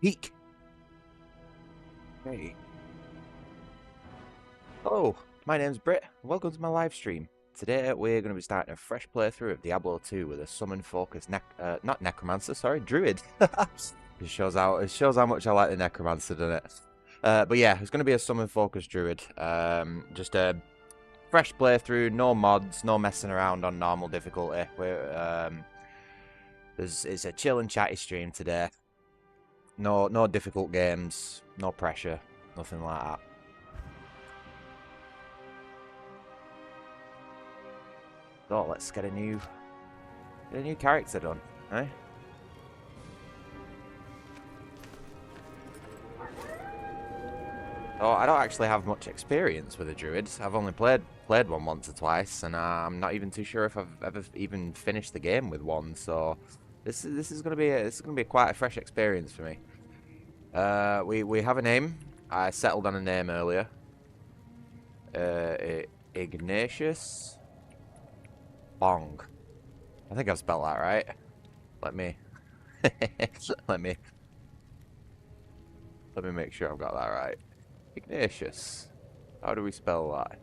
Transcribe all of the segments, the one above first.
Peak. Hey. Hello, my name's Britt. Welcome to my live stream. Today we're going to be starting a fresh playthrough of Diablo 2 with a summon focused not necromancer, sorry, druid. It shows how much I like the necromancer, doesn't it? But yeah, it's going to be a summon focused druid. Just a fresh playthrough, no mods, no messing around on normal difficulty. It's a chill and chatty stream today. No difficult games, no pressure, nothing like that. So let's get a new character done, eh? Oh, I don't actually have much experience with a druid. I've only played one once or twice, and I'm not even too sure if I've ever even finished the game with one. So this is gonna be quite a fresh experience for me. We have a name. I settled on a name earlier. Ignatius Bong. I think I've spelled that right. Let me let me make sure I've got that right. Ignatius. How do we spell that?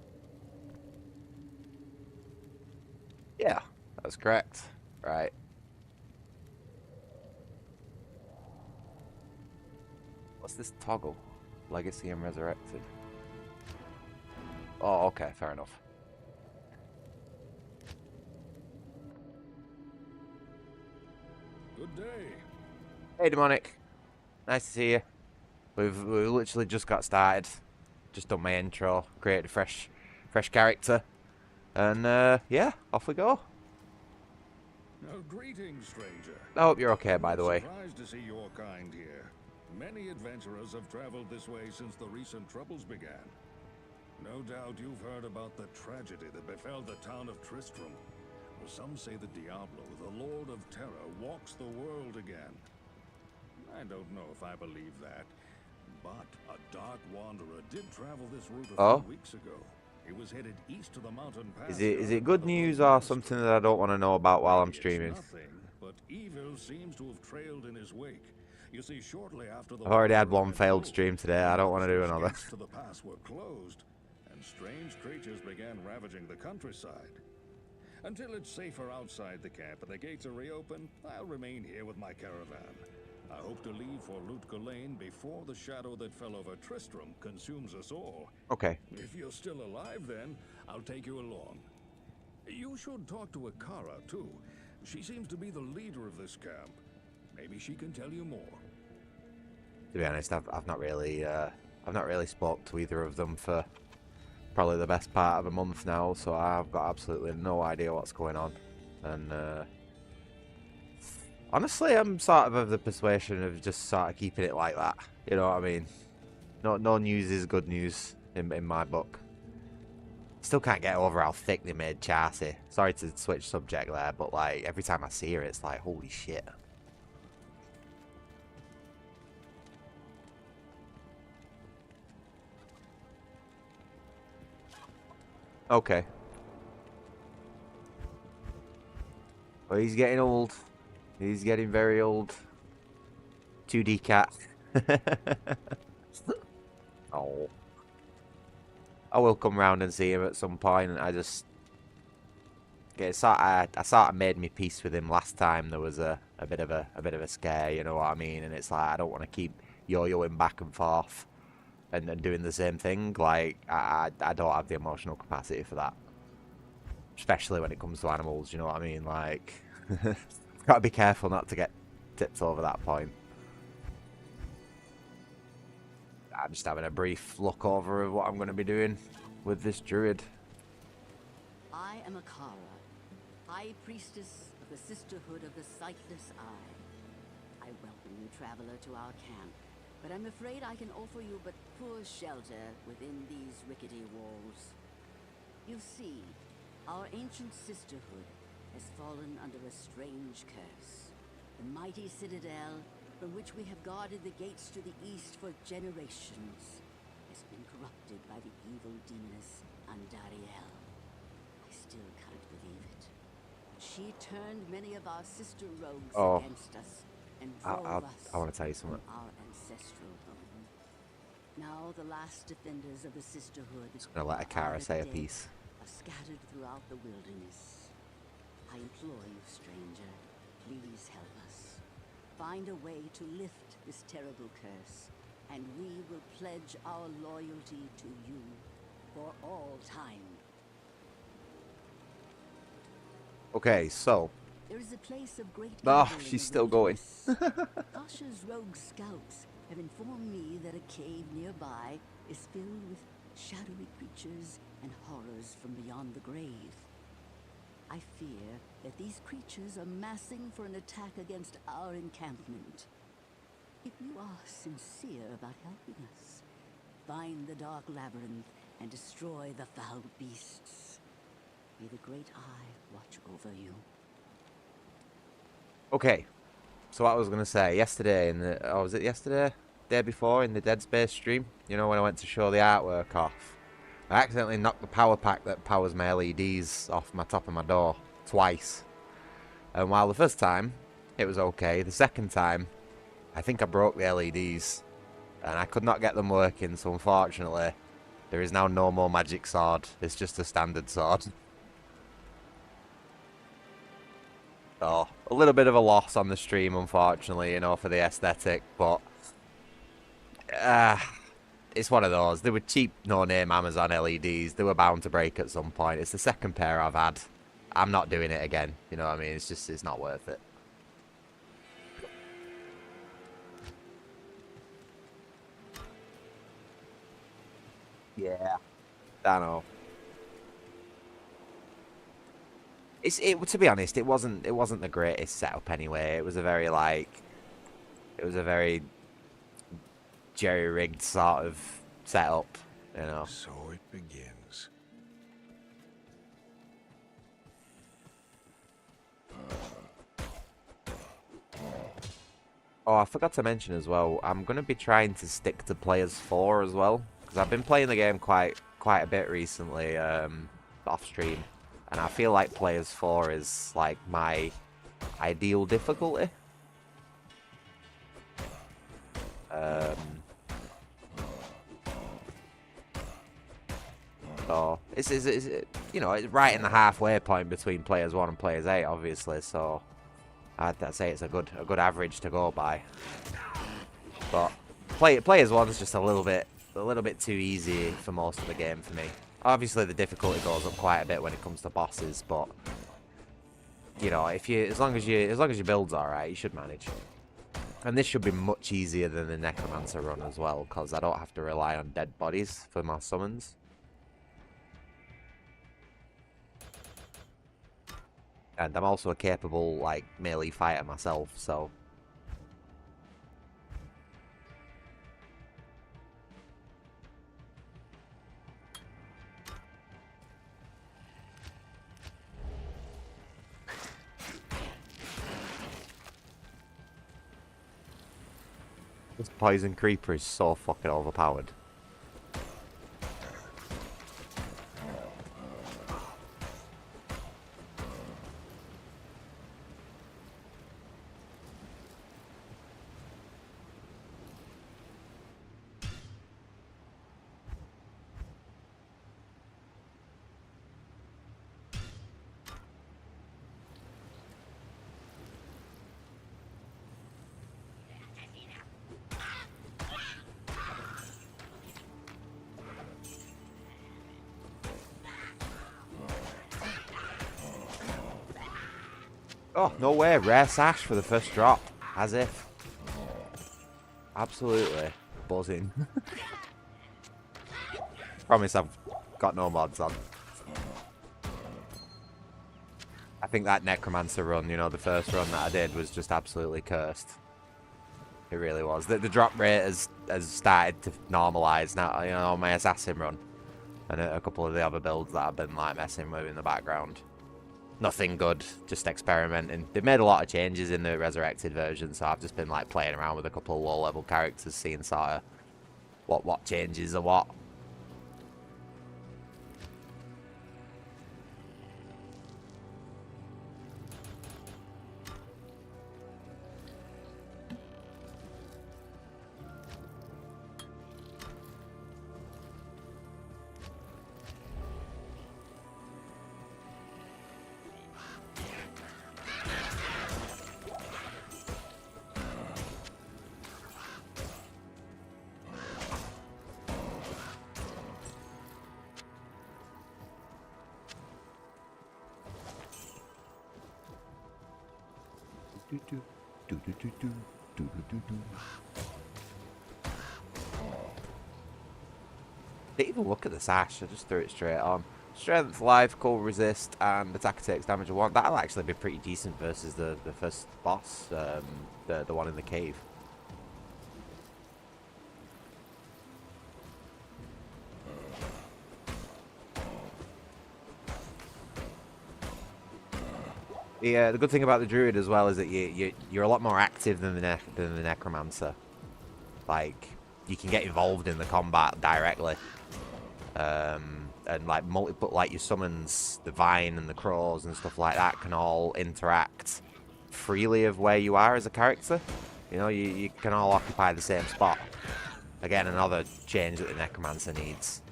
Yeah, that's correct. Right. What's this toggle? Legacy and Resurrected. Oh, okay, fair enough. Good day. Hey, Demonic. Nice to see you. We've literally just got started. Just done my intro, created a fresh character, and yeah, off we go. Greetings, stranger. I hope you're okay, by the way. Surprised to see your kind here. Many adventurers have traveled this way since the recent troubles began. No doubt you've heard about the tragedy that befell the town of Tristram. Some say that Diablo, the Lord of Terror, walks the world again. I don't know if I believe that, but a dark wanderer did travel this route a few weeks ago. He was headed east to the mountain pass. Is it good news or something that I don't want to know about while I'm streaming? Nothing, but evil seems to have trailed in his wake. You see, shortly after the I've already had one failed stream today. I don't want to do another. To the pass were closed, and strange creatures began ravaging the countryside. Until it's safer outside the camp and the gates are reopened, I'll remain here with my caravan. I hope to leave for Lutga Lane before the shadow that fell over Tristram consumes us all. Okay. If you're still alive, then I'll take you along. You should talk to Akara, too. She seems to be the leader of this camp. Maybe she can tell you more. To be honest, I've not really spoke to either of them for probably the best part of a month now, so I've got absolutely no idea what's going on. And honestly, I'm sort of the persuasion of just sort of keeping it like that. You know what I mean? No news is good news in my book. Still can't get over how thick they made Chassis. Sorry to switch subject there, but like every time I see her, it's like, holy shit. Okay. Well, he's getting old. He's getting very old. 2D cat. Oh. I will come round and see him at some point. I just I sort of made me peace with him last time. There was a bit of a scare, you know what I mean? And it's like I don't want to keep yo-yoing back and forth and doing the same thing. Like I don't have the emotional capacity for that, especially when it comes to animals. You know what I mean? Like gotta be careful not to get tipped over that point. I'm just having a brief look over of what I'm going to be doing with this druid. I am Akara, High Priestess of the Sisterhood of the Sightless Eye. I welcome you, traveler, to our camp, but I'm afraid I can offer you but poor shelter within these rickety walls. You see, our ancient sisterhood has fallen under a strange curse. The mighty citadel, from which we have guarded the gates to the east for generations, has been corrupted by the evil demoness Andariel. I still can't believe it. She turned many of our sister rogues against us, and I drove us want to tell you something. from our ancestral home. Now the last defenders of the Sisterhood Just gonna let are Akara either say a dead piece. or scattered throughout the wilderness. I implore you, stranger, please help us. Find a way to lift this terrible curse, and we will pledge our loyalty to you for all time. Okay, so There is a place of great oh, evil in she's the still going. wilderness. Tasha's rogue scouts have informed me that a cave nearby is filled with shadowy creatures and horrors from beyond the grave. I fear that these creatures are massing for an attack against our encampment. If you are sincere about helping us, find the dark labyrinth and destroy the foul beasts. May the Great Eye watch over you. Okay, so what I was gonna say yesterday in the was it yesterday? Day before in the Dead Space stream, you know, when I went to show the artwork off, I accidentally knocked the power pack that powers my LEDs off my top of my door twice. And while the first time it was okay, the second time I think I broke the LEDs and I could not get them working. So unfortunately, there is now no more magic sword. It's just a standard sword. So, a little bit of a loss on the stream, unfortunately, you know, for the aesthetic, but it's one of those. They were cheap, no-name Amazon LEDs. They were bound to break at some point. It's the second pair I've had. I'm not doing it again, you know what I mean? It's just, it's not worth it. Yeah, I know. To be honest, it wasn't the greatest setup anyway. It was a very jerry-rigged sort of setup, you know. So it begins. Oh, I forgot to mention as well, I'm going to be trying to stick to Players 4 as well, because I've been playing the game quite a bit recently, off stream, and I feel like Players 4 is like my ideal difficulty. So it's you know, it's right in the halfway point between Players 1 and Players 8, obviously. So I'd say it's a good average to go by. But Players 1's just a little bit too easy for most of the game for me. Obviously, the difficulty goes up quite a bit when it comes to bosses, but you know, as long as your build's alright, you should manage. And this should be much easier than the Necromancer run as well, because I don't have to rely on dead bodies for my summons. And I'm also a capable, like, melee fighter myself, so... This poison creeper is so fucking overpowered. Oh, no way. Rare sash for the first drop. As if. Absolutely buzzing. Promise I've got no mods on. I think that Necromancer run, you know, the first run that I did was just absolutely cursed. It really was. The drop rate has started to normalise now, you know, on my Assassin run. And a couple of the other builds that I've been, like, messing with in the background. Nothing good, just experimenting. They've made a lot of changes in the Resurrected version, so I've just been like playing around with a couple of low-level characters, seeing sort of what changes are what. Didn't even look at the sash, I just threw it straight on. Strength, life, cold resist, and attack takes damage of 1. That'll actually be pretty decent versus the first boss, the one in the cave. Yeah, the good thing about the Druid as well is that you're a lot more active than the Necromancer. Like, you can get involved in the combat directly. And like like your summons, the Vine and the Crows and stuff like that can all interact freely of where you are as a character. You know, you can all occupy the same spot. Again, another change that the Necromancer needs.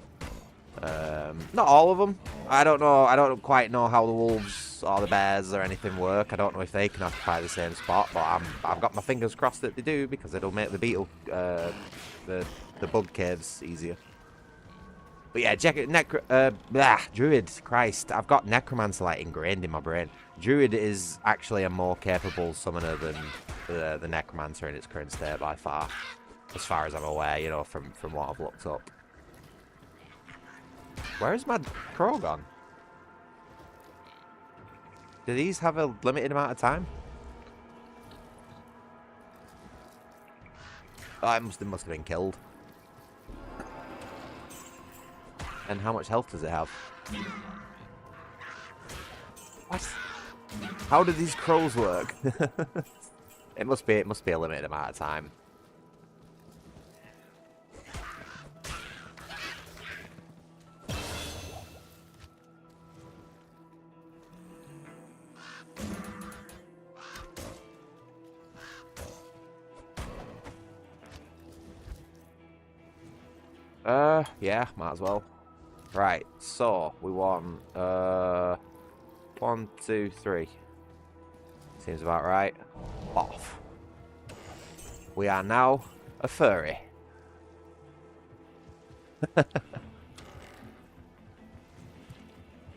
Not all of them. I don't know. I don't quite know how the wolves or the bears or anything work. I don't know if they can occupy the same spot, but I've got my fingers crossed that they do, because it'll make the beetle, the bug caves easier. But yeah, Druid. Christ, I've got Necromancer like ingrained in my brain. Druid is actually a more capable summoner than the Necromancer in its current state by far, as far as I'm aware. You know, from what I've looked up. Where's my crow gone? Do these have a limited amount of time? Oh, it must have been killed. And how much health does it have? What? How do these crows work? It must be a limited amount of time. Yeah, might as well. Right, so we want 1, 2, 3. Seems about right. Off. We are now a furry.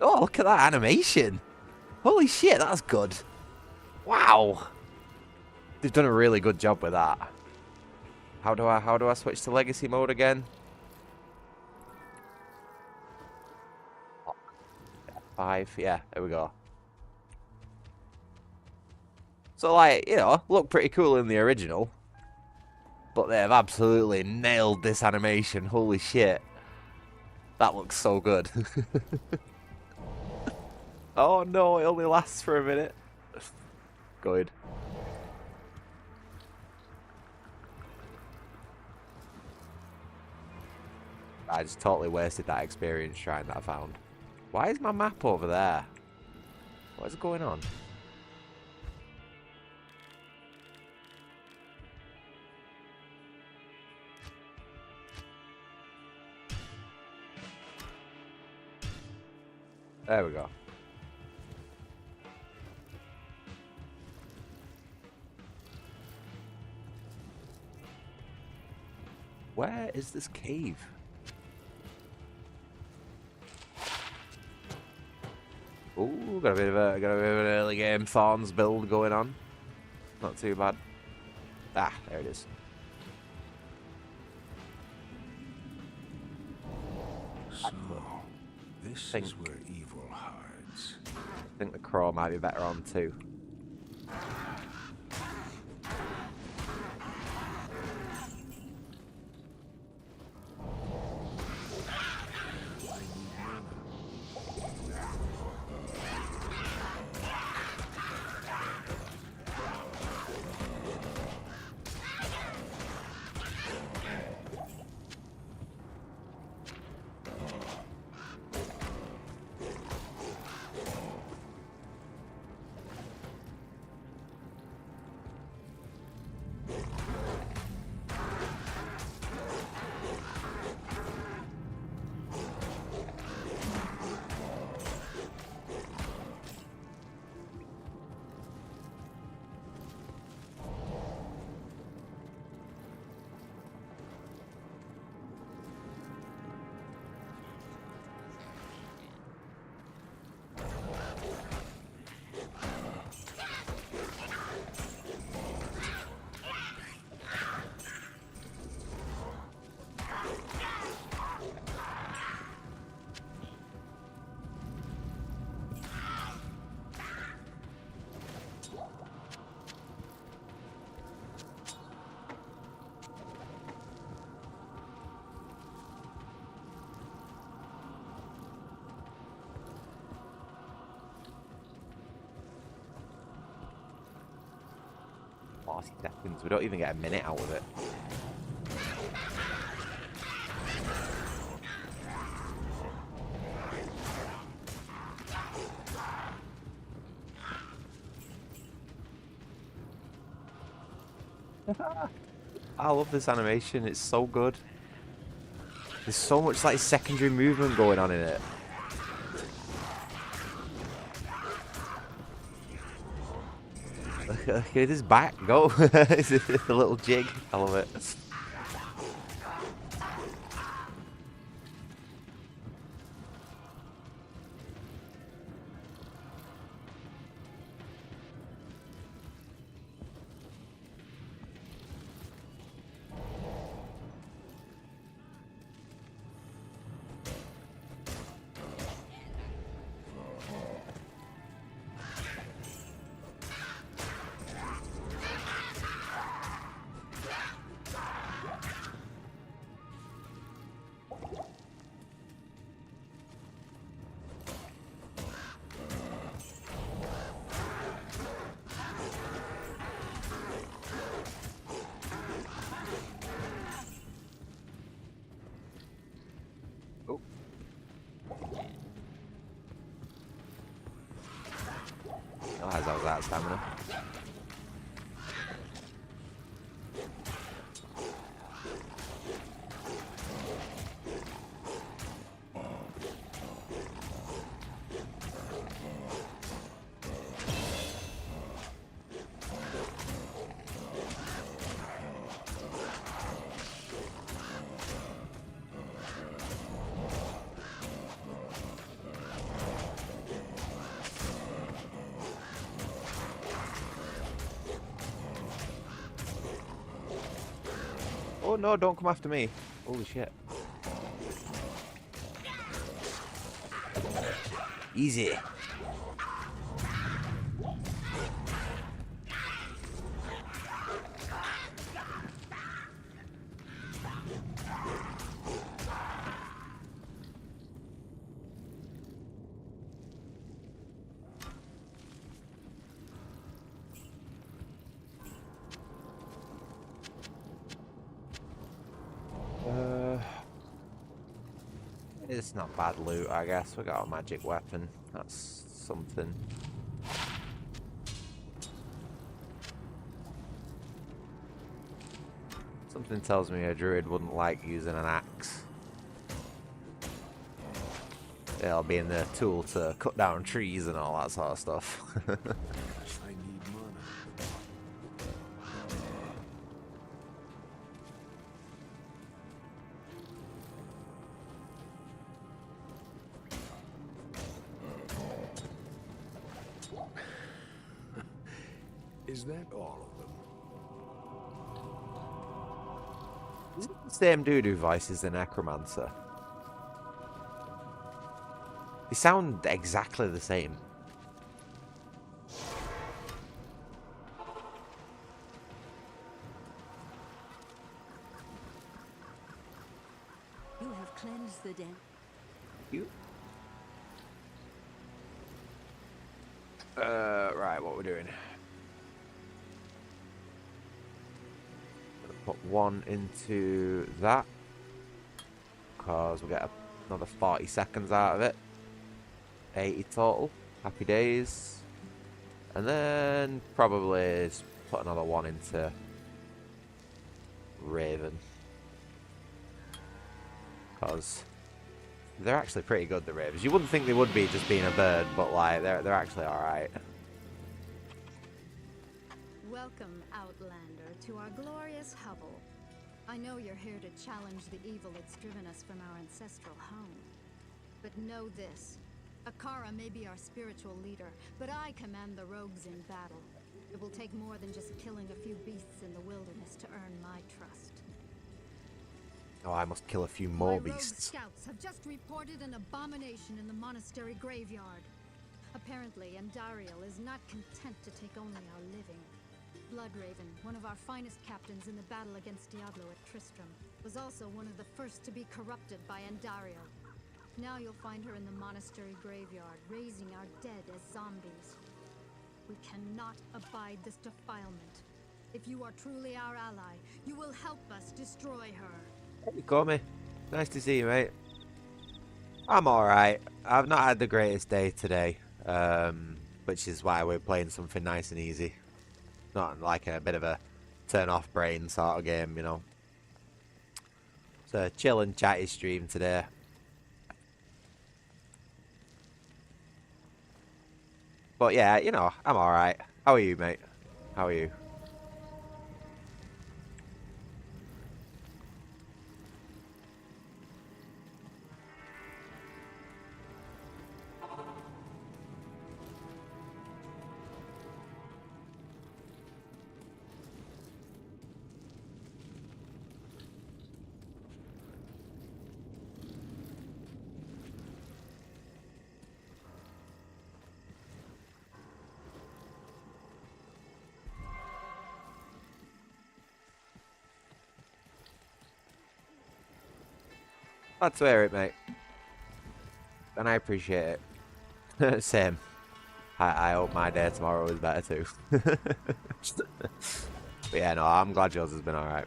Oh, look at that animation. Holy shit, that's good. Wow. They've done a really good job with that. How do I switch to legacy mode again? 5, yeah, there we go. So, like, you know, look pretty cool in the original, but they've absolutely nailed this animation. Holy shit. That looks so good. Oh no, it only lasts for a minute. Good. I just totally wasted that experience shrine that I found. Why is my map over there? What is going on? There we go. Where is this cave? Ooh, got a bit of an early game Thorns build going on. Not too bad. Ah, there it is. So, this is where evil hides. I think the crow might be better on too. 40 seconds. We don't even get a minute out of it. I love this animation. It's so good. There's so much like secondary movement going on in it. Look at his back go. It's a little jig. I love it. Oh. Oh, as I was out of stamina. Oh no, don't come after me. Holy shit. Easy. It's not bad loot, I guess. We got a magic weapon. That's something. Something tells me a druid wouldn't like using an axe. It'll be in the tool to cut down trees and all that sort of stuff. I need mana. Is that all of them? Is it the same dude who voices the necromancer? They sound exactly the same. You have cleansed the den. You? Right, what we're doing. Gonna put one into that. Because we'll get another 40 seconds out of it. 80 total. Happy days. And then probably put another one into Raven. Because they're actually pretty good, the Ravens. You wouldn't think they would be just being a bird, but like they're actually alright. Welcome, Outlander, to our glorious hovel. I know you're here to challenge the evil that's driven us from our ancestral home. But know this. Akara may be our spiritual leader, but I command the rogues in battle. It will take more than just killing a few beasts in the wilderness to earn my trust. Oh, I must kill a few more My rogue beasts. scouts have just reported an abomination in the monastery graveyard. Apparently, Andariel is not content to take only our living. Bloodraven, one of our finest captains in the battle against Diablo at Tristram, was also one of the first to be corrupted by Andariel. Now you'll find her in the monastery graveyard, raising our dead as zombies. We cannot abide this defilement. If you are truly our ally, you will help us destroy her. You caught me. Nice to see you, mate. I'm alright. I've not had the greatest day today, which is why we're playing something nice and easy. Not like a bit of a turn-off brain sort of game, you know. It's a chill and chatty stream today. But yeah, you know, I'm alright. How are you, mate? How are you? Glad to hear it, mate. And I appreciate it. Same. I hope my day tomorrow is better too. But yeah, no, I'm glad yours has been alright.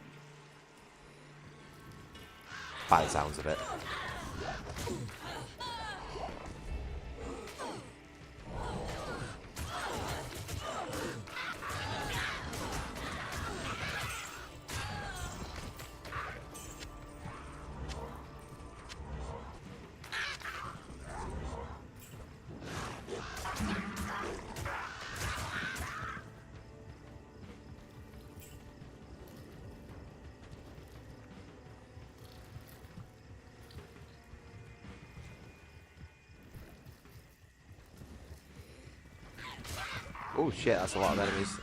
By the sounds of it. Oh shit, that's a lot of enemies.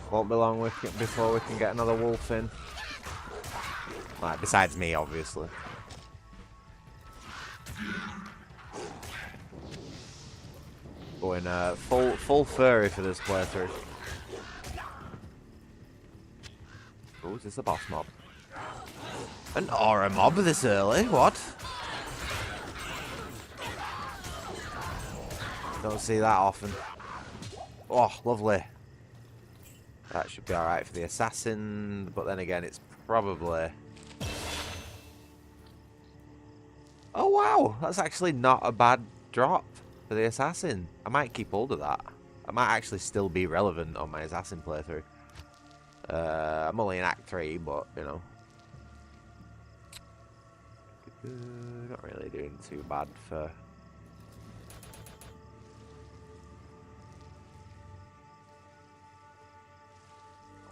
Won't be long before we can get another wolf in. Like, besides me, obviously. Going full furry for this playthrough. Oh, is this a boss mob? An aura mob this early? What? Don't see that often. Oh, lovely. That should be alright for the assassin, but then again, it's probably... Oh wow, that's actually not a bad drop for the assassin. I might keep hold of that. I might actually still be relevant on my assassin playthrough. I'm only in Act 3, but, you know. Not really doing too bad for...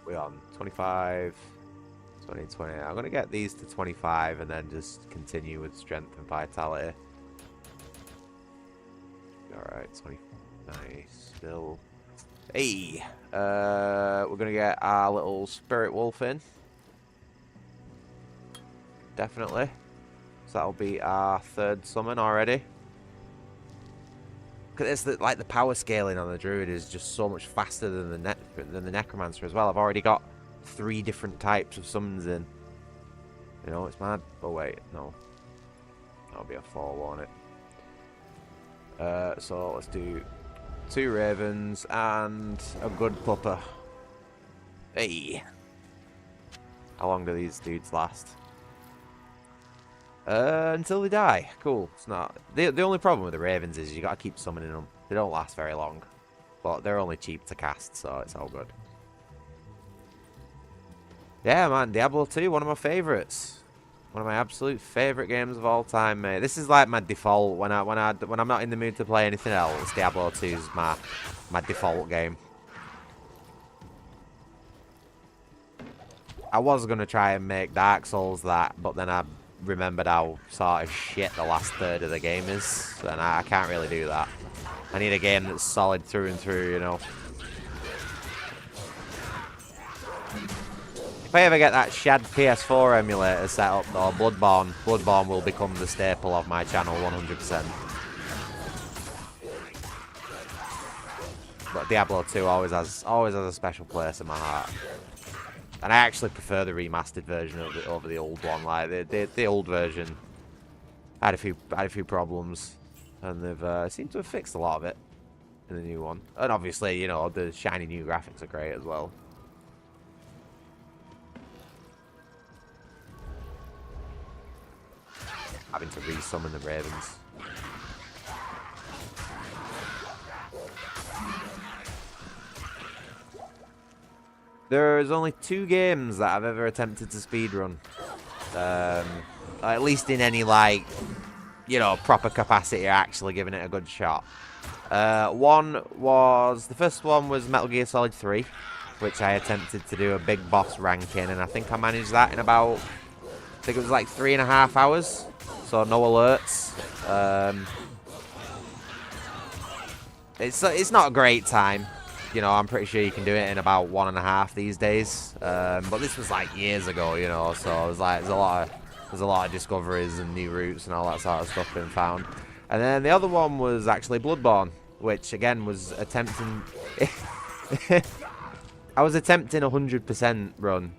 We're on 25, 20, 20. I'm going to get these to 25 and then just continue with strength and vitality. Alright, 20. Nice. Still. Hey! We're going to get our little spirit wolf in. Definitely. So that'll be our third summon already. It's like the power scaling on the druid is just so much faster than the necromancer as well. I've already got 3 different types of summons in. You know, it's mad. Oh wait, no, that'll be a 4, won't it? So let's do 2 ravens and a good pupper. Hey, how long do these dudes last? Until they die. Cool. It's not the only problem with the ravens is you gotta keep summoning them. They don't last very long, but they're only cheap to cast, so it's all good. Yeah, man, Diablo 2, one of my favorites. One of my absolute favorite games of all time, mate. This is like my default when I'm not in the mood to play anything else. Diablo 2 is my default game. I was gonna try and make Dark Souls that, but then I remembered how sort of shit the last third of the game is, and I can't really do that. I need a game that's solid through and through, you know. If I ever get that Shad PS4 emulator set up, though, Bloodborne will become the staple of my channel 100%. but Diablo 2 always has a special place in my heart. And I actually prefer the remastered version over the old one. Like the old version had a few problems, and they've seemed to have fixed a lot of it in the new one. And obviously, you know, the shiny new graphics are great as well. Having to re-summon the ravens. There's only 2 games that I've ever attempted to speedrun. At least in any, like, you know, proper capacity, actually giving it a good shot. The first one was Metal Gear Solid 3, which I attempted to do a big boss ranking, and I think I managed that in about, I think it was like 3.5 hours, so no alerts. It's not a great time. You know, I'm pretty sure you can do it in about 1.5 these days. But this was like years ago, you know, so it was like there's a lot of discoveries and new routes and all that sort of stuff being found. And then the other one was actually Bloodborne, which again was attempting. I was attempting 100% run.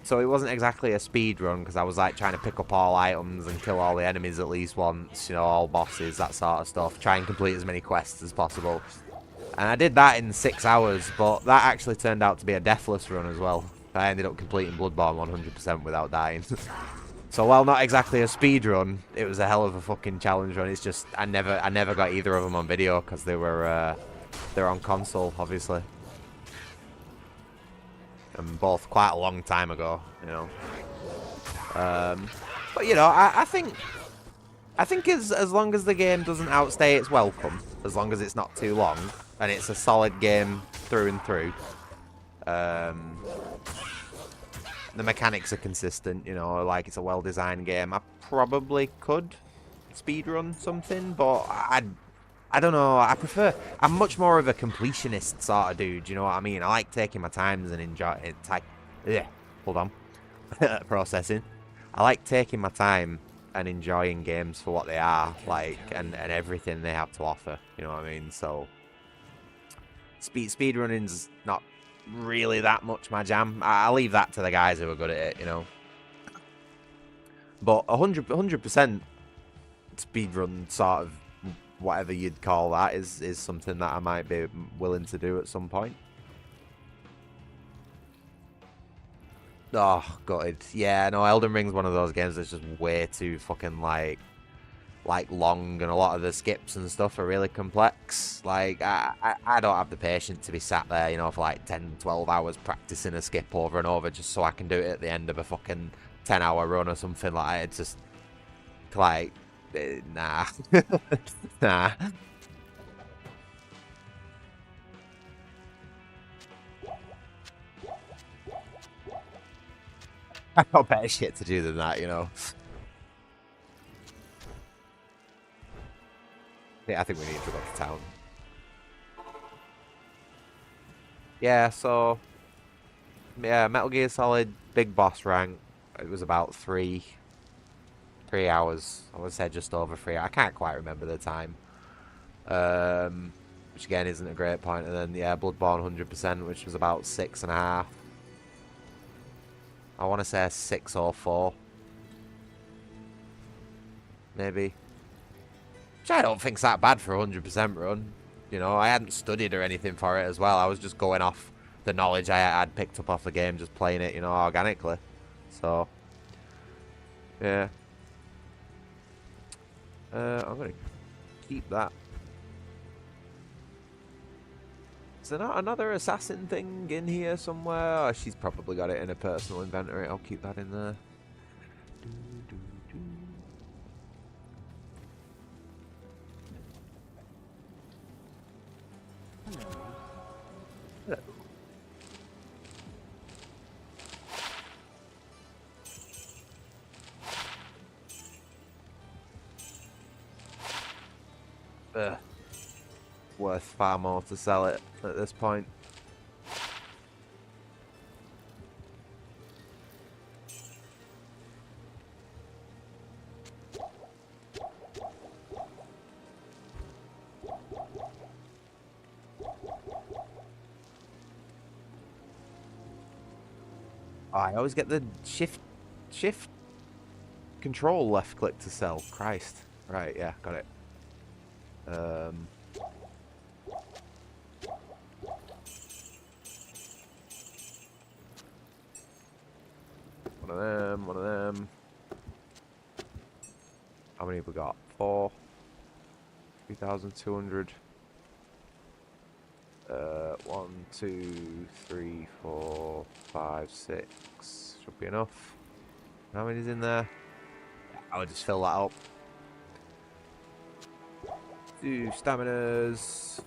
So it wasn't exactly a speed run because I was like trying to pick up all items and kill all the enemies at least once, you know, all bosses, that sort of stuff. Try and complete as many quests as possible. And I did that in 6 hours, but that actually turned out to be a deathless run as well. I ended up completing Bloodborne 100% without dying. So while not exactly a speed run, it was a hell of a fucking challenge run. It's just I never got either of them on video because they're on console, obviously. And both quite a long time ago, you know. But you know, I think as long as the game doesn't outstay its welcome, as long as it's not too long and it's a solid game through and through, the mechanics are consistent, you know, like it's a well-designed game, I probably could speedrun something, but I don't know, I'm much more of a completionist sort of dude, you know what I mean? I like taking my times and enjoy it. Hold on. Processing. I like taking my time and enjoying games for what they are, like, and everything they have to offer, you know what I mean? So, speedrunning's not really that much my jam. I leave that to the guys who are good at it, you know. But 100% speedrun sort of whatever you'd call that is something that I might be willing to do at some point. Oh, gutted. Yeah, no, Elden Ring's one of those games that's just way too fucking like long, and a lot of the skips and stuff are really complex. Like, I don't have the patience to be sat there, you know, for like 10, 12 hours practicing a skip over and over just so I can do it at the end of a fucking 10-hour run or something like that. It's just, like, nah. Nah. I got better shit to do than that, you know. Yeah, I think we need to go to town. Yeah, so yeah, Metal Gear Solid big boss rank. It was about 3 hours. I would say just over 3. I can't quite remember the time. Which again isn't a great point. And then yeah, Bloodborne 100%, which was about 6.5. I want to say 6 or 4, maybe. Which I don't think's that bad for a 100% run. You know, I hadn't studied or anything for it as well. I was just going off the knowledge I had picked up off the game, just playing it, you know, organically. So, yeah. I'm going to keep that. Is there not another assassin thing in here somewhere? Oh, she's probably got it in her personal inventory. I'll keep that in there. Hello. Worth far more to sell it at this point. Oh, I always get the shift control left click to sell. Christ. Right, yeah, got it. One of them, one of them. How many have we got? 4. 3,200. 1, 2, 3, 4, 5, 6. Should be enough. How many's in there? I'll just fill that up. 2 staminas.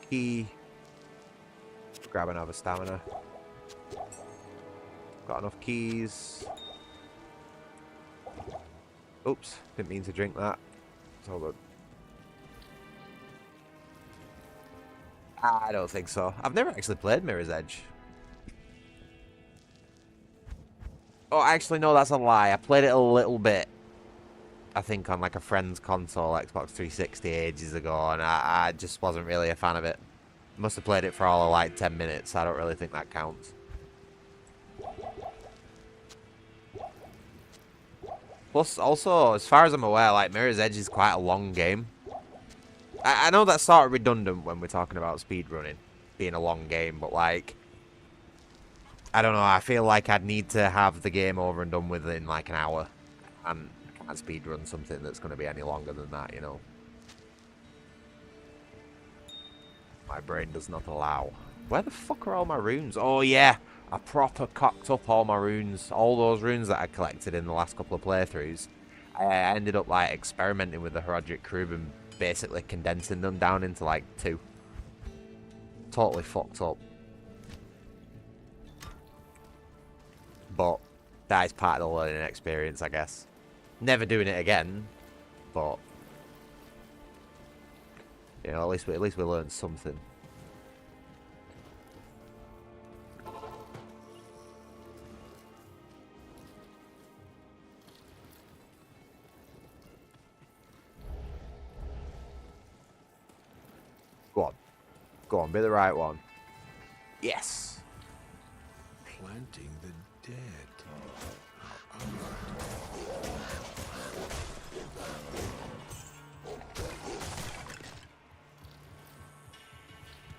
Key. Grab another stamina. Got enough keys. Oops, didn't mean to drink that. It's all good. I don't think so. I've never actually played Mirror's Edge. Oh, actually, no, that's a lie. I played it a little bit. I think on like a friend's console, Xbox 360 ages ago, and I just wasn't really a fan of it. Must have played it for all of like 10 minutes. I don't really think that counts. Plus, also, as far as I'm aware, like Mirror's Edge is quite a long game. I know that's sort of redundant when we're talking about speedrunning being a long game, but like, I don't know, I feel like I'd need to have the game over and done with in like an hour, and I can't speedrun something that's going to be any longer than that, you know. My brain does not allow. Where the fuck are all my runes? Oh yeah, I proper cocked up all my runes, all those runes that I collected in the last couple of playthroughs. I ended up like experimenting with the Herodic Cube and basically condensing them down into like 2. Totally fucked up. But that is part of the learning experience, I guess. Never doing it again, but you know, at least we learned something. Go on. Go on, be the right one. Yes. Planting the dead.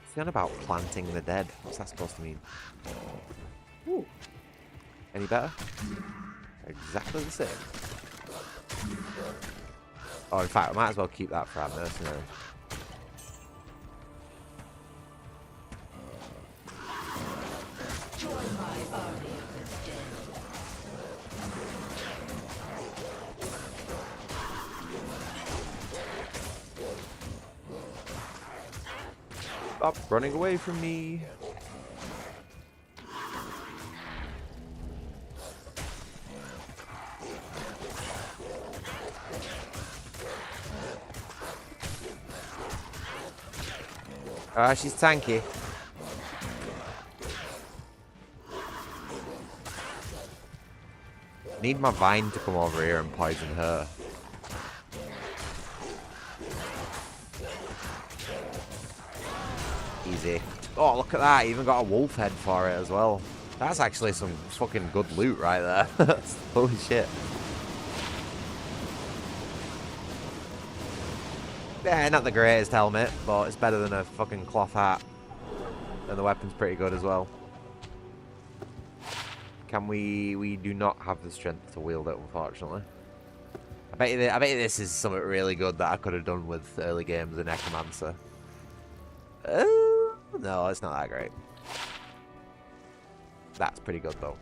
It's not about planting the dead. What's that supposed to mean? Ooh. Any better? Exactly the same. Oh, in fact, I might as well keep that for our mercenary. Stop running away from me. Ah, she's tanky. Need my vine to come over here and poison her. Easy. Oh, look at that. Even got a wolf head for it as well. That's actually some fucking good loot right there. Holy shit. Yeah, not the greatest helmet, but it's better than a fucking cloth hat. And the weapon's pretty good as well. Can we do not have the strength to wield it, unfortunately. I bet you this is something really good that I could have done with early games in Necromancer. No, it's not that great. That's pretty good, though.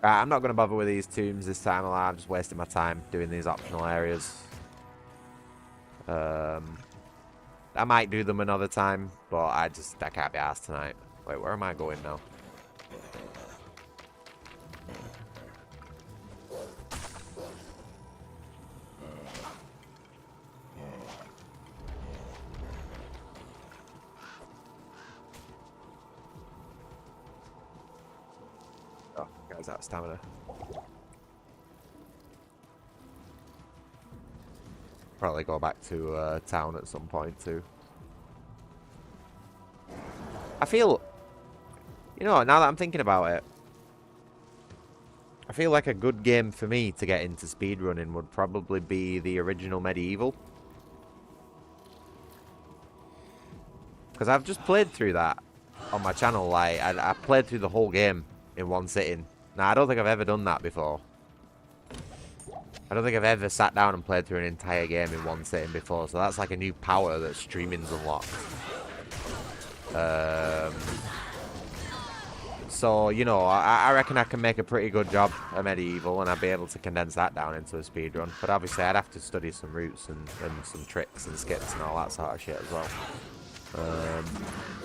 Right, I'm not going to bother with these tombs this time. I'm just wasting my time doing these optional areas. I might do them another time, but I can't be asked tonight. Wait, where am I going now? Oh, guy's out of stamina. Probably go back to town at some point too. I feel, you know, now that I'm thinking about it, I feel like a good game for me to get into speedrunning would probably be the original Medieval. Because I've just played through that on my channel. Like, I played through the whole game in one sitting. Now, I don't think I've ever done that before. I don't think I've ever sat down and played through an entire game in one sitting before. So that's like a new power that streaming's unlocked. So, you know, I reckon I can make a pretty good job of Medieval, and I'd be able to condense that down into a speedrun. But obviously, I'd have to study some routes and some tricks and skips and all that sort of shit as well.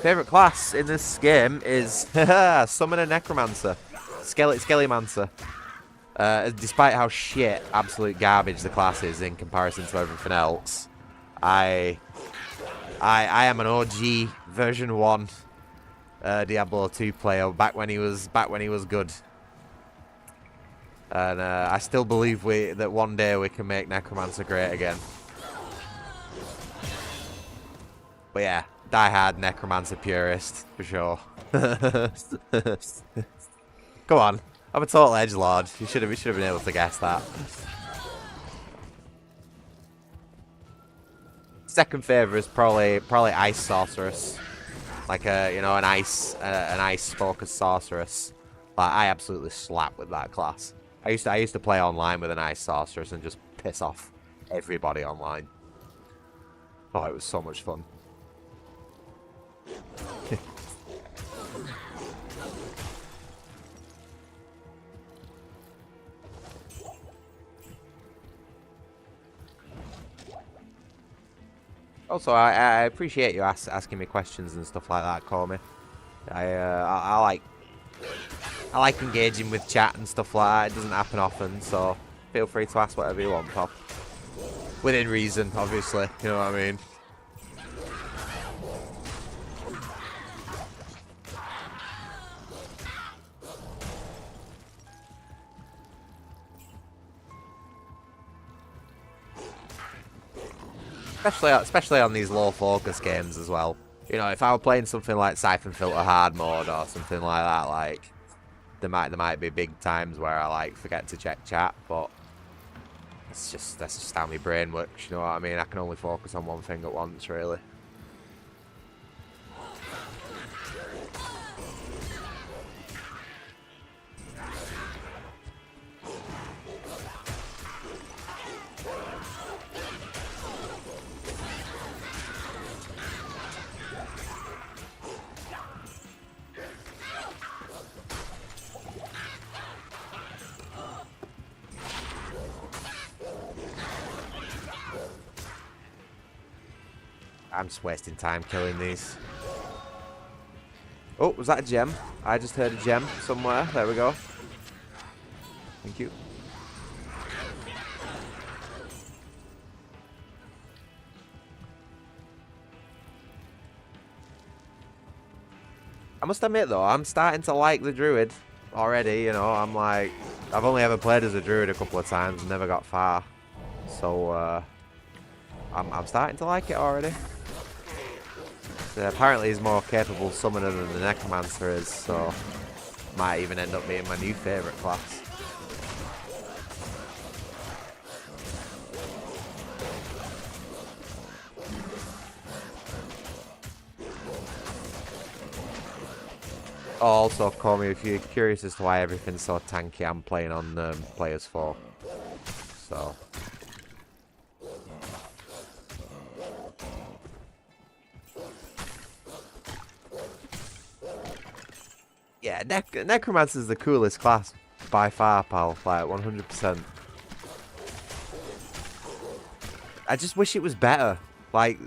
Favourite class in this game is Summoner Necromancer. Skellymancer. Despite how shit, absolute garbage the class is in comparison to everything else, I am an OG version 1 Diablo 2 player back when he was good, and I still believe that one day we can make Necromancer great again. But yeah, die-hard Necromancer purist for sure. Come on, I'm a total edgelord. You should have been able to guess that. Second favourite is probably Ice Sorceress. Like an ice focused sorceress. Like, I absolutely slap with that class. I used to play online with an ice sorceress and just piss off everybody online. Oh, it was so much fun. Also, I appreciate you asking me questions and stuff like that, Call Me. I like engaging with chat and stuff like that. It doesn't happen often, so feel free to ask whatever you want, Pop. Within reason, obviously. You know what I mean? Especially on these low focus games as well. You know, if I were playing something like Siphon Filter hard mode or something like that, like there might be big times where I like forget to check chat, but that's just how my brain works. You know what I mean? I can only focus on one thing at once, really. I'm just wasting time killing these. Oh, was that a gem? I just heard a gem somewhere. There we go. Thank you. I must admit though, I'm starting to like the Druid already, you know. I'm like, I've only ever played as a Druid a couple of times and never got far. So, I'm starting to like it already. Apparently he's more capable summoner than the Necromancer is, so might even end up being my new favourite class. Oh, also, call me if you're curious as to why everything's so tanky. I'm playing on Players 4, so... Yeah, Necromancer's the coolest class by far, pal. Like, 100%. I just wish it was better. Like,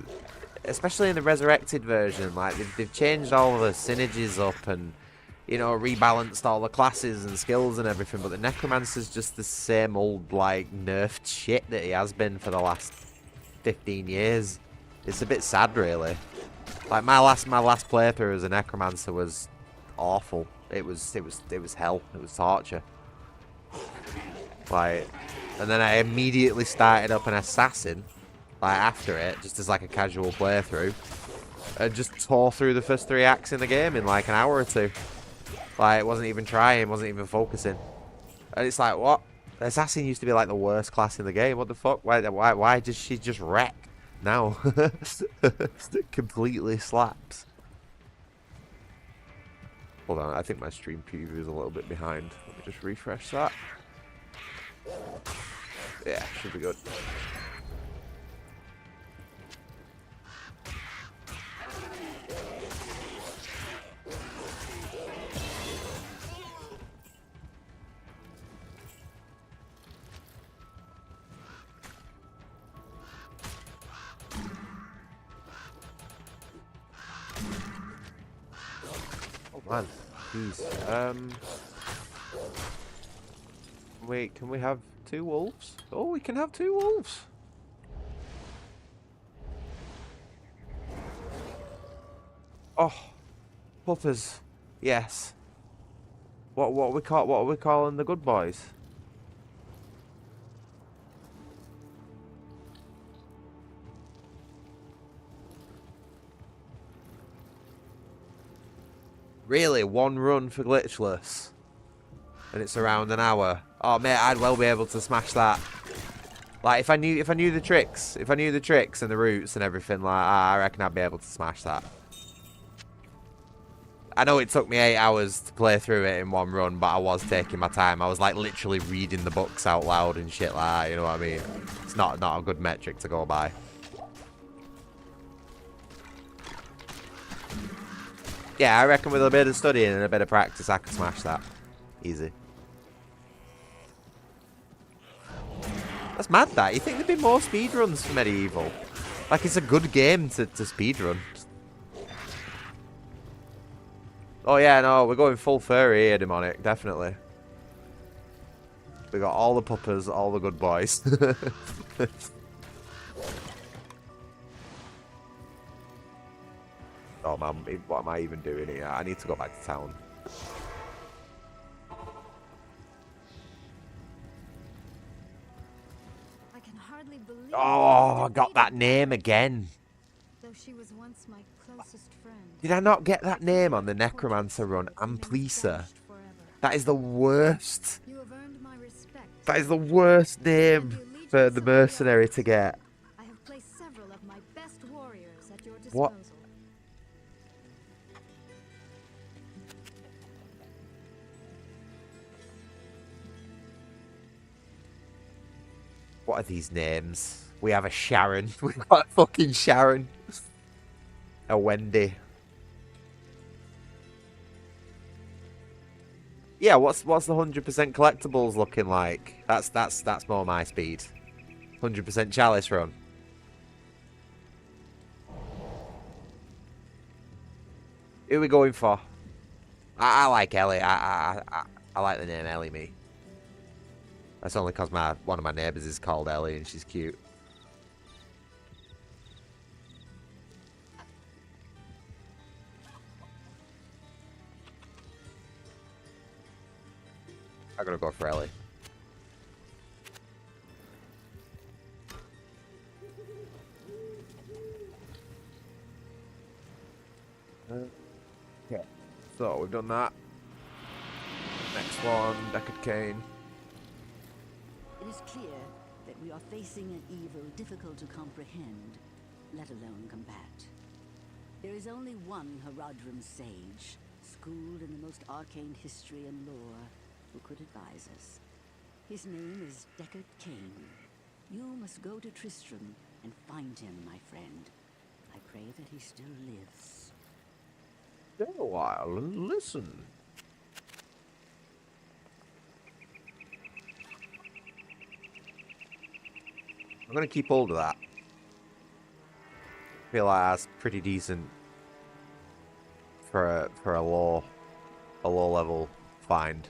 especially in the Resurrected version. Like, they've changed all the synergies up and, you know, rebalanced all the classes and skills and everything. But the Necromancer's just the same old, like, nerfed shit that he has been for the last 15 years. It's a bit sad, really. Like, my last playthrough as a Necromancer was... awful. It was hell. It was torture. Like, and then I immediately started up an assassin, like after it, just as like a casual playthrough. and just tore through the first 3 acts in the game in like an hour or 2. Like, wasn't even trying, wasn't even focusing. And it's like, what? The assassin used to be like the worst class in the game. What the fuck? Why does she just wreck now? Completely slaps. Hold on, I think my stream preview is a little bit behind. Let me just refresh that. Yeah, should be good. Man, jeez. Wait, can we have 2 wolves? Oh, we can have 2 wolves. Oh, puppers. Yes. What are we calling the good boys? Really? 1 run for glitchless? And it's around an hour. Oh mate, I'd well be able to smash that. Like if I knew the tricks, and the routes and everything, like I reckon I'd be able to smash that. I know it took me 8 hours to play through it in 1 run, but I was taking my time. I was like literally reading the books out loud and shit like that, you know what I mean? It's not a good metric to go by. Yeah, I reckon with a bit of studying and a bit of practice, I could smash that. Easy. That's mad, that. You think there'd be more speedruns for Medieval? Like, it's a good game to speedrun. Oh, yeah, no, we're going full furry here, Demonic. Definitely. We got all the puppers, all the good boys. Oh man, what am I even doing here? I need to go back to town. I can hardly believe Oh, I got that name again. though she was once my closest friend. Did I not get that name on the Necromancer run? Amplisa. That is the worst. You have earned my respect. That is the worst name for the mercenary to get. I have placed several of my best warriors at your disposal. What? What are these names? We have a Sharon. We've got a fucking Sharon. A Wendy. Yeah, what's the 100% collectibles looking like? That's more my speed. 100% chalice run. Who are we going for? I like Ellie. I like the name Ellie, me. That's only because one of my neighbours is called Ellie and she's cute. I'm gonna go for Ellie. Okay, so we've done that. Next one, Deckard Cain. It is clear that we are facing an evil difficult to comprehend, let alone combat. There is only one Haradrim sage, schooled in the most arcane history and lore, who could advise us. His name is Deckard Cain. You must go to Tristram and find him, my friend. I pray that he still lives. Stay a while and listen. I'm gonna keep hold of that. I feel like that's pretty decent for a low level find.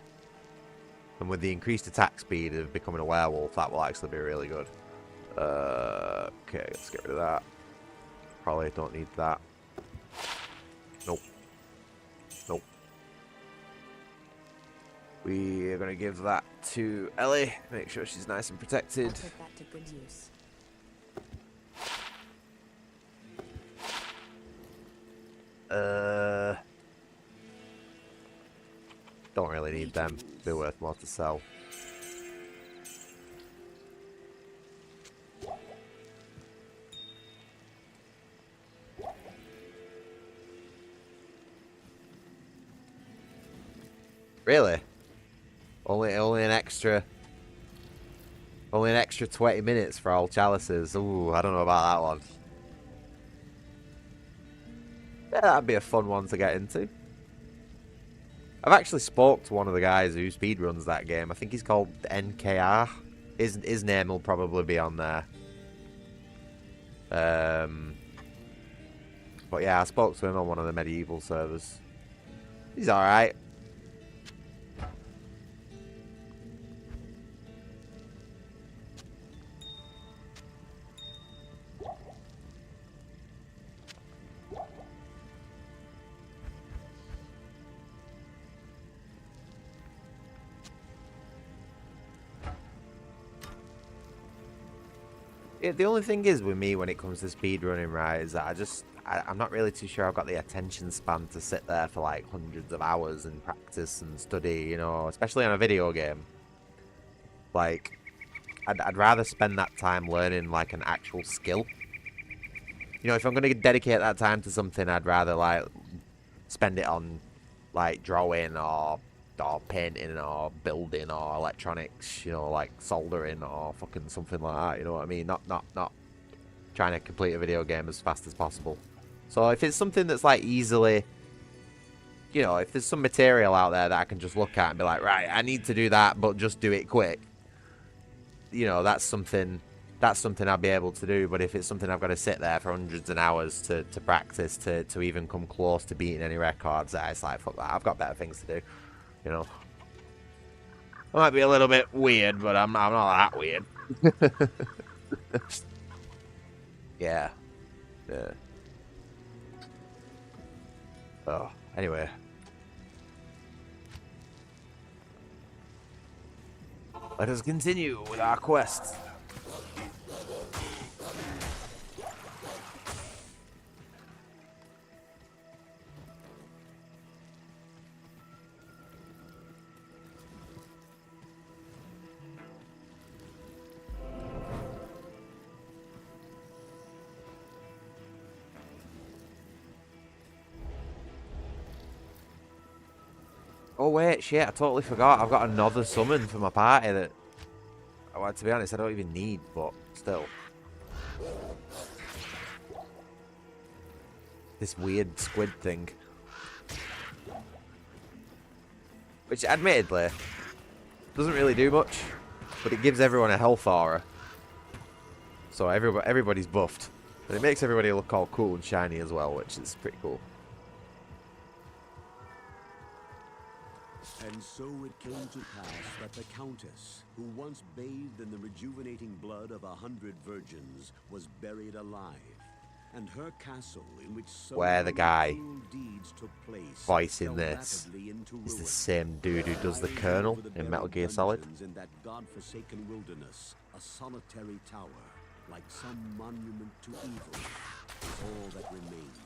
And with the increased attack speed of becoming a werewolf, that will actually be really good. Okay, let's get rid of that. Probably don't need that. Nope. Nope. We are going to give that to Ellie. Make sure she's nice and protected. I'll put that to good use. Don't really need them. Be worth more to sell. Really? Only an extra 20 minutes for all chalices. Ooh, I don't know about that one. Yeah, that'd be a fun one to get into. I've actually spoke to one of the guys who speedruns that game. I think he's called NKR. His name will probably be on there. But yeah, I spoke to him on one of the medieval servers. He's alright. The only thing is with me when it comes to speedrunning, right, is that I'm not really too sure I've got the attention span to sit there for like hundreds of hours and practice and study, you know, especially on a video game. Like, I'd rather spend that time learning like an actual skill. You know, if I'm going to dedicate that time to something, I'd rather like spend it on like drawing or painting or building or electronics, you know, like soldering or fucking something like that, you know what I mean? Not trying to complete a video game as fast as possible. So if it's something that's like easily, you know, if there's some material out there that I can just look at and be like, right, I need to do that, but just do it quick, you know, that's something I'll be able to do. But if it's something I've got to sit there for hundreds of hours to practice to even come close to beating any records, it's like, fuck that, I've got better things to do. You know, I might be a little bit weird, but I'm not that weird. Yeah. Oh, anyway. Let us continue with our quest. Oh wait, shit, I totally forgot. I've got another summon for my party that, well, to be honest, I don't even need, but still. This weird squid thing. Which, admittedly, doesn't really do much, but it gives everyone a health aura. So everybody's buffed. And it makes everybody look all cool and shiny as well, which is pretty cool. And so it came to pass that the Countess, who once bathed in the rejuvenating blood of 100 virgins, was buried alive, and her castle, in which so Where the guy cruel deeds took place, voicing fell this rapidly into is the ruin. same dude who does the Colonel in Metal Gear Solid. In that god-forsaken wilderness, a solitary tower, like some monument to evil, is all that remains.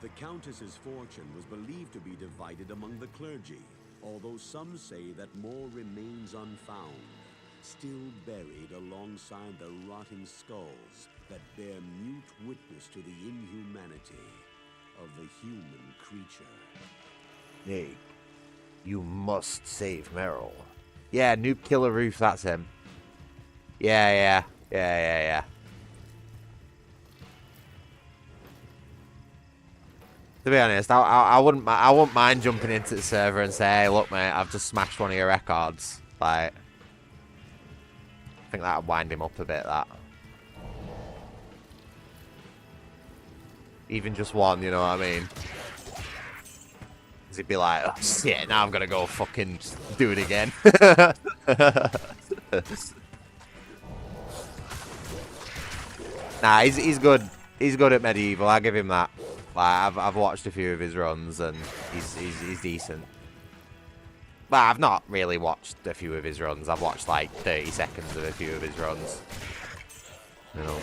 The Countess's fortune was believed to be divided among the clergy, although some say that more remains unfound, still buried alongside the rotting skulls that bear mute witness to the inhumanity of the human creature. Hey, you must save Meryl. Yeah, Noob Killer Roof, that's him. Yeah. To be honest, I wouldn't mind jumping into the server and say, hey, look, mate, I've just smashed one of your records. Like, I think that would wind him up a bit, that. Even just one, you know what I mean? Because he'd be like, oh, shit, now I'm going to go fucking do it again. Nah, he's good. He's good at medieval, I'll give him that. Like, I've watched a few of his runs and he's decent. But I've not really watched a few of his runs. I've watched like 30 seconds of a few of his runs. You know.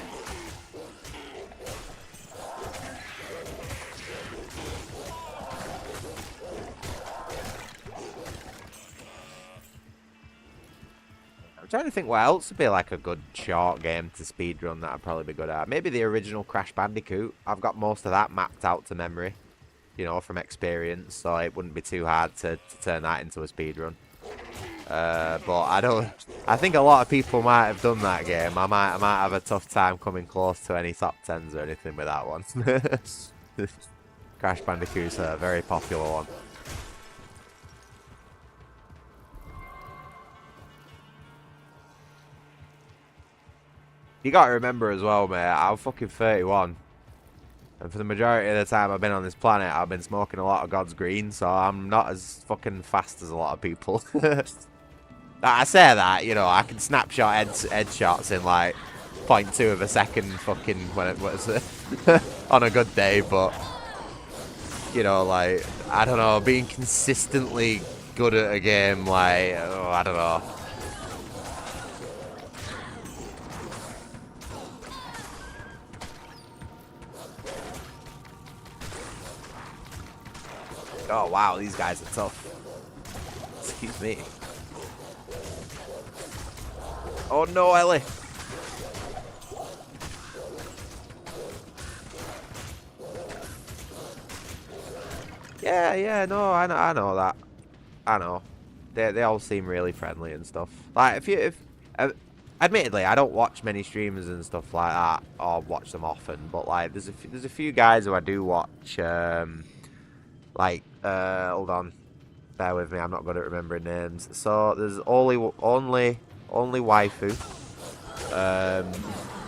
trying to think what else would be like a good short game to speedrun that I'd probably be good at. Maybe the original Crash Bandicoot. I've got most of that mapped out to memory, you know, from experience, so it wouldn't be too hard to turn that into a speedrun. But I think a lot of people might have done that game. I might have a tough time coming close to any top 10s or anything with that one. Crash Bandicoot's a very popular one. You gotta remember as well, mate, I'm fucking 31. And for the majority of the time I've been on this planet, I've been smoking a lot of God's green, so I'm not as fucking fast as a lot of people. I say that, you know, I can snapshot headshots in like 0.2 of a second fucking when it was on a good day, but, you know, like, I don't know, being consistently good at a game, like, oh, I don't know. Oh, wow, these guys are tough. Excuse me. Oh, no, Ellie. Yeah, no, I know that. I know. They all seem really friendly and stuff. Like, admittedly, I don't watch many streamers and stuff like that, or watch them often, but, like, there's a few guys who I do watch, like, hold on, bear with me, I'm not good at remembering names. So there's only waifu,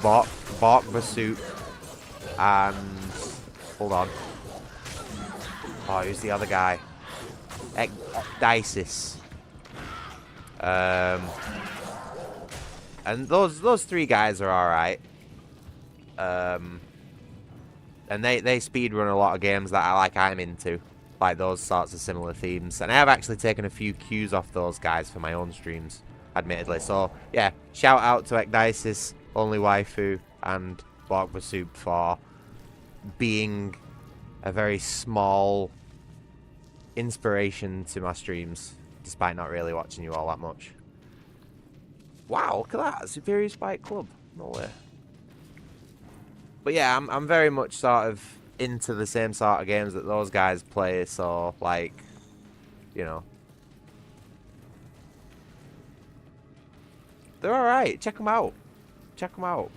Bark Basuk, and hold on. Oh, who's the other guy? Ecdysis. And those three guys are all right. And they speedrun a lot of games that I'm into. Like those sorts of similar themes. And I have actually taken a few cues off those guys for my own streams, admittedly. So, yeah, shout out to Ecdysis, Only Waifu, and Borg Basub for being a very small inspiration to my streams, despite not really watching you all that much. Wow, look at that. Superior Spike Club. No way. But yeah, I'm very much sort of into the same sort of games that those guys play, so, like, you know. They're alright. Check them out. Check them out.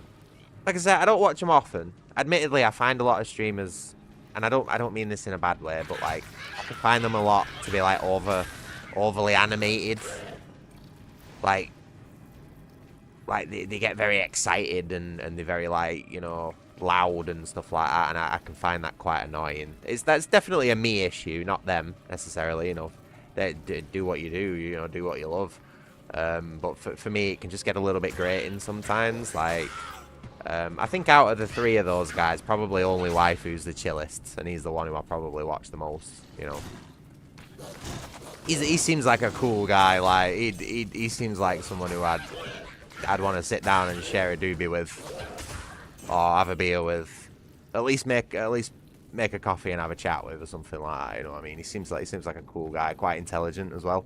Like I said, I don't watch them often. Admittedly, I find a lot of streamers, and I don't mean this in a bad way, but, like, I find them a lot to be, like, overly animated. Like they get very excited and they're very, like, you know, loud and stuff like that, and I can find that quite annoying. That's definitely a me issue, not them necessarily. You know, they do what you do, you know, do what you love. But for me, it can just get a little bit grating sometimes. Like, I think out of the three of those guys, probably only Waifu's the chillest, and he's the one who I probably watch the most. You know, he seems like a cool guy. Like he seems like someone who I'd want to sit down and share a doobie with, or have a beer with, at least make a coffee and have a chat with, or something like that. You know what I mean? He seems like a cool guy, quite intelligent as well.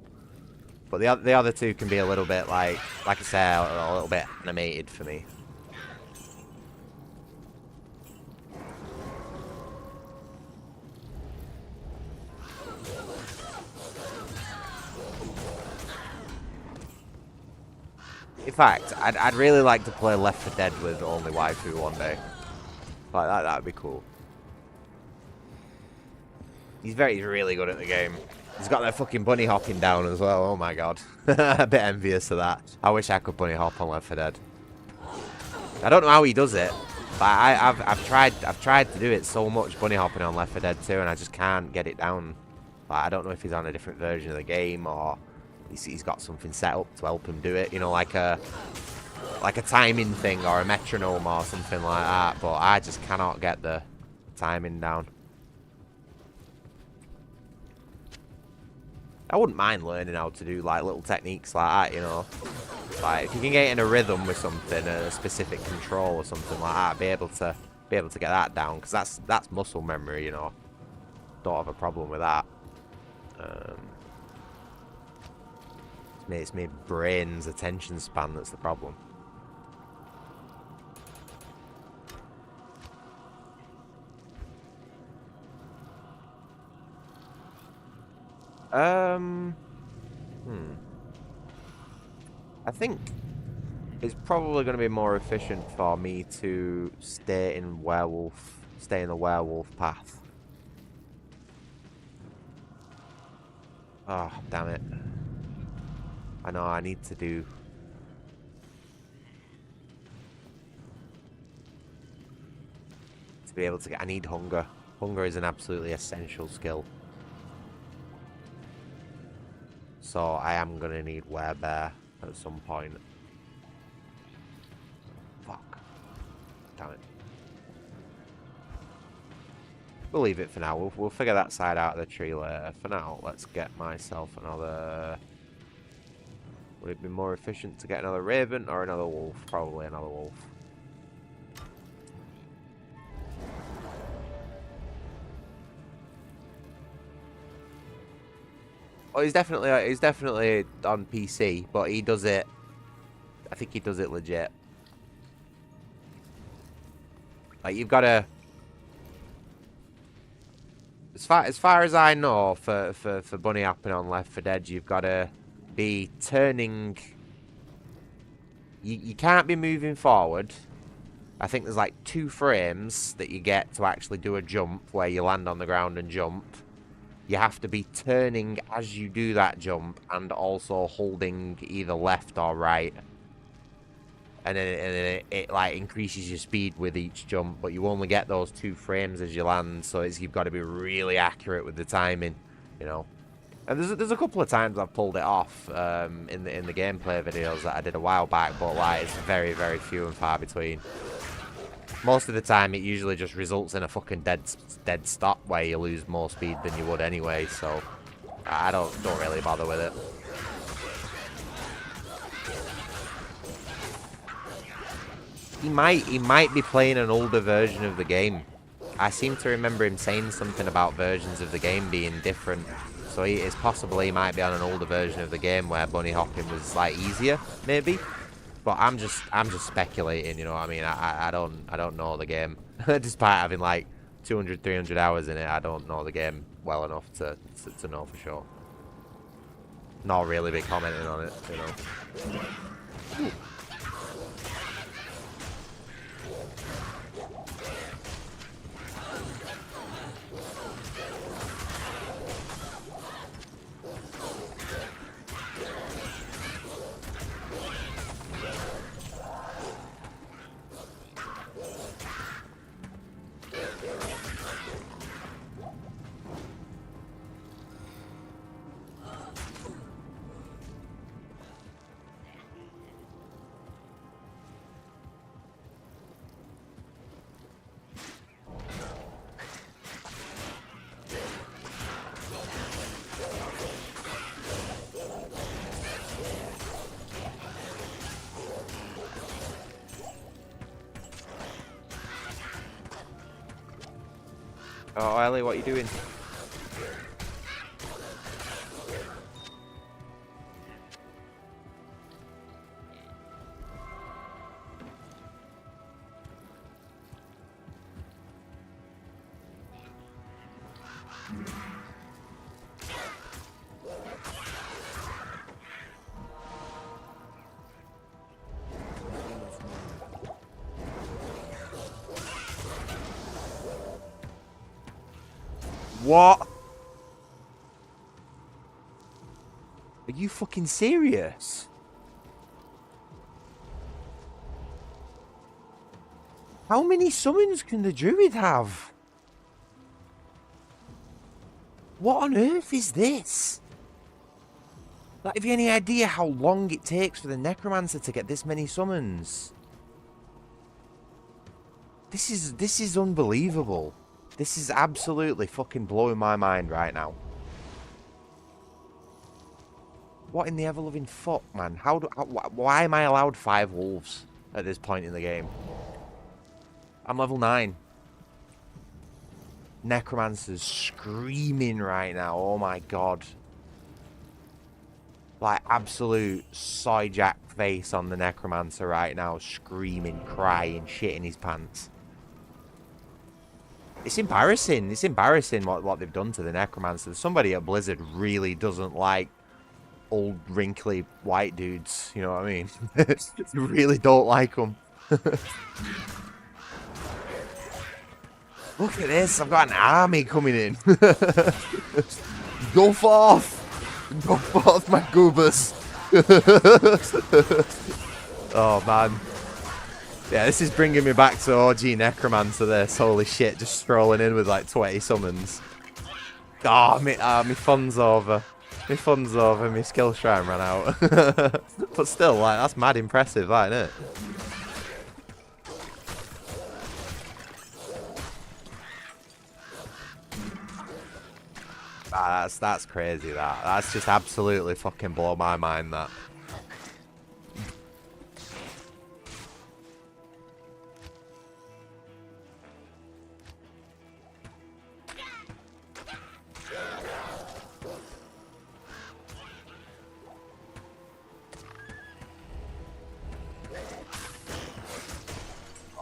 But the other two can be a little bit like I say, a little bit animated for me. In fact, I'd really like to play Left 4 Dead with only Waifu one day. Like that'd be cool. He's really good at the game. He's got that fucking bunny hopping down as well. Oh my god. A bit envious of that. I wish I could bunny hop on Left 4 Dead. I don't know how he does it, but I've tried to do it so much, bunny hopping on Left 4 Dead 2, and I just can't get it down. Like, I don't know if he's on a different version of the game, or he's got something set up to help him do it, you know, like a timing thing or a metronome or something like that, but I just cannot get the timing down. I wouldn't mind learning how to do, like, little techniques like that, you know. Like, if you can get in a rhythm with something, a specific control or something like that, be able to get that down, because that's muscle memory, you know. Don't have a problem with that. It's my brain's attention span that's the problem. I think it's probably going to be more efficient for me to stay in the werewolf path. Oh, damn it. I know I need to do... To be able to get... I need hunger. Hunger is an absolutely essential skill. So I am going to need werebear at some point. Fuck. Damn it. We'll leave it for now. We'll figure that side out of the tree later. For now, let's get myself another... Would it be more efficient to get another raven or another wolf? Probably another wolf. Oh, he's definitely on PC, but he does it. I think he does it legit. Like you've got to. As far as I know, for bunny hopping on Left 4 Dead, you've got to be turning. You can't be moving forward. I think there's like 2 frames that you get to actually do a jump where you land on the ground and jump. You have to be turning as you do that jump and also holding either left or right. And then it like increases your speed with each jump, but you only get those 2 frames as you land, so you've got to be really accurate with the timing, you know. And there's a couple of times I've pulled it off in the gameplay videos that I did a while back, but like it's very, very few and far between. Most of the time, it usually just results in a fucking dead stop where you lose more speed than you would anyway. So I don't really bother with it. He might be playing an older version of the game. I seem to remember him saying something about versions of the game being different. So it's possible he might be on an older version of the game where bunny hopping was like easier, maybe. But I'm just speculating, you know what I mean? I don't know the game. Despite having like 200, 300 hours in it, I don't know the game well enough to know for sure. Not really be commenting on it, you know. Ooh. Oh, Ellie, what are you doing? What? Are you fucking serious? How many summons can the Druid have? What on earth is this? Like, have you any idea how long it takes for the Necromancer to get this many summons? This is unbelievable. This is absolutely fucking blowing my mind right now. What in the ever-loving fuck, man? Why am I allowed 5 wolves at this point in the game? I'm level 9. Necromancer's screaming right now. Oh my god. Like, absolute soy-jack face on the Necromancer right now, screaming, crying, shitting his pants. It's embarrassing. It's embarrassing what they've done to the Necromancer. Somebody at Blizzard really doesn't like old, wrinkly, white dudes. You know what I mean? They really don't like them. Look at this. I've got an army coming in. Go forth. Go forth, my goobers. Oh, man. Yeah, this is bringing me back to OG Necromancer this. Holy shit, just strolling in with like 20 summons. Oh, me fun's over. My fun's over. My skill shrine ran out. But still, like, that's mad impressive, that, isn't it? Ah, that's crazy, that. That's just absolutely fucking blow my mind, that.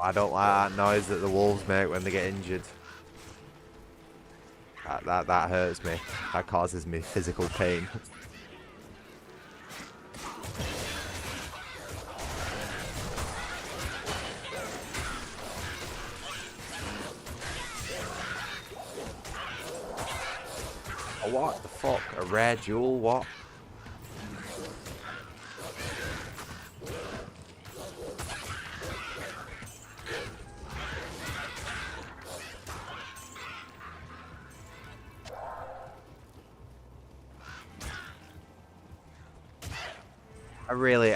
I don't like that noise that the wolves make when they get injured. That hurts me. That causes me physical pain. Oh, what the fuck? A rare jewel? What?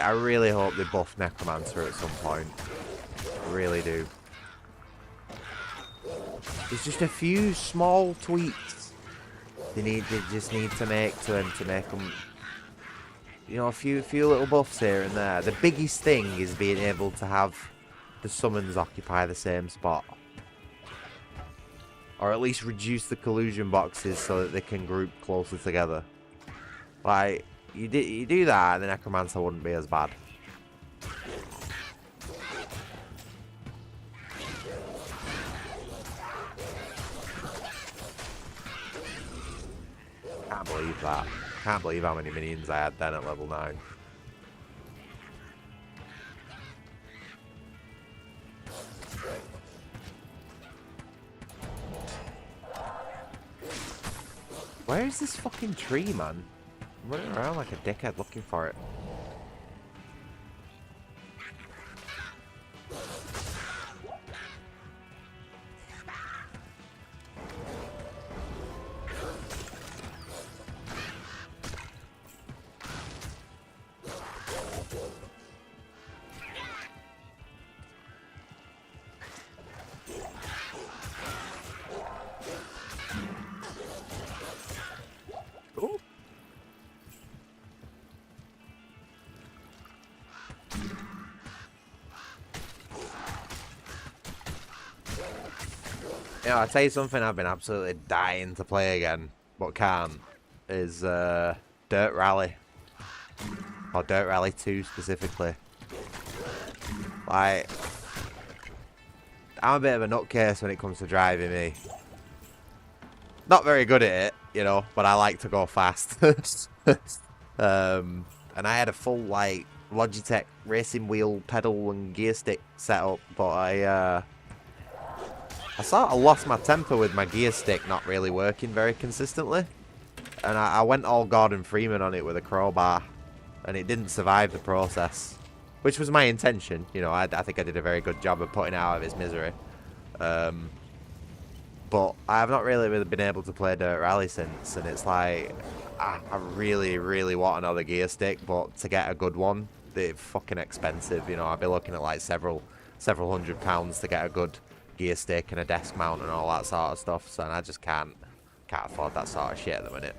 I really hope they buff Necromancer at some point. I really do. There's just a few small tweaks they just need to make to him to make him, you know, a few little buffs here and there. The biggest thing is being able to have the summons occupy the same spot, or at least reduce the collusion boxes so that they can group closer together. Like, you do that, and the Necromancer wouldn't be as bad. Can't believe that. Can't believe how many minions I had then at level 9. Where is this fucking tree, man? I'm running around like a dickhead looking for it. You know, I'll tell you something I've been absolutely dying to play again, but can't, is Dirt Rally. Or Dirt Rally 2 specifically. Like, I'm a bit of a nutcase when it comes to driving me. Not very good at it, you know, but I like to go fast. And I had a full, like, Logitech racing wheel, pedal and gear stick setup, but I sort of lost my temper with my gear stick not really working very consistently. And I went all Gordon Freeman on it with a crowbar, and it didn't survive the process. Which was my intention, you know, I think I did a very good job of putting it out of its misery. But I have not really been able to play Dirt Rally since, and it's like, I really, really want another gear stick, but to get a good one, they're fucking expensive, you know, I'd be looking at like several £100s to get a good gear stick and a desk mount and all that sort of stuff, so I just can't afford that sort of shit at the minute.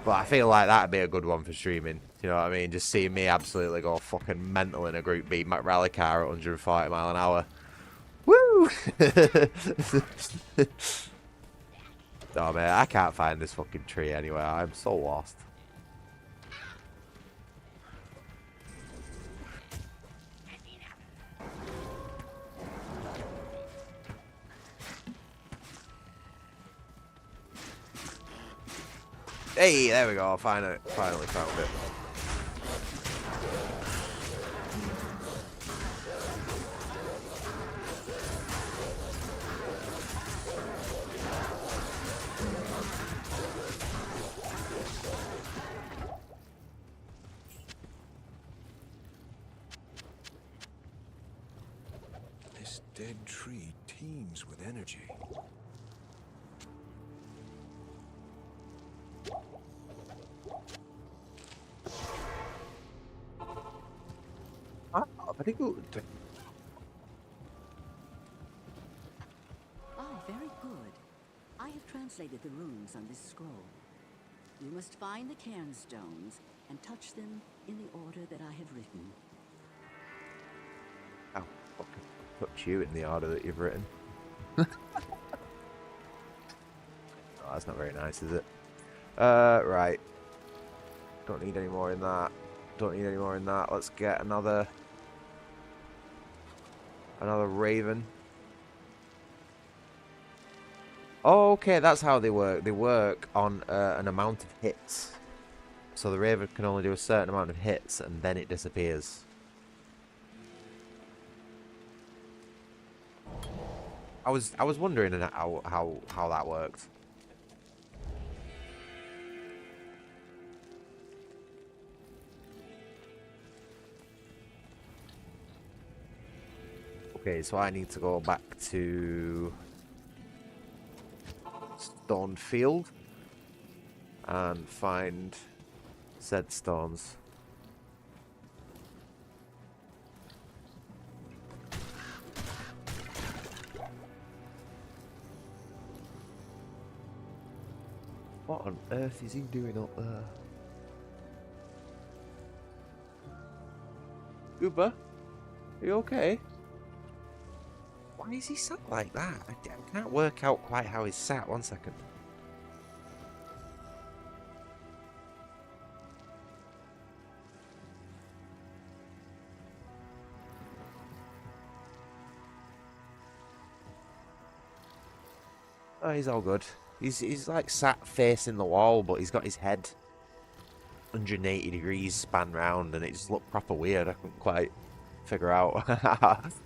But I feel like that'd be a good one for streaming, you know what I mean? Just seeing me absolutely go fucking mental in a Group B rally car at 140 mile an hour. Woo! Oh man, I can't find this fucking tree anywhere. I'm so lost. Hey, there we go. Finally found it. This dead tree teems with energy. Ah, very good. Ah, very good. I have translated the runes on this scroll. You must find the cairn stones and touch them in the order that I have written. I'll fucking touch you in the order that you've written. Oh, that's not very nice, is it? Right. Don't need any more in that. Don't need any more in that. Let's get another raven. Oh, okay, that's how they work. They work on an amount of hits. So the raven can only do a certain amount of hits, and then it disappears. I was wondering how that worked. Okay, so I need to go back to Stonefield and find said stones. What on earth is he doing up there? Uber, are you okay? Why is he sat like that? I can't work out quite how he's sat. 1 second. Oh, he's all good. He's like sat facing the wall, but he's got his head 180 degrees span round, and it just looked proper weird. I couldn't quite figure out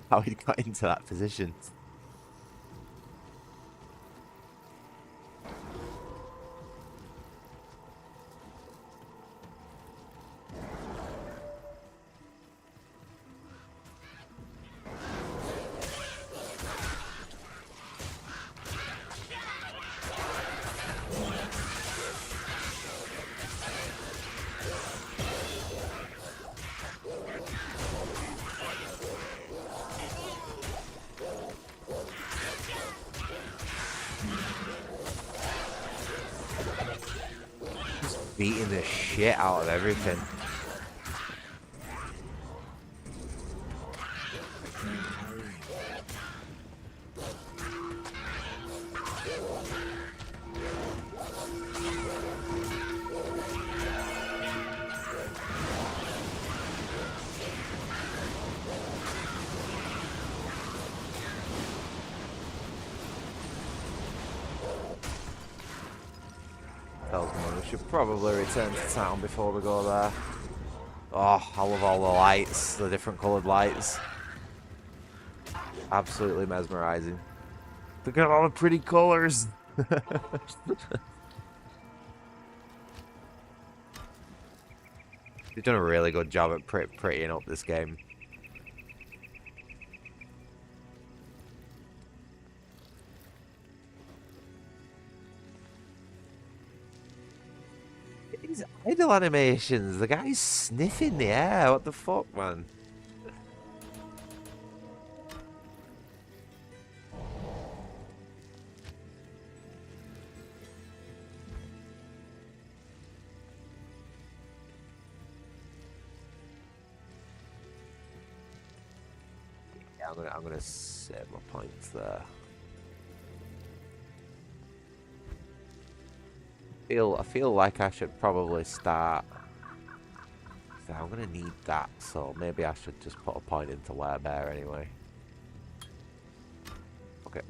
how he got into that position. Beating the shit out of everything. We should probably return to town before we go there. Oh, I love all the lights, the different coloured lights. Absolutely mesmerising. Look at all the pretty colours. They've done a really good job at prettying up this game. These idle animations, the guy's sniffing the air. What the fuck, man? Yeah, I'm gonna save my points there. I feel like I should probably start. So I'm gonna need that, so maybe I should just put a point into Werebear anyway. Okay.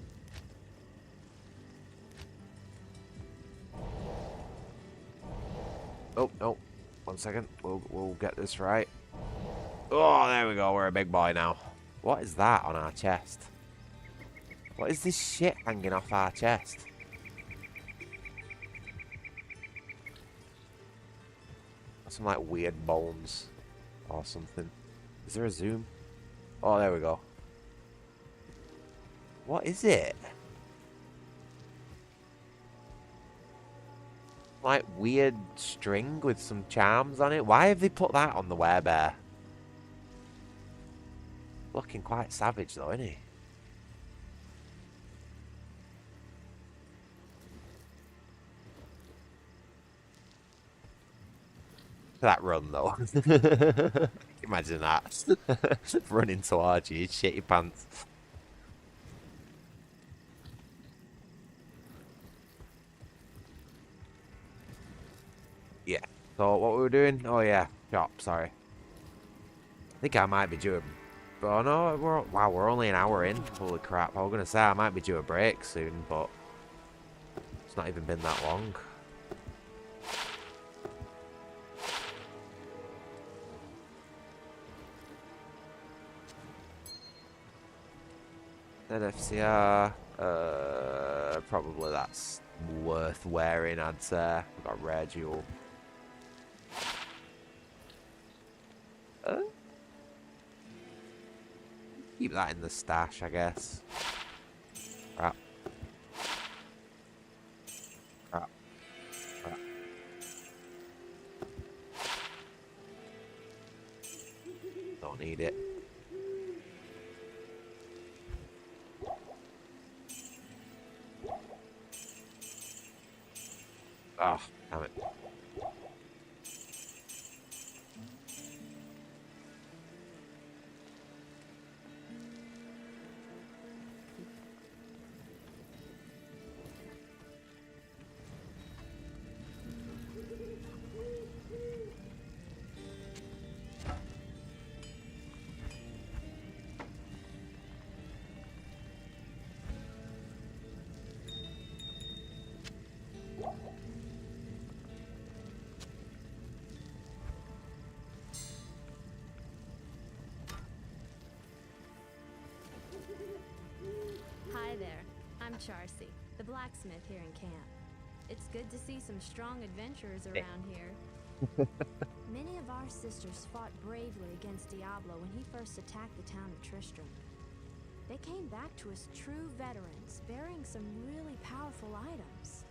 Oh, no. 1 second. We'll get this right. Oh, there we go. We're a big boy now. What is that on our chest? What is this shit hanging off our chest? Some like weird bones or something. Is there a zoom? Oh, there we go. What is it? Like weird string with some charms on it. Why have they put that on the werebear? Looking quite savage though, isn't he? That run though. Imagine that. Running towards you, shitty pants. Yeah. So what we were doing? Oh yeah, shop. Sorry. I think I might be due a. Oh no, wow, we're only an hour in. Holy crap! I was gonna say I might be due a break soon, but it's not even been that long. NFCR, probably that's worth wearing, I'd say. We've got rare jewel. Keep that in the stash, I guess. Crap. Crap. Crap. Don't need it. Oh, damn it. Hi there, I'm Charcy, the blacksmith here in camp. It's good to see some strong adventurers around here. Many of our sisters fought bravely against Diablo when he first attacked the town of Tristram. They came back to us true veterans, bearing some really powerful items.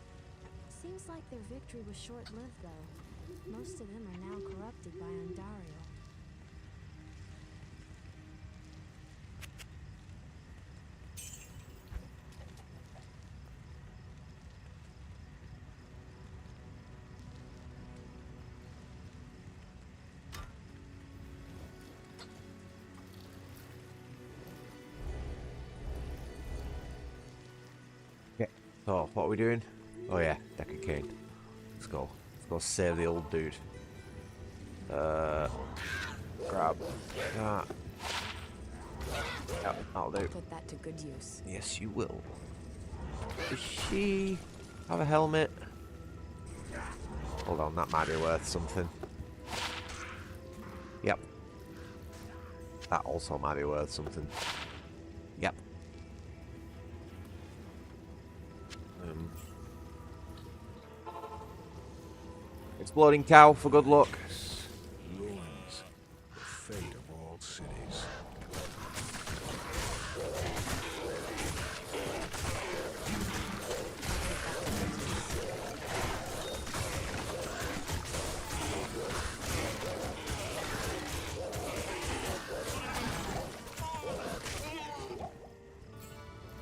Seems like their victory was short-lived, though. Most of them are now corrupted by Undario. So, what are we doing? Oh yeah, deck of cane. Let's go. Let's go save the old dude. Grab that. Yep, that'll do. Put that to good use. Yes, you will. Does she have a helmet? Hold on, that might be worth something. Yep. That also might be worth something. Yep. Exploding cow for good luck. Ruins, the fate of all cities.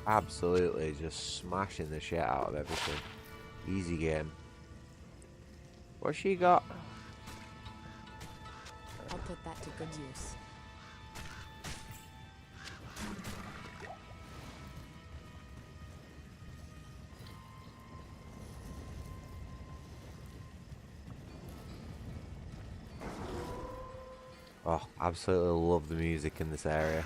Absolutely just smashing the shit out of everything. Easy game. What's she got? I'll put that to good use. Oh, absolutely love the music in this area.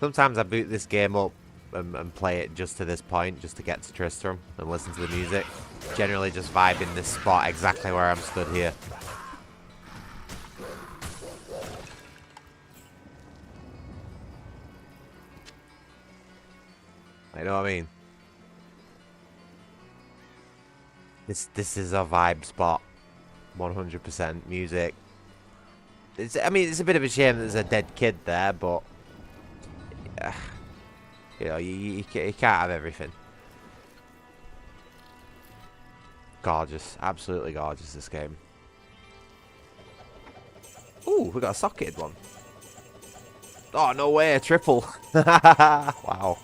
Sometimes I boot this game up and play it just to this point, just to get to Tristram and listen to the music. Generally just vibing this spot exactly where I'm stood here. You know what I mean? This is a vibe spot. 100% music. I mean, it's a bit of a shame that there's a dead kid there, but you know, you can't have everything. Gorgeous, absolutely gorgeous, this game. Ooh, we got a socketed one. Oh, no way, a triple. Wow.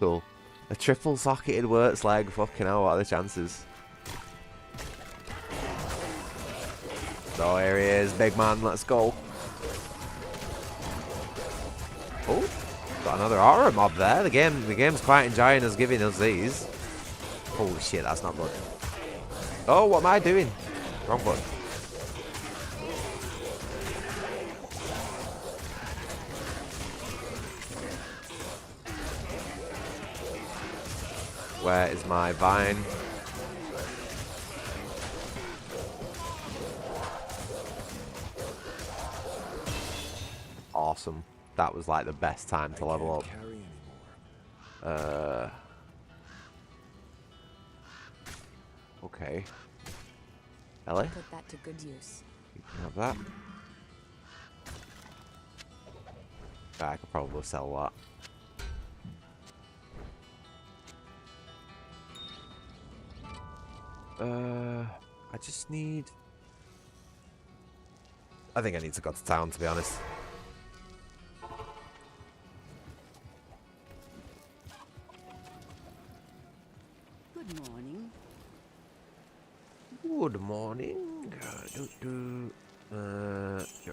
Cool. A triple socketed Wirt's leg. Fucking hell, what are the chances? So here he is, big man, let's go. Oh, got another aura mob there. The game's quite enjoying us giving us these. Holy shit, that's not good. Oh, what am I doing? Wrong button. Where is my vine? Awesome. That was like the best time to level up. Okay. Ellie? Put that to good use. You can have that. I could probably sell that. I just need... I think I need to go to town, to be honest. Good morning. Good morning. Get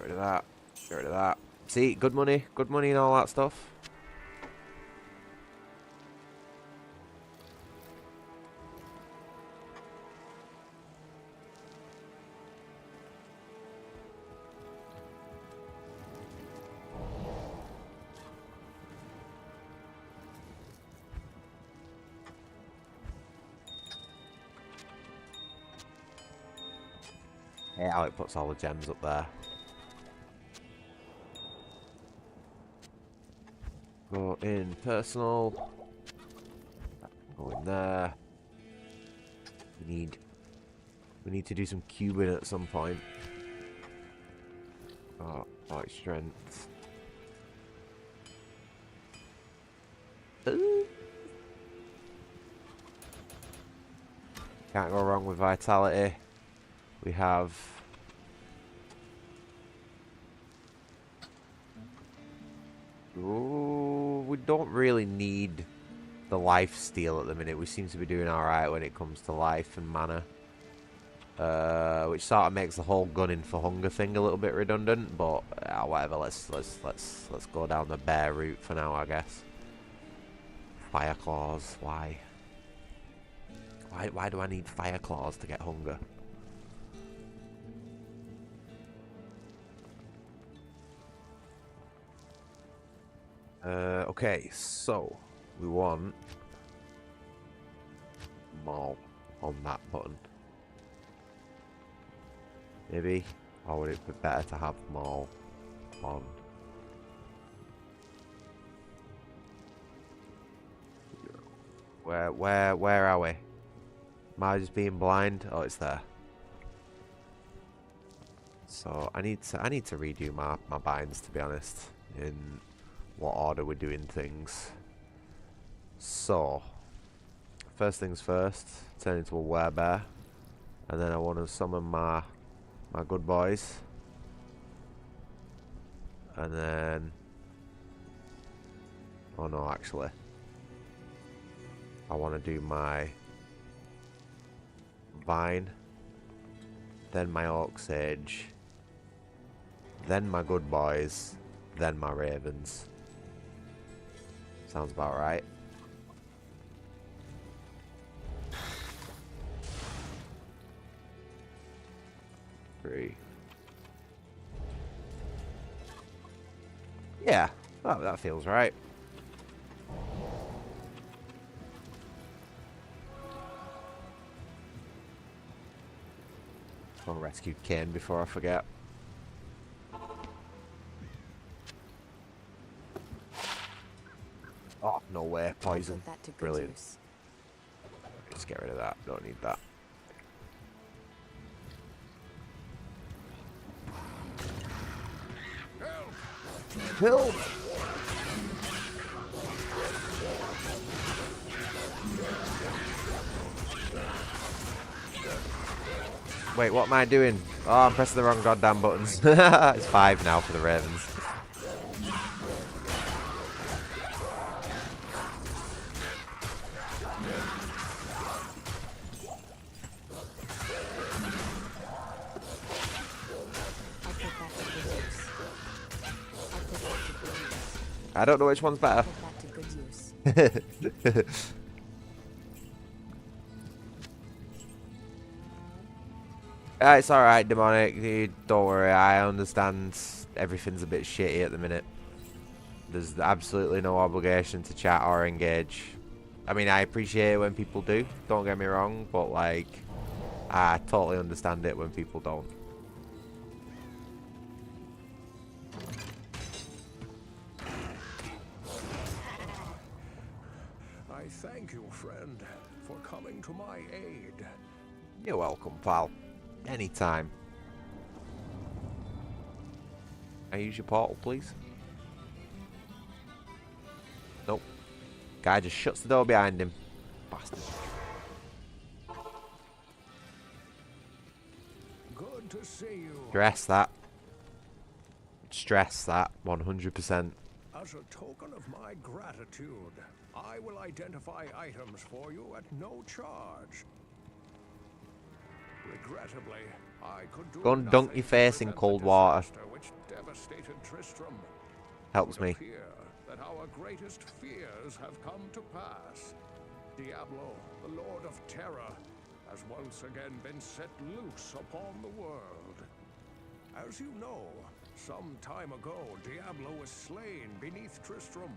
rid of that. Get rid of that. See, good money and all that stuff. Yeah, how it puts all the gems up there. Go in personal. Go in there. We need to do some cubing at some point. Oh, like strength. Can't go wrong with vitality. We have we don't really need the life steal at the minute. We seem to be doing alright when it comes to life and mana. Which sort of makes the whole gunning for hunger thing a little bit redundant, but whatever, let's go down the bear route for now, I guess. Fire claws, why? Why do I need fire claws to get hunger? Okay, so we want Maul on that button. Maybe, or would it be better to have Maul on? Where are we? Am I just being blind? Oh, it's there. So I need to redo my binds, to be honest, in what order we're doing things. So first things first, turn into a werebear, and then I want to summon my good boys, and then oh no, actually I want to do my vine, then my orc sage, then my good boys, then my ravens. Sounds about right. Yeah, Oh, that feels right. I'll rescue Kane before I forget. Oh, no way. Poison. Brilliant. Just get rid of that. Don't need that. Help! Wait, what am I doing? Oh, I'm pressing the wrong goddamn buttons. It's 5 now for the Ravens. I don't know which one's better. It's alright, Demonic. Don't worry, I understand everything's a bit shitty at the minute. There's absolutely no obligation to chat or engage. I mean, I appreciate it when people do, don't get me wrong, but like, I totally understand it when people don't. I thank you, friend, for coming to my aid. You're welcome, pal. Anytime. Can I use your portal, please? Nope. Guy just shuts the door behind him. Bastard. Good to see you. Stress that. Stress that. 100%. As a token of my gratitude, I will identify items for you at no charge. Regrettably, I could do Go and dunk nothing your to face in prevent the cold water. disaster which devastated Tristram. Helps It would me. appear that our greatest fears have come to pass. Diablo, the Lord of Terror, has once again been set loose upon the world. As you know, some time ago, Diablo was slain beneath Tristram.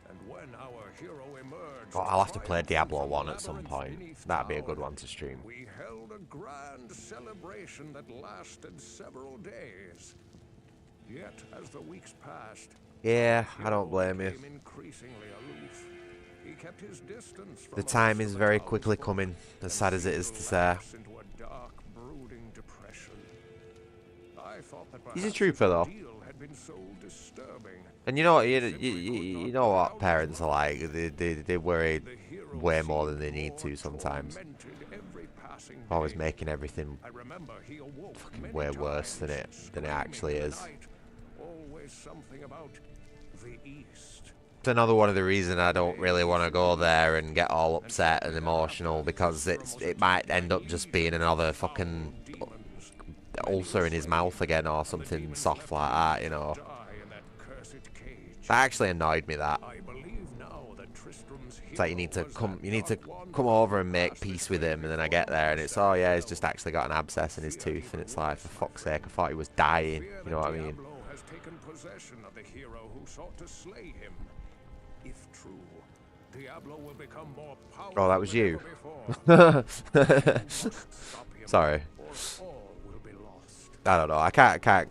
And when our hero emerged, Oh, I'll have to play triumphant Diablo from 1 at some labyrinth point. beneath That'd be a town, good one to stream. we held a grand celebration that lasted several days. Yet, as the weeks passed, Yeah, our I don't hero blame you. became increasingly aloof. He kept his distance from The us time and is the very townsfolk, quickly coming, as and sad as it is seemed to say. lapse into a dark, brooding depression. I thought that He's a perhaps trooper, his though. ordeal had been so disturbing. And you know what? You know what parents are like. They worry The hero way more seemed than they need more to sometimes. tormented every passing Always day. making everything I remember he awoke many way worse than it times, than it screaming actually in the is. night. Always something about the East. It's another one of the reasons I don't really want to go there and get all upset and emotional, because it might end up just being another fucking Demons ulcer in his mouth again or something soft like that, you know. die in that cursed cage. That actually annoyed me, that. I believe now that Tristram's It's like you need to hero was come that you need to dark one come who over and make passed the peace with him, and then I before get there and it's, oh yeah, he's just fell. actually got an abscess in his tooth, and it's like, for fuck's sake, I thought he was dying, Fear you know what I that mean? Diablo has taken possession of the hero who sought to slay him. If true, Diablo will become more powerful Oh, that was than you. ever before. You must stop him, Sorry. or all will be lost. I don't know, I can't.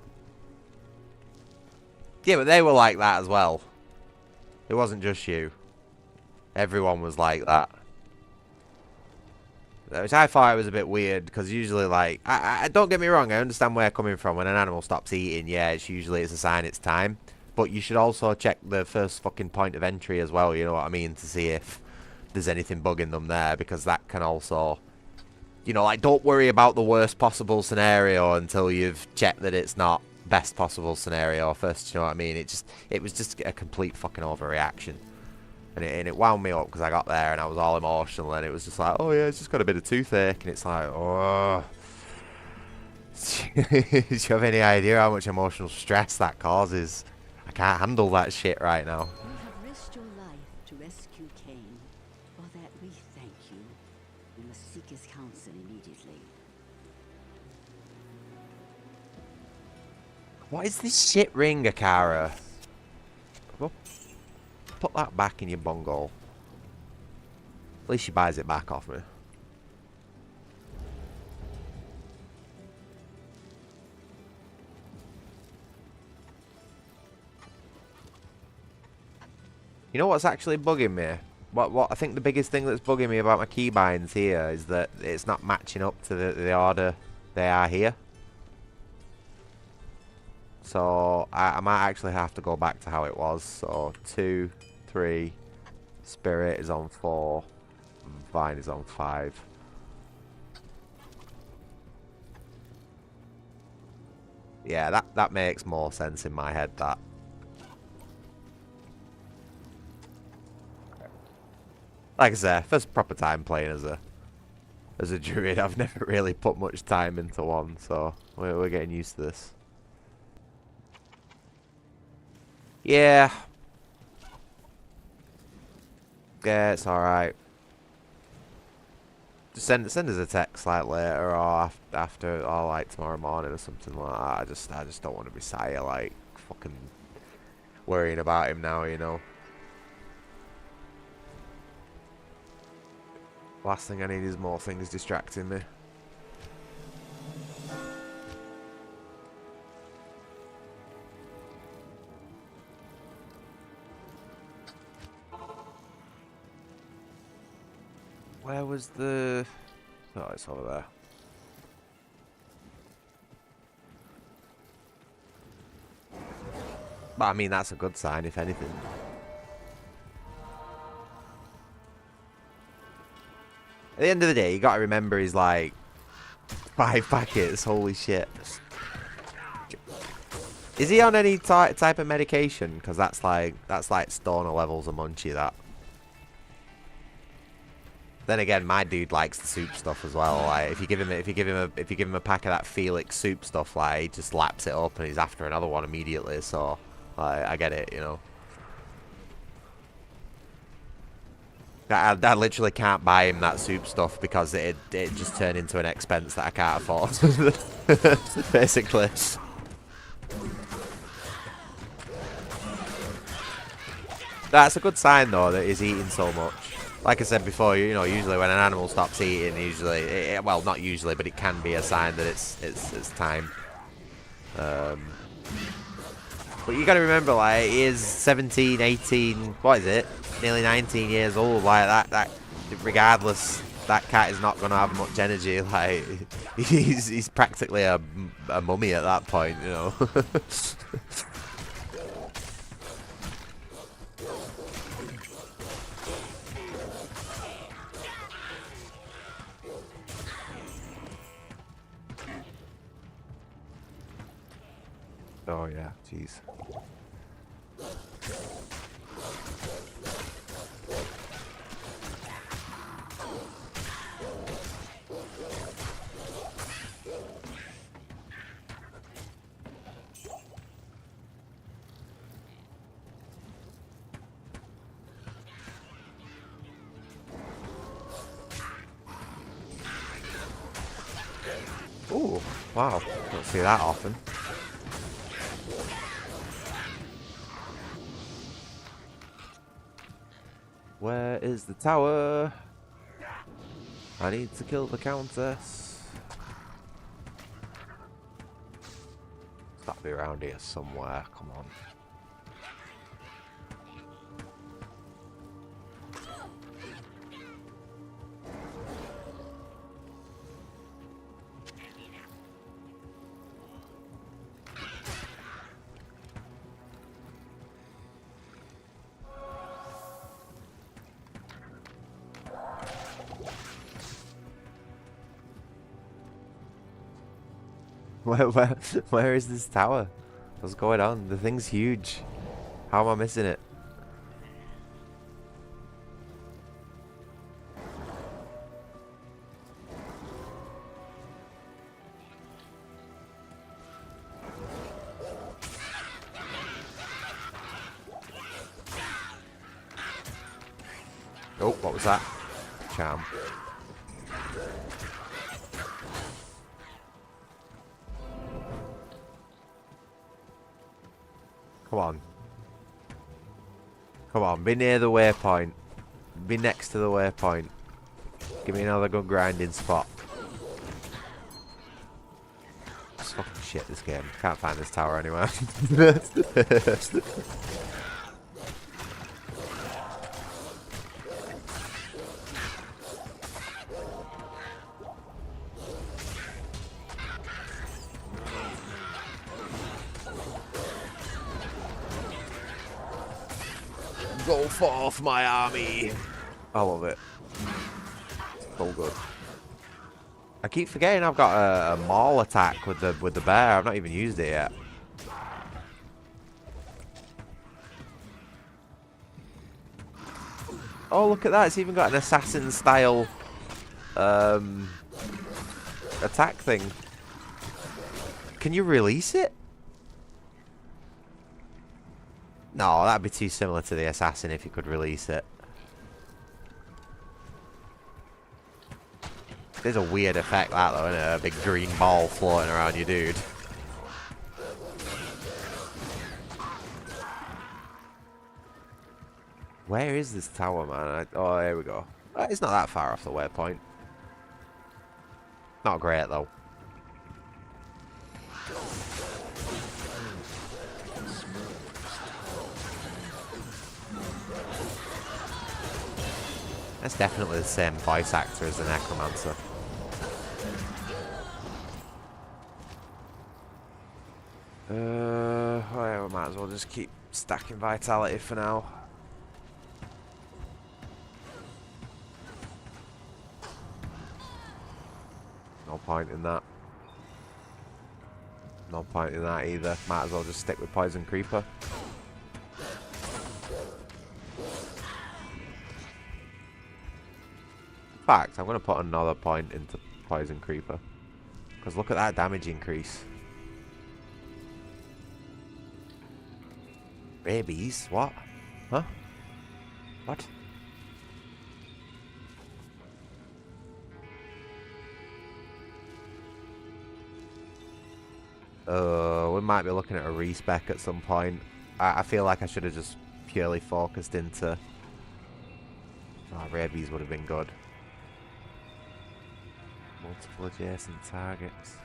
Yeah, but they were like that as well. It wasn't just you. Everyone was like that. Which I thought it was a bit weird, because usually, like, I don't get me wrong, I understand where you're coming from. When an animal stops eating, yeah, it's a sign it's time. But you should also check the first fucking point of entry as well, you know what I mean, to see if there's anything bugging them there, because that can also, you know, like, don't worry about the worst possible scenario until you've checked that it's not best possible scenario first, you know what I mean? It was just a complete fucking overreaction. And it wound me up, because I got there and I was all emotional, and it was just like, oh yeah, it's just got a bit of toothache, and it's like, oh. Do you have any idea how much emotional stress that causes? I can't handle that shit right now. You have risked your life to rescue Cain. For that we thank you. You must seek his counsel immediately. What is this shit ring, Akara? Well, put that back in your bungle. At least she buys it back off me. You know what's actually bugging me? What I think the biggest thing that's bugging me about my keybinds here is that it's not matching up to the order they are here. So I might actually have to go back to how it was. So 2, 3, Spirit is on 4, Vine is on 5. Yeah, that makes more sense in my head, that. Like I say, first proper time playing as a druid. I've never really put much time into one, so we're getting used to this. Yeah. Yeah, it's alright. Just send us a text like later or after or like tomorrow morning or something like that. I just don't want to be sire like fucking worrying about him now, you know. Last thing I need is more things distracting me. Where was the... Oh, it's over there. But I mean, that's a good sign, if anything. At the end of the day, you gotta remember he's like 5 packets. Holy shit! Is he on any type of medication? Because that's like stoner levels of munchy. That. Then again, my dude likes the soup stuff as well. Like if you give him a pack of that Felix soup stuff, like he just laps it up and he's after another one immediately. So, like, I get it, you know. I literally can't buy him that soup stuff because it just turned into an expense that I can't afford. Basically. That's a good sign though that he's eating so much. Like I said before, you know, usually when an animal stops eating, well, not usually, but it can be a sign that it's time. But you got to remember, like, he is 17, 18, what is it? Nearly 19 years old. Like that regardless, that cat is not going to have much energy. Like, he's practically a mummy at that point, you know. Oh yeah, jeez. Ooh, wow, don't see that often. Where is the tower? I need to kill the countess. It's got to be around here somewhere, come on. Where is this tower? What's going on? The thing's huge. How am I missing it? Oh, what was that? Charm. Come on. Come on, be near the waypoint. Be next to the waypoint. Give me another good grinding spot. It's fucking shit, this game. Can't find this tower anywhere. Go forth, my army. I love it. So good. I keep forgetting I've got a maul attack with the bear. I've not even used it yet. Oh, look at that! It's even got an assassin style attack thing. Can you release it? No, that'd be too similar to the assassin if you could release it. There's a weird effect that though, isn't it? A big green ball floating around you, dude. Where is this tower, man? Oh, here we go. It's not that far off the waypoint. Not great though. That's definitely the same voice actor as the Necromancer. Well, we might as well just keep stacking vitality for now. No point in that. No point in that either. Might as well just stick with Poison Creeper. In fact, I'm going to put another point into Poison Creeper. Because look at that damage increase. Rabies? What? Huh? What? We might be looking at a respec at some point. I feel like I should have just purely focused into... Oh, rabies would have been good. Multiple adjacent targets.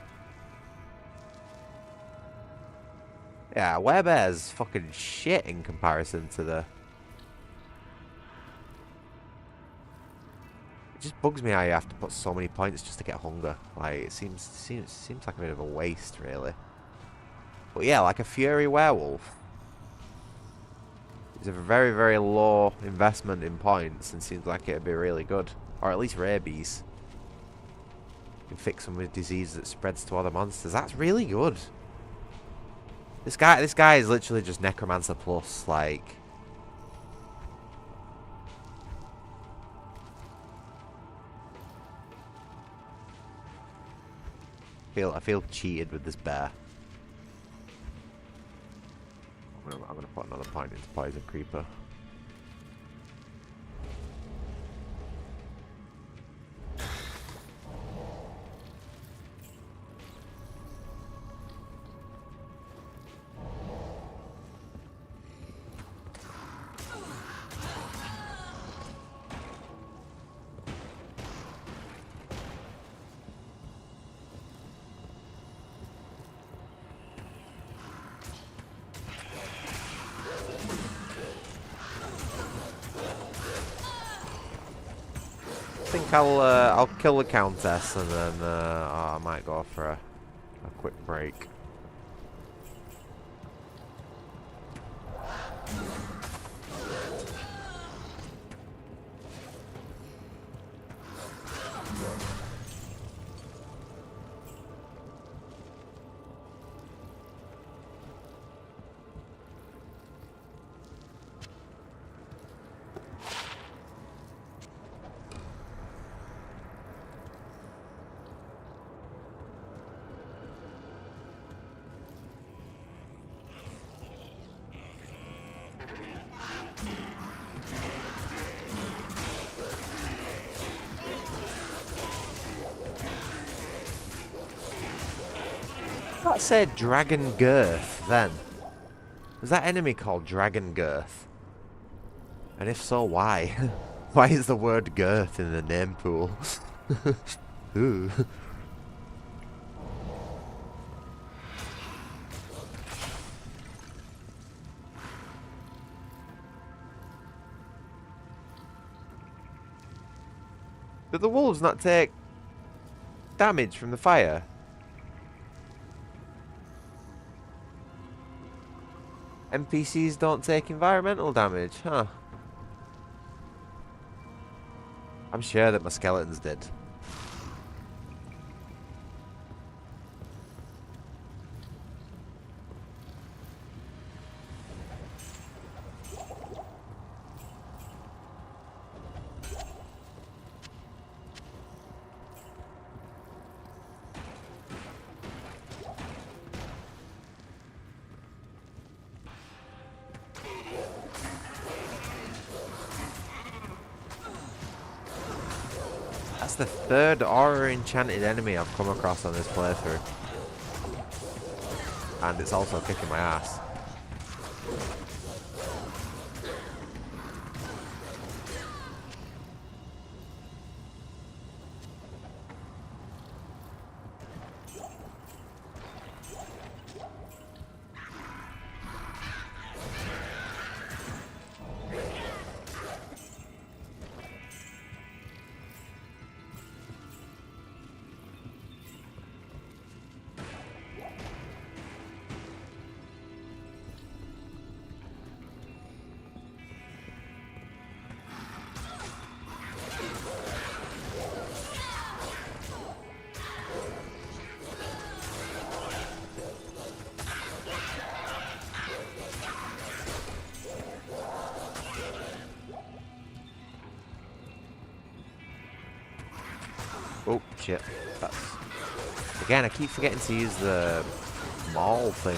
Yeah, werebear's fucking shit in comparison to the... It just bugs me how you have to put so many points just to get hunger. Like, it seems like a bit of a waste, really. But yeah, like a Fury Werewolf is a very, very low investment in points and seems like it'd be really good. Or at least rabies. You can fix them with disease that spreads to other monsters. That's really good. This guy is literally just Necromancer plus, like... I feel cheated with this bear. I'm gonna put another point into Poison Creeper. I think I'll kill the Countess and then I might go for a quick break. That said Dragon Girth then. Was that enemy called Dragon Girth? And if so, why? Why is the word girth in the name pool? Ooh. Do the wolves not take damage from the fire? NPCs don't take environmental damage, huh? I'm sure that my skeletons did. That's the third aura enchanted enemy I've come across on this playthrough. And it's also kicking my ass. Oh, shit. That's... Again, I keep forgetting to use the maul thing.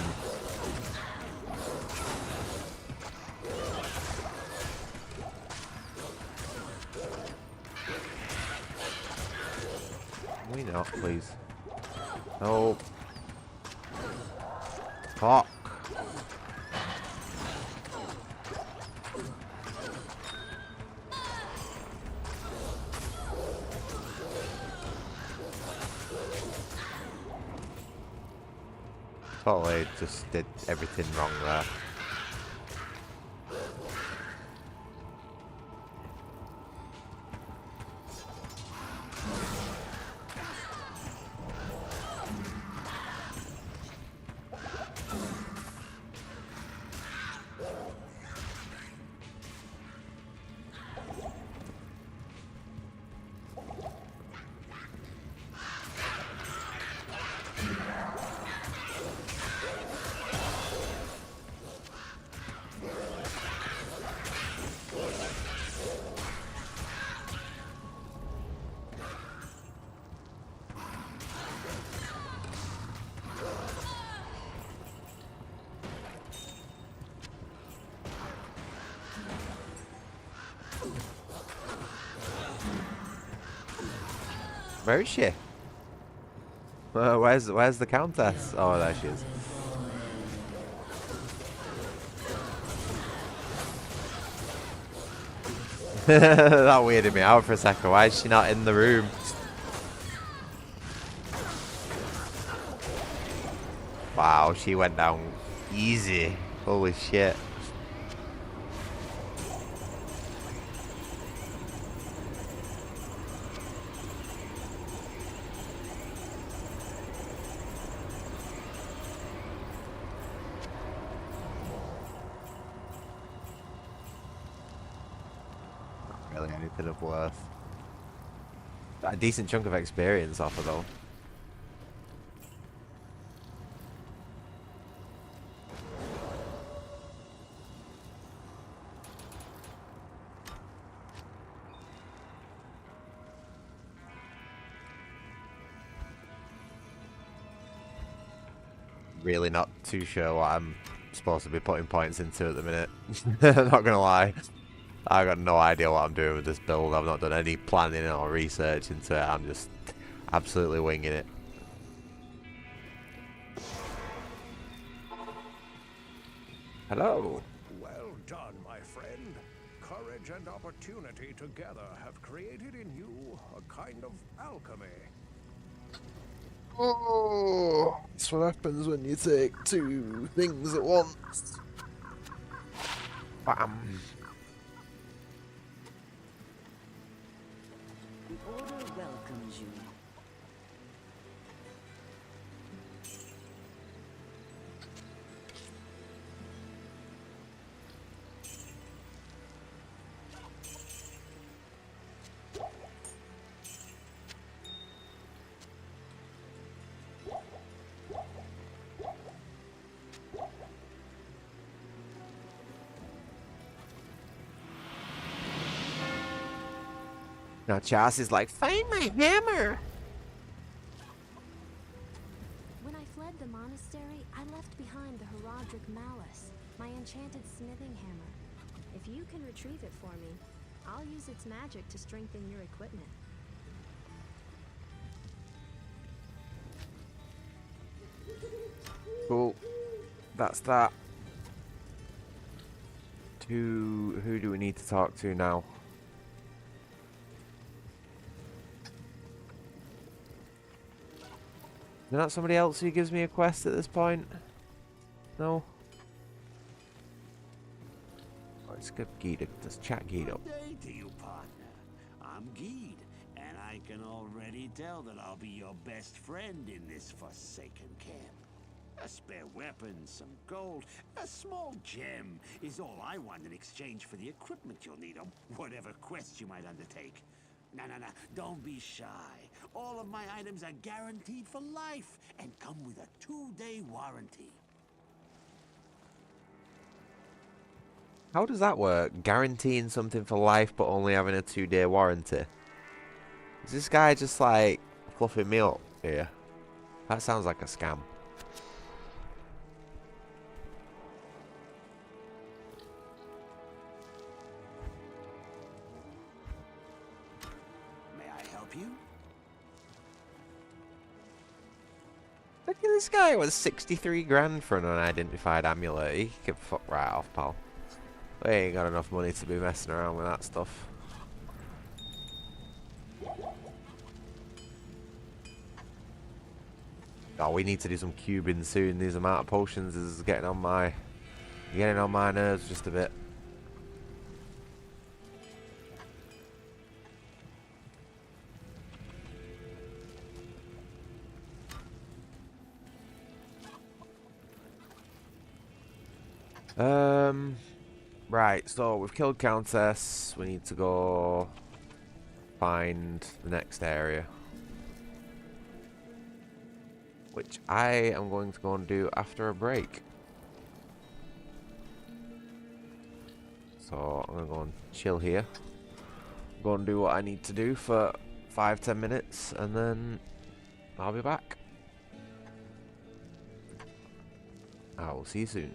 Can we not, please? No. Fuck. Totally just did everything wrong there. Where is she? Where's the countess? Oh, there she is. That weirded me out for a second. Why is she not in the room? Wow, she went down easy. Holy shit. Really anything of worth. Got a decent chunk of experience off of though. Really not too sure what I'm supposed to be putting points into at the minute. Not gonna lie. I got no idea what I'm doing with this build. I've not done any planning or research into it. I'm just absolutely winging it. Hello. Well done, my friend. courage and opportunity together have created in you a kind of alchemy. Oh, that's what happens when you take two things at once. Bam. The Order welcomes you. Now Chas is like, find my hammer. When I fled the monastery, I left behind the Herodric Malice, my enchanted smithing hammer. If you can retrieve it for me, I'll use its magic to strengthen your equipment. Cool. That's that. Who do we need to talk to now? Is there not somebody else who gives me a quest at this point? No? Let's get Geed. Let's chat Geed up. Good day to you, partner. I'm Geed, and I can already tell that I'll be your best friend in this forsaken camp. A spare weapon, some gold, a small gem is all I want in exchange for the equipment you'll need on whatever quest you might undertake. No, don't be shy. All of my items are guaranteed for life and come with a 2-day warranty. How does that work? Guaranteeing something for life but only having a 2-day warranty? Is this guy just like fluffing me up here? That sounds like a scam. Look at this guy with 63 grand for an unidentified amulet. He can fuck right off, pal. We ain't got enough money to be messing around with that stuff. Oh, we need to do some cubing soon. These amount of potions is getting on my nerves just a bit. Right, so we've killed Countess. We need to go find the next area, which I am going to go and do after a break. So I'm going to go and chill here. Go and do what I need to do for 5-10 minutes, and then I'll be back. I will see you soon.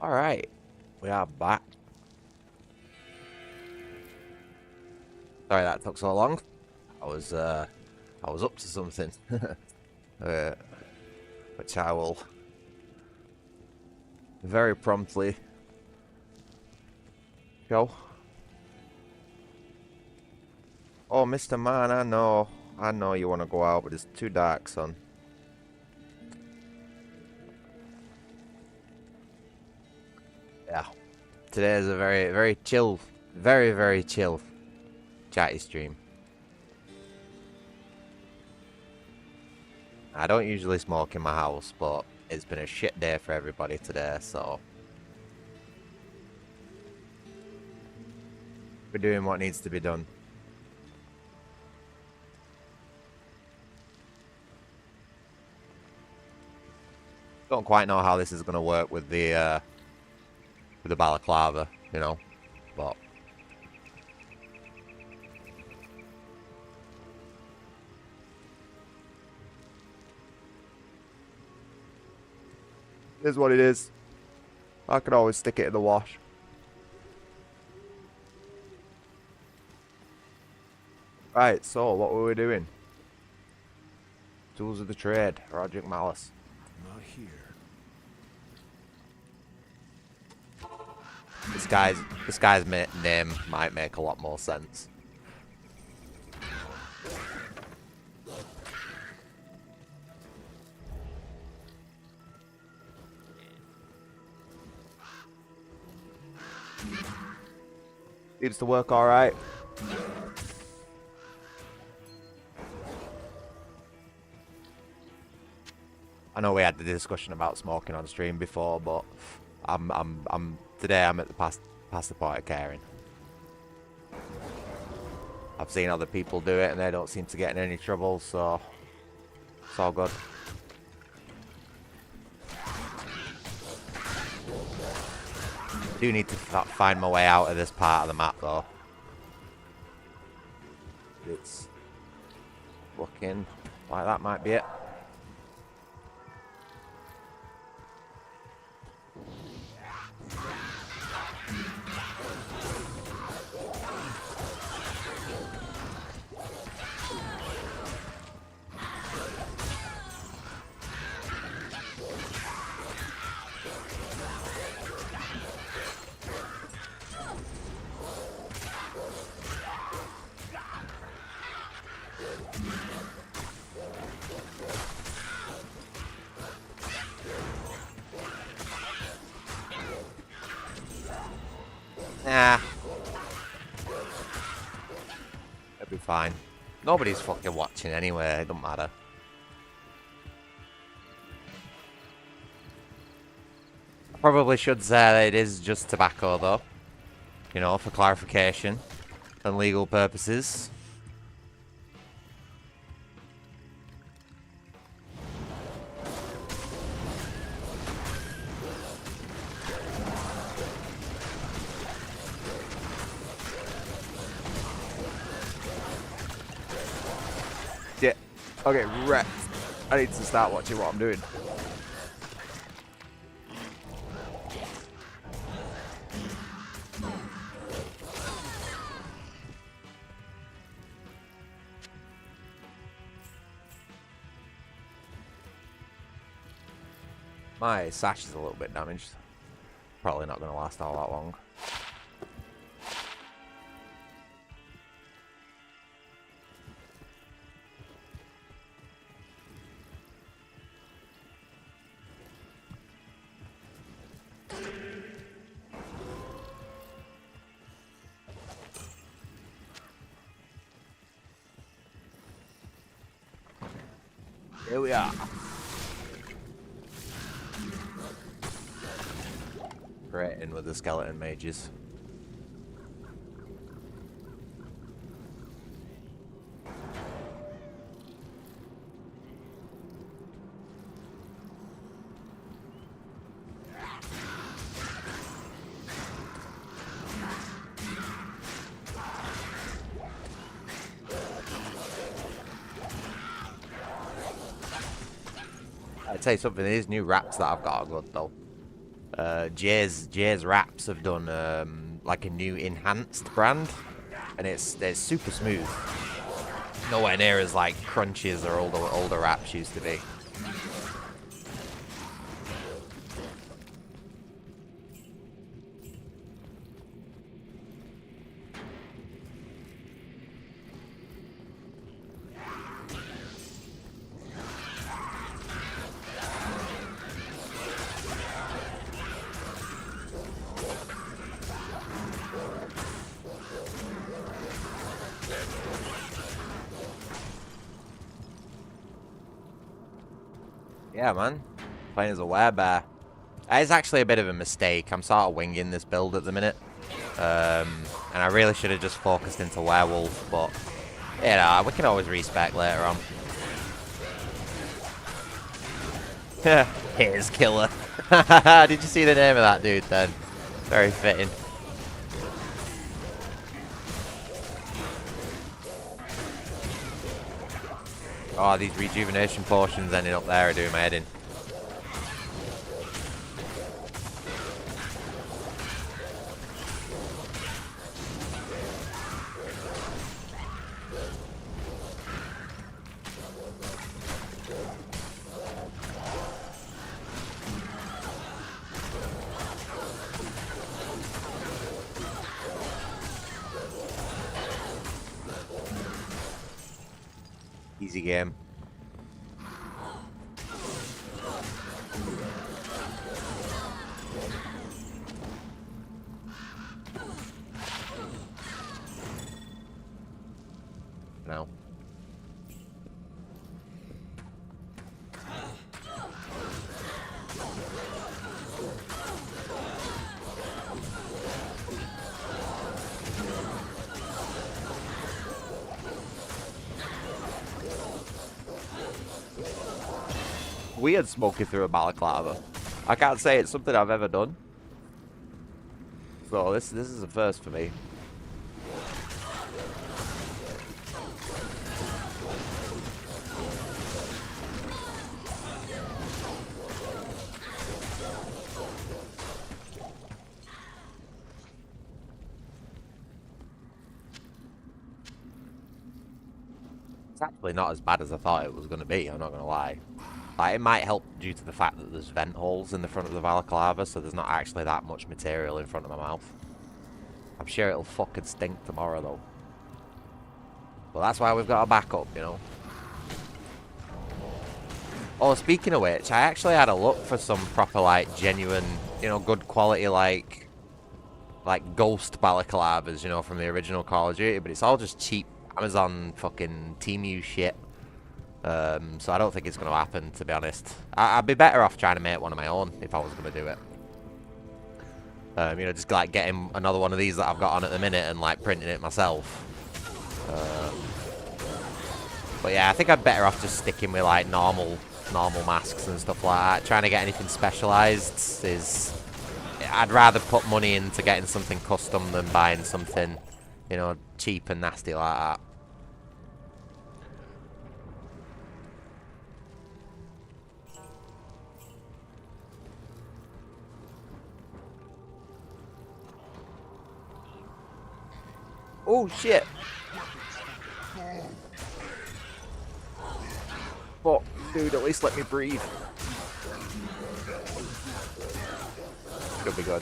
Alright, we are back. Sorry that took so long. I was up to something. Which I will very promptly show. Oh, Mr. Man, I know you want to go out, but it's too dark, son. Yeah, today is a very, very chill, very chill chatty stream. I don't usually smoke in my house, but it's been a shit day for everybody today, so we're doing what needs to be done. Don't quite know how this is going to work with the balaclava, you know, but it is what it is. I could always stick it in the wash. Right, so what were we doing? Tools of the trade, Roderick Malice. Not here. This guy's name might make a lot more sense. Seems to work all right. I know we had the discussion about smoking on stream before, but today I'm at the past the point of caring. I've seen other people do it and they don't seem to get in any trouble, so it's all good. I do need to find my way out of this part of the map though. It's looking like that might be it. Nah. It'll be fine. Nobody's fucking watching anyway, it don't matter. I probably should say that it is just tobacco though. You know, for clarification and legal purposes. Yeah. Okay, wrecked. I need to start watching what I'm doing. My sash is a little bit damaged. Probably not going to last all that long. Here we are. Right in with the skeleton mages. I'd say something, these new wraps that I've got are good though. Jay's Wraps have done like a new enhanced brand, and it's super smooth. Nowhere near as like crunchy as their older wraps used to be. Yeah, man. Playing as a werebear. It's actually a bit of a mistake. I'm sort of winging this build at the minute. And I really should have just focused into werewolf, but, you know, we can always respec later on. Here's Killer. Did you see the name of that dude then? Very fitting. Oh, these rejuvenation potions ending up there are doing my head in. Easy game. No. Weird smoking through a balaclava. I can't say it's something I've ever done. So this is a first for me. It's actually not as bad as I thought it was going to be, I'm not going to lie. Like, it might help due to the fact that there's vent holes in the front of the balaclava, so there's not actually that much material in front of my mouth. I'm sure it'll fucking stink tomorrow, though. But that's why we've got a backup, you know. Oh, speaking of which, I actually had a look for some proper, like, genuine, you know, good quality, like ghost balaclavas, you know, from the original Call of Duty, but it's all just cheap Amazon fucking Temu shit. So I don't think it's going to happen, to be honest. I'd be better off trying to make one of my own if I was going to do it. You know, just like getting another one of these that I've got on at the minute and like printing it myself. But yeah, I think I'm better off just sticking with like normal masks and stuff like that. Trying to get anything specialised is... I'd rather put money into getting something custom than buying something, you know, cheap and nasty like that. Oh shit! Fuck, dude, at least let me breathe. Should be good.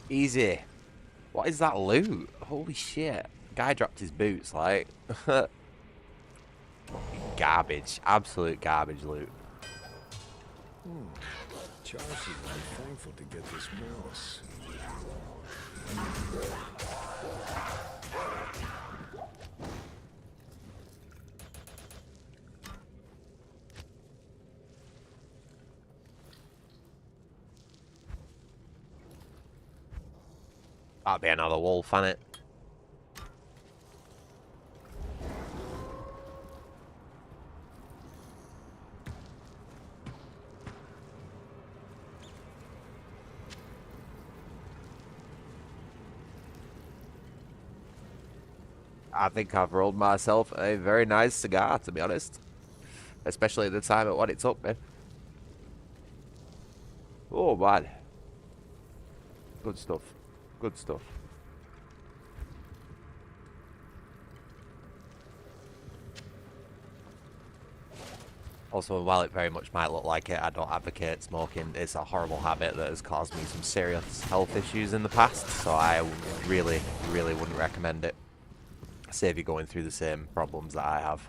Easy. What is that loot? Holy shit. Guy dropped his boots, like. Garbage. Absolute garbage loot. Charcy will be thankful to get this bonus. That'll be another wolf, ain't it? I think I've rolled myself a very nice cigar, to be honest. Especially at the time at what it took me. Oh, man. Good stuff. Good stuff. Also, while it very much might look like it, I don't advocate smoking. It's a horrible habit that has caused me some serious health issues in the past, so I really, really wouldn't recommend it. Save you going through the same problems that I have.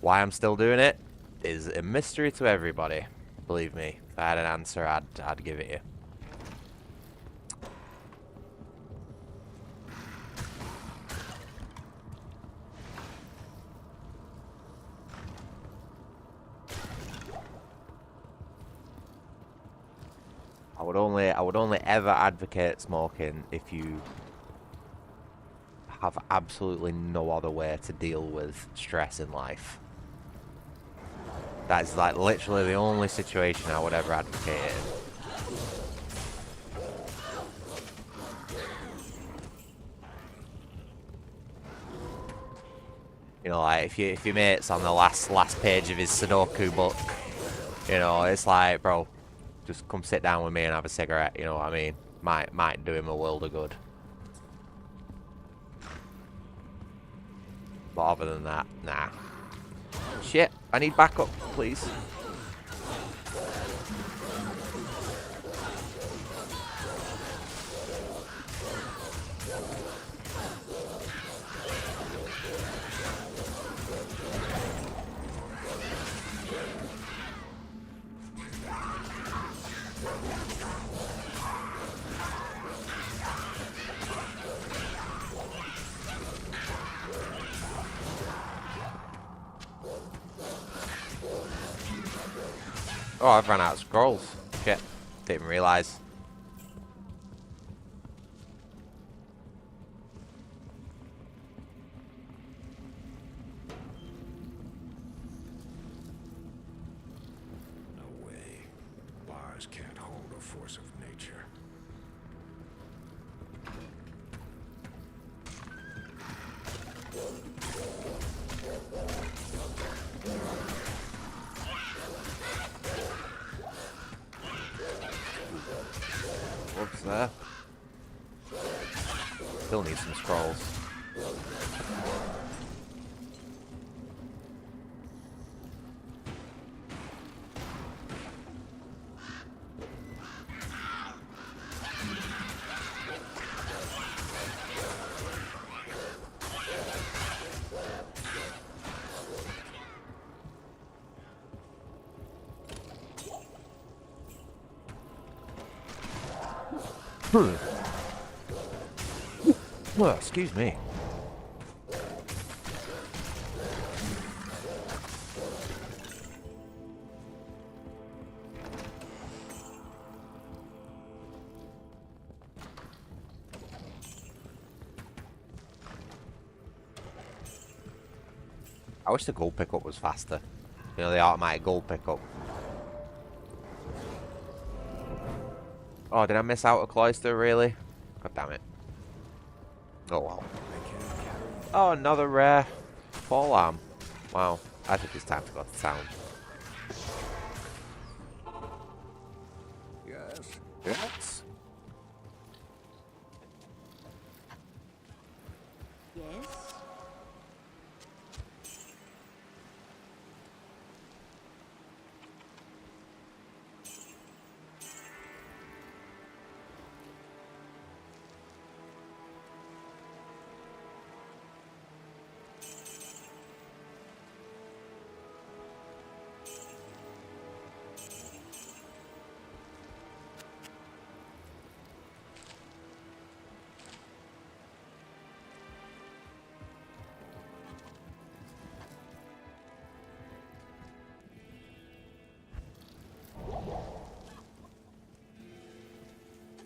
Why I'm still doing it is a mystery to everybody. Believe me, if I had an answer, I'd give it you. I would only ever advocate smoking if you have absolutely no other way to deal with stress in life. That is like literally the only situation I would ever advocate it in. You know, like if your mate's on the last page of his Sudoku book, you know, it's like, bro, just come sit down with me and have a cigarette. You know what I mean? Might do him a world of good. But other than that, nah. Shit, I need backup, please. Oh, I've run out of scrolls. Shit. Didn't realise. No way. Bars can't hold a force of nature. Whoops, there. Still need some scrolls. Well, excuse me. I wish the gold pickup was faster. You know, the automatic gold pickup. Oh, did I miss out a cloister, really? God damn it. Oh, well. Oh, another rare fall arm. Wow. I think it's time to go to town. Yes. Yes. Yes?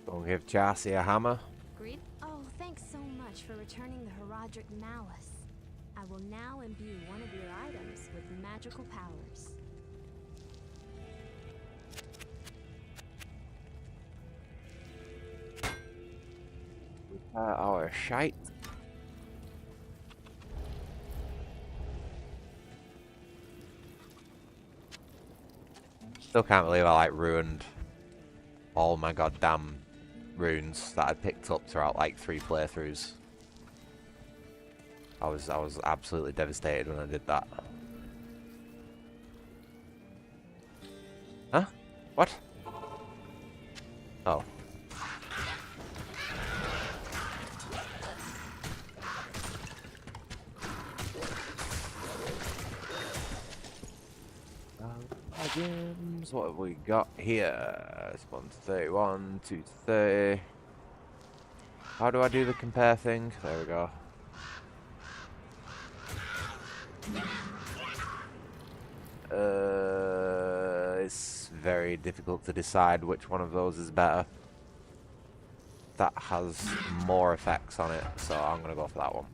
Don't give Chassis a hammer. Agreed? Oh, thanks so much for returning the Herodric Malice. I will now imbue one of your items with magical powers. Our shite. Still can't believe I like ruined all my goddamn runes that I picked up throughout like 3 playthroughs. I was absolutely devastated when I did that. Huh? What? Oh. Gems. What have we got here? It's 1 to 31, 2 to 30. How do I do the compare thing? There we go. It's very difficult to decide which one of those is better. That has more effects on it, so I'm gonna go for that one.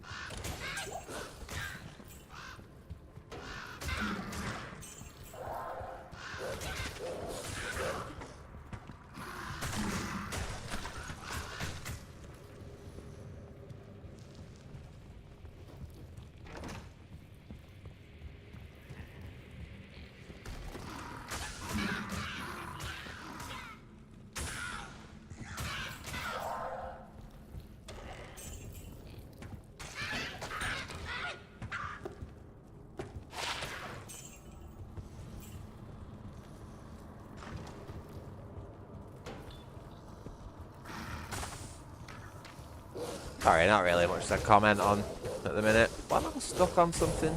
Sorry, not really much to comment on at the minute. Why am I stuck on something?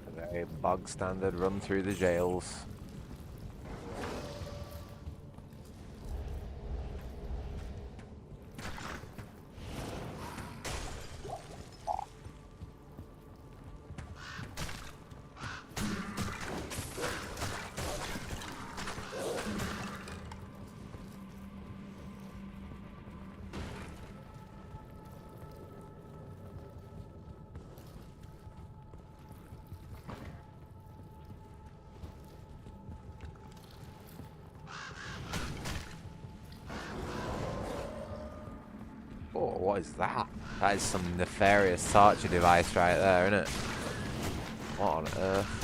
A very bog standard run through the jails. Oh, what is that? That is some nefarious torture device right there, isn't it? What on earth?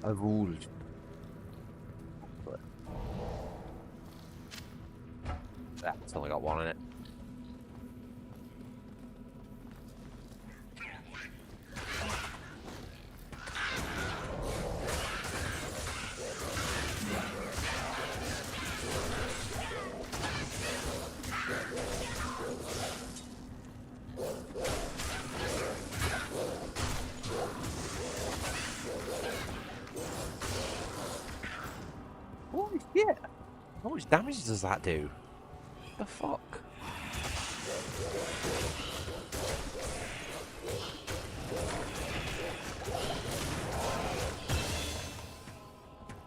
A rule. It's only got one in it. Holy shit! How much damage does that do? The fuck?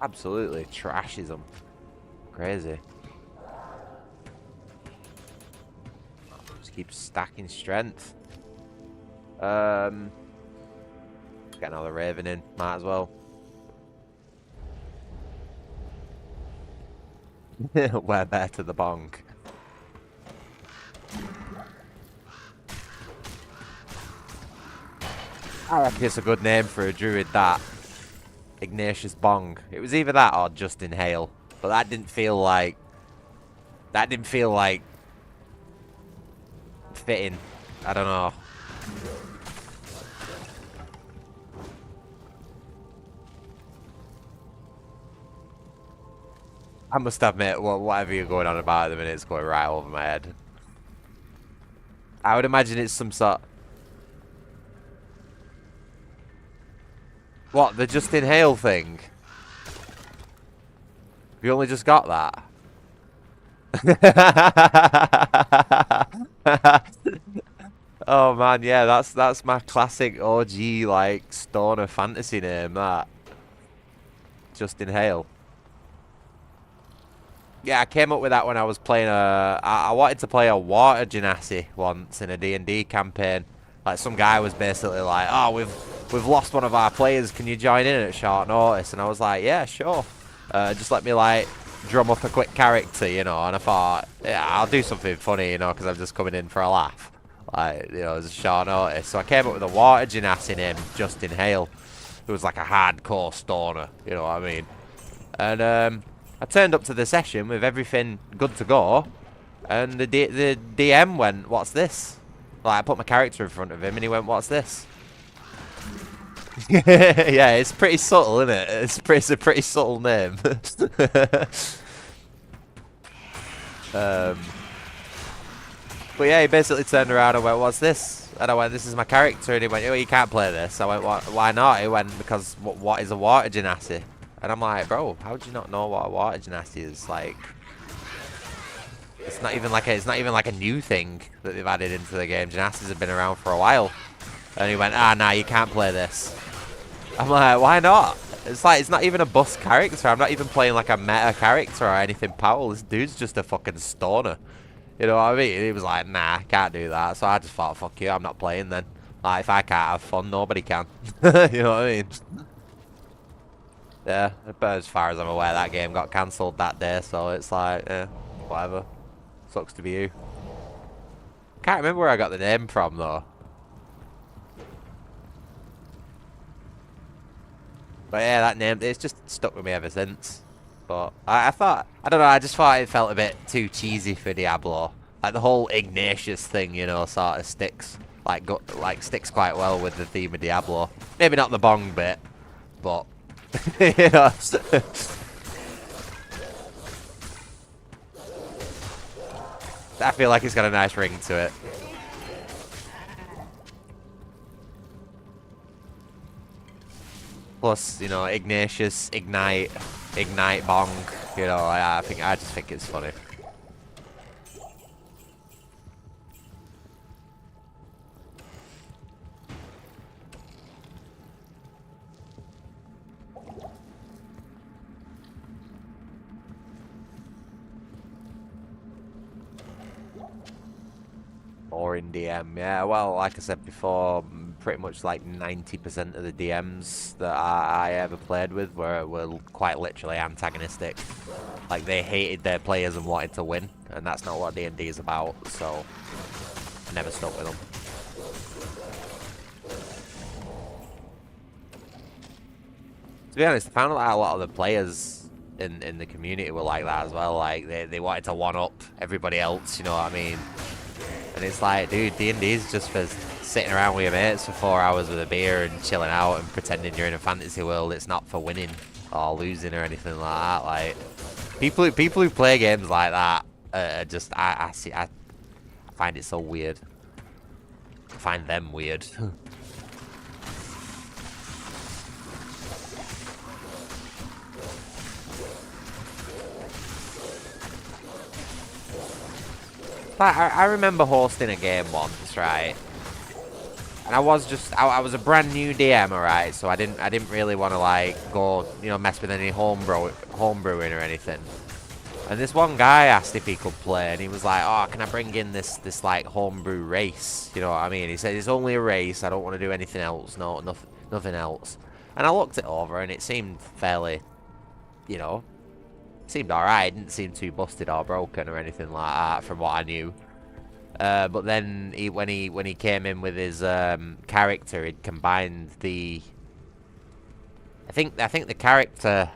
Absolutely trashes them. Crazy. Just keep stacking strength. Get another Raven in, might as well. We're better the bonk. I reckon it's a good name for a druid, that. Ignatius Bong. It was either that or Just Inhale. But that didn't feel like... That didn't feel like... fitting. I don't know. I must admit, well, whatever you're going on about at the minute, it's going right over my head. I would imagine it's some sort... What, the Just Inhale thing? You only just got that? Oh man, yeah, that's my classic OG like stoner fantasy name. That just inhale. Yeah, I came up with that when I was playing I wanted to play a water genasi once in a D&D campaign. Like some guy was basically like, "Oh, we've lost one of our players. Can you join in at short notice?" And I was like, "Yeah, sure. Just let me like drum up a quick character, you know." And I thought, "Yeah, I'll do something funny, you know, because I'm just coming in for a laugh." Like, you know, it's a short notice. So I came up with a water genasi named Just Inhale. It was like a hardcore stoner, you know what I mean? And I turned up to the session with everything good to go, and the DM went, "What's this?" Like, I put my character in front of him, and he went, "What's this?" Yeah, it's pretty subtle, isn't it? It's a pretty subtle name. But yeah, he basically turned around and went, "What's this?" And I went, "This is my character." And he went, "Oh, you can't play this." I went, "Why not?" He went, "Because what is a water genasi?" And I'm like, "Bro, how do you not know what a water genasi is? Like, it's not even like a new thing that they've added into the game. Genasis have been around for a while." And he went, "Ah, nah, you can't play this." I'm like, "Why not?" It's like, it's not even a bust character. I'm not even playing like a meta character or anything powerful. This dude's just a fucking stoner. You know what I mean? He was like, "Nah, can't do that." So I just thought, "Fuck you, I'm not playing then." Like, if I can't have fun, nobody can. You know what I mean? Yeah, but as far as I'm aware, that game got cancelled that day, so it's like, whatever. Sucks to be you. Can't remember where I got the name from, though. But yeah, that name, it's just stuck with me ever since. But I thought, I don't know, I just thought it felt a bit too cheesy for Diablo. Like, the whole Ignatius thing, you know, sort of sticks. Like sticks quite well with the theme of Diablo. Maybe not the bong bit, but... you know. I feel like it's got a nice ring to it. Plus, you know, Ignatius, Ignite Bong. You know, I just think it's funny. Or in DM, yeah. Well, like I said before, pretty much like 90% of the DMs that I ever played with were quite literally antagonistic. Like, they hated their players and wanted to win, and that's not what D&D is about, so I never stuck with them. To be honest, I found out a lot of the players in the community were like that as well. Like, they wanted to one-up everybody else, you know what I mean? And it's like, dude, D&D is just for sitting around with your mates for 4 hours with a beer and chilling out and pretending you're in a fantasy world. It's not for winning or losing or anything like that. Like, people who play games like that just I find it so weird. I find them weird. Like, I remember hosting a game once, right? And I was a brand new DM, alright, so I didn't really want to like go, you know, mess with any homebrewing or anything. And this one guy asked if he could play, and he was like, "Oh, can I bring in this like homebrew race?" You know what I mean? He said, "It's only a race. I don't want to do anything else. No, nothing else." And I looked it over, and it seemed fairly, you know, seemed alright. It didn't seem too busted or broken or anything like that from what I knew. But then when he came in with his character, he'd combined the. I think the character,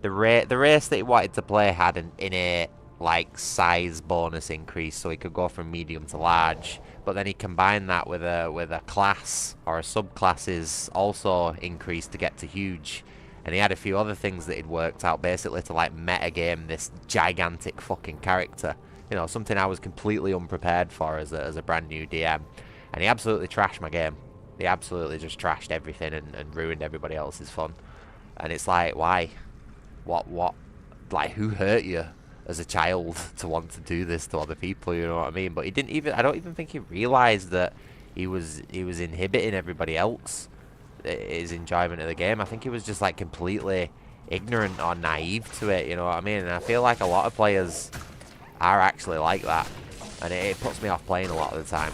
the race that he wanted to play had an innate like size bonus increase, so he could go from medium to large. But then he combined that with a class or a subclass's also increased to get to huge. And he had a few other things that he'd worked out basically to like metagame this gigantic fucking character. You know, something I was completely unprepared for as a brand new DM. And he absolutely trashed my game. He absolutely just trashed everything and ruined everybody else's fun. And it's like, why? What? Like, who hurt you? as a child to want to do this to other people, you know what I mean? But he didn't even, I don't even think he realized that he was inhibiting everybody else, his enjoyment of the game. I think he was just like completely ignorant or naive to it, you know what I mean? And I feel like a lot of players are actually like that, and it puts me off playing a lot of the time.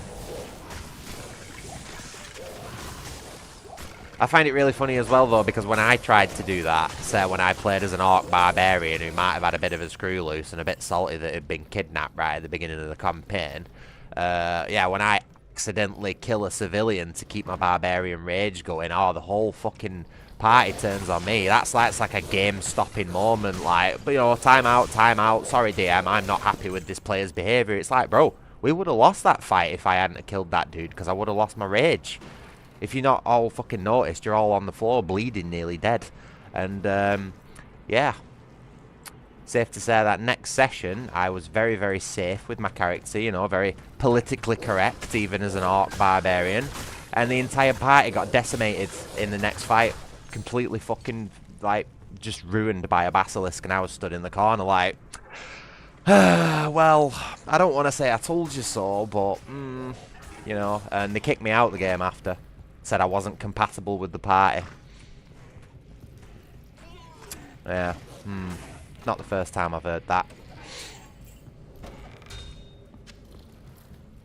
I find it really funny as well though, because when I tried to do that, say when I played as an orc barbarian who might have had a bit of a screw loose and a bit salty that had been kidnapped right at the beginning of the campaign, yeah, when I accidentally kill a civilian to keep my barbarian rage going, oh, the whole fucking party turns on me. That's like a game-stopping moment, like, but you know, time out, sorry DM, I'm not happy with this player's behaviour. It's like, bro, we would have lost that fight if I hadn't killed that dude, because I would have lost my rage. If you're not all fucking noticed, you're all on the floor bleeding, nearly dead. And, yeah. Safe to say that next session, I was very, very safe with my character, you know, very politically correct, even as an orc barbarian. And the entire party got decimated in the next fight. Completely fucking, like, just ruined by a basilisk, and I was stood in the corner like, well, I don't want to say I told you so, but, you know, and they kicked me out the game after. Said I wasn't compatible with the party. Yeah, not the first time I've heard that.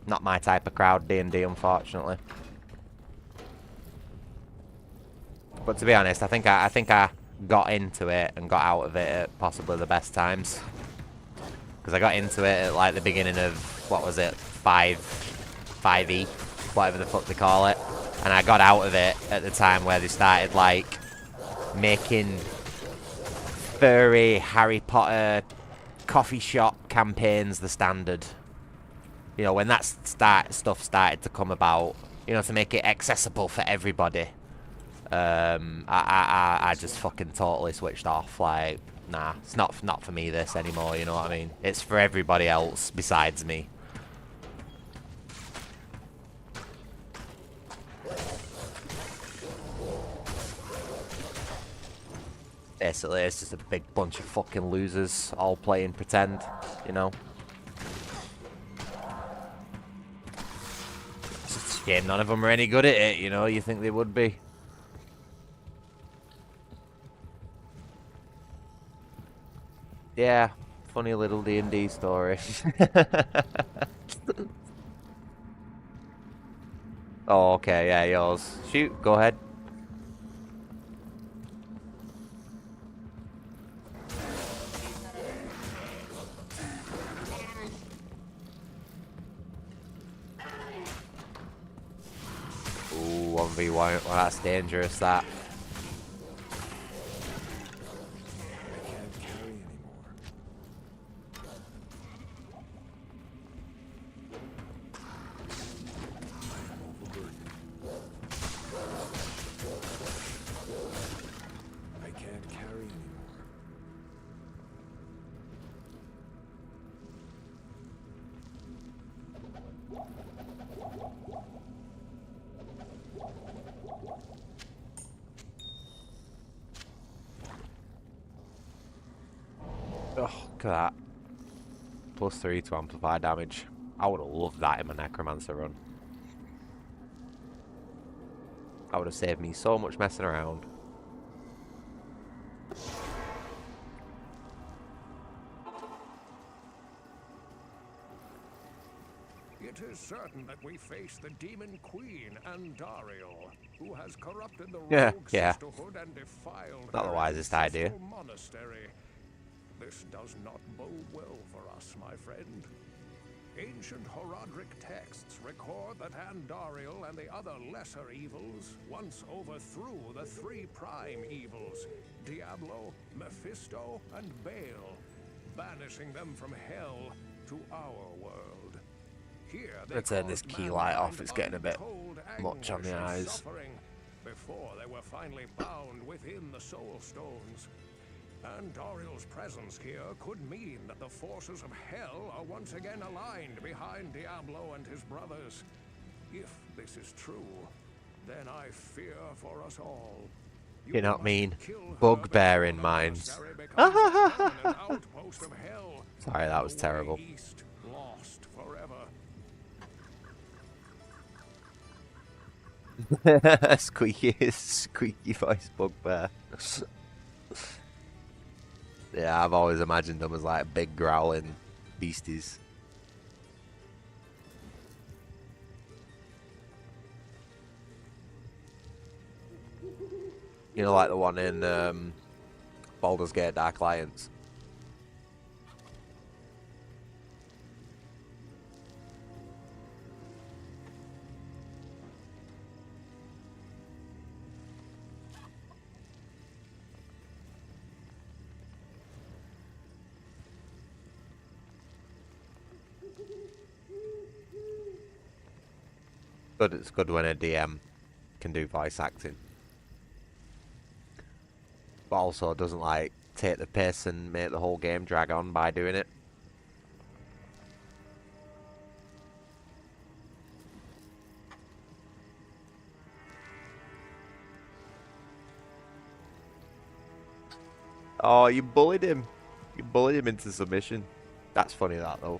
Not my type of crowd, D&D, unfortunately. But to be honest, I think I got into it and got out of it at possibly the best times. Because I got into it at like the beginning of, what was it, 5e, whatever the fuck they call it. And I got out of it at the time where they started, like, making furry Harry Potter coffee shop campaigns the standard. You know, when that stuff started to come about, you know, to make it accessible for everybody. I just fucking totally switched off. Like, nah, it's not for me this anymore, you know what I mean? It's for everybody else besides me. Basically, it's just a big bunch of fucking losers all playing pretend, you know. It's just a shame none of them are any good at it, you know. You think they would be. Yeah, funny little D&D story. Oh, okay, yeah, yours. Shoot, go ahead. Ooh, 1v1. Well, that's dangerous, that. Oh, look at that. +3 to amplify damage. I would have loved that in my Necromancer run. That would have saved me so much messing around. It is certain that we face the Demon Queen, Andariel, who has corrupted the rogue sisterhood and defiled not the wisest idea. Monastery. This does not bode well for us, my friend. Ancient Horadric texts record that Andariel and the other lesser evils once overthrew the three prime evils, Diablo, Mephisto, and Baal, banishing them from hell to our world. Here they Let's turn this key light off, it's getting a bit much on the eyes. Before they were finally bound within the Soul Stones. Andariel's presence here could mean that the forces of hell are once again aligned behind Diablo and his brothers. If this is true, then I fear for us all. You know what I must mean? kill her Bugbear in before the mind. monastery becomes a permanent outpost of hell. Sorry, that was The way terrible. east, lost forever. Squeaky voice bugbear. Yeah, I've always imagined them as like big growling beasties. You know, like the one in Baldur's Gate Dark Alliance. But it's good when a DM can do voice acting. But also doesn't like take the piss and make the whole game drag on by doing it. Oh, you bullied him. You bullied him into submission. That's funny, that though.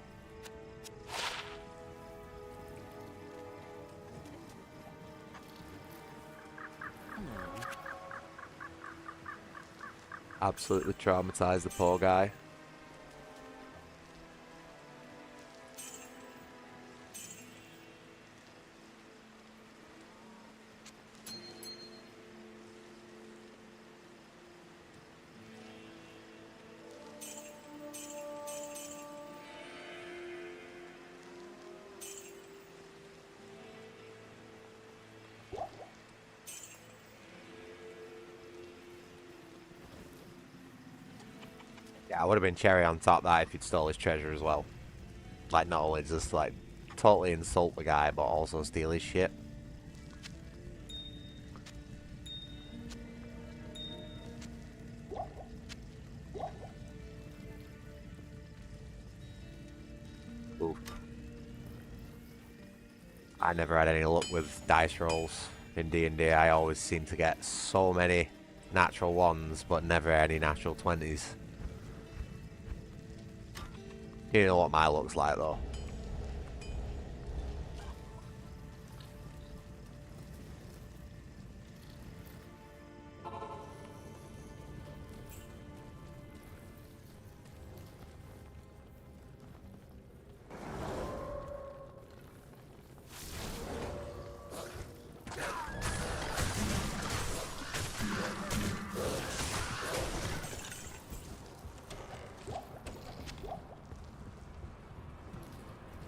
Absolutely traumatized the poor guy. Yeah, I would have been cherry on top of that if he'd stole his treasure as well. Like, not only just, like, totally insult the guy, but also steal his shit. Oof. I never had any luck with dice rolls in D&D. I always seem to get so many natural ones, but never any natural 20s. You know what my luck's like, though.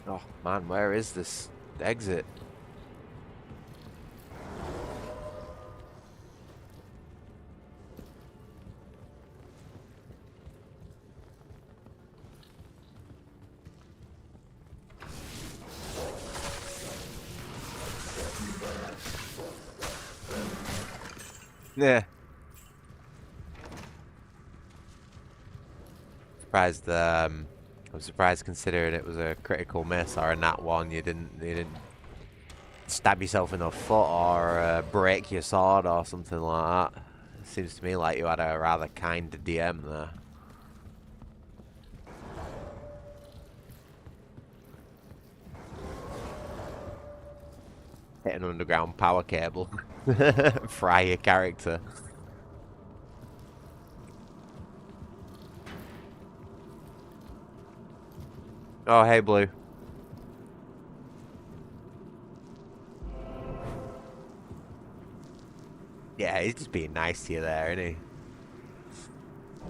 Oh man, where is this exit? Yeah. Surprised. I'm surprised considering it was a critical miss or a nat one. You didn't stab yourself in the foot or break your sword or something like that. It seems to me like you had a rather kind DM there. Hit an underground power cable. Fry your character. Oh, hey, Blue. Yeah, he's just being nice to you there, isn't he?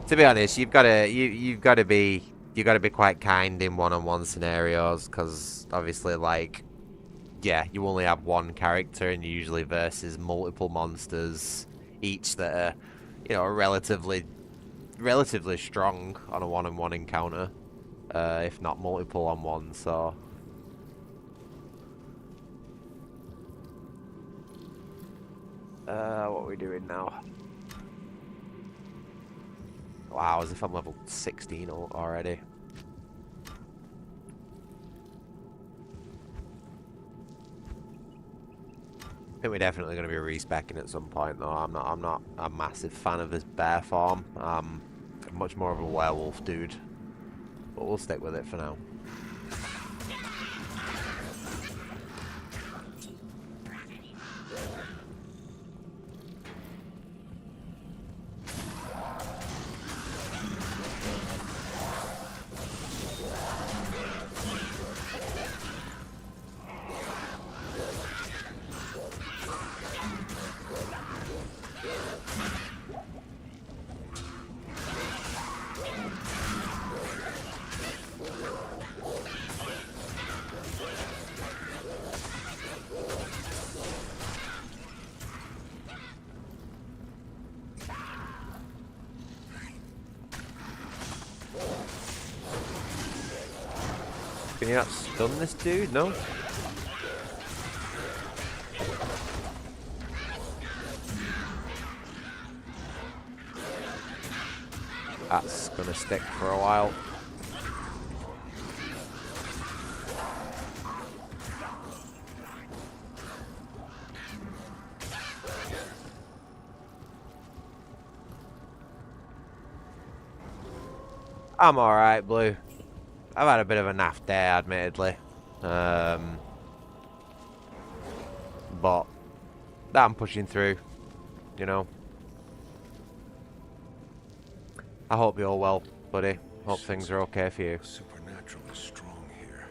To be honest, you've got to be quite kind in one-on-one scenarios, because obviously, like, yeah, you only have one character, and you usually versus multiple monsters, each that are, you know, relatively strong on a one-on-one encounter, if not multiple on one. So. What are we doing now? Wow, as if I'm level 16 already. think we're definitely going to be respecking at some point, though. I'm not a massive fan of this bear form. I'm much more of a werewolf dude, but we'll stick with it for now. Can you not stun this dude? No? That's gonna stick for a while. I'm alright, Blue. I've had a bit of a naff day, admittedly. But that I'm pushing through, you know. I hope you're well, buddy. Hope things are okay for you. Supernatural is strong here.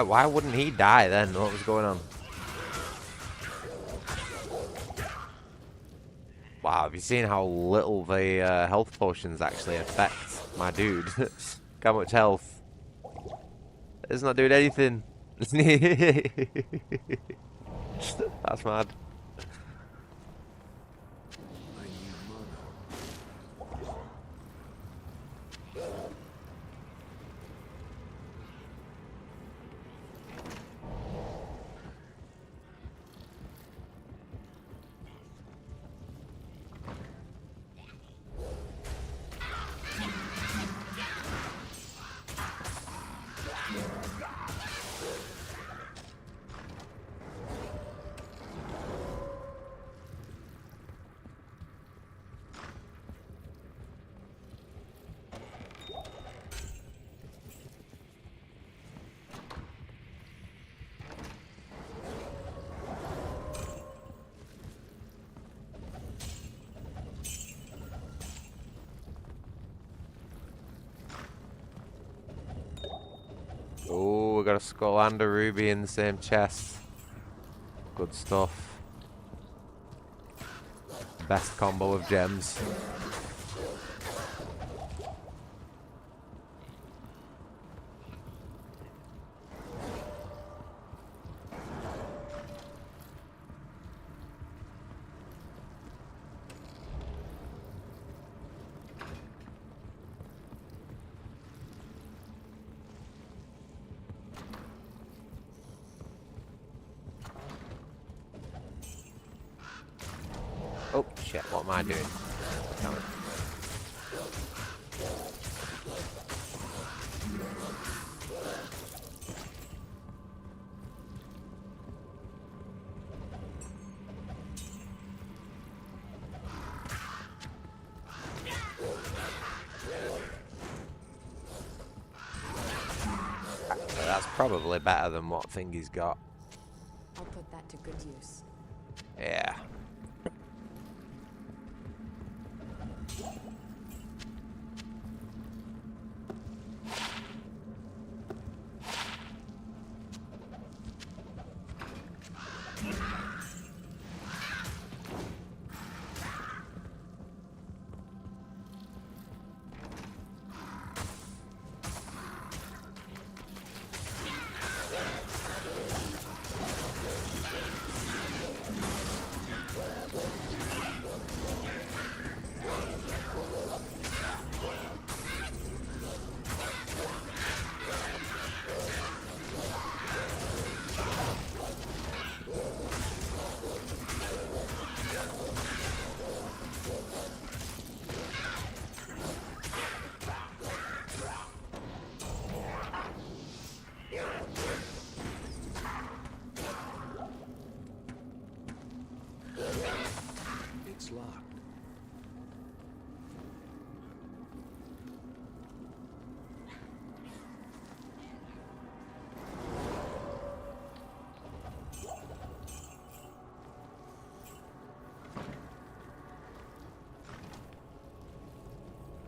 Why wouldn't he die then? What was going on? Wow, have you seen how little the health potions actually affect my dude? How much health? It's not doing anything. That's mad. Oh, we got a skull and a ruby in the same chest. Good stuff. Best combo of gems. Oh shit, what am I doing? Damn it. Probably better than what Thingy's got. I'll put that to good use. Yeah. It's locked.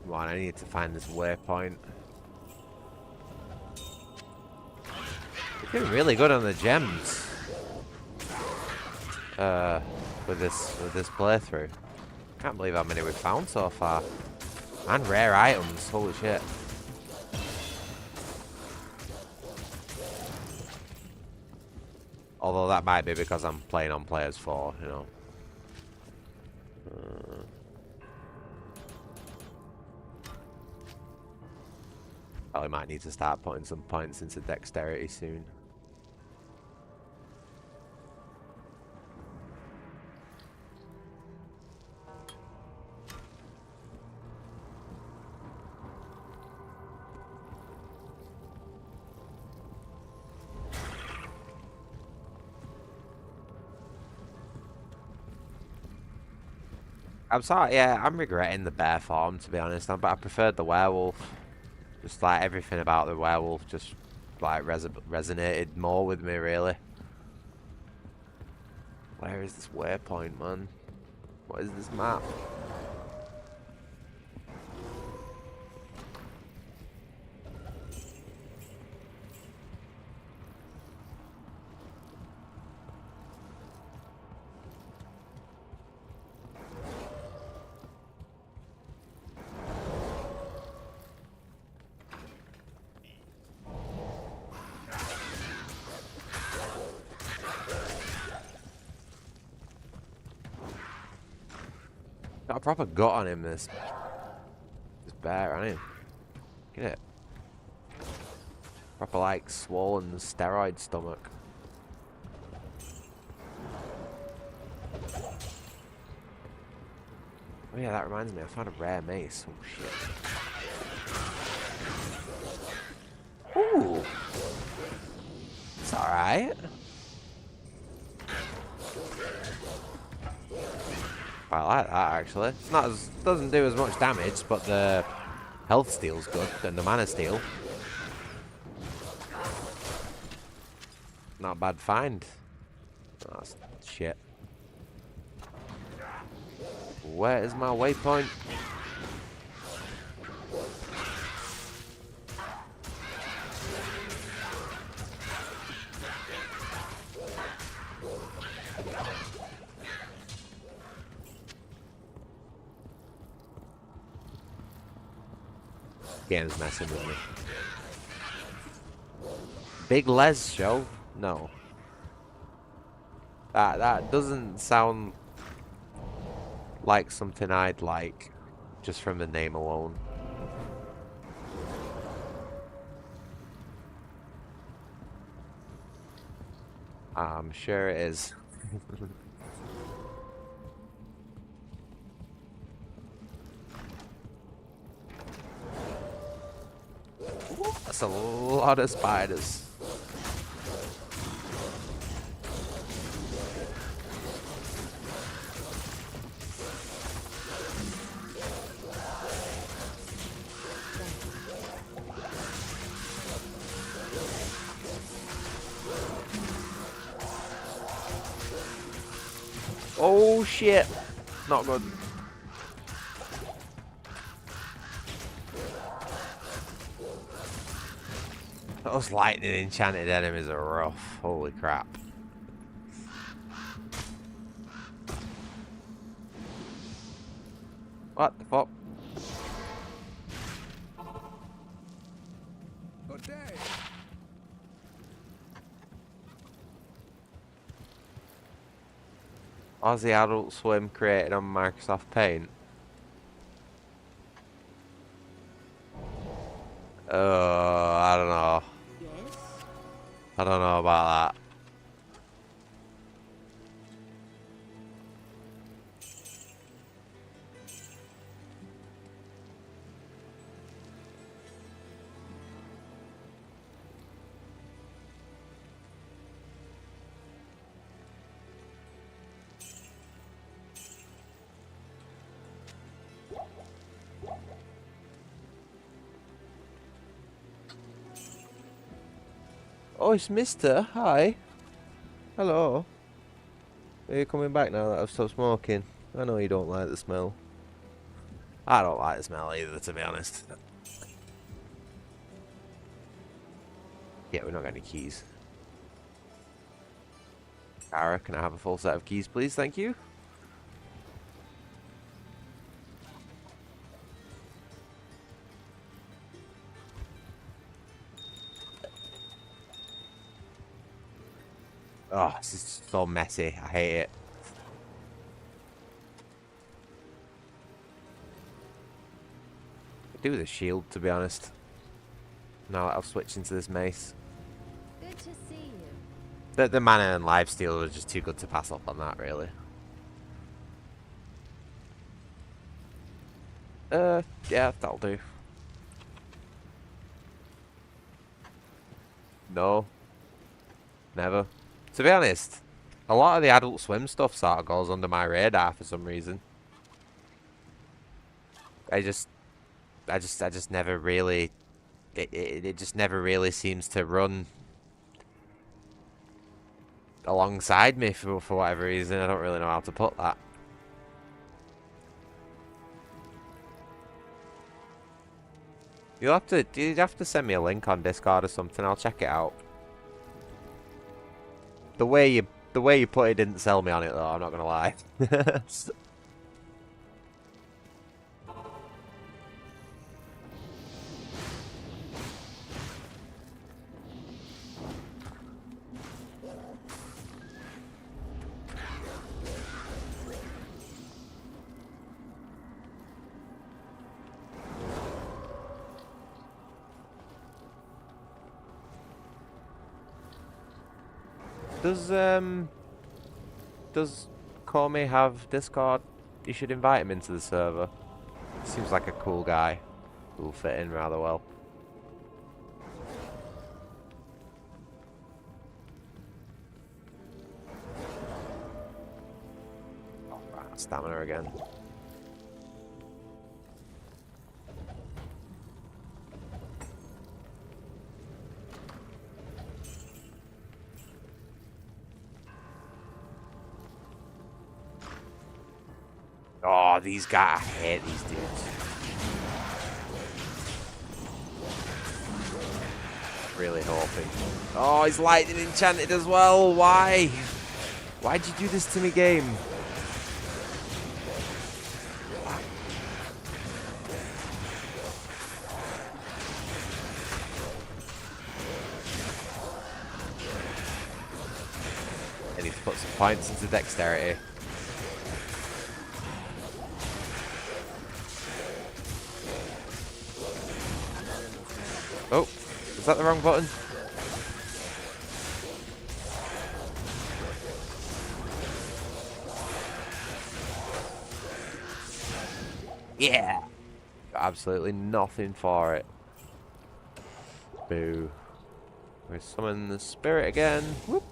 Come on, I need to find this waypoint. We're doing really good on the gems. With this playthrough. Can't believe how many we've found so far. And rare items, holy shit. Although that might be because I'm playing on players 4, you know. Probably might need to start putting some points into dexterity soon. I'm sorry, yeah, I'm regretting the bear form, to be honest, but I preferred the werewolf. Just like everything about the werewolf just like resonated more with me, really. Where is this waypoint, man? What is this map? Got a proper gut on him, this bear, hasn't he? Get it? Proper like swollen steroid stomach. Oh yeah, that reminds me, I found a rare mace. Oh shit. Ooh! It's alright. I like that actually. It's not as doesn't do as much damage, but the health steal's good and the mana steal. Not a bad find. Oh, that's shit. Where is my waypoint? Game's messing with me. Big Les show? No. That doesn't sound like something I'd like just from the name alone. I'm sure it is. That's a lot of spiders. Oh shit! Not good. Those lightning enchanted enemies are rough. Holy crap. What the fuck? Good day. Aussie Adult Swim created on Microsoft Paint. I don't know. Yes? I don't know about that. Oh, it's Mister. Hi. Hello. Are you coming back now that I've stopped smoking? I know you don't like the smell. I don't like the smell either, to be honest. Yeah, we're not got any keys. Kara, can I have a full set of keys, please? Thank you. Oh, this is so messy. I hate it. Could do with a shield, to be honest. Now that I've switched into this mace. Good to see you. The mana and lifesteal was just too good to pass up on that, really. Yeah, that'll do. No. Never. To be honest, a lot of the Adult Swim stuff sort of goes under my radar for some reason. I just never really... It just never really seems to run alongside me for whatever reason. I don't really know how to put that. You'd have to send me a link on Discord or something. I'll check it out. The way you put it didn't sell me on it though, I'm not gonna lie. Does Comey have Discord? You should invite him into the server. Seems like a cool guy who'll fit in rather well. Oh, right, stamina again. Oh, these guys, I hate these dudes. Really hoping. Oh, he's lightning enchanted as well. Why? Why'd you do this to me, game? I need to put some points into dexterity. Oh, is that the wrong button? Yeah! Got absolutely nothing for it. Boo. We summon the spirit again. Whoop.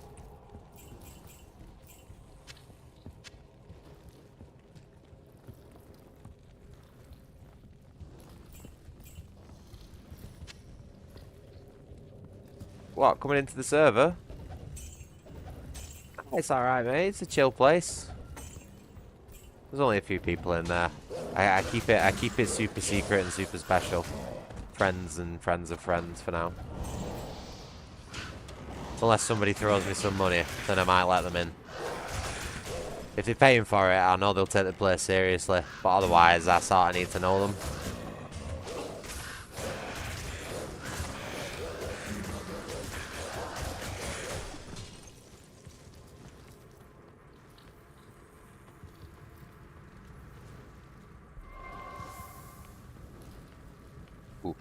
What, coming into the server? It's alright, mate. It's a chill place. There's only a few people in there. I keep it super secret and super special. Friends and friends of friends for now. Unless somebody throws me some money, then I might let them in. If they're paying for it, I know they'll take the place seriously. But otherwise, I sort of need to know them. Ooh.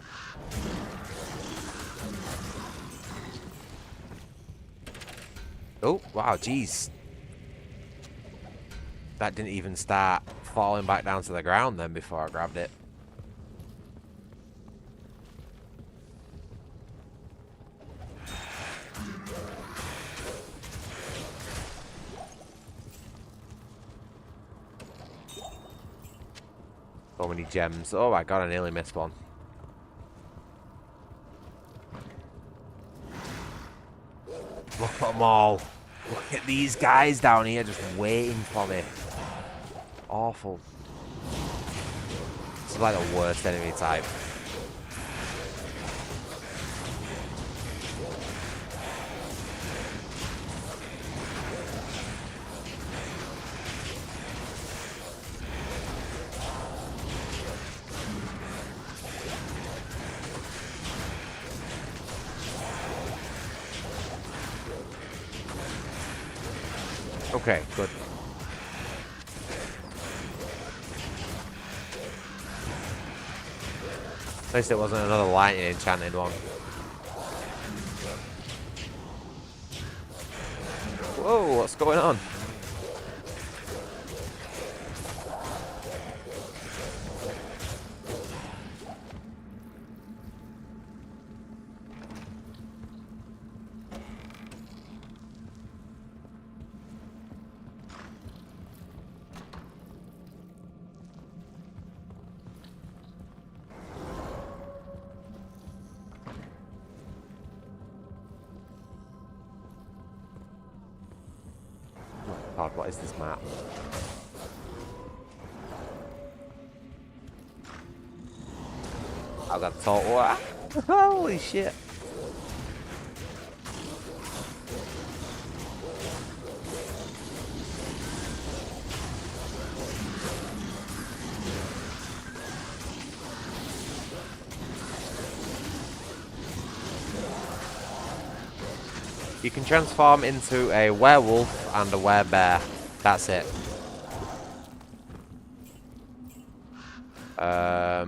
Oh, wow, jeez. That didn't even start falling back down to the ground then before I grabbed it. So many gems. Oh my god, I nearly missed one. Look at them all. Look at these guys down here just waiting for me. Awful. This is like the worst enemy type. Okay, good. At least it wasn't another lightning enchanted one. Whoa, what's going on? God, what is this map? I got total what? Holy shit. You can transform into a werewolf and a werebear. That's it. I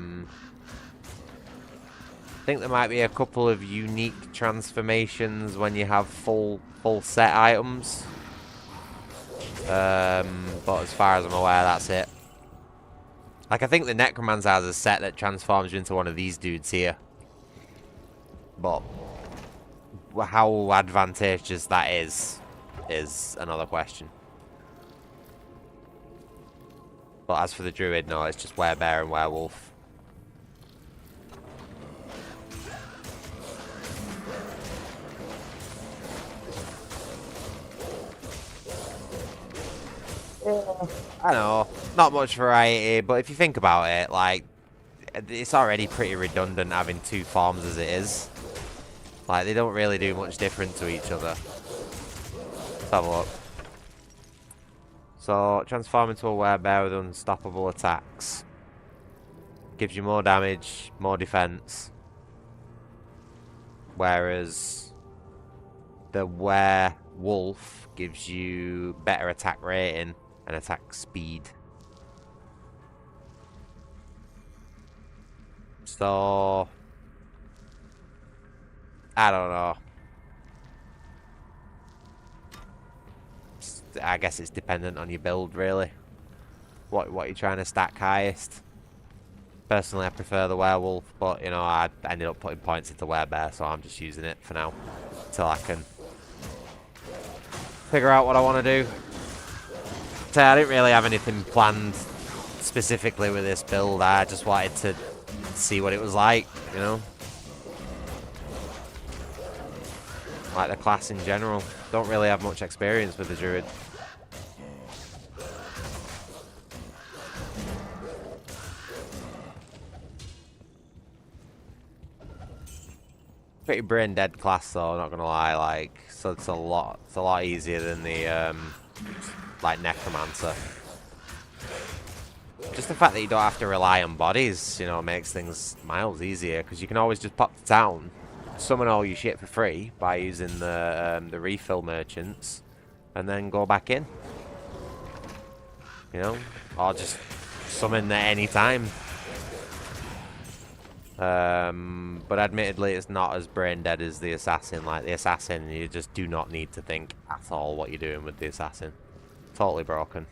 think there might be a couple of unique transformations when you have full set items. But as far as I'm aware, that's it. Like, I think the Necromancer has a set that transforms you into one of these dudes here. But how advantageous that is another question. But as for the Druid, no, it's just werebear and werewolf. I know, not much variety, but if you think about it, like, it's already pretty redundant having two forms as it is. Like, they don't really do much different to each other. Let's have a look. So, transform into a werebear with unstoppable attacks. Gives you more damage, more defense. Whereas the werewolf gives you better attack rating and attack speed. So, I don't know. I guess it's dependent on your build, really. What you're trying to stack highest. Personally, I prefer the werewolf, but you know, I ended up putting points into werebear, so I'm just using it for now until I can figure out what I want to do. So I didn't really have anything planned specifically with this build. I just wanted to see what it was like, you know. Like the class in general. Don't really have much experience with the Druid. Pretty brain dead class though, not gonna lie, like, so it's a lot easier than the like Necromancer. Just the fact that you don't have to rely on bodies, you know, makes things miles easier, because you can always just pop to town, summon all your shit for free by using the refill merchants, and then go back in. You know, or just summon at any time. But admittedly, it's not as brain dead as the assassin. Like the assassin, you just do not need to think at all what you're doing with the assassin. Totally broken.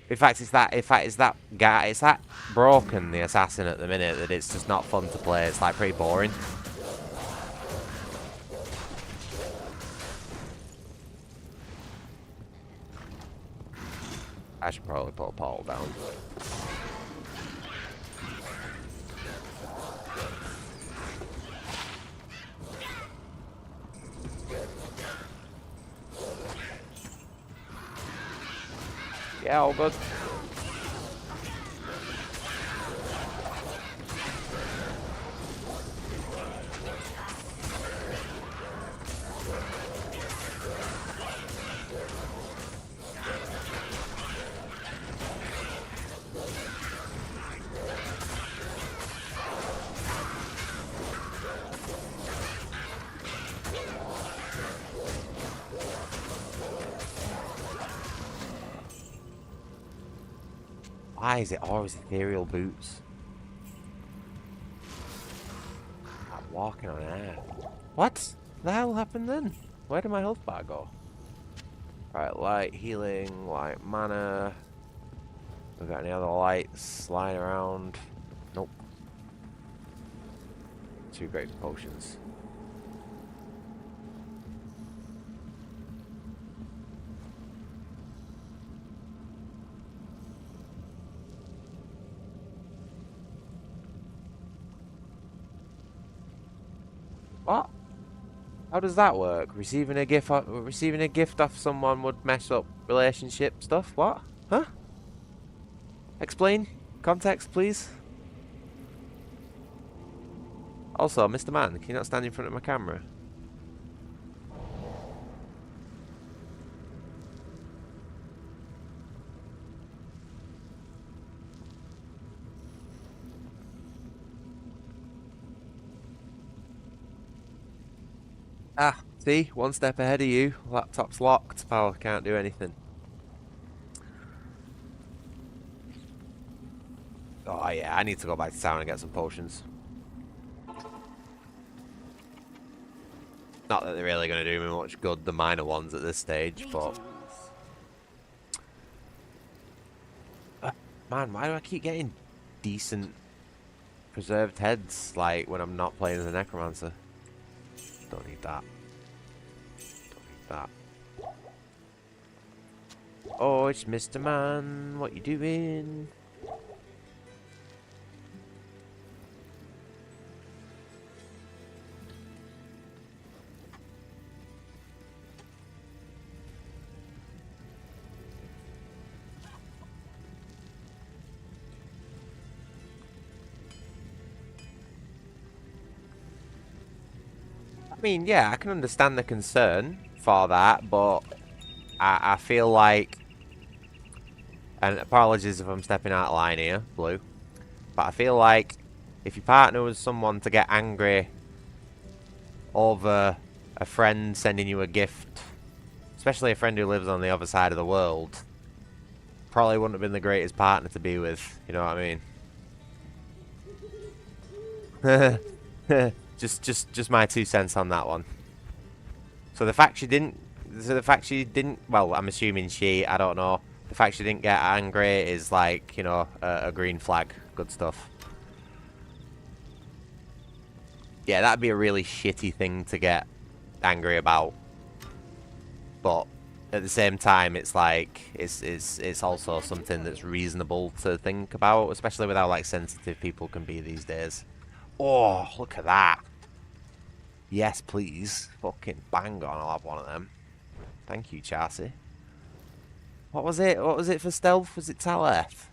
In fact, it's that broken, the assassin, at the minute, that it's just not fun to play. It's like pretty boring. I should probably put a portal down. Yeah, all good. Why is it always ethereal boots? I'm walking on air. What the hell happened then? Where did my health bar go? Right, light, healing, light, mana. We got any other lights lying around? Nope. 2 great potions. What? How does that work? Receiving a gift off someone would mess up relationship stuff? What? Huh? Explain. Context, please. Also, Mr. Man, can you not stand in front of my camera? Ah, see? One step ahead of you. Laptop's locked. Pal, can't do anything. Oh yeah, I need to go back to town and get some potions. Not that they're really going to do me much good, the minor ones at this stage, but... man, why do I keep getting decent preserved heads, like, when I'm not playing as a Necromancer? Don't need that. Don't need that. Oh, it's Mr. Man. What you doing? I mean, yeah, I can understand the concern for that, but I feel like, and apologies if I'm stepping out of line here, Blue, but I feel like if you partner with someone to get angry over a friend sending you a gift, especially a friend who lives on the other side of the world, probably wouldn't have been the greatest partner to be with, you know what I mean? Just my 2 cents on that one. So the fact she didn't, well, I'm assuming I don't know. The fact she didn't get angry is like, you know, a green flag. Good stuff. Yeah, that'd be a really shitty thing to get angry about. But at the same time, it's like, it's also something that's reasonable to think about, especially with how, like, sensitive people can be these days. Oh, look at that. Yes, please. Fucking bang on, I'll have one of them. Thank you, Chassis. What was it? What was it for stealth? Was it Taleth?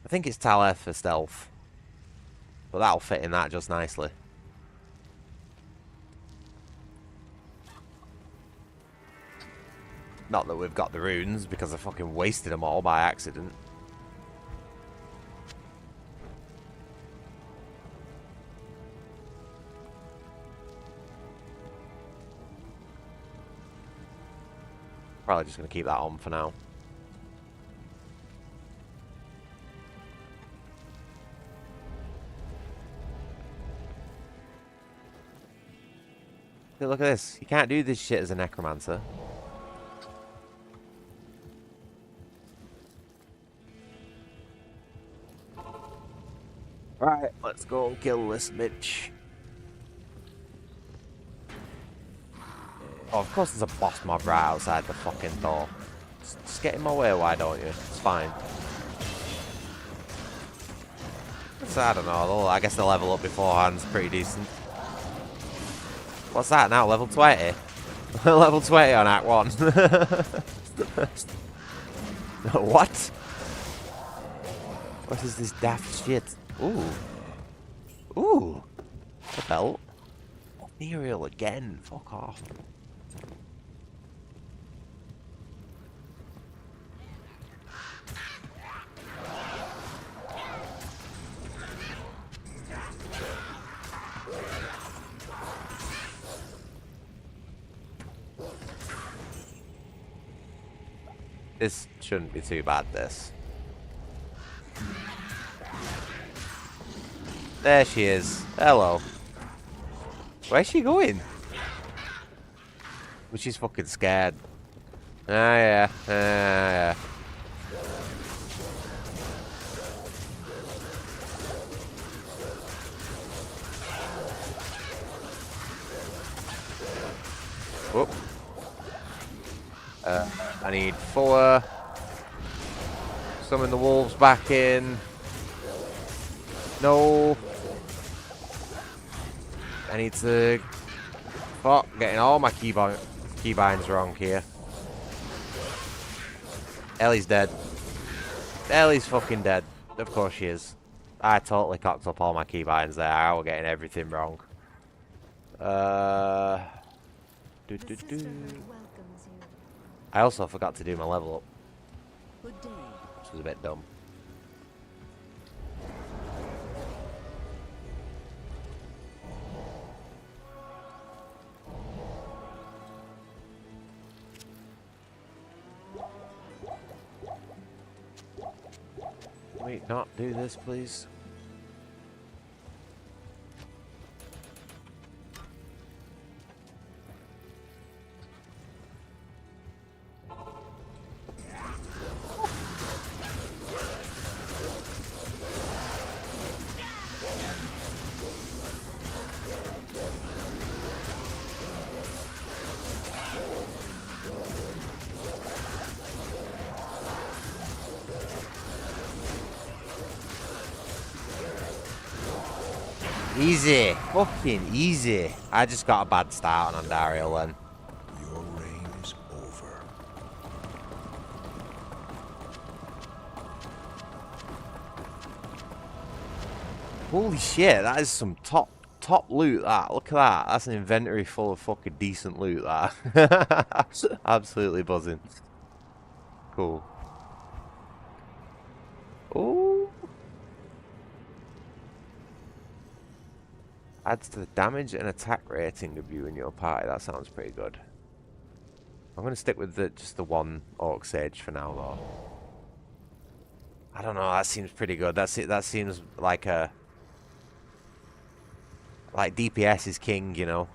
I think it's Taleth for stealth. But that'll fit in that just nicely. Not that we've got the runes, because I fucking wasted them all by accident. Probably just going to keep that on for now. Hey, look at this. You can't do this shit as a necromancer. Right, let's go and kill this bitch. Oh, of course there's a boss mob right outside the fucking door. Just get in my way, why don't you? It's fine. So, I don't know, I guess the level up beforehand's pretty decent. What's that now? Level 20? Level 20 on Act 1. What? What is this daft shit? Ooh. Ooh. A belt. Ethereal again. Fuck off. This shouldn't be too bad, this. There she is. Hello. Where's she going? Well, she's fucking scared. Ah, yeah. Ah, yeah. Whoop. I need Fuller. Summon the wolves back in. No. I need to... Fuck, getting all my keybinds wrong here. Ellie's dead. Ellie's fucking dead. Of course she is. I totally cocked up all my keybinds there. I was getting everything wrong. I also forgot to do my level up. Good day. Which was a bit dumb. Wait, not do this, please. Easy. Fucking easy. I just got a bad start on Andariel then. Your reign is over. Holy shit, that is some top loot, that. Look at that. That's an inventory full of fucking decent loot, that. Absolutely buzzing. Cool. Ooh. Adds to the damage and attack rating of you and your party. That sounds pretty good. I'm going to stick with just the one Orc Sage for now, though. I don't know. That seems pretty good. That seems like a... Like DPS is king, you know.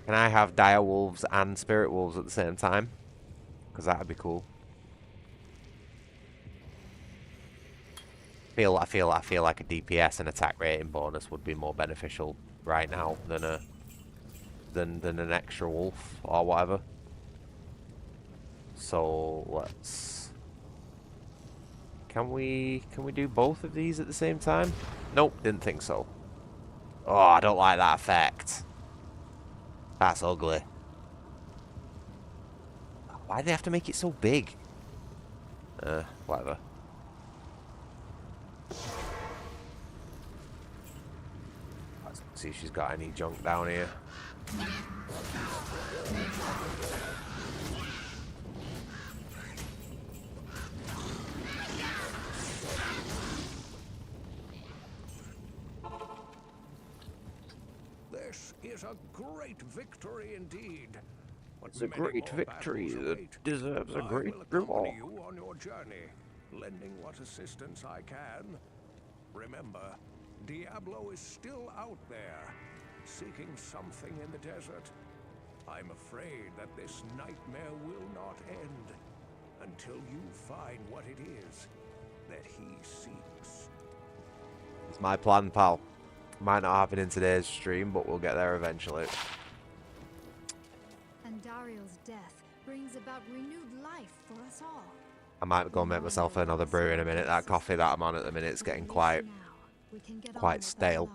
Can I have Dire Wolves and Spirit Wolves at the same time? Because that would be cool. I feel like a DPS and attack rating bonus would be more beneficial right now than an extra wolf or whatever. So let's... Can we do both of these at the same time? Nope, didn't think so. Oh, I don't like that effect. That's ugly. Why do they have to make it so big? Whatever. Let's see if she's got any junk down here. This is a great victory indeed. But It's a many great more victory battles that await. deserves a I great will accompany reward. you on your journey, lending what assistance I can. Remember, Diablo is still out there, seeking something in the desert. I'm afraid that this nightmare will not end until you find what it is that he seeks. It's my plan, pal. Might not happen in today's stream, but we'll get there eventually. And Dariel's death brings about renewed life for us all. I might go make myself another brew in a minute. That coffee that I'm on at the minute is getting quite stale.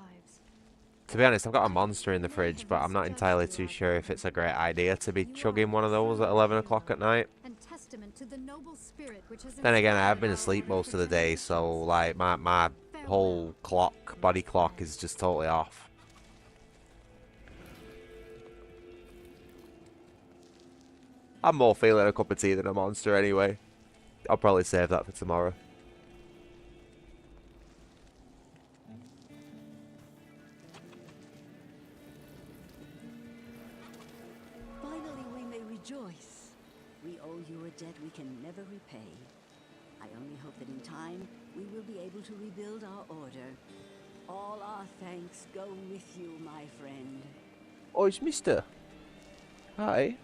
To be honest, I've got a monster in the fridge, but I'm not entirely too sure if it's a great idea to be chugging one of those at 11 o'clock at night. Then again, I have been asleep most of the day, so like my whole body clock is just totally off. I'm more feeling a cup of tea than a monster anyway. I'll probably save that for tomorrow. Finally, we may rejoice. We owe you a debt we can never repay. I only hope that in time, we will be able to rebuild our order. All our thanks go with you, my friend. Oh, it's Mister. Hi.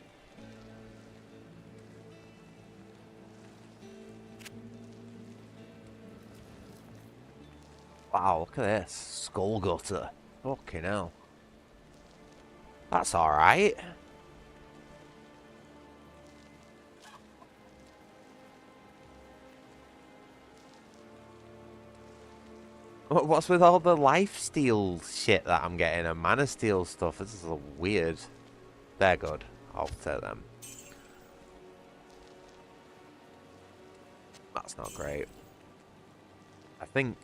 Wow, look at this. Skull gutter. Fucking hell. That's alright. What's with all the lifesteal shit that I'm getting and mana steel stuff? This is a weird. They're good. I'll take them. That's not great. I think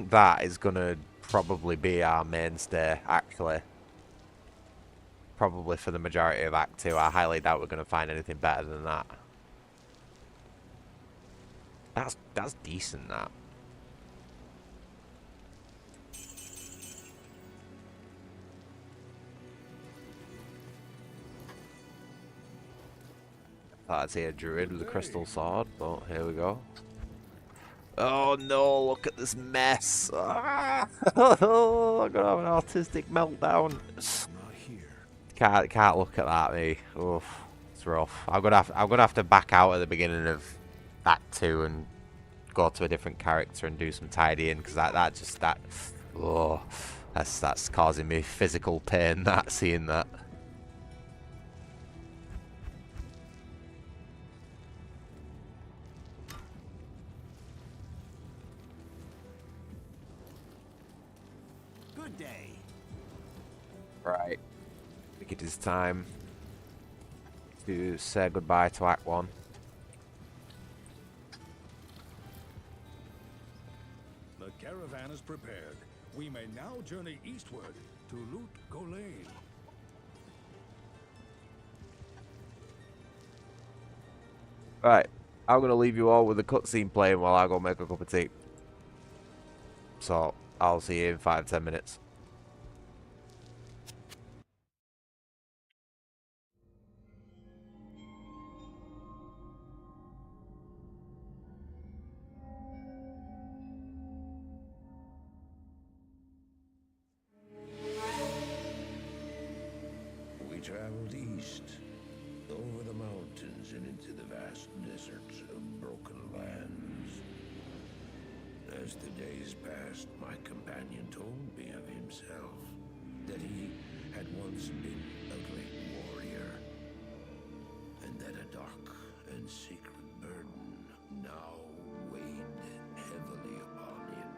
that is gonna probably be our mainstay, actually. Probably for the majority of Act 2. I highly doubt we're gonna find anything better than that. That's decent, that. Thought I'd see a druid with a crystal sword, but here we go. Oh no, look at this mess. Ah! Oh, I'm gonna have an autistic meltdown. Not here. Can't look at that, me. Oof, it's rough. I'm gonna have to back out at the beginning of Act 2 and go to a different character and do some tidying, because that's causing me physical pain, that seeing that. Good day. Right. I think it is time to say goodbye to Act 1. The caravan is prepared. We may now journey eastward to Loot Golain. Right. I'm going to leave you all with the cutscene playing while I go make a cup of tea. So, I'll see you in 5-10 minutes. We traveled east, over the mountains and into the vast deserts of broken lands. As the days passed, my companion told me of himself, that he had once been a great warrior, and that a dark and secret burden now weighed heavily upon him.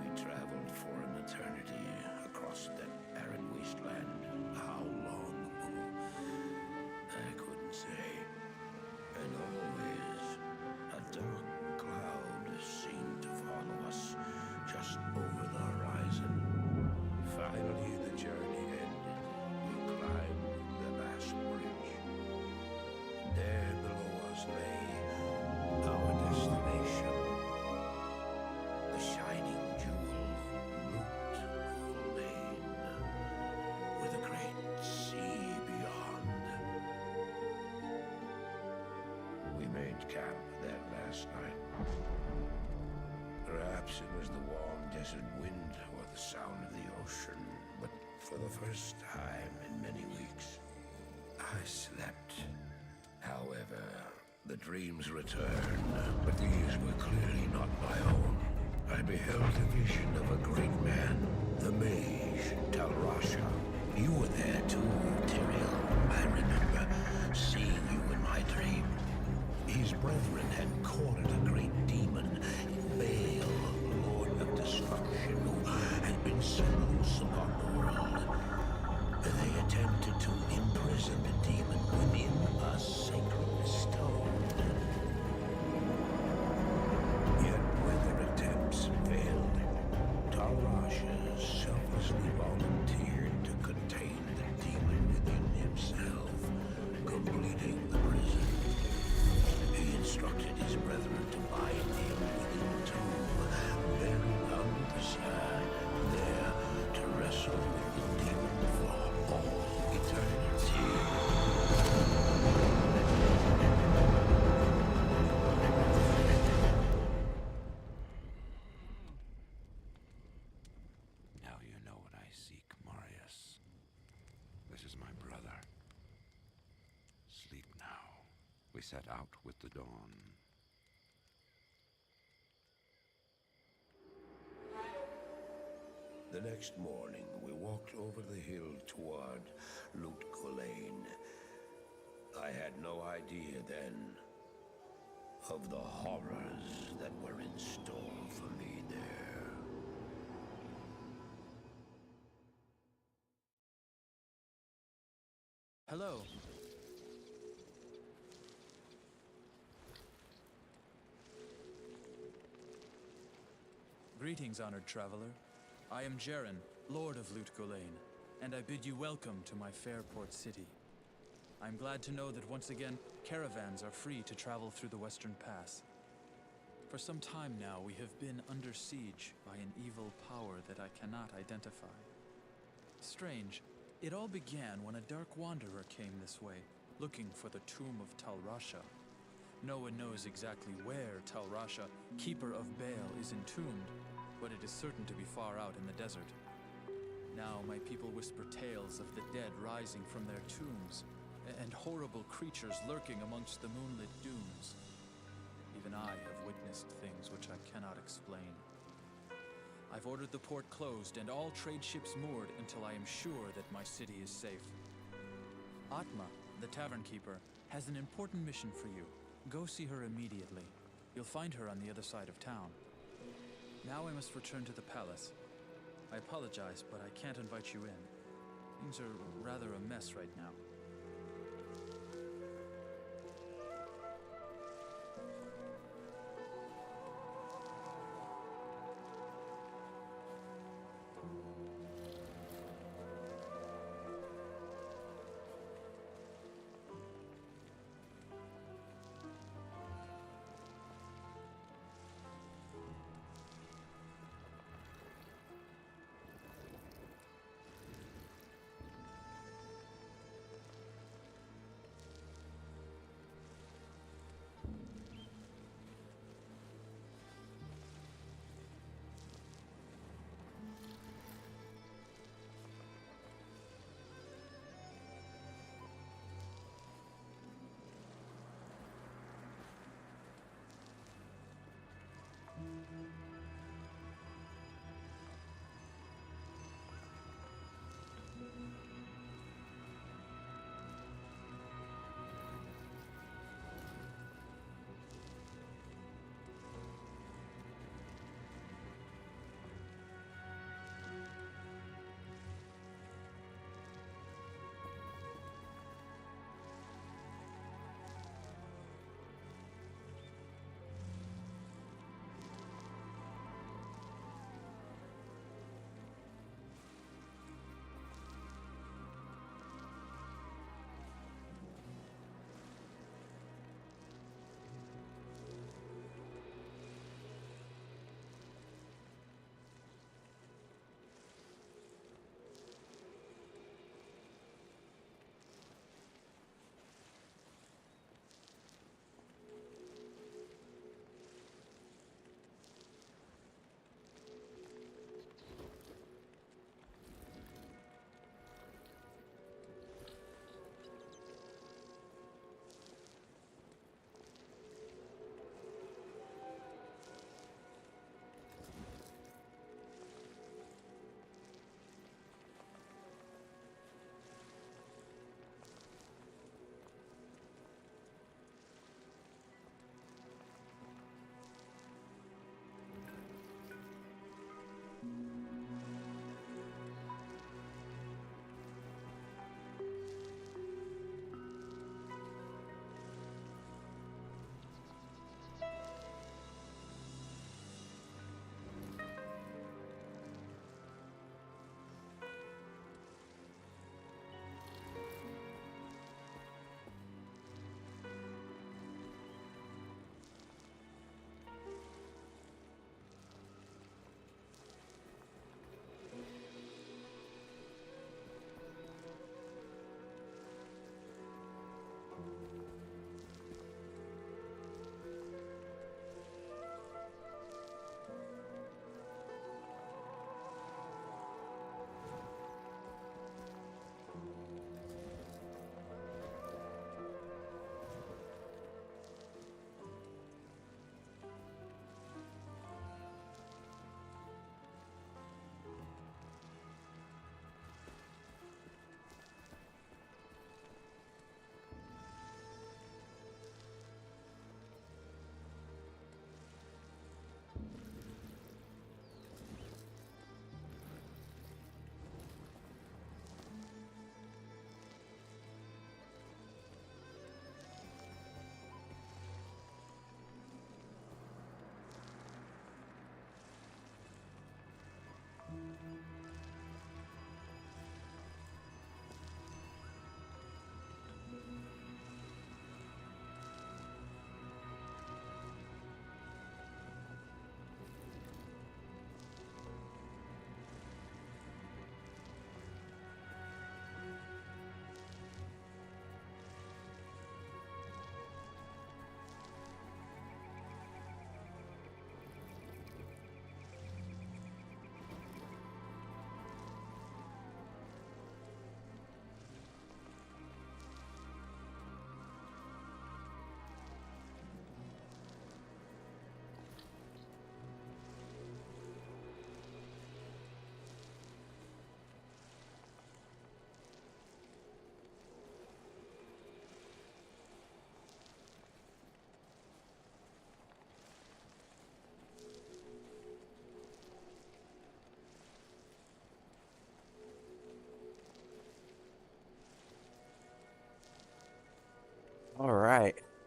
We traveled for an eternity across that arid wasteland. How long? I couldn't say. And always Perhaps it was the warm desert wind or the sound of the ocean, but for the first time in many weeks, I slept. However, the dreams returned, but these were clearly not my own. I beheld a vision of a great man, the mage, Talrasha. You were there too, Tyrael. I remember seeing you in my dream. His brethren had cornered a great demon, Baal, Lord of Destruction, who had been set loose upon the world. They attempted to imprison the demon within a sacred stone. Yet when their attempts failed, Talrasha selflessly volunteered to contain the demon within himself, completing the prison. He instructed his brethren to bind him within a tomb, buried under there to wrestle with the demon for all eternity. Now you know what I seek, Marius. This is my brother. Sleep now. We set out with the dawn. The next morning, we walked over the hill toward Lut Gholein. I had no idea then of the horrors that were in store for me there. Hello. Greetings, honored traveler. I am Jaren, Lord of Lut Gholein, and I bid you welcome to my fair port city. I'm glad to know that once again, caravans are free to travel through the Western Pass. For some time now, we have been under siege by an evil power that I cannot identify. Strange, it all began when a dark wanderer came this way, looking for the tomb of Talrasha. No one knows exactly where Talrasha, keeper of Baal, is entombed, but it is certain to be far out in the desert. Now my people whisper tales of the dead rising from their tombs, and horrible creatures lurking amongst the moonlit dunes. Even I have witnessed things which I cannot explain. I've ordered the port closed and all trade ships moored until I am sure that my city is safe. Atma, the tavern keeper, has an important mission for you. Go see her immediately. You'll find her on the other side of town. Now I must return to the palace. I apologize, but I can't invite you in. Things are rather a mess right now.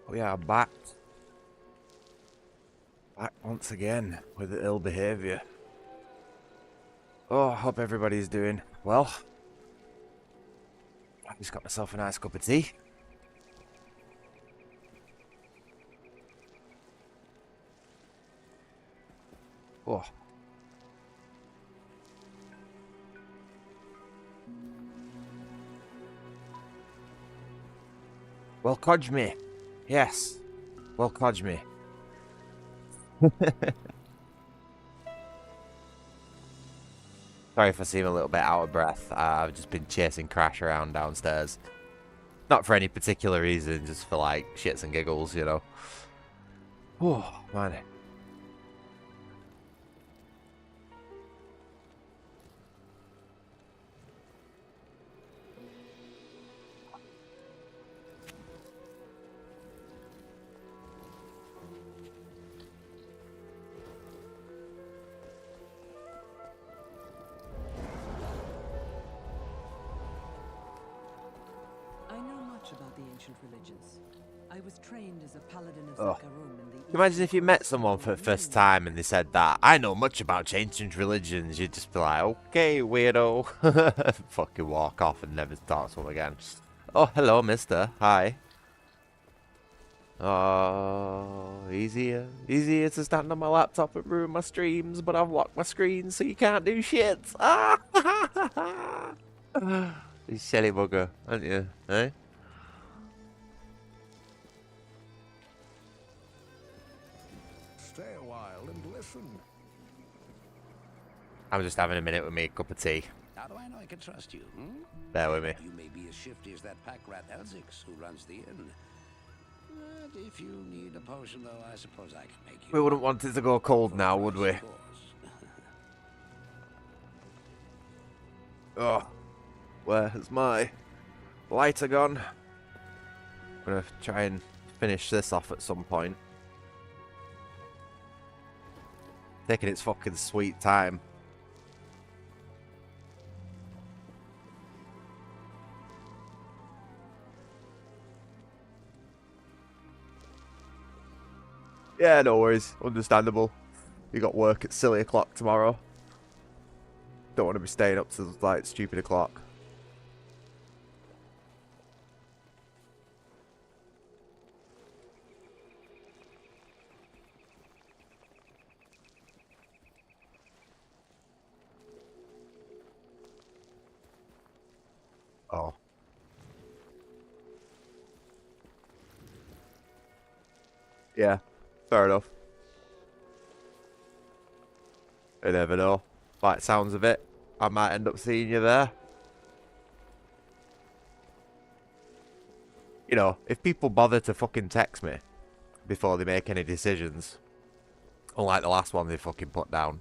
We are back. Back once again with the ill behaviour. Oh, I hope everybody's doing well. I just got myself a nice cup of tea. Oh. Well, codge me. Yes. Well, codge me. Sorry if I seem a little bit out of breath. I've just been chasing Crash around downstairs. Not for any particular reason, just for like shits and giggles, you know. Oh, man. About the ancient religions. I was trained as a paladin of Oh. Zakarum in the Imagine if you met someone for the first time and they said that, I know much about ancient religions. You'd just be like, okay, weirdo. Fucking walk off and never talk to them again. Oh, hello, mister. Hi. Oh, easier to stand on my laptop and ruin my streams, but I've locked my screen so you can't do shit. Ah, you silly bugger, aren't you? Eh? Stay a while and listen. I'm just having a minute with me, a cup of tea. How do I know I can trust you, Bear with me. You may be as shifty as that pack rat Elzix who runs the inn. But if you need a potion, though, I suppose I can make you. We wouldn't want it to go cold now, would we? Of course. Oh, where's my lighter gone? I'm gonna try and finish this off at some point. Taking its fucking sweet time. Yeah, no worries. Understandable. You got work at silly o'clock tomorrow. Don't want to be staying up till like stupid o'clock. Oh. Yeah, fair enough. I never know. By the sounds of it, I might end up seeing you there. You know, if people bother to fucking text me before they make any decisions, unlike the last one they fucking put down.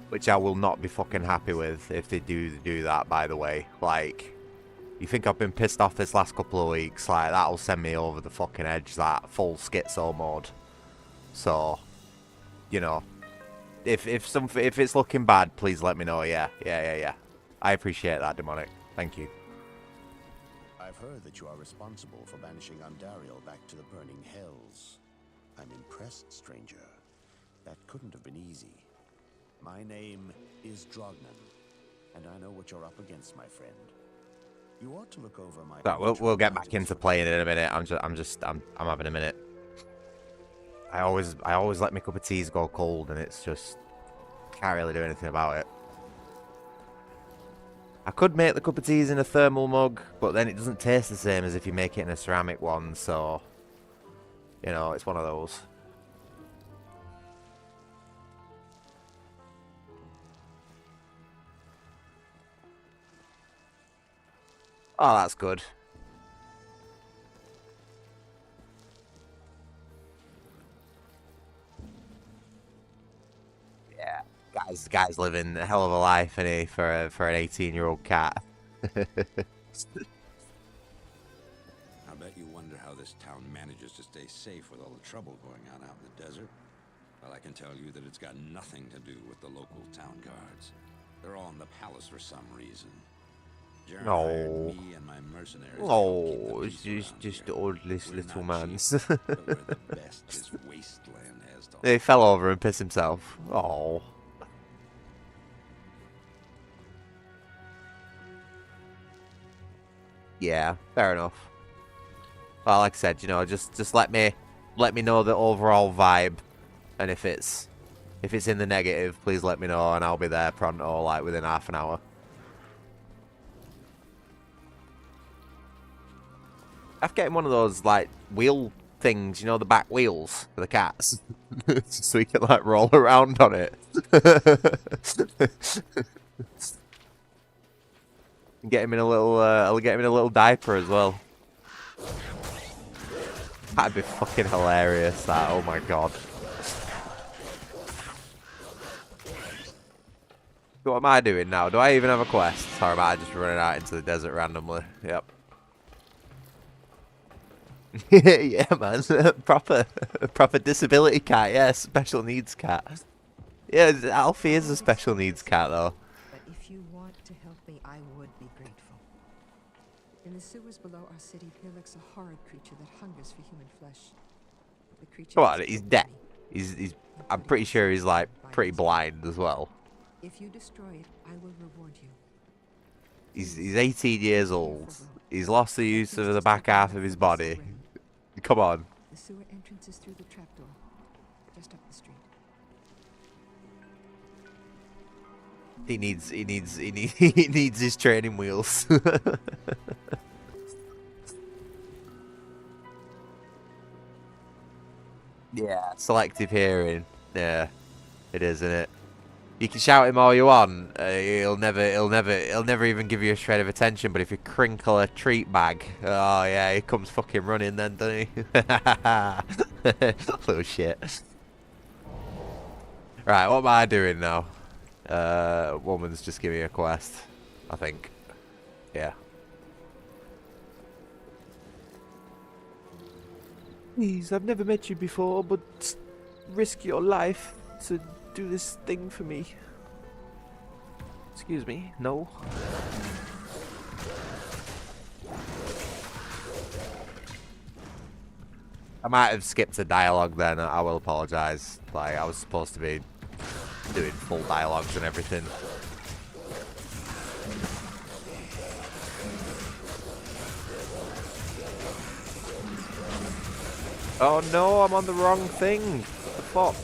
Which I will not be fucking happy with if they do that, by the way. Like, you think I've been pissed off this last couple of weeks? Like, that'll send me over the fucking edge, that full schizo mode. So, you know, if it's looking bad, please let me know. Yeah. I appreciate that, Demonic. Thank you. I've heard that you are responsible for banishing Andariel back to the burning hells. I'm impressed, stranger. That couldn't have been easy. My name is Drognan, and I know what you're up against, my friend. You ought to look over my. Right, we'll get back into playing in a minute. I'm having a minute. I always let my cup of teas go cold, and it's just can't really do anything about it. I could make the cup of teas in a thermal mug, but then it doesn't taste the same as if you make it in a ceramic one. So, you know, it's one of those. Oh, that's good. Yeah, guy's living a hell of a life, isn't he, for an 18-year-old cat. I bet you wonder how this town manages to stay safe with all the trouble going on out in the desert. Well, I can tell you that it's got nothing to do with the local town guards. They're all in the palace for some reason. Jaren No. hired me and my mercenaries to help Oh, keep the it's peace around just here. old this We're little not man. cheap, but we're the best this wasteland has to He offer. fell over and pissed himself. Oh. Yeah, fair enough. Well, like I said, you know, just let me know the overall vibe, and if it's in the negative, please let me know, and I'll be there pronto, like within half an hour. I've getting one of those like wheel things, you know, the back wheels for the cats, so we can like roll around on it. Get him in a little, I'll get him in a little diaper as well. That'd be fucking hilarious. That, oh my god. So what am I doing now? Do I even have a quest? Or am I just running out into the desert randomly? Yep. Yeah, man. proper disability cat. Yeah, special needs cat. Yeah, Alfie is a special needs cat, though. But if you want to help me, I would be grateful. In the sewers below our city, there lurks a horrid creature that hungers for human flesh. The creature Come on, he's dead. He's. I'm pretty sure he's like pretty blind as well. If you destroy it, I will reward you. He's 18 years old. He's lost the use of the back half of his body. Come on. The sewer entrance is through the trapdoor, just up the street. He needs his training wheels. Yeah, selective hearing. Yeah, it is, isn't it? You can shout him all you want. He'll never even give you a shred of attention. But if you crinkle a treat bag, oh yeah, he comes fucking running then, doesn't he? Little shit. Right, what am I doing now? Woman's just giving me a quest, I think. Yeah. Please, I've never met you before, but risk your life to do this thing for me. Excuse me, no. I might have skipped a dialogue then, I will apologise. Like, I was supposed to be doing full dialogues and everything. Oh no, I'm on the wrong thing. What the fuck?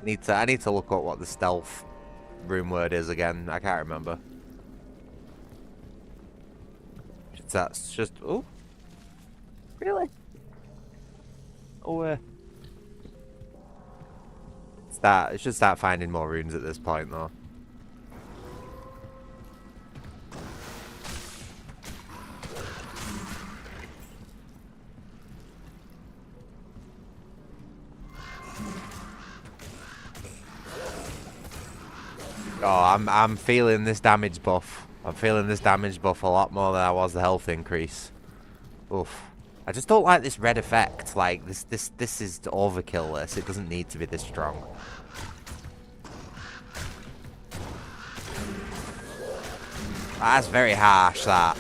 I need to look up what the stealth room word is again. I can't remember. That's just oh, really? Oh, it should start finding more runes at this point, though. Oh, I'm feeling this damage buff. I'm feeling this damage buff a lot more than I was the health increase. Oof. I just don't like this red effect. Like this is overkill. This it doesn't need to be this strong. That's very harsh. That.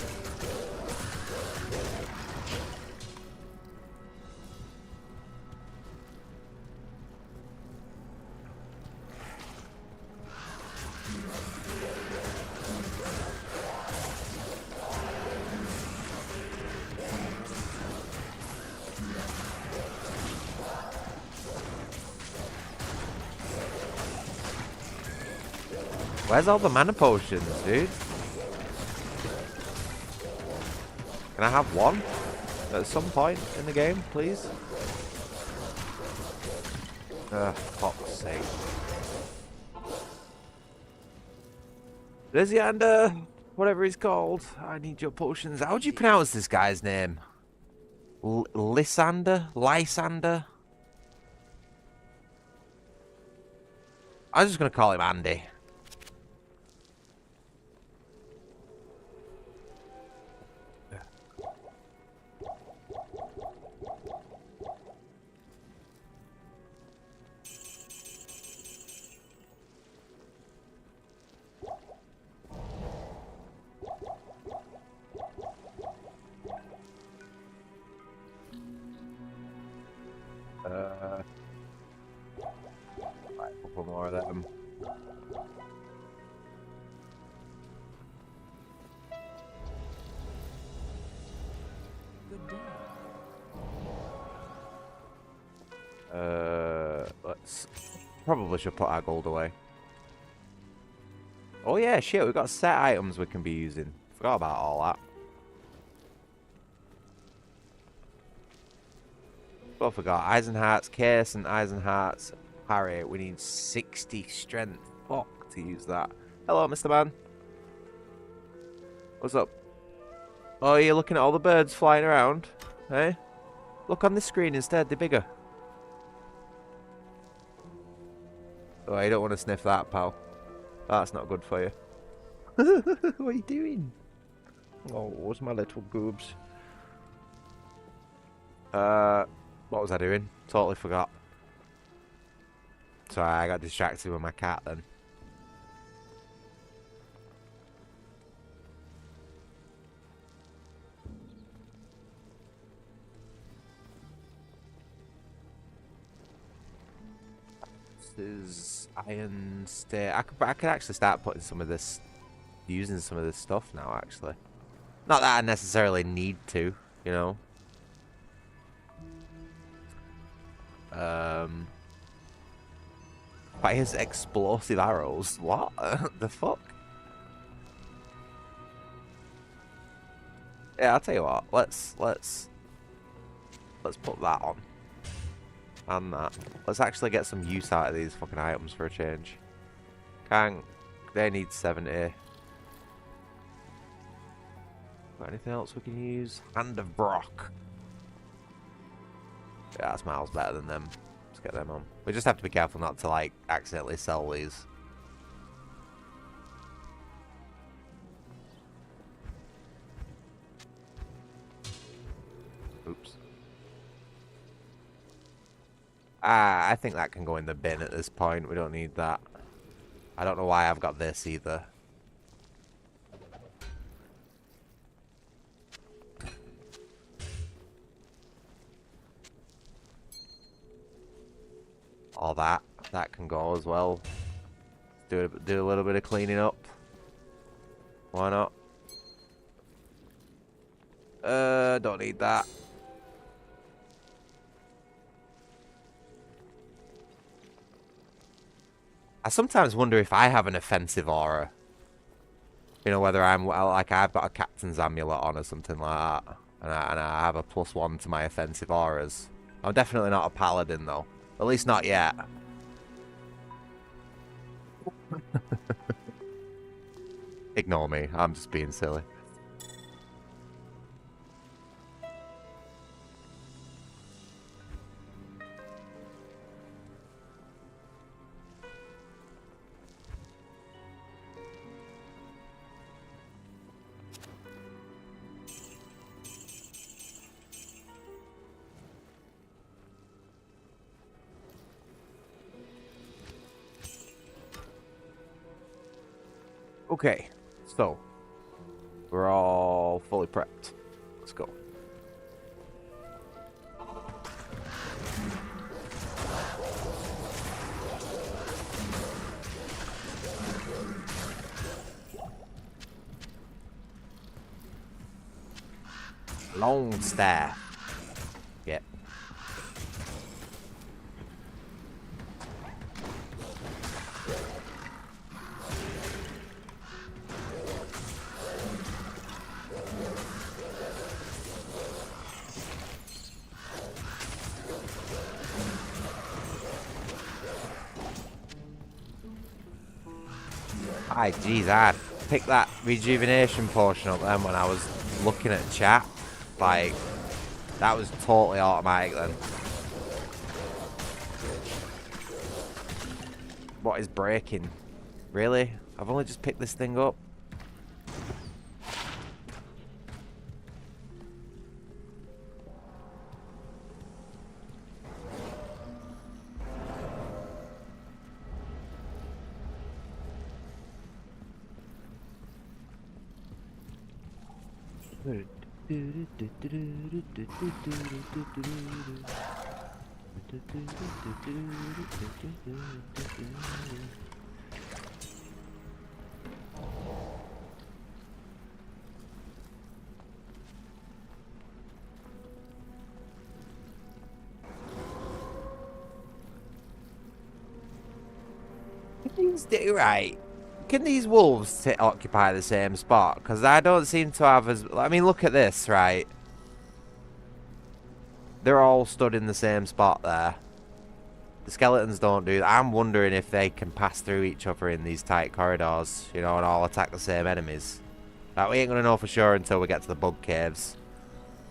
Where's all the mana potions, dude? Can I have one at some point in the game, please? Fuck's sake. Lysander, whatever he's called, I need your potions. How do you pronounce this guy's name? Lysander? Lysander? I'm just gonna call him Andy. Right, a couple more of them. Good day. Let's probably should put our gold away. Oh yeah, shit, we've got set items we can be using. Forgot about all that. Oh, forgot. Eisenhart's case and Eisenhart's parry. We need 60 strength. Fuck to use that. Hello, Mr. Man. What's up? Oh, you're looking at all the birds flying around? Eh? Look on the screen instead, they're bigger. Oh, you don't want to sniff that, pal. That's not good for you. What are you doing? Oh, where's my little boobs? What was I doing? Totally forgot. Sorry, I got distracted with my cat then. This is iron stay. I could actually start putting some of this, using some of this stuff now. Actually, not that I necessarily need to, you know. Fires explosive arrows. What the fuck? Yeah, I'll tell you what. Let's put that on. And that. Let's actually get some use out of these fucking items for a change. They need 70. Got anything else we can use? Hand of Brock. Yeah, that smells better than them. Let's get them on. We just have to be careful not to, like, accidentally sell these. Oops. I think that can go in the bin at this point. We don't need that. I don't know why I've got this either. All that can go as well. Do a little bit of cleaning up. Why not? Don't need that. I sometimes wonder if I have an offensive aura. You know, whether I'm like I've got a captain's amulet on or something like that, and I have a +1 to my offensive auras. I'm definitely not a paladin though. At least not yet. Ignore me. I'm just being silly. Okay, so we're all fully prepped. Let's go. Long staff. Yep. Hi, jeez, I picked that rejuvenation potion up then when I was looking at chat. Like, that was totally automatic then. What is breaking? Really? I've only just picked this thing up. Right. Can these wolves occupy the same spot? Because I don't seem to have as... I mean, look at this, right? They're all stood in the same spot there. The skeletons don't do that. I'm wondering if they can pass through each other in these tight corridors, you know, and all attack the same enemies. Like, we ain't going to know for sure until we get to the bug caves.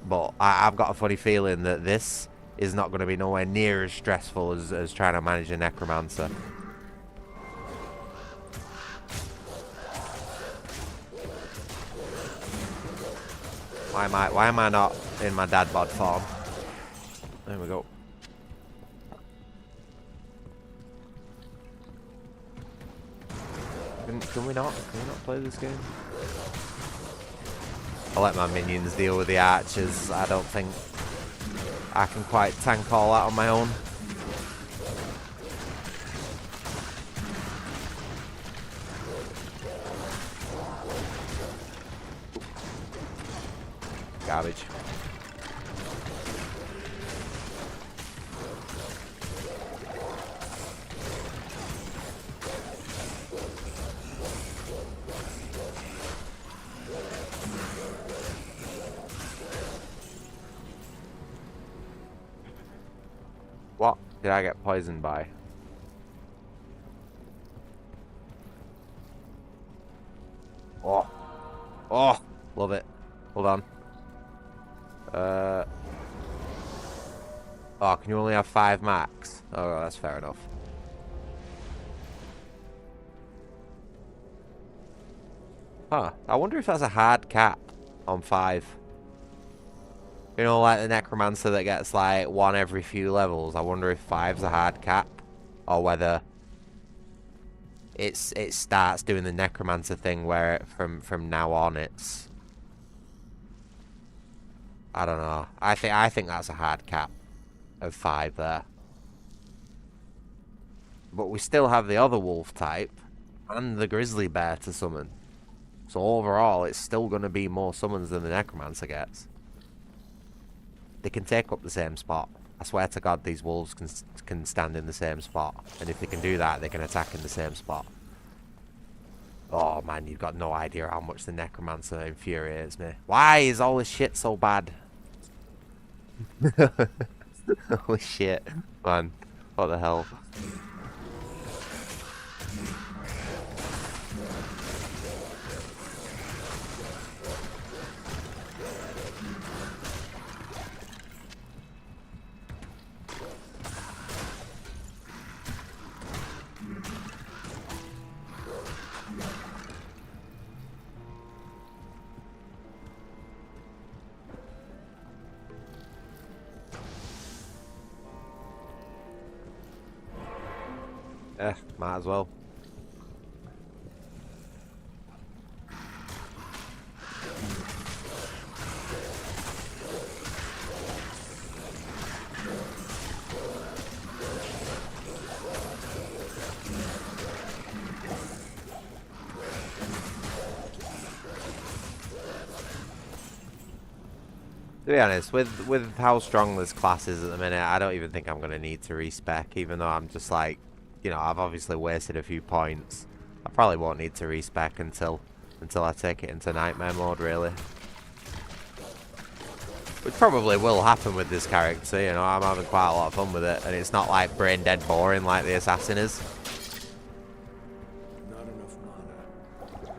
But I've got a funny feeling that this is not going to be nowhere near as stressful as trying to manage a necromancer. Why am I not in my dad bod form? There we go. Can we not play this game? I'll let my minions deal with the archers. I don't think I can quite tank all that on my own. Garbage. What did I get poisoned by? Oh. Oh, love it. Hold on. Oh, can you only have 5 max? Oh, that's fair enough. Huh. I wonder if that's a hard cap on 5. You know, like the necromancer that gets like 1 every few levels. I wonder if 5's a hard cap, or whether it starts doing the necromancer thing where from now on it's... I don't know. I think that's a hard cap of 5 there. But we still have the other wolf type and the grizzly bear to summon. So overall, it's still going to be more summons than the necromancer gets. They can take up the same spot. I swear to God, these wolves can stand in the same spot. And if they can do that, they can attack in the same spot. Oh man, you've got no idea how much the necromancer infuriates me. Why is all this shit so bad? Holy shit, man. What the hell? Might as well. To be honest, with how strong this class is at the minute, I don't even think I'm going to need to respec, even though I'm just like, you know, I've obviously wasted a few points. I probably won't need to respec until I take it into nightmare mode, really. Which probably will happen with this character, you know, I'm having quite a lot of fun with it, and it's not like brain dead boring like the assassin is. Not enough mana.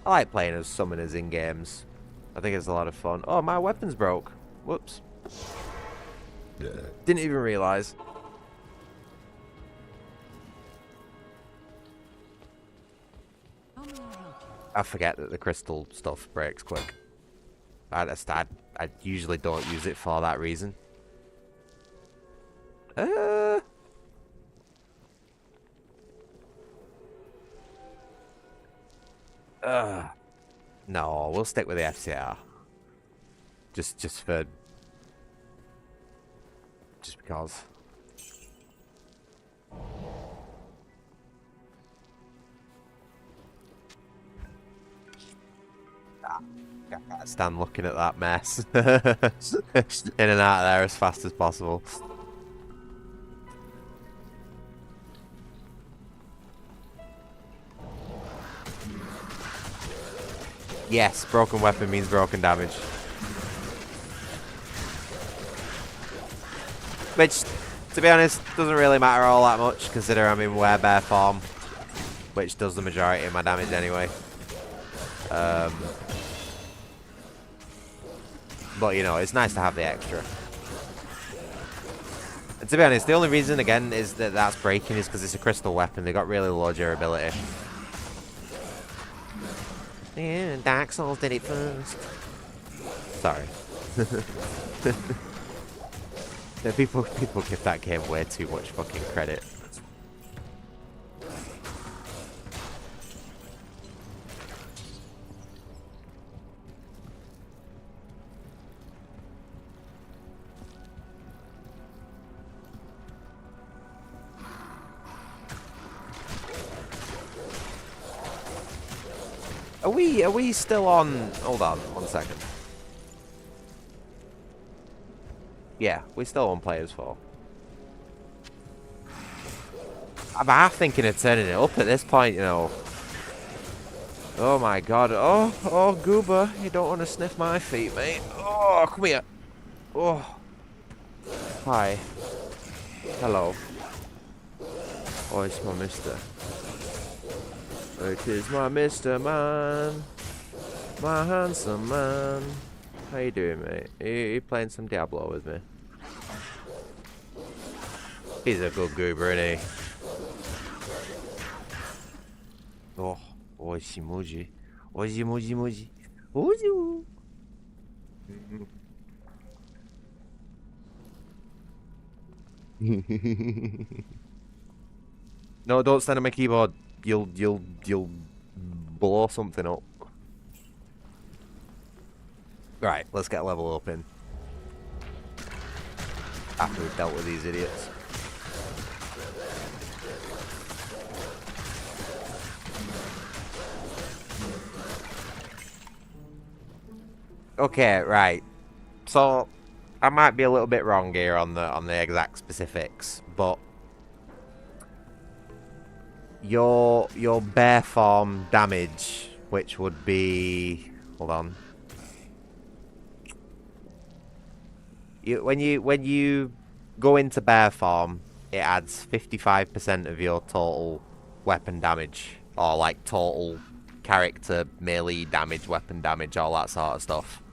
I like playing as summoners in games. I think it's a lot of fun. Oh, my weapon's broke. Whoops. Didn't even realise. I forget that the crystal stuff breaks quick. I usually don't use it for that reason. No, we'll stick with the FCR. Just for just because. I can't stand looking at that mess. In and out of there as fast as possible. Yes, broken weapon means broken damage. Which, to be honest, doesn't really matter all that much, considering I'm in werebear form, which does the majority of my damage anyway. But, you know, it's nice to have the extra. And to be honest, the only reason, again, is that that's breaking is because it's a crystal weapon. They got really low durability. Yeah, Dark Souls did it first. Sorry. People give that game way too much fucking credit. Are we still on? Hold on, 1 second. Yeah, we're still on players 4. I'm half thinking of turning it up at this point, you know. Oh my god. Oh, Goober, you don't want to sniff my feet, mate. Oh, come here. Oh. Hi. Hello. Oh, it's my mister. It is my Mr. Man, my handsome man. How you doing, mate? Are you playing some Diablo with me? He's a good goober, isn't he? Oh, oji-moji. Oji-moji-moji. Oji. No, don't stand on my keyboard. You'll blow something up. Right, let's get a level up in. After we've dealt with these idiots. Okay, right. So I might be a little bit wrong here on the exact specifics, but your bear form damage, which would be, hold on. When you go into bear form, it adds 55% of your total weapon damage, or like total character melee damage, weapon damage, all that sort of stuff.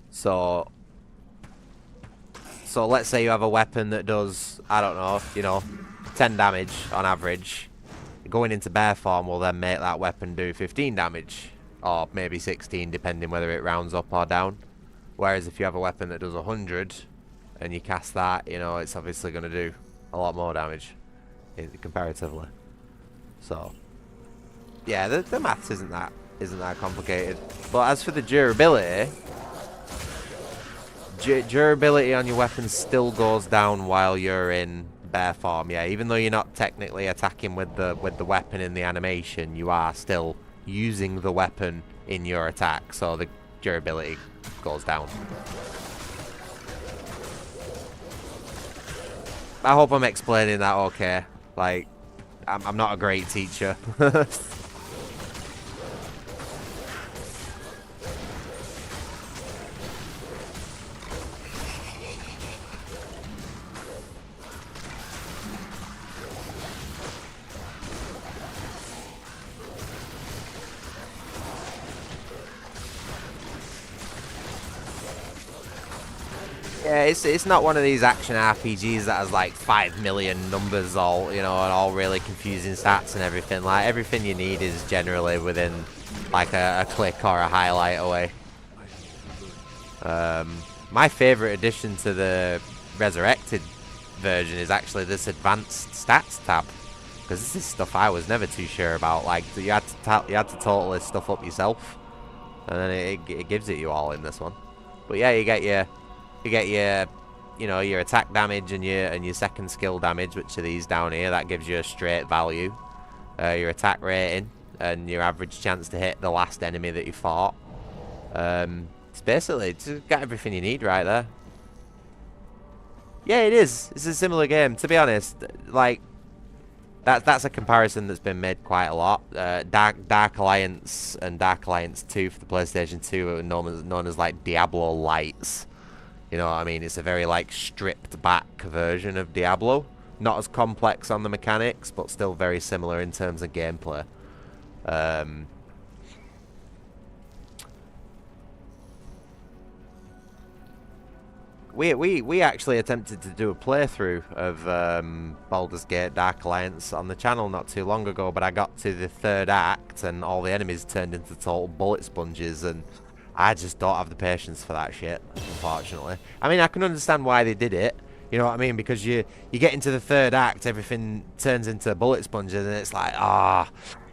So let's say you have a weapon that does, I don't know, you know, 10 damage on average. Going into bear form will then make that weapon do 15 damage. Or maybe 16, depending whether it rounds up or down. Whereas if you have a weapon that does 100, and you cast that, you know, it's obviously going to do a lot more damage, comparatively. So, yeah, the maths isn't that complicated. But as for the durability, durability on your weapon still goes down while you're in bear form. Yeah, even though you're not technically attacking with the weapon in the animation, you are still using the weapon in your attack, so the durability goes down. I hope I'm explaining that okay. Like, I'm not a great teacher. Yeah, it's not one of these action RPGs that has like 5 million numbers all, you know, and all really confusing stats and everything. Like, everything you need is generally within like a click or a highlight away. My favorite addition to the Resurrected version is actually this advanced stats tab, because this is stuff I was never too sure about. Like, you had to total this stuff up yourself, and then it gives it you all in this one, But yeah, you get your you know, your attack damage and your second skill damage, which are these down here. That gives you a straight value. Your attack rating and your average chance to hit the last enemy that you fought. It's basically just got everything you need right there. Yeah, it is. It's a similar game, to be honest. Like, that's a comparison that's been made quite a lot. Dark Alliance and Dark Alliance 2 for the PlayStation 2 are known as like Diablo Lights. You know what I mean? It's a very like stripped back version of Diablo. Not as complex on the mechanics, but still very similar in terms of gameplay. We actually attempted to do a playthrough of Baldur's Gate Dark Alliance on the channel not too long ago, but I got to the third act and all the enemies turned into total bullet sponges, and I just don't have the patience for that shit, unfortunately. I mean, I can understand why they did it, you know what I mean, because you get into the third act, everything turns into bullet sponges, and it's like,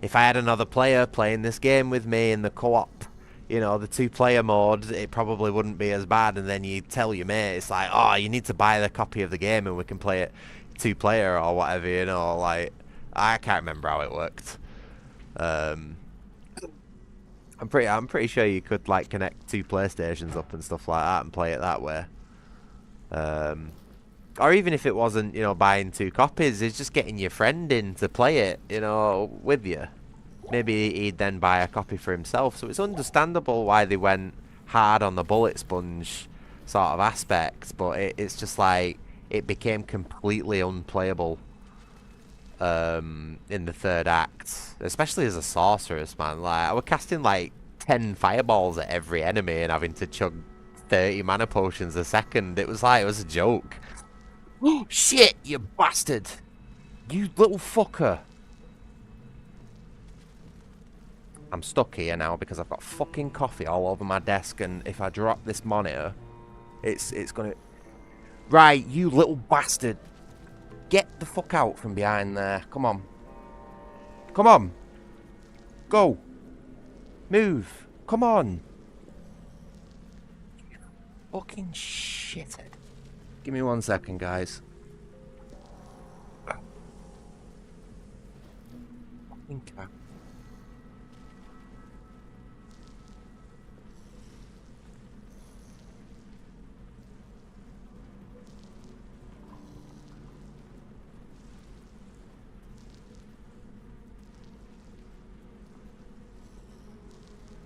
if I had another player playing this game with me in the co-op, you know, the 2-player mode, it probably wouldn't be as bad. And then you tell your mate, it's like, oh, you need to buy the copy of the game and we can play it 2-player or whatever, you know, like, I can't remember how it worked. I'm pretty sure you could, like, connect 2 PlayStations up and stuff like that and play it that way. Or even if it wasn't, you know, buying 2 copies, it's just getting your friend in to play it, you know, with you. Maybe he'd then buy a copy for himself. So it's understandable why they went hard on the bullet sponge sort of aspect. But it's just like, it became completely unplayable in the third act. Especially as a sorceress, man. Like, I was casting like 10 fireballs at every enemy and having to chug 30 mana potions a second. It was like, it was a joke. Oh, shit, you bastard. You little fucker. I'm stuck here now because I've got fucking coffee all over my desk, and if I drop this monitor, it's gonna... Right, you little bastard. Get the fuck out from behind there. Come on. Come on. Go. Move. Come on. You fucking shithead. Give me 1 second, guys. Fucking cat.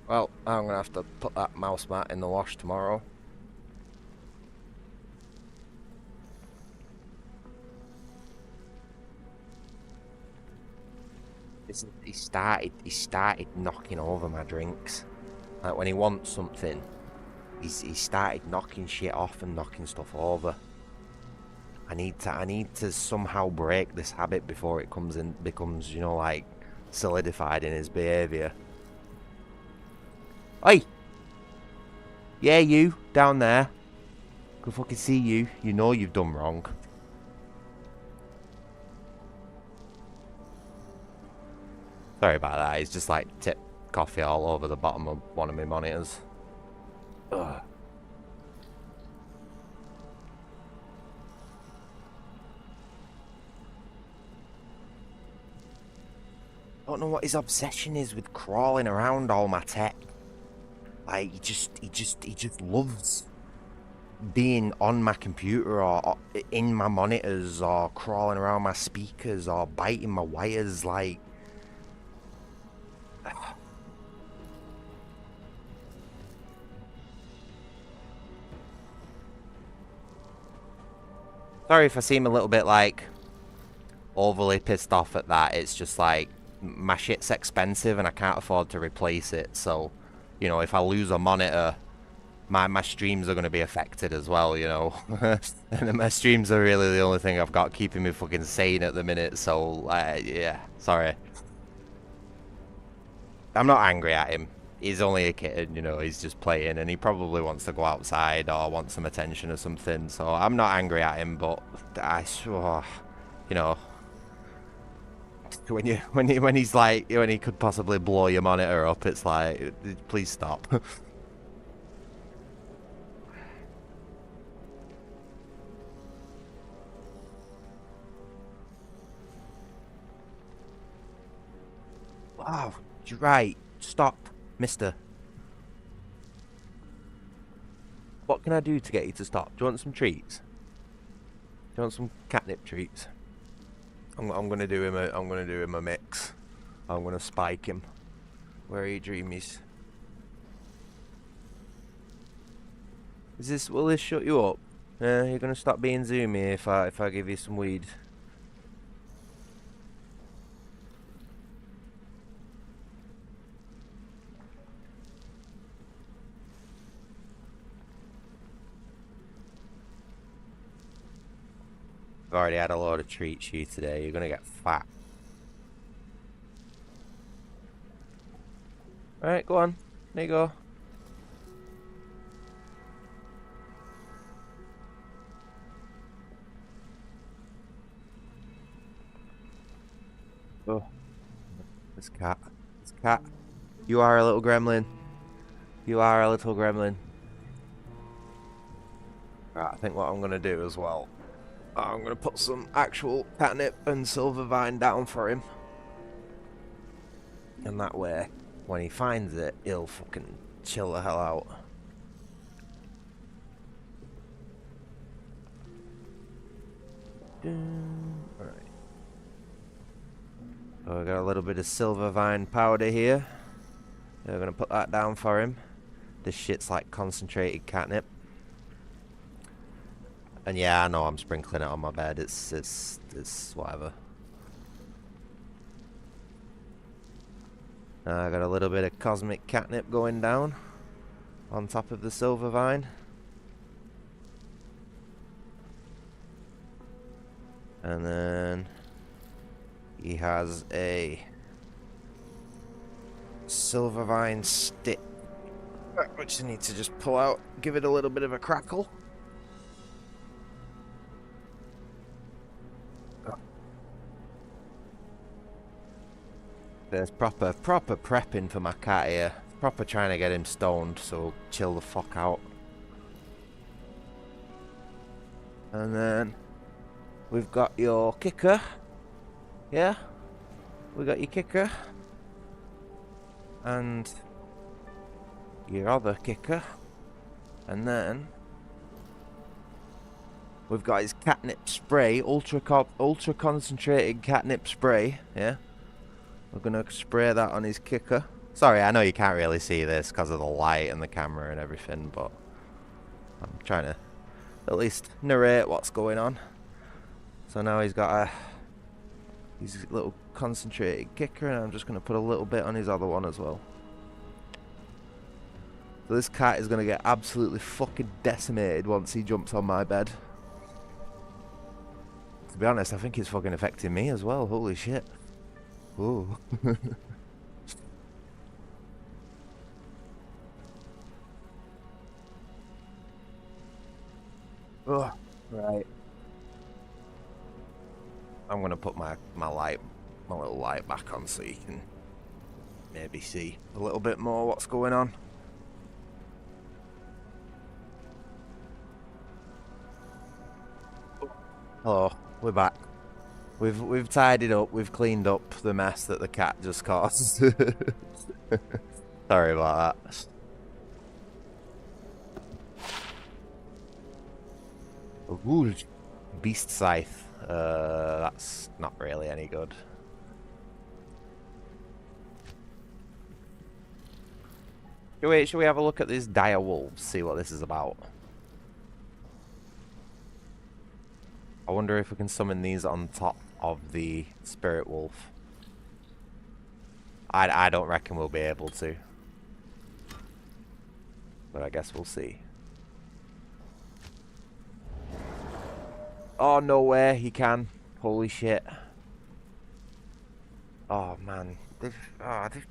Well, I'm going to have to put that mouse mat in the wash tomorrow. He started knocking over my drinks. Like, when he wants something, he started knocking shit off and knocking stuff over. I need to somehow break this habit before it becomes, you know, like, solidified in his behaviour. Oi! Yeah, you, down there. Can fucking see you. You know you've done wrong. Sorry about that. He's just like tipped coffee all over the bottom of one of my monitors. Ugh. I don't know what his obsession is with crawling around all my tech. Like, he just loves being on my computer or in my monitors or crawling around my speakers or biting my wires, like... Sorry if I seem a little bit, like, overly pissed off at that. It's just like, my shit's expensive and I can't afford to replace it, so... You know, if I lose a monitor, my streams are going to be affected as well, you know. And my streams are really the only thing I've got keeping me fucking sane at the minute, so, yeah, sorry. I'm not angry at him. He's only a kid, you know, he's just playing, and he probably wants to go outside or wants some attention or something, so I'm not angry at him, but you know... When he's like, when he could possibly blow your monitor up, it's like, please stop. Oh, you're right. Stop, mister. What can I do to get you to stop? Do you want some treats? Do you want some catnip treats? I'm gonna do him a mix. I'm gonna spike him. Where are you, dreamies? Will this shut you up? You're gonna stop being zoomy if I give you some weed. I've already had a lot of treats for you today. You're gonna get fat. Alright, go on. There you go. Oh. This cat. This cat. You are a little gremlin. You are a little gremlin. Right, I think what I'm gonna do as well, I'm gonna put some actual catnip and silver vine down for him. And that way, when he finds it, he'll fucking chill the hell out. Alright. So I got a little bit of silver vine powder here. We're gonna put that down for him. This shit's like concentrated catnip. And yeah, I know I'm sprinkling it on my bed. It's whatever. I got a little bit of cosmic catnip going down on top of the silver vine. And then he has a silver vine stick, which I need to just pull out, give it a little bit of a crackle. There's proper prepping for my cat here. Proper trying to get him stoned, so chill the fuck out. And then we've got your kicker. Yeah? We got your kicker. And your other kicker. And then we've got his catnip spray, ultra concentrated catnip spray, yeah? We're gonna spray that on his kicker. Sorry, I know you can't really see this because of the light and the camera and everything, but I'm trying to at least narrate what's going on. So now he's got his little concentrated kicker, and I'm just gonna put a little bit on his other one as well. So this cat is gonna get absolutely fucking decimated once he jumps on my bed. To be honest, I think it's fucking affecting me as well. Holy shit. Ooh. Oh, right. I'm gonna put my little light back on so you can maybe see a little bit more what's going on. Hello, we're back. We've tidied up, we've cleaned up the mess that the cat just caused. Sorry about that. Ooh, beast scythe. That's not really any good. Should we have a look at these dire wolves, see what this is about? I wonder if we can summon these on top of the spirit wolf. I don't reckon we'll be able to. But I guess we'll see. Oh, no way, he can. Holy shit. Oh, man. They've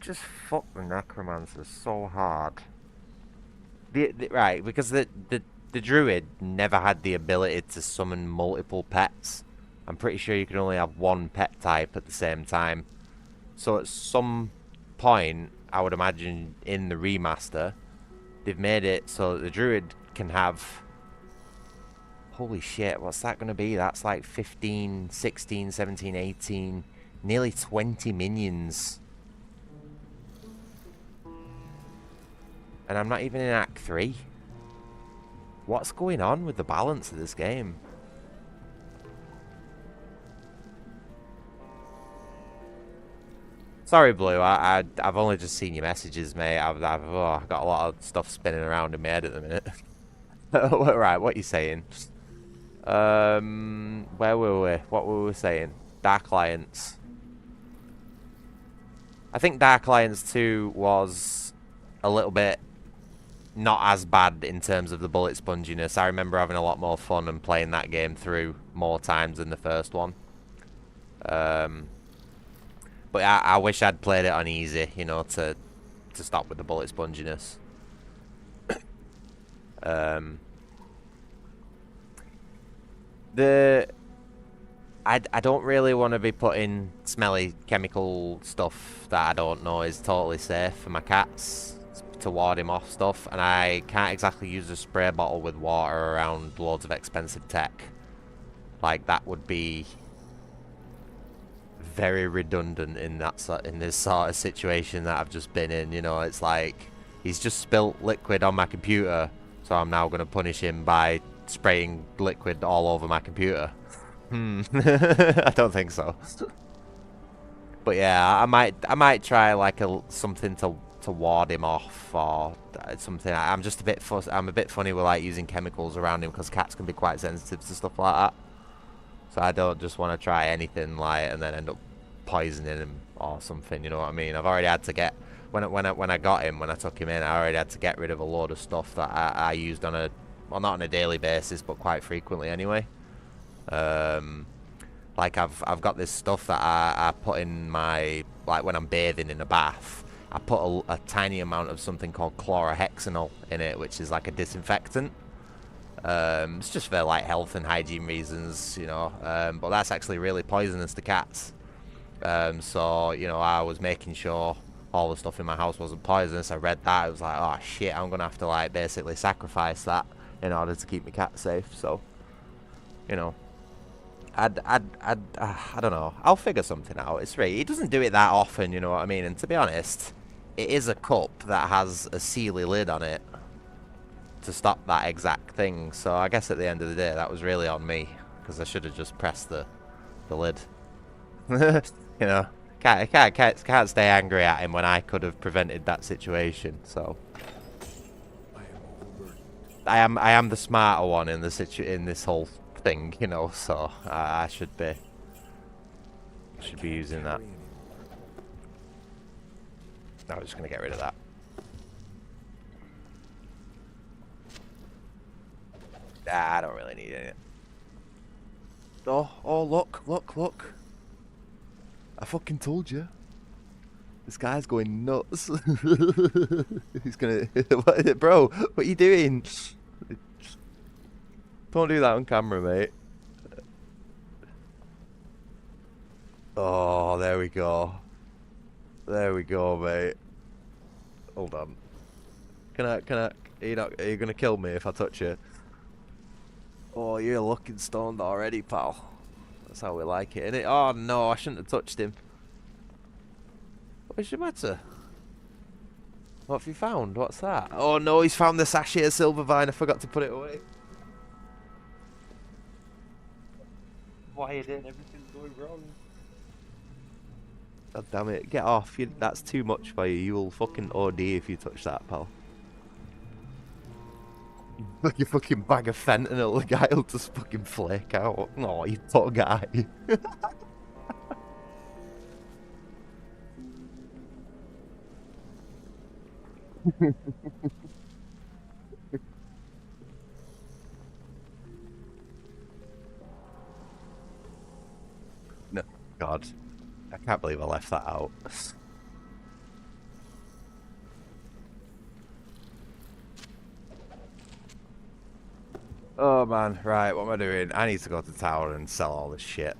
just fucked the necromancers so hard. Right, because the druid never had the ability to summon multiple pets. I'm pretty sure you can only have one pet type at the same time. So at some point, I would imagine in the remaster, they've made it so that the druid can have... Holy shit, what's that going to be? That's like 15, 16, 17, 18, nearly 20 minions And I'm not even in Act 3. What's going on with the balance of this game? Sorry, Blue. I've only just seen your messages, mate. I've got a lot of stuff spinning around in my head at the minute. Right, what are you saying? Where were we? What were we saying? Dark Alliance. I think Dark Alliance 2 was a little bit not as bad in terms of the bullet sponginess. I remember having a lot more fun and playing that game through more times than the first one. But I wish I'd played it on easy, you know, to stop with the bullet sponginess. I don't really want to be putting smelly chemical stuff that I don't know is totally safe for my cats to ward him off stuff, and I can't exactly use a spray bottle with water around loads of expensive tech. Like, that would be very redundant in this sort of situation that I've just been in. You know, it's like he's just spilt liquid on my computer, so I'm now going to punish him by spraying liquid all over my computer. I don't think so. But yeah, I might try like something to ward him off or something. I'm a bit funny with like using chemicals around him because cats can be quite sensitive to stuff like that. So I don't just want to try anything like and then end up poisoning him or something. You know what I mean? I've already had to get when I took him in, I already had to get rid of a load of stuff that I used on not on a daily basis, but quite frequently anyway. Like I've got this stuff that I put in my, like when I'm bathing in a bath, I put a tiny amount of something called chlorhexanol in it, which is like a disinfectant. It's just for like health and hygiene reasons, you know, but that's actually really poisonous to cats. So, you know, I was making sure all the stuff in my house wasn't poisonous. I read that, I was like, oh shit, I'm gonna have to like basically sacrifice that in order to keep my cat safe. So, you know, I don't know. I'll figure something out. It's right. He doesn't do it that often, you know what I mean? And to be honest, it is a cup that has a sealy lid on it to stop that exact thing. So I guess at the end of the day, that was really on me because I should have just pressed the lid. You know, can't stay angry at him when I could have prevented that situation. So I am the smarter one in this whole thing, you know, so I should be using that. No, I'm just gonna get rid of that. I don't really need it. Oh, look. I fucking told you. This guy's going nuts. He's gonna... Bro, what are you doing? Don't do that on camera, mate. Oh, there we go. There we go, mate. Hold on. Are you gonna kill me if I touch you? Oh, you're looking stoned already, pal. That's how we like it, innit? Oh no, I shouldn't have touched him. What's your matter? What have you found? What's that? Oh no, he's found the sachet of Silvervine. I forgot to put it away. Why you doing? Everything's going wrong. God damn it. Get off. That's too much for you. You will fucking OD if you touch that, pal. Like a fucking bag of fentanyl, the guy will just fucking flake out. Oh, you poor guy. No, God. I can't believe I left that out. Oh man, right, what am I doing? I need to go to the tower and sell all this shit.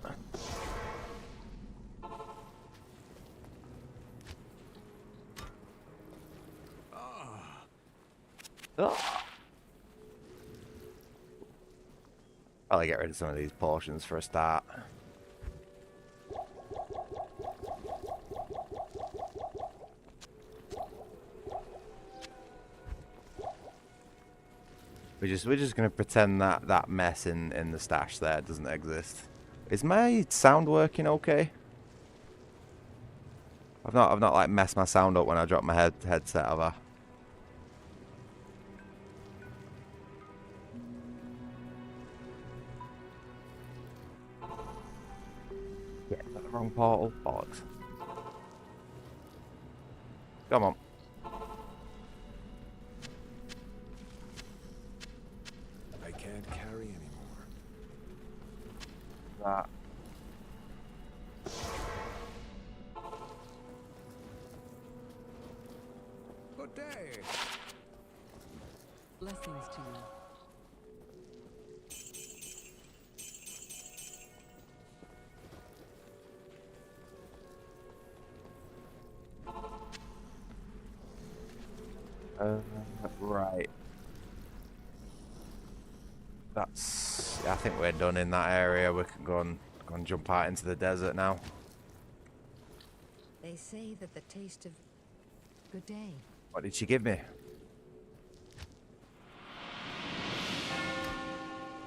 Oh. Probably get rid of some of these potions for a start. We're just gonna pretend that that mess in the stash there doesn't exist. Is my sound working okay? I've not like messed my sound up when I drop my headset, have I? Yeah, the wrong portal. Bollocks. Come on. I can't carry anymore. That. Good day. Blessings to you. Right. That's. I think we're done in that area. We can go and jump out into the desert now. They say that the taste of good day. What did she give me?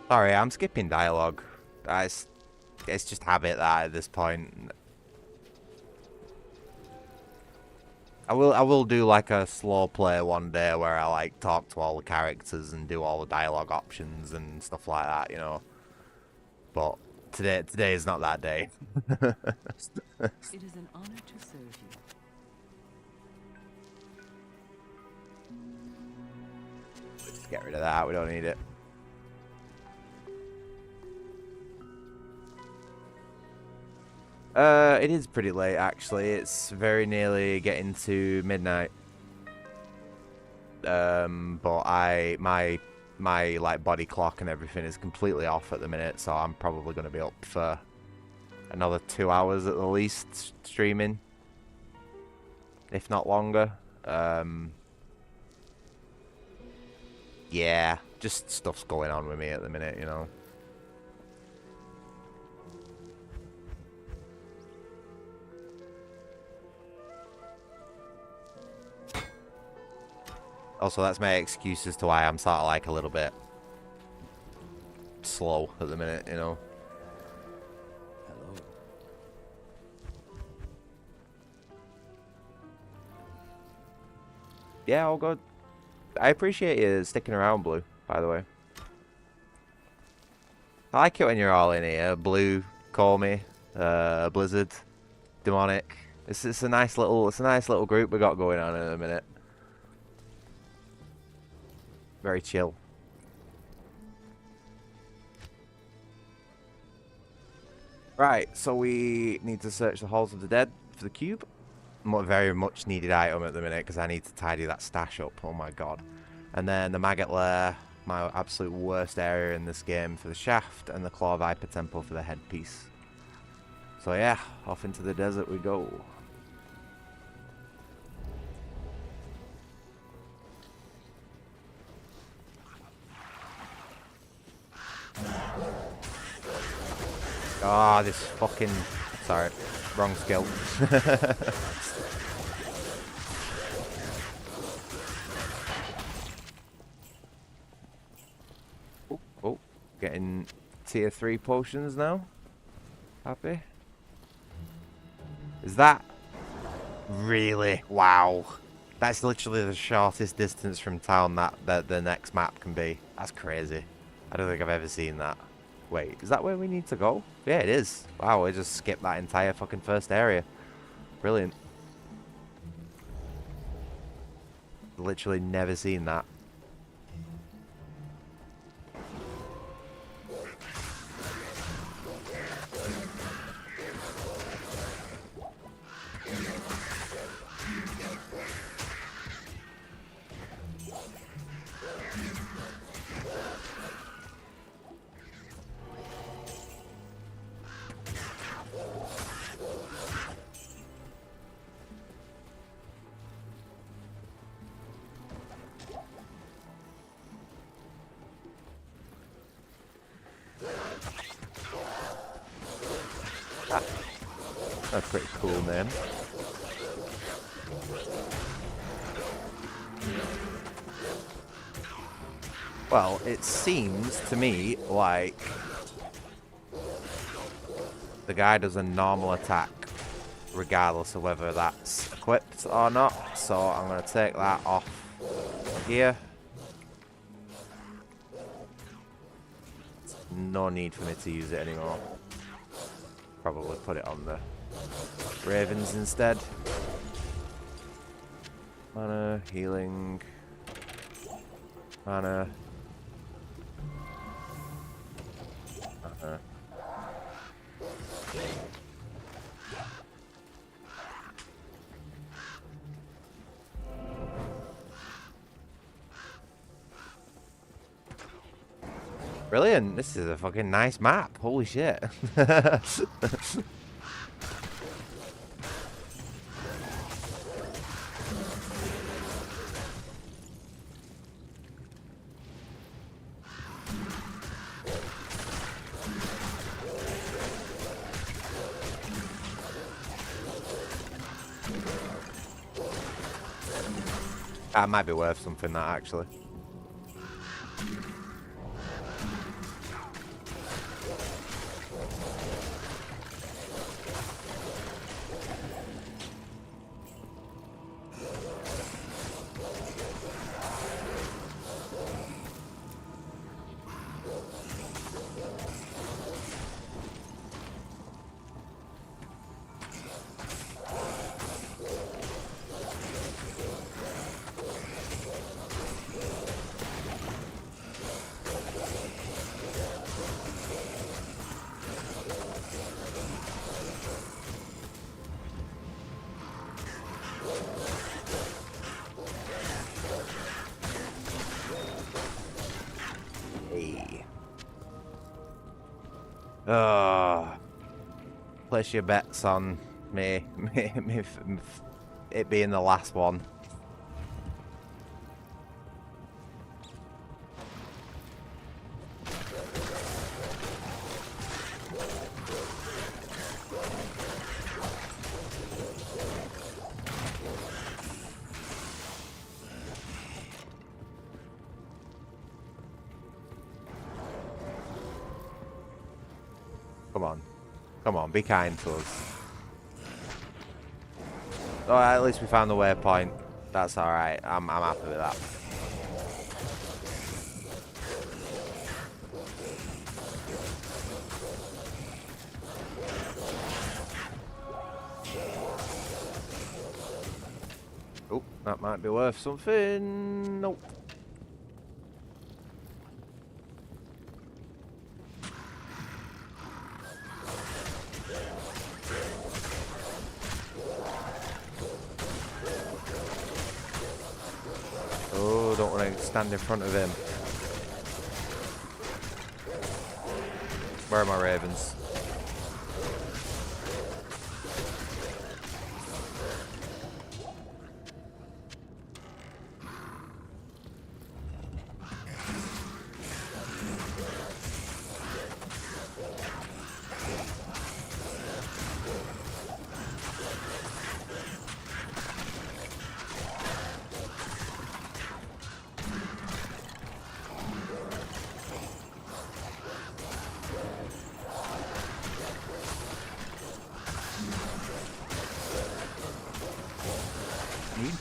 Sorry, I'm skipping dialogue. It's just habit that at this point. I will do like a slow play one day where I like talk to all the characters and do all the dialogue options and stuff like that, you know. But today is not that day. It is an honor to serve you. Let's get rid of that. We don't need it. It is pretty late actually. It's very nearly getting to midnight. But my like body clock and everything is completely off at the minute, so I'm probably going to be up for another 2 hours at the least streaming, if not longer. Yeah, just stuff's going on with me at the minute, you know. Also, that's my excuse as to why I'm sort of like a little bit slow at the minute, you know. Hello. Yeah, all good. I appreciate you sticking around, Blue, by the way. I like it when you're all in here. Blue, Call Me, Blizzard, Demonic. It's a nice little group we got going on in a minute. Very chill. Right, so we need to search the halls of the dead for the cube. Very much needed item at the minute because I need to tidy that stash up. Oh my god. And then the maggot lair, my absolute worst area in this game for the shaft, and the claw viper temple for the headpiece. So yeah, off into the desert we go. Ah, this fucking... Sorry, wrong skill. Oh, getting tier 3 potions now. Happy. Is that... Really? Wow. That's literally the shortest distance from town that the next map can be. That's crazy. I don't think I've ever seen that. Wait, is that where we need to go? Yeah, it is. Wow, we just skipped that entire fucking first area. Brilliant. Literally never seen that. That's a pretty cool name. Well, it seems to me like the guy does a normal attack regardless of whether that's equipped or not. So I'm going to take that off here. No need for me to use it anymore. Probably put it on the ravens instead. Mana, healing. Mana. Mana. Brilliant, this is a fucking nice map. Holy shit. That might be worth something, that actually. Place your bets on me it being the last one. Come on, be kind to us. Oh, at least we found the waypoint. That's alright. I'm happy with that. Oh, that might be worth something. Nope. Don't want to stand in front of him. Where are my ravens?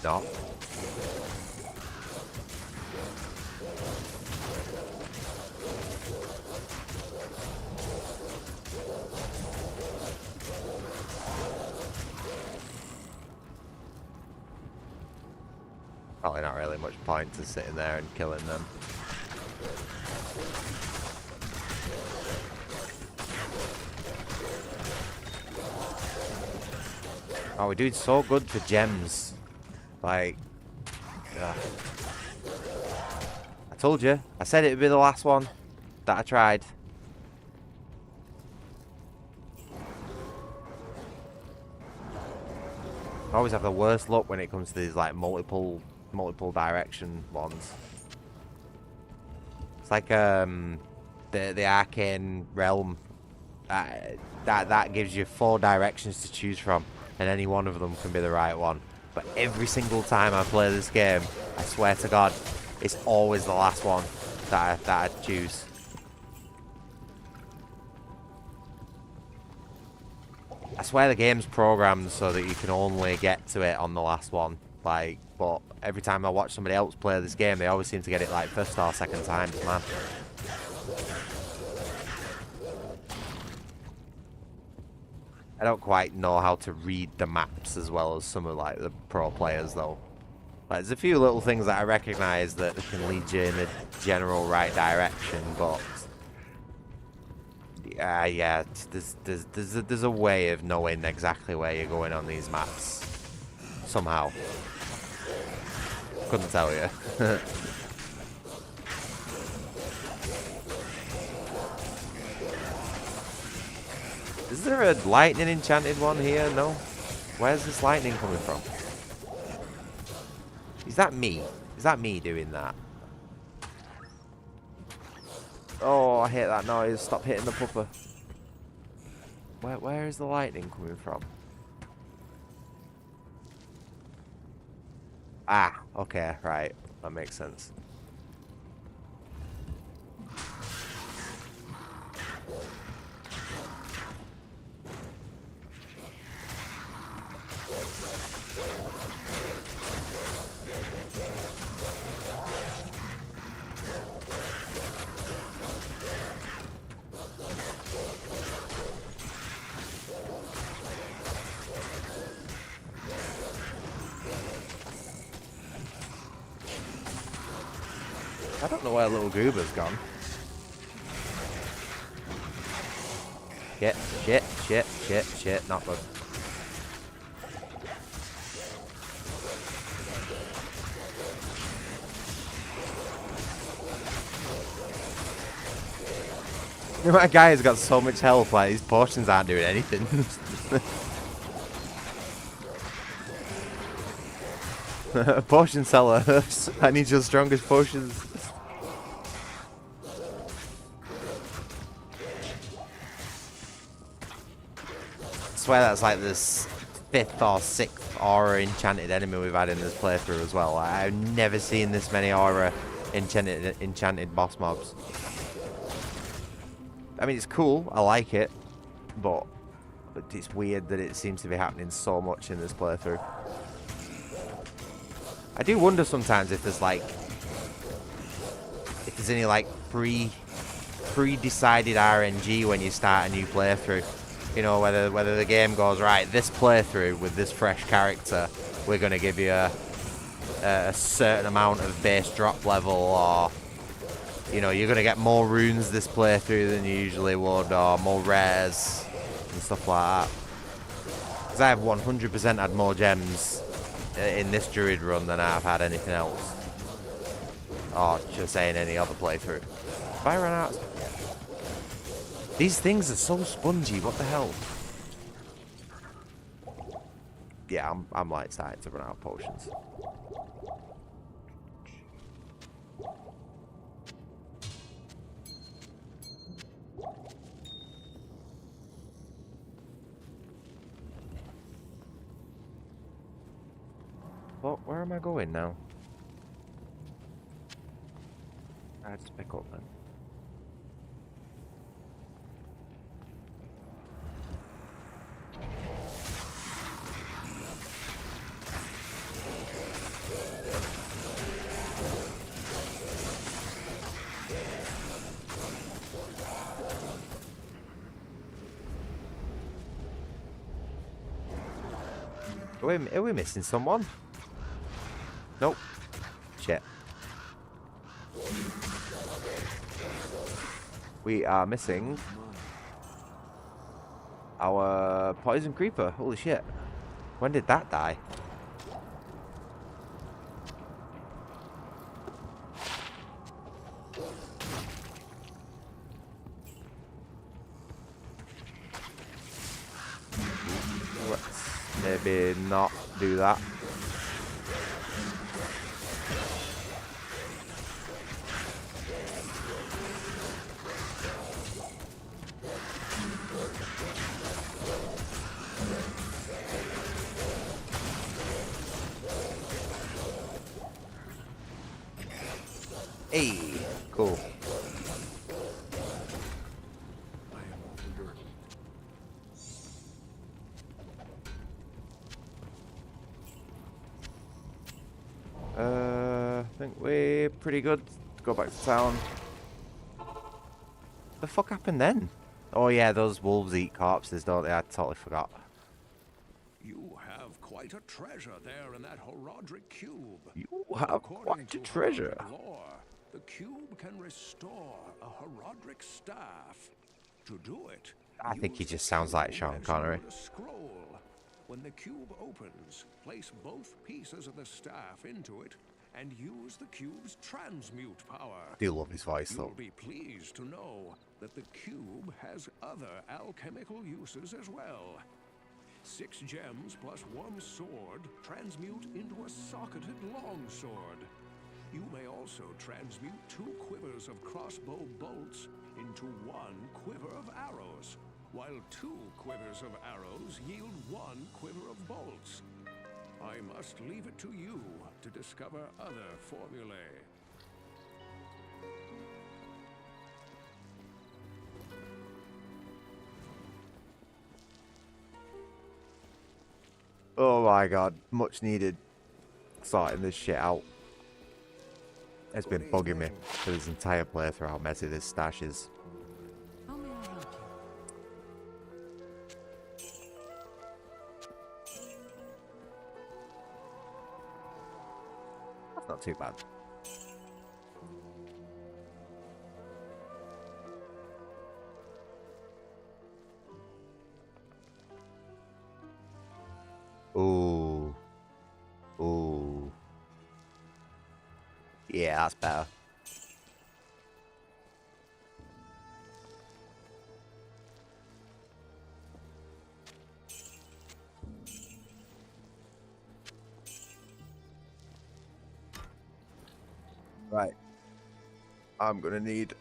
Not. Probably not really much point to sitting there and killing them. Oh, we're doing so good for gems. Like, I told you. I said it would be the last one that I tried. I always have the worst luck when it comes to these like multiple direction ones. It's like the arcane realm. That gives you 4 directions to choose from, and any one of them can be the right one. But every single time I play this game, I swear to God, it's always the last one. that I'd choose. I swear the game's programmed so that you can only get to it on the last one. Like, but every time I watch somebody else play this game, they always seem to get it like first or second time, man. I don't quite know how to read the maps as well as some of like the pro players though. Like, there's a few little things that I recognise that can lead you in the general right direction, but yeah, there's a way of knowing exactly where you're going on these maps somehow. Couldn't tell you. Is there a lightning enchanted one here? No. Where's this lightning coming from? Is that me? Is that me doing that? Oh, I hate that noise. Stop hitting the pupper. Where is the lightning coming from? Ah, okay, right. That makes sense. I don't know where little Goober's gone. Shit, not good. My guy has got so much health, like, these potions aren't doing anything. Potion seller, I need your strongest potions. I swear that's like this 5th or 6th aura enchanted enemy we've had in this playthrough as well. I've never seen this many aura enchanted boss mobs. I mean, it's cool, I like it, but it's weird that it seems to be happening so much in this playthrough. I do wonder sometimes if there's like, if there's any like pre-decided RNG when you start a new playthrough. You know, whether the game goes, right, this playthrough with this fresh character, we're going to give you a certain amount of base drop level, or, you know, you're going to get more runes this playthrough than you usually would, or more rares and stuff like that. Because I have 100% had more gems in this Druid run than I've had anything else. Or just saying any other playthrough. Have I run out? These things are so spongy, what the hell? Yeah, I'm like starting to run out of potions. Well, where am I going now? I just pick up then. Are we missing someone? Nope. Shit. We are missing our poison creeper. Holy shit. When did that die? Let's maybe not do that. Hey. Cool. I think we're pretty good. Go back to town. The fuck happened then? Oh yeah, those wolves eat corpses, don't they? I totally forgot. You have quite a treasure there in that Horodric cube. You have According quite a to treasure. Horodric lore, the cube can restore a Horodric staff. To do it, I think he use just the sounds like cube Sean as Connery. you would a scroll. When the cube opens, place both pieces of the staff into it and use the cube's transmute power. I do love his voice though. You'll be pleased to know that the cube has other alchemical uses as well. 6 gems plus 1 sword transmute into a socketed longsword. You may also transmute 2 quivers of crossbow bolts into 1 quiver of arrows, while 2 quivers of arrows yield 1 quiver of bolts. I must leave it to you to discover other formulae. Oh my god, much needed sorting this shit out. It's been bugging me for this entire playthrough how messy this stash is. How may I help you? That's not too bad. Ooh. Ooh. Yeah, that's better. Right. I'm gonna need...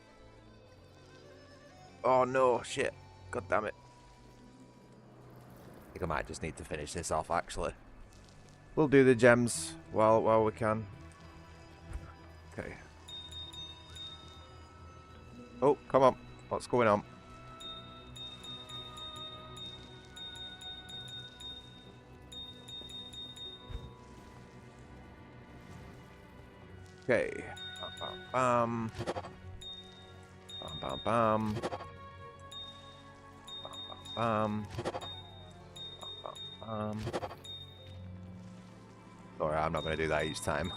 Oh no, shit. God damn it. I think I might just need to finish this off, actually. We'll do the gems while we can. Okay. Oh, come on. What's going on? Okay. Bam, bam, bam. Bam, bam, bam. Bam, bam, bam. Bam. Sorry, I'm not going to do that each time.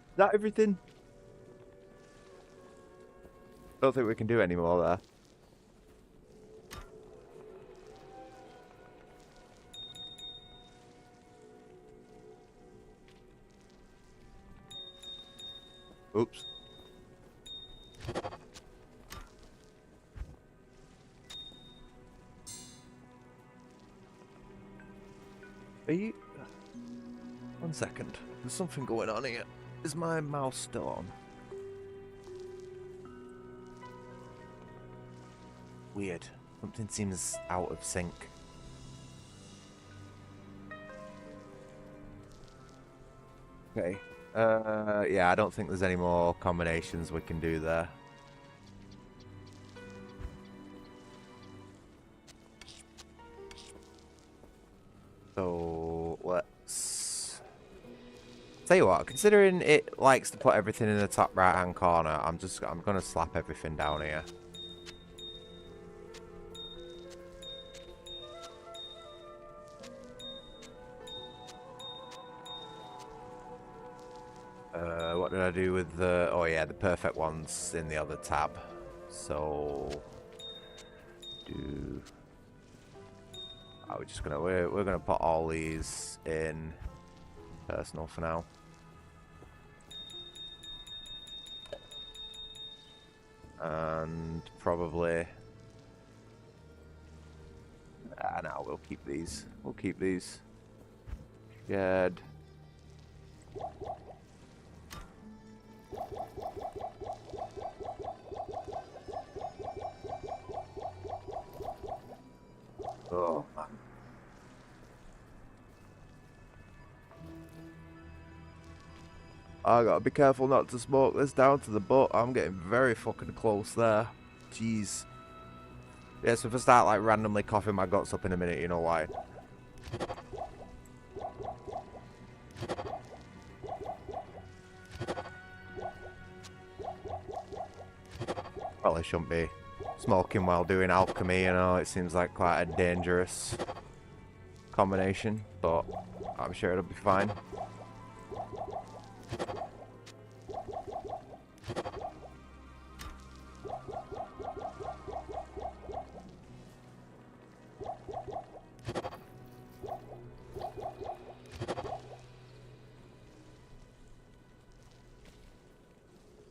Is that everything? Don't think we can do any more there. Oops. Are you... One second. There's something going on here. Is my mouse still on? Weird. Something seems out of sync. Okay. Yeah, I don't think there's any more combinations we can do there. So let's tell you what, considering it likes to put everything in the top right hand corner, I'm gonna slap everything down here. What did I do with the... Oh yeah, the perfect ones in the other tab. So... we're gonna put all these in personal for now. And probably... no, we'll keep these. We'll keep these. Shed. Oh, man. I gotta be careful not to smoke this down to the butt. I'm getting very fucking close there. Jeez. Yeah, so if I start like randomly coughing my guts up in a minute, you know why. Probably shouldn't be smoking while doing alchemy, you know. It seems like quite a dangerous combination, but I'm sure it'll be fine.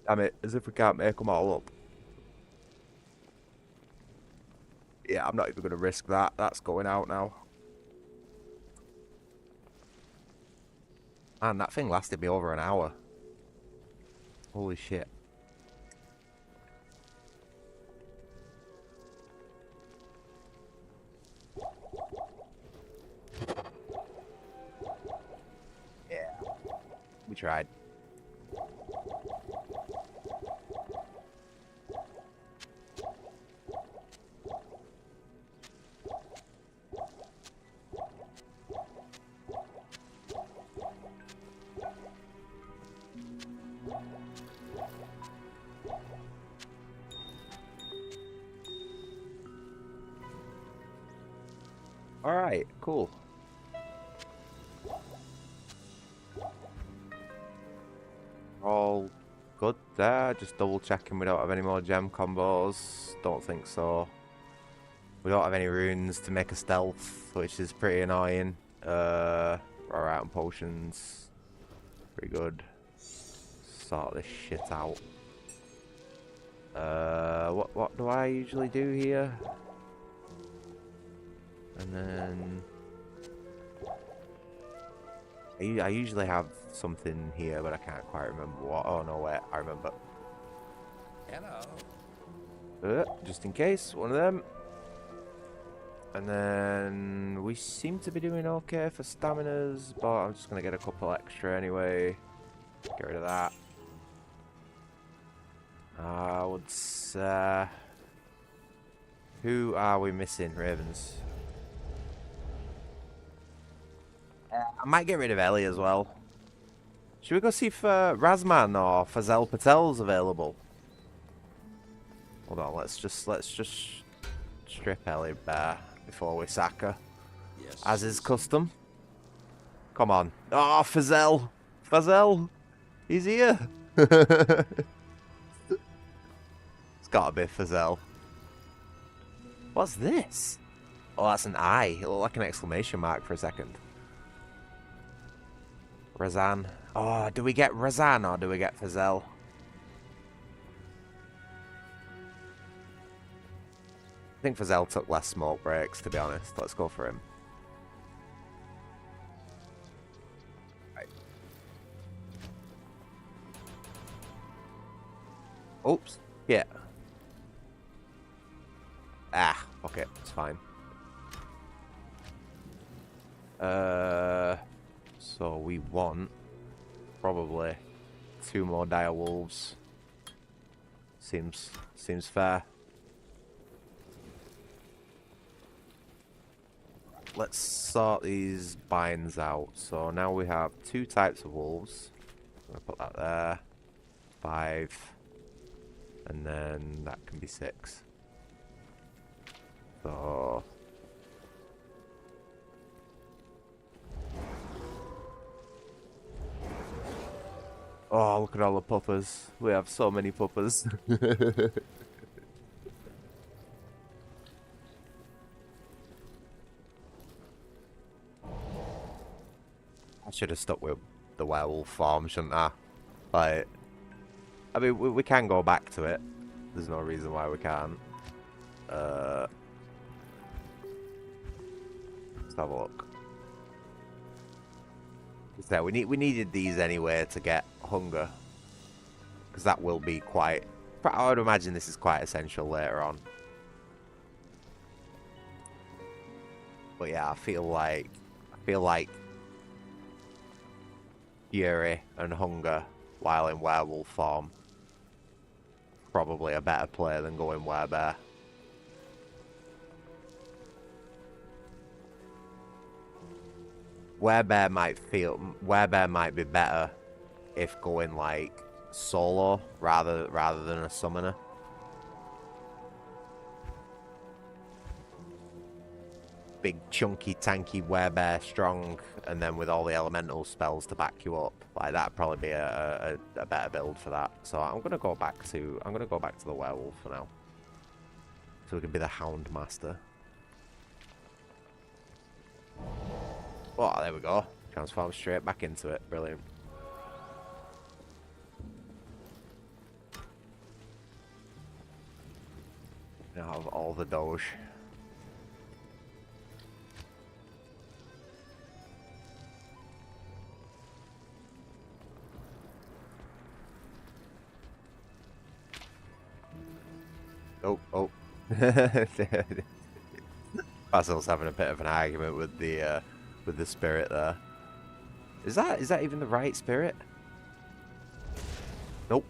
Damn it, as if we can't make them all up. Yeah, I'm not even going to risk that. That's going out now. Man, that thing lasted me over an hour. Holy shit. Yeah. We tried. Alright, cool. All good there. Just double checking we don't have any more gem combos. Don't think so. We don't have any runes to make a stealth, which is pretty annoying. Raw item potions. Pretty good. Sort this shit out. What do I usually do here? And then I usually have something here, but I can't quite remember what. Oh no, wait, I remember. Hello. Just in case, one of them. And then we seem to be doing okay for staminas, but I'm just gonna get a couple extra anyway. Get rid of that. I would say, who are we missing? Ravens. I might get rid of Ellie as well. Should we go see if Razman or Fazel Patel's available? Hold on, let's just strip Ellie bare before we sack her. Yes. As is custom. Come on. Oh, Fazel! Fazel! He's here! It's gotta be Fazel. What's this? Oh, that's an eye. It looked like an exclamation mark for a second. Razan. Oh, do we get Razan or do we get Fazel? I think Fazel took less smoke breaks, to be honest. Let's go for him. Right. Oops. Yeah. Ah, okay, it's fine. So we want probably 2 more dire wolves. Seems fair. Let's sort these binds out. So now we have 2 types of wolves. I'm gonna put that there. 5. And then that can be 6. So oh, look at all the puppers. We have so many puppers. I should have stuck with the werewolf form, shouldn't I? Like, I mean, we can go back to it. There's no reason why we can't. Let's have a look. So we needed these anyway to get hunger, because that will be quite. I would imagine this is quite essential later on. But yeah, I feel like Fury and Hunger while in werewolf form probably a better play than going werebear. Werebear might be better if going like solo rather than a summoner. Big chunky tanky werebear strong, and then with all the elemental spells to back you up, like that'd probably be a better build for that. So I'm gonna go back to the werewolf for now, so we can be the Hound Master. Oh, there we go. Transform straight back into it. Brilliant. Now have all the doge. Oh. Basil's having a bit of an argument with the spirit there. Is that even the right spirit? Nope.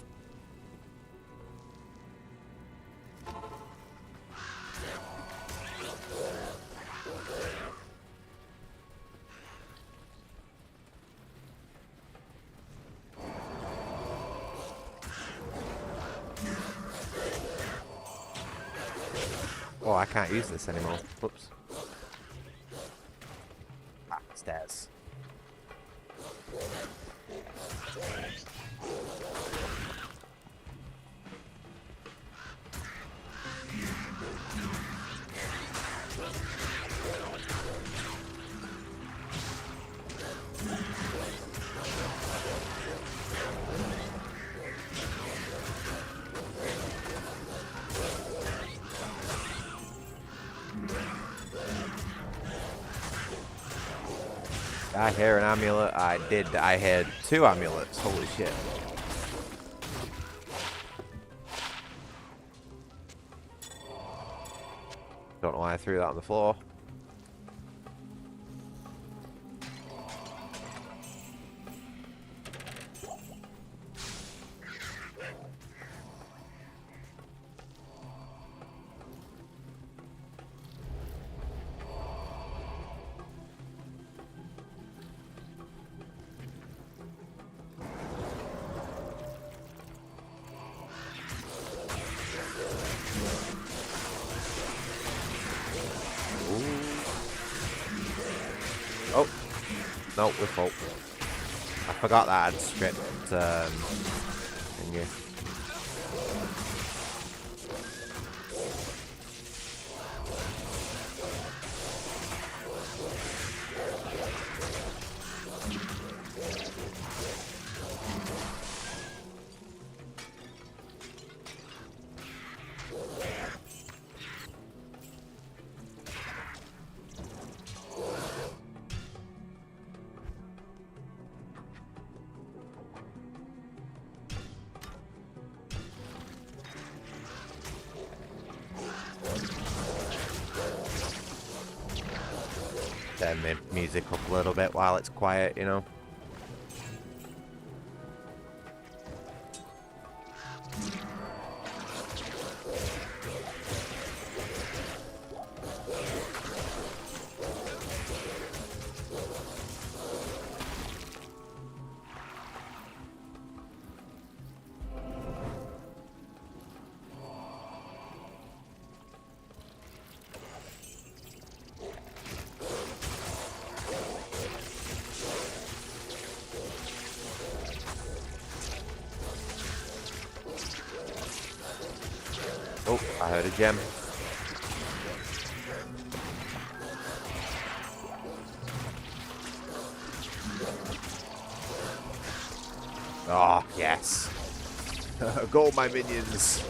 Oh, I can't use this anymore. Whoops. Ah, stairs. I hear an amulet. I did. I had 2 amulets. Holy shit. Don't know why I threw that on the floor. Oh, no, we're full. I forgot that I'd stripped thingy. Turn the music up a little bit while it's quiet, you know. Oh, I heard a gem. Oh, yes. Go, my minions.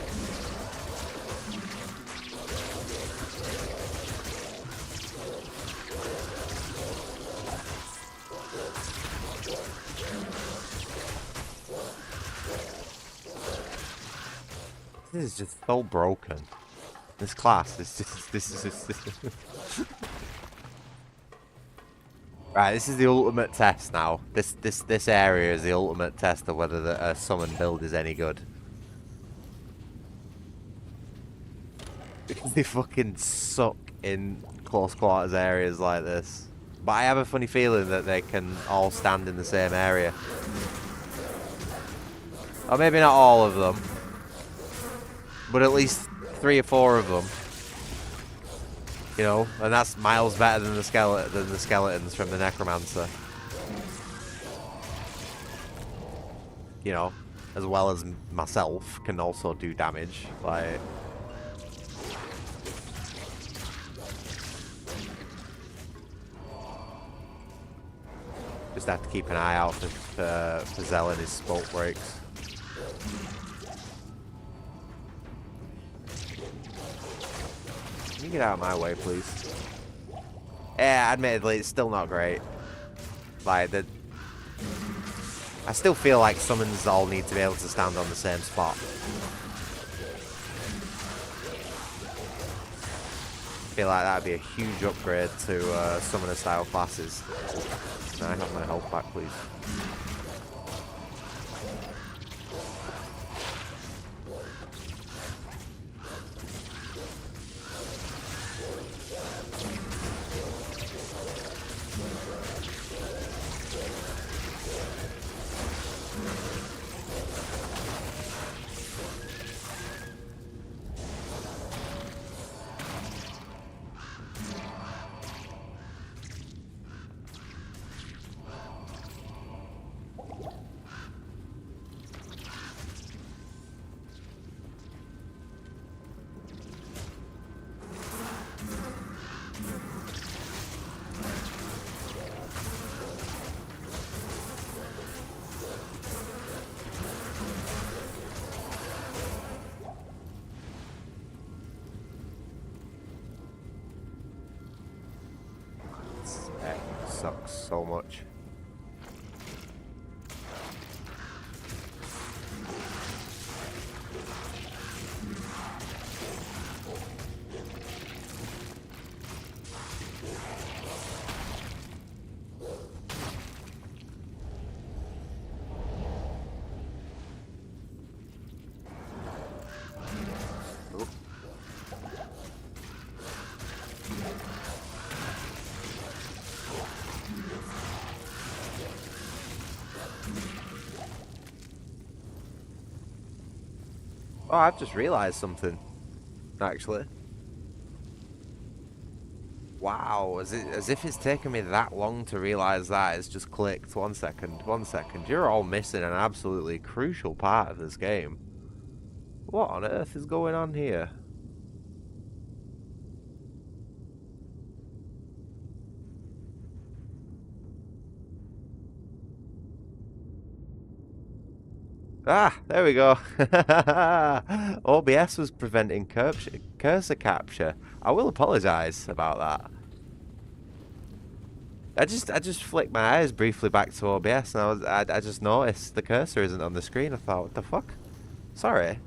This is just so broken. This class is just... This is just... Right, this is the ultimate test now. This area is the ultimate test of whether the summon build is any good. Because they fucking suck in close quarters areas like this. But I have a funny feeling that they can all stand in the same area. Or maybe not all of them. But at least 3 or 4 of them. You know, and that's miles better than the skeletons from the Necromancer. You know, as well as myself can also do damage. Like, just have to keep an eye out for Zell and his smoke breaks. Can you get out of my way, please? Yeah, admittedly, it's still not great. Like, I still feel like summons all need to be able to stand on the same spot. I feel like that'd be a huge upgrade to summoner style classes. Can I have my health back, please? Sucks so much. Oh, I've just realised something, actually. Wow, as if it's taken me that long to realise that. It's just clicked. 1 second, 1 second. You're all missing an absolutely crucial part of this game. What on earth is going on here? Ah, there we go. OBS was preventing cursor capture. I will apologise about that. I just flicked my eyes briefly back to OBS and I just noticed the cursor isn't on the screen. I thought, what the fuck? Sorry.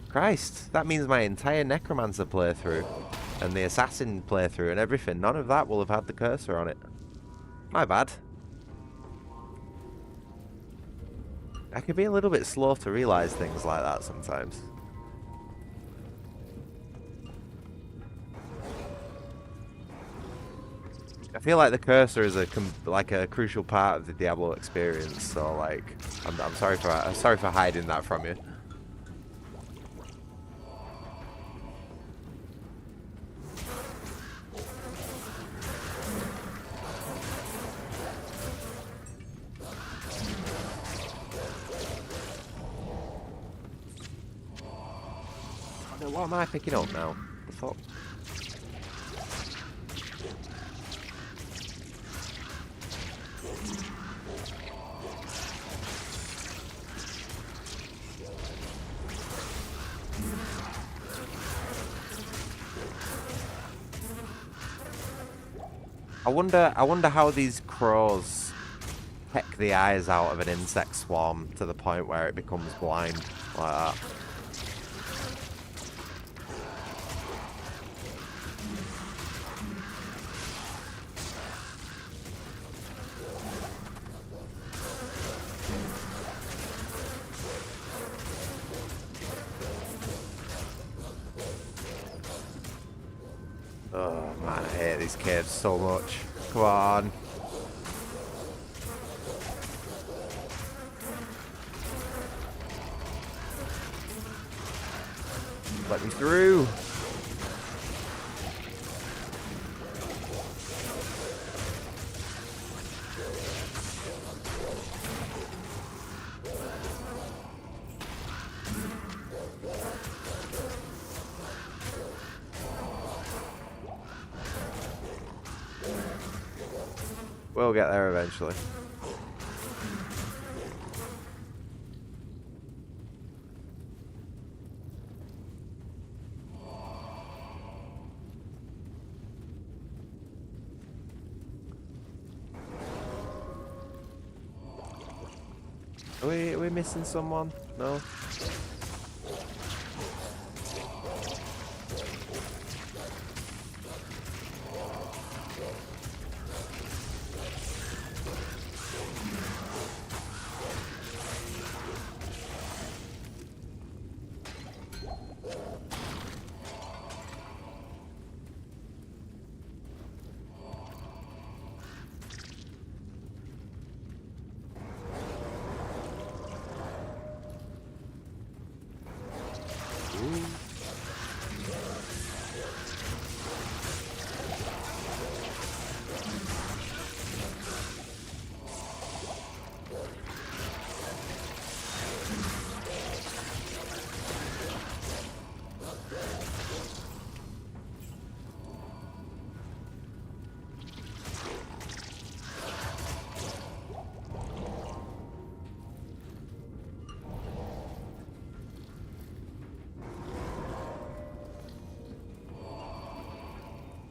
Christ, that means my entire Necromancer playthrough and the Assassin playthrough and everything, none of that will have had the cursor on it. My bad. I can be a little bit slow to realise things like that sometimes. I feel like the cursor is a crucial part of the Diablo experience, so like I'm sorry for hiding that from you. What am I picking up now? The fuck? I wonder how these crows peck the eyes out of an insect swarm to the point where it becomes blind like that. these caves so much. Come on. Let me through. We'll get there eventually. Are we missing someone? No?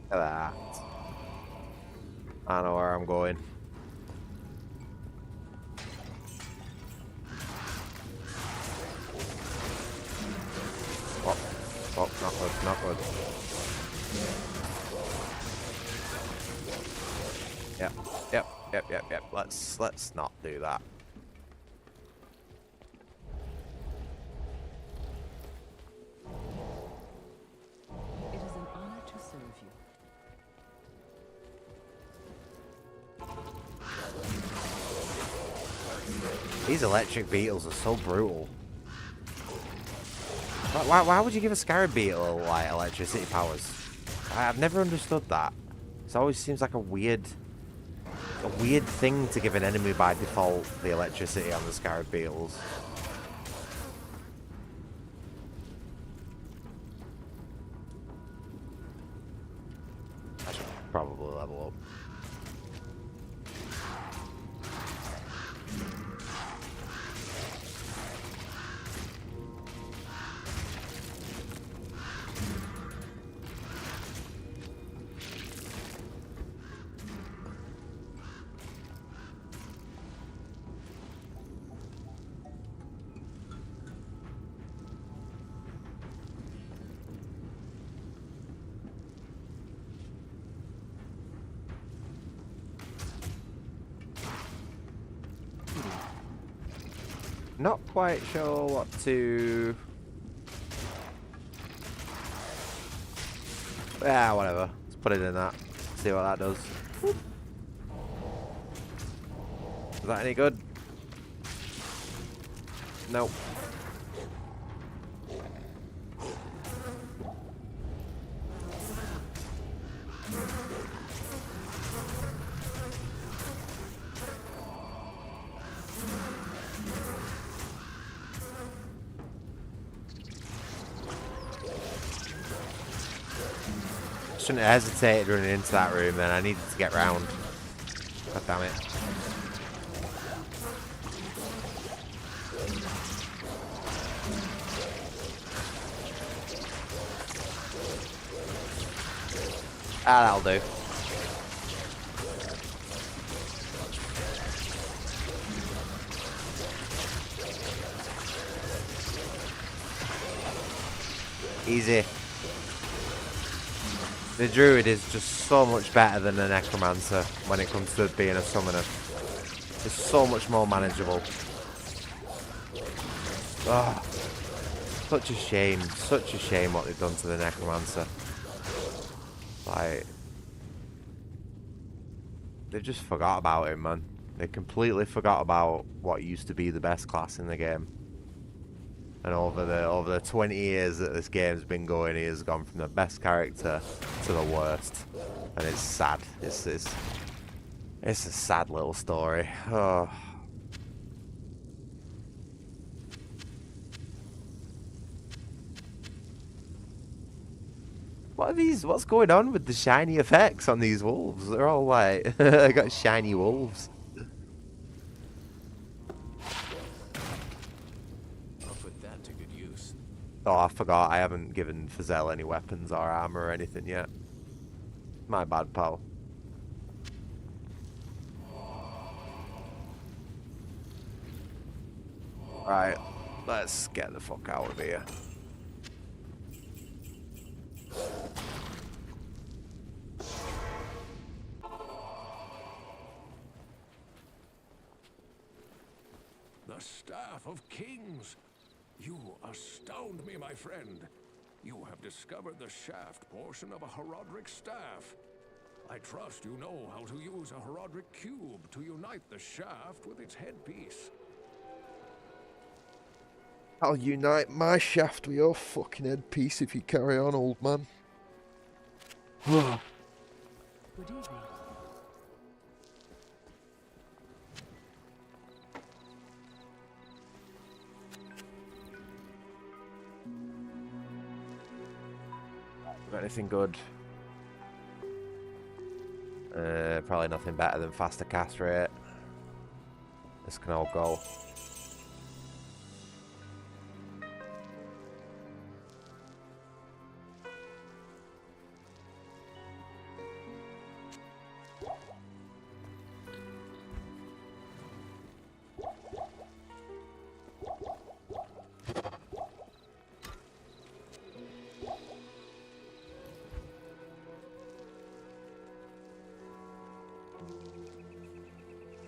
Look at that. I know where I'm going. Oh, not good, not good. Yep. Let's not do that. It is an honor to serve you. These electric beetles are so brutal. Why would you give a scarab beetle like electricity powers? I've never understood that. It always seems like a weird thing to give an enemy by default, the electricity on the scarab beetles. I should probably level up. Not quite sure what to... Yeah, whatever. Let's put it in that. See what that does. Is that any good? Nope. Shouldn't have hesitated running into that room then. I needed to get round. God damn it. Ah, that'll do. Easy. The Druid is just so much better than the Necromancer when it comes to being a summoner. It's so much more manageable. Oh, such a shame what they've done to the Necromancer. Like, They just forgot about it, man. They completely forgot about what used to be the best class in the game. And over the 20 years that this game's been going, he has gone from the best character to the worst. And it's sad. It's a sad little story. Oh. What are these? What's going on with the shiny effects on these wolves? They're all like, I got shiny wolves. I'll put that to good use. Oh, I forgot. I haven't given Fazelle any weapons or armor or anything yet. My bad, pal. Right, let's get the fuck out of here. The Staff of Kings! You astound me, my friend. You have discovered the shaft portion of a Herodric staff. I trust you know how to use a Herodric cube to unite the shaft with its headpiece. I'll unite my shaft with your fucking headpiece if you carry on, old man. Good evening. Got anything good? Probably nothing better than faster cast rate. This can all go.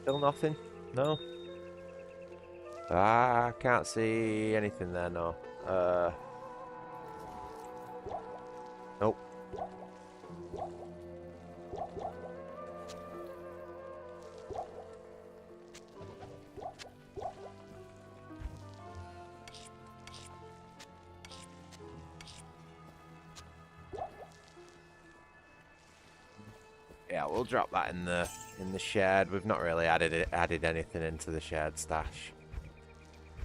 Still nothing? No? I can't see anything there, no. Nope. Yeah, we'll drop that in the shed. We've not really added anything into the shared stash.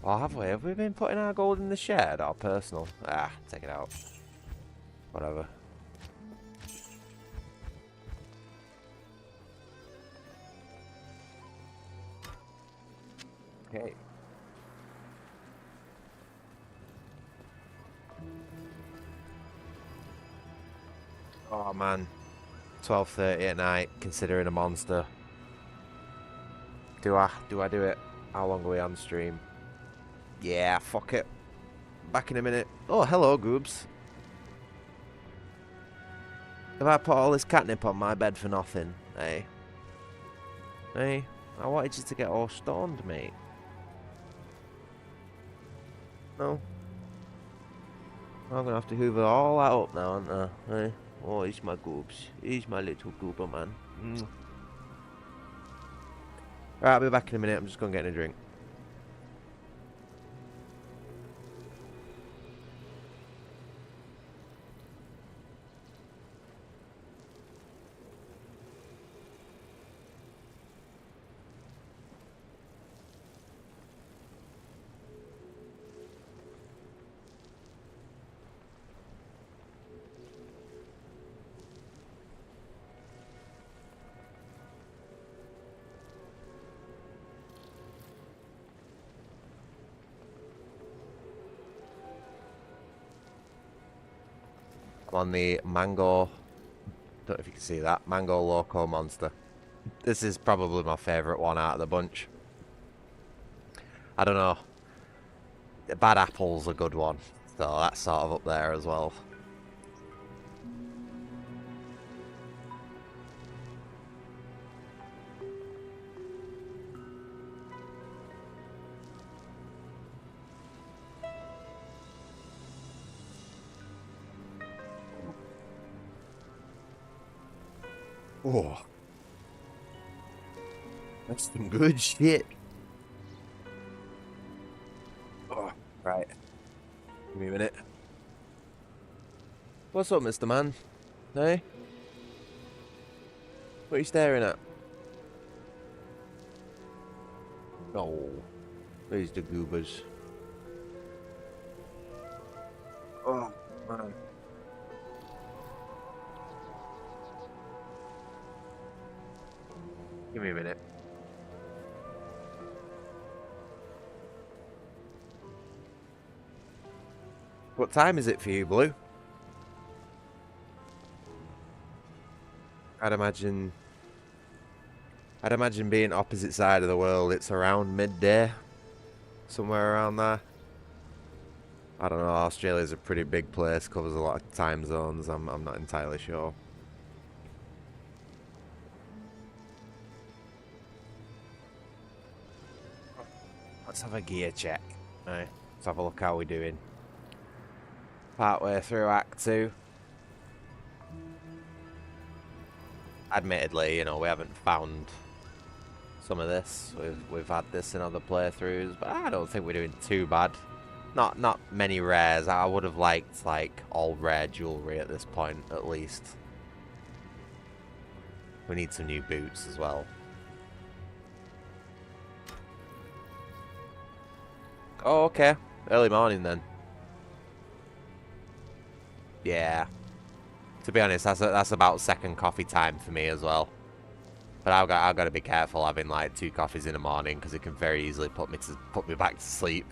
Or have we? Have we been putting our gold in the shed or personal? Ah, take it out. Whatever. Okay. Oh man. 12:30 at night, considering a monster. Do I do it? How long are we on stream? Yeah, fuck it. Back in a minute. Oh, hello, Goobs. Have I put all this catnip on my bed for nothing? Hey? Hey? I wanted you to get all stoned, mate. No? I'm gonna have to hoover all that up now, aren't I? Hey? Oh, he's my Goobs. He's my little goober, man. Right, I'll be back in a minute. I'm just going to get a drink. On the mango, don't know if you can see that, mango loco monster. This is probably my favourite one out of the bunch. I don't know, bad apple's a good one, so that's sort of up there as well. Oh. That's some good shit. Oh, right. Give me a minute. What's up, Mr. Man? Hey? What are you staring at? Oh. There's the goobers. Oh, man. Give me a minute. What time is it for you, Blue? I'd imagine being opposite side of the world, it's around midday. Somewhere around there. I don't know, Australia's a pretty big place, covers a lot of time zones, I'm not entirely sure. Let's have a gear check. Right, let's have a look how we're doing. Partway through Act 2. Admittedly, you know, we haven't found some of this. We've had this in other playthroughs, but I don't think we're doing too bad. Not many rares. I would have liked like all rare jewelry at this point, at least. We need some new boots as well. Oh, okay. Early morning then. Yeah. To be honest, that's about second coffee time for me as well. But I've got to be careful having like 2 coffees in the morning because it can very easily put me back to sleep.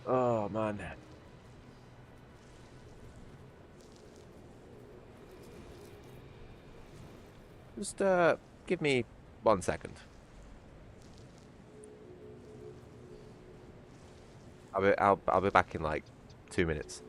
Oh man. Just give me 1 second. I'll be back in like 2 minutes.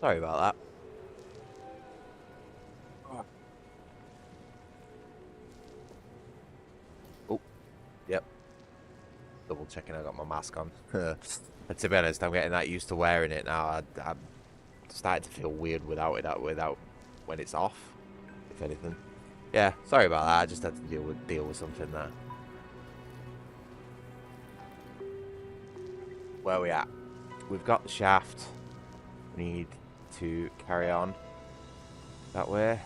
Sorry about that. Oh, yep. Double checking I got my mask on. And to be honest, I'm getting that used to wearing it now. I'm starting to feel weird without it, without when it's off, if anything. Yeah, sorry about that. I just had to deal with something there. Where are we at? We've got the shaft. We need to carry on that way.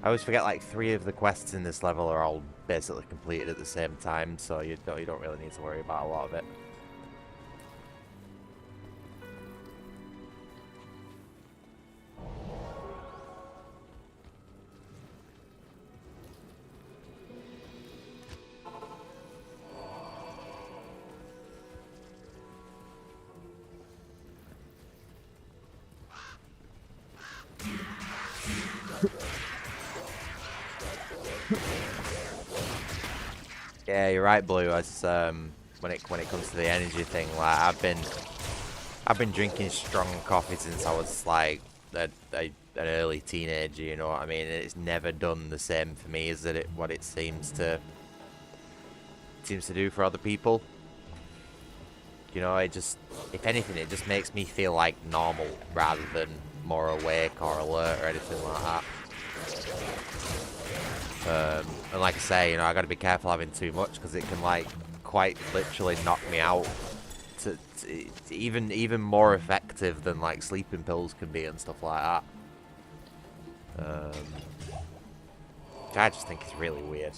I always forget like 3 of the quests in this level are all basically completed at the same time, so you don't really need to worry about a lot of it. Yeah, you're right, Blue. As when it comes to the energy thing, like I've been drinking strong coffee since I was like an early teenager. You know what I mean? And it's never done the same for me as what it seems to do for other people. You know, it just, if anything, it just makes me feel like normal rather than more awake or alert or anything like that. And like I say, you know, I got to be careful having too much because it can like quite literally knock me out. To even more effective than like sleeping pills can be and stuff like that. I just think it's really weird.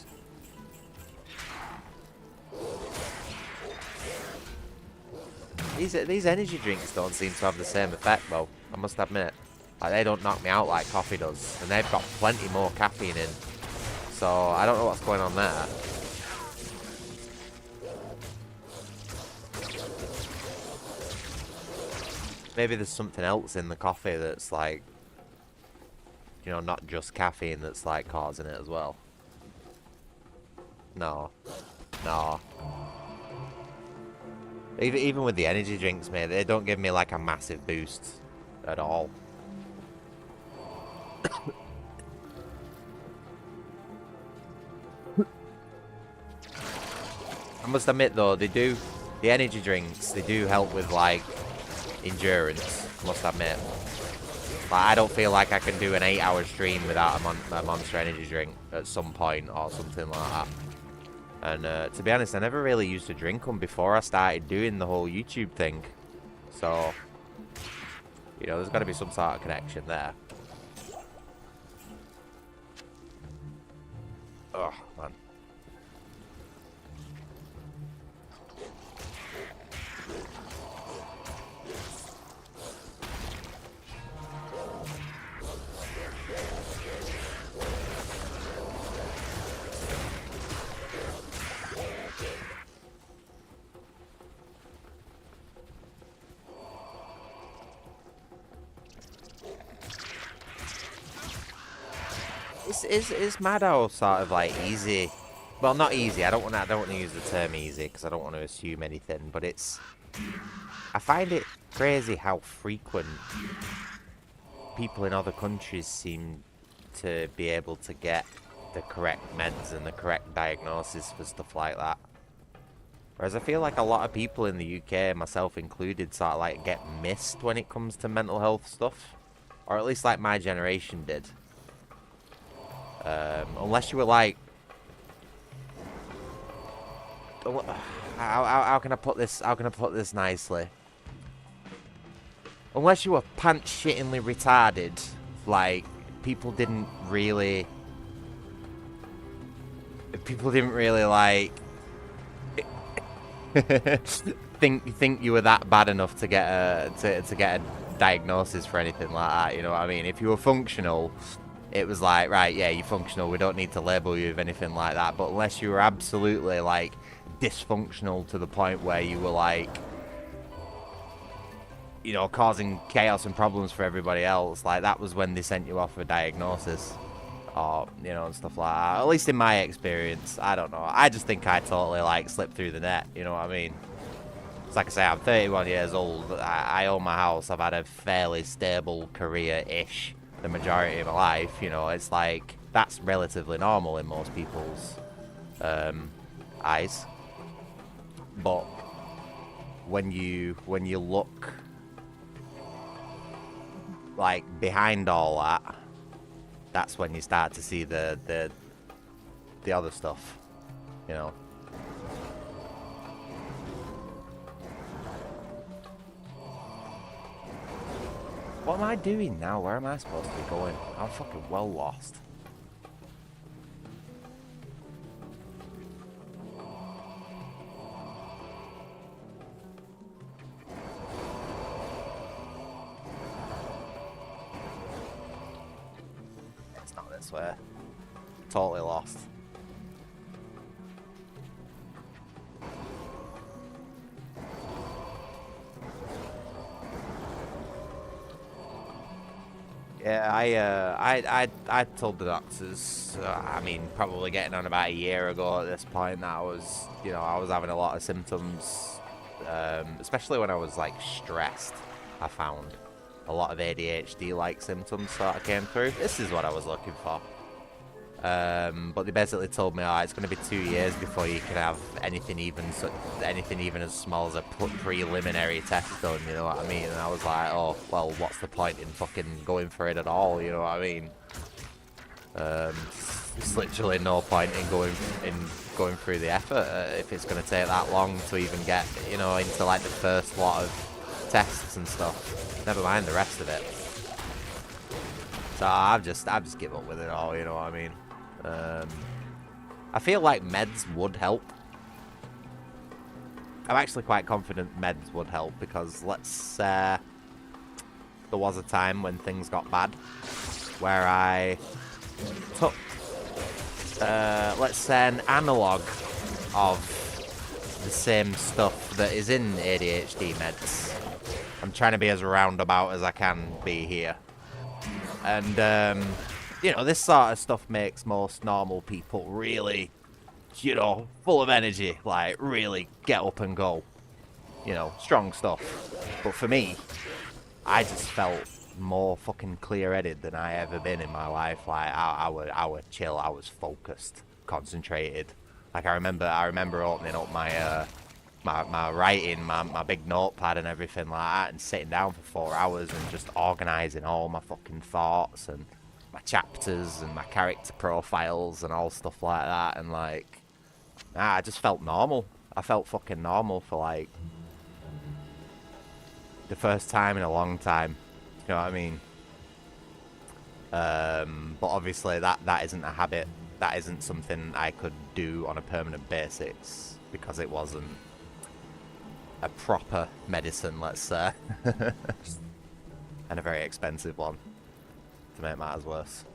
These energy drinks don't seem to have the same effect though, I must admit. Like, they don't knock me out like coffee does, and they've got plenty more caffeine in. So I don't know what's going on there. Maybe there's something else in the coffee that's like, you know, not just caffeine that's like causing it as well. No. Even with the energy drinks, mate, they don't give me like a massive boost at all. I must admit though, the energy drinks, they do help with like endurance, must admit. Like, I don't feel like I can do an 8-hour stream without a Monster energy drink at some point or something like that. And to be honest, I never really used to drink them before I started doing the whole YouTube thing. So, you know, there's got to be some sort of connection there. Oh, man. Is Maddow sort of like easy? Well, not easy. I don't want to use the term easy because I don't want to assume anything. But I find it crazy how frequent people in other countries seem to be able to get the correct meds and the correct diagnosis for stuff like that. Whereas I feel like a lot of people in the UK, myself included, sort of like get missed when it comes to mental health stuff, or at least like my generation did. Unless you were like, how can I put this? How can I put this nicely? Unless you were pants shittingly retarded, like people didn't really like think you were that bad enough to get a diagnosis for anything like that. You know what I mean? If you were functional, it was like, right, yeah, you're functional, we don't need to label you with anything like that. But unless you were absolutely, like, dysfunctional to the point where you were, like, you know, causing chaos and problems for everybody else, like, that was when they sent you off for diagnosis. Or, you know, and stuff like that. At least in my experience, I don't know. I just think I totally, like, slipped through the net, you know what I mean? It's like I say, I'm 31 years old. I own my house. I've had a fairly stable career-ish the majority of my life. You know, it's like that's relatively normal in most people's eyes. But when you look like behind all that, that's when you start to see the other stuff, you know. What am I doing now? Where am I supposed to be going? I'm fucking well lost. It's not this way. Totally lost. Yeah, I told the doctors, I mean, probably getting on about a year ago at this point, that I was, you know, I was having a lot of symptoms, especially when I was, like, stressed. I found a lot of ADHD-like symptoms sort of came through. This is what I was looking for. But they basically told me, oh, it's going to be 2 years before you can have anything even as small as a preliminary test done, you know what I mean? And I was like, oh, well, what's the point in fucking going for it at all, you know what I mean? There's literally no point in going through the effort if it's going to take that long to even get, you know, into like the first lot of tests and stuff. Never mind the rest of it. So I've just given up with it all, you know what I mean? I feel like meds would help. I'm actually quite confident meds would help because there was a time when things got bad where I took, let's say, an analogue of the same stuff that is in ADHD meds. I'm trying to be as roundabout as I can be here. And, you know, this sort of stuff makes most normal people really, you know, full of energy, like, really get up and go. You know, strong stuff. But for me, I just felt more fucking clear-headed than I ever been in my life. Like, I was chill, I was focused, concentrated. Like, I remember opening up my, my writing, my big notepad and everything like that, and sitting down for 4 hours and just organising all my fucking thoughts and my chapters and my character profiles and all stuff like that, and like, I just felt normal. I felt fucking normal for like the first time in a long time. You know what I mean? But obviously that isn't a habit. That isn't something I could do on a permanent basis because it wasn't a proper medicine, let's say. And a very expensive one, to make matters worse.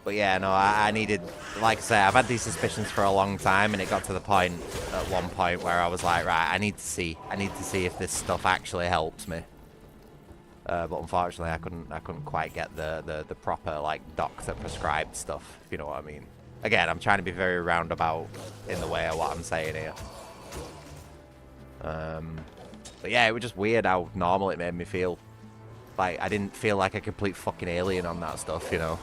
But yeah, no, I needed, like I say, I've had these suspicions for a long time, and it got to the point, at one point, where I was like, right, I need to see if this stuff actually helps me. But unfortunately, I couldn't quite get the proper, like, doctor prescribed stuff, if you know what I mean. Again, I'm trying to be very roundabout in the way of what I'm saying here. But yeah, it was just weird how normal it made me feel. Like, I didn't feel like a complete fucking alien on that stuff, you know?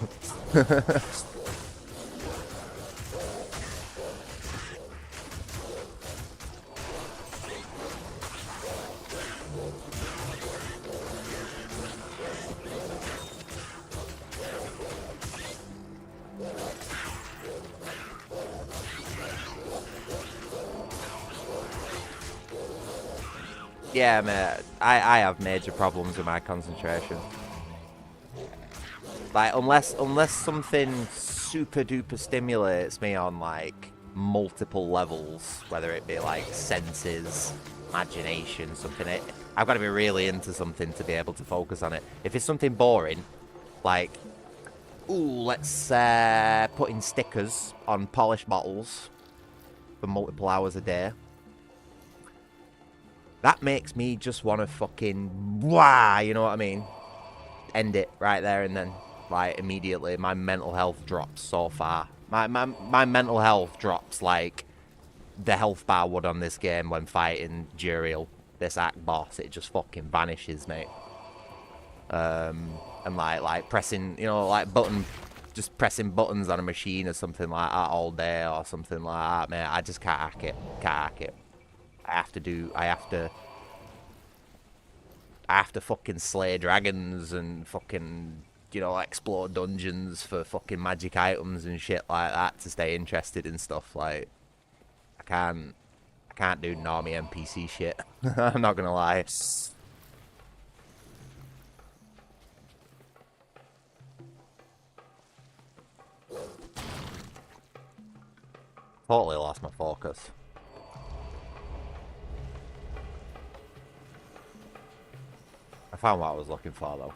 Yeah, man, I have major problems with my concentration. Like, unless something super duper stimulates me on like multiple levels, whether it be like senses, imagination, something, I've got to be really into something to be able to focus on it. If it's something boring, like, ooh, let's putting stickers on polished bottles for multiple hours a day, that makes me just want to fucking, wah, you know what I mean? End it right there and then. Like, immediately, my mental health drops so far. My mental health drops, like, the health bar would on this game when fighting Juriel, this act boss. It just fucking vanishes, mate. And like pressing, you know, like just pressing buttons on a machine or something like that all day or something like that, mate. I just can't hack it. Can't hack it. I have to fucking slay dragons and fucking, you know, explore dungeons for fucking magic items and shit like that to stay interested in stuff. Like, I can't do normie NPC shit. I'm not gonna lie. Totally lost my focus. I found what I was looking for, though.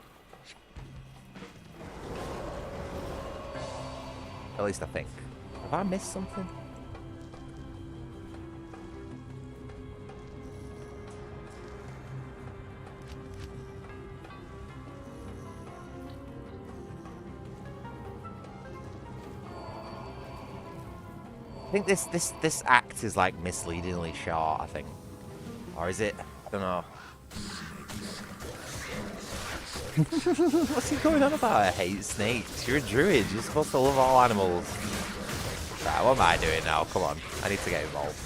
At least I think. Have I missed something? I think this act is like misleadingly short, I think. Or is it? I don't know. What's he going on about? I hate snakes. You're a druid. You're supposed to love all animals. Right, what am I doing now? Come on. I need to get involved.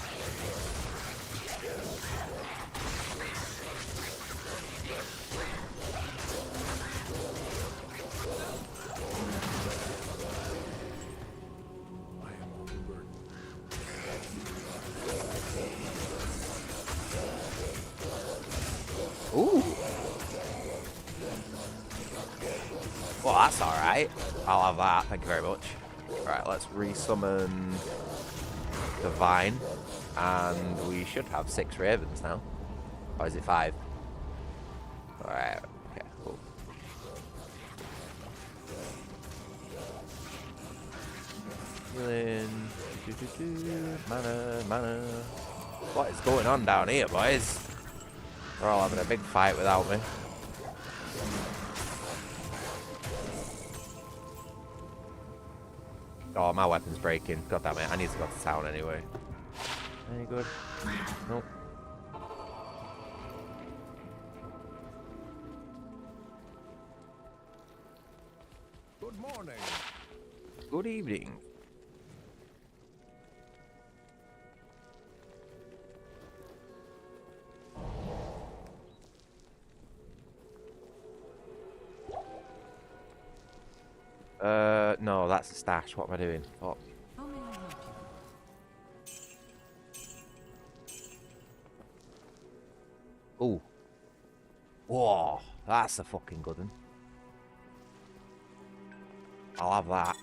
Ooh. Well, that's alright. I'll have that. Thank you very much. Right, let's resummon Divine. And we should have 6 ravens now. Or is it 5? Alright, okay, cool. Healing. Mana. What is going on down here, boys? They're all having a big fight without me. Oh, my weapon's breaking. God damn it, I need to go to town anyway. Any good? Nope. Good morning. Good evening. No, that's a stash. What am I doing? Fuck. How may I help you? Ooh. Whoa, that's a fucking good one. I'll have that.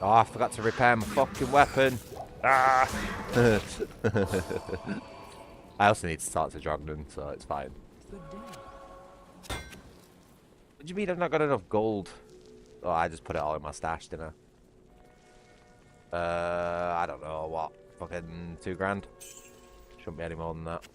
Oh, I forgot to repair my fucking weapon. Ah! I also need to talk to Drogden, so it's fine. What do you mean I've not got enough gold? Oh, I just put it all in my stash, didn't I? I don't know, what? Fucking 2 grand? Shouldn't be any more than that.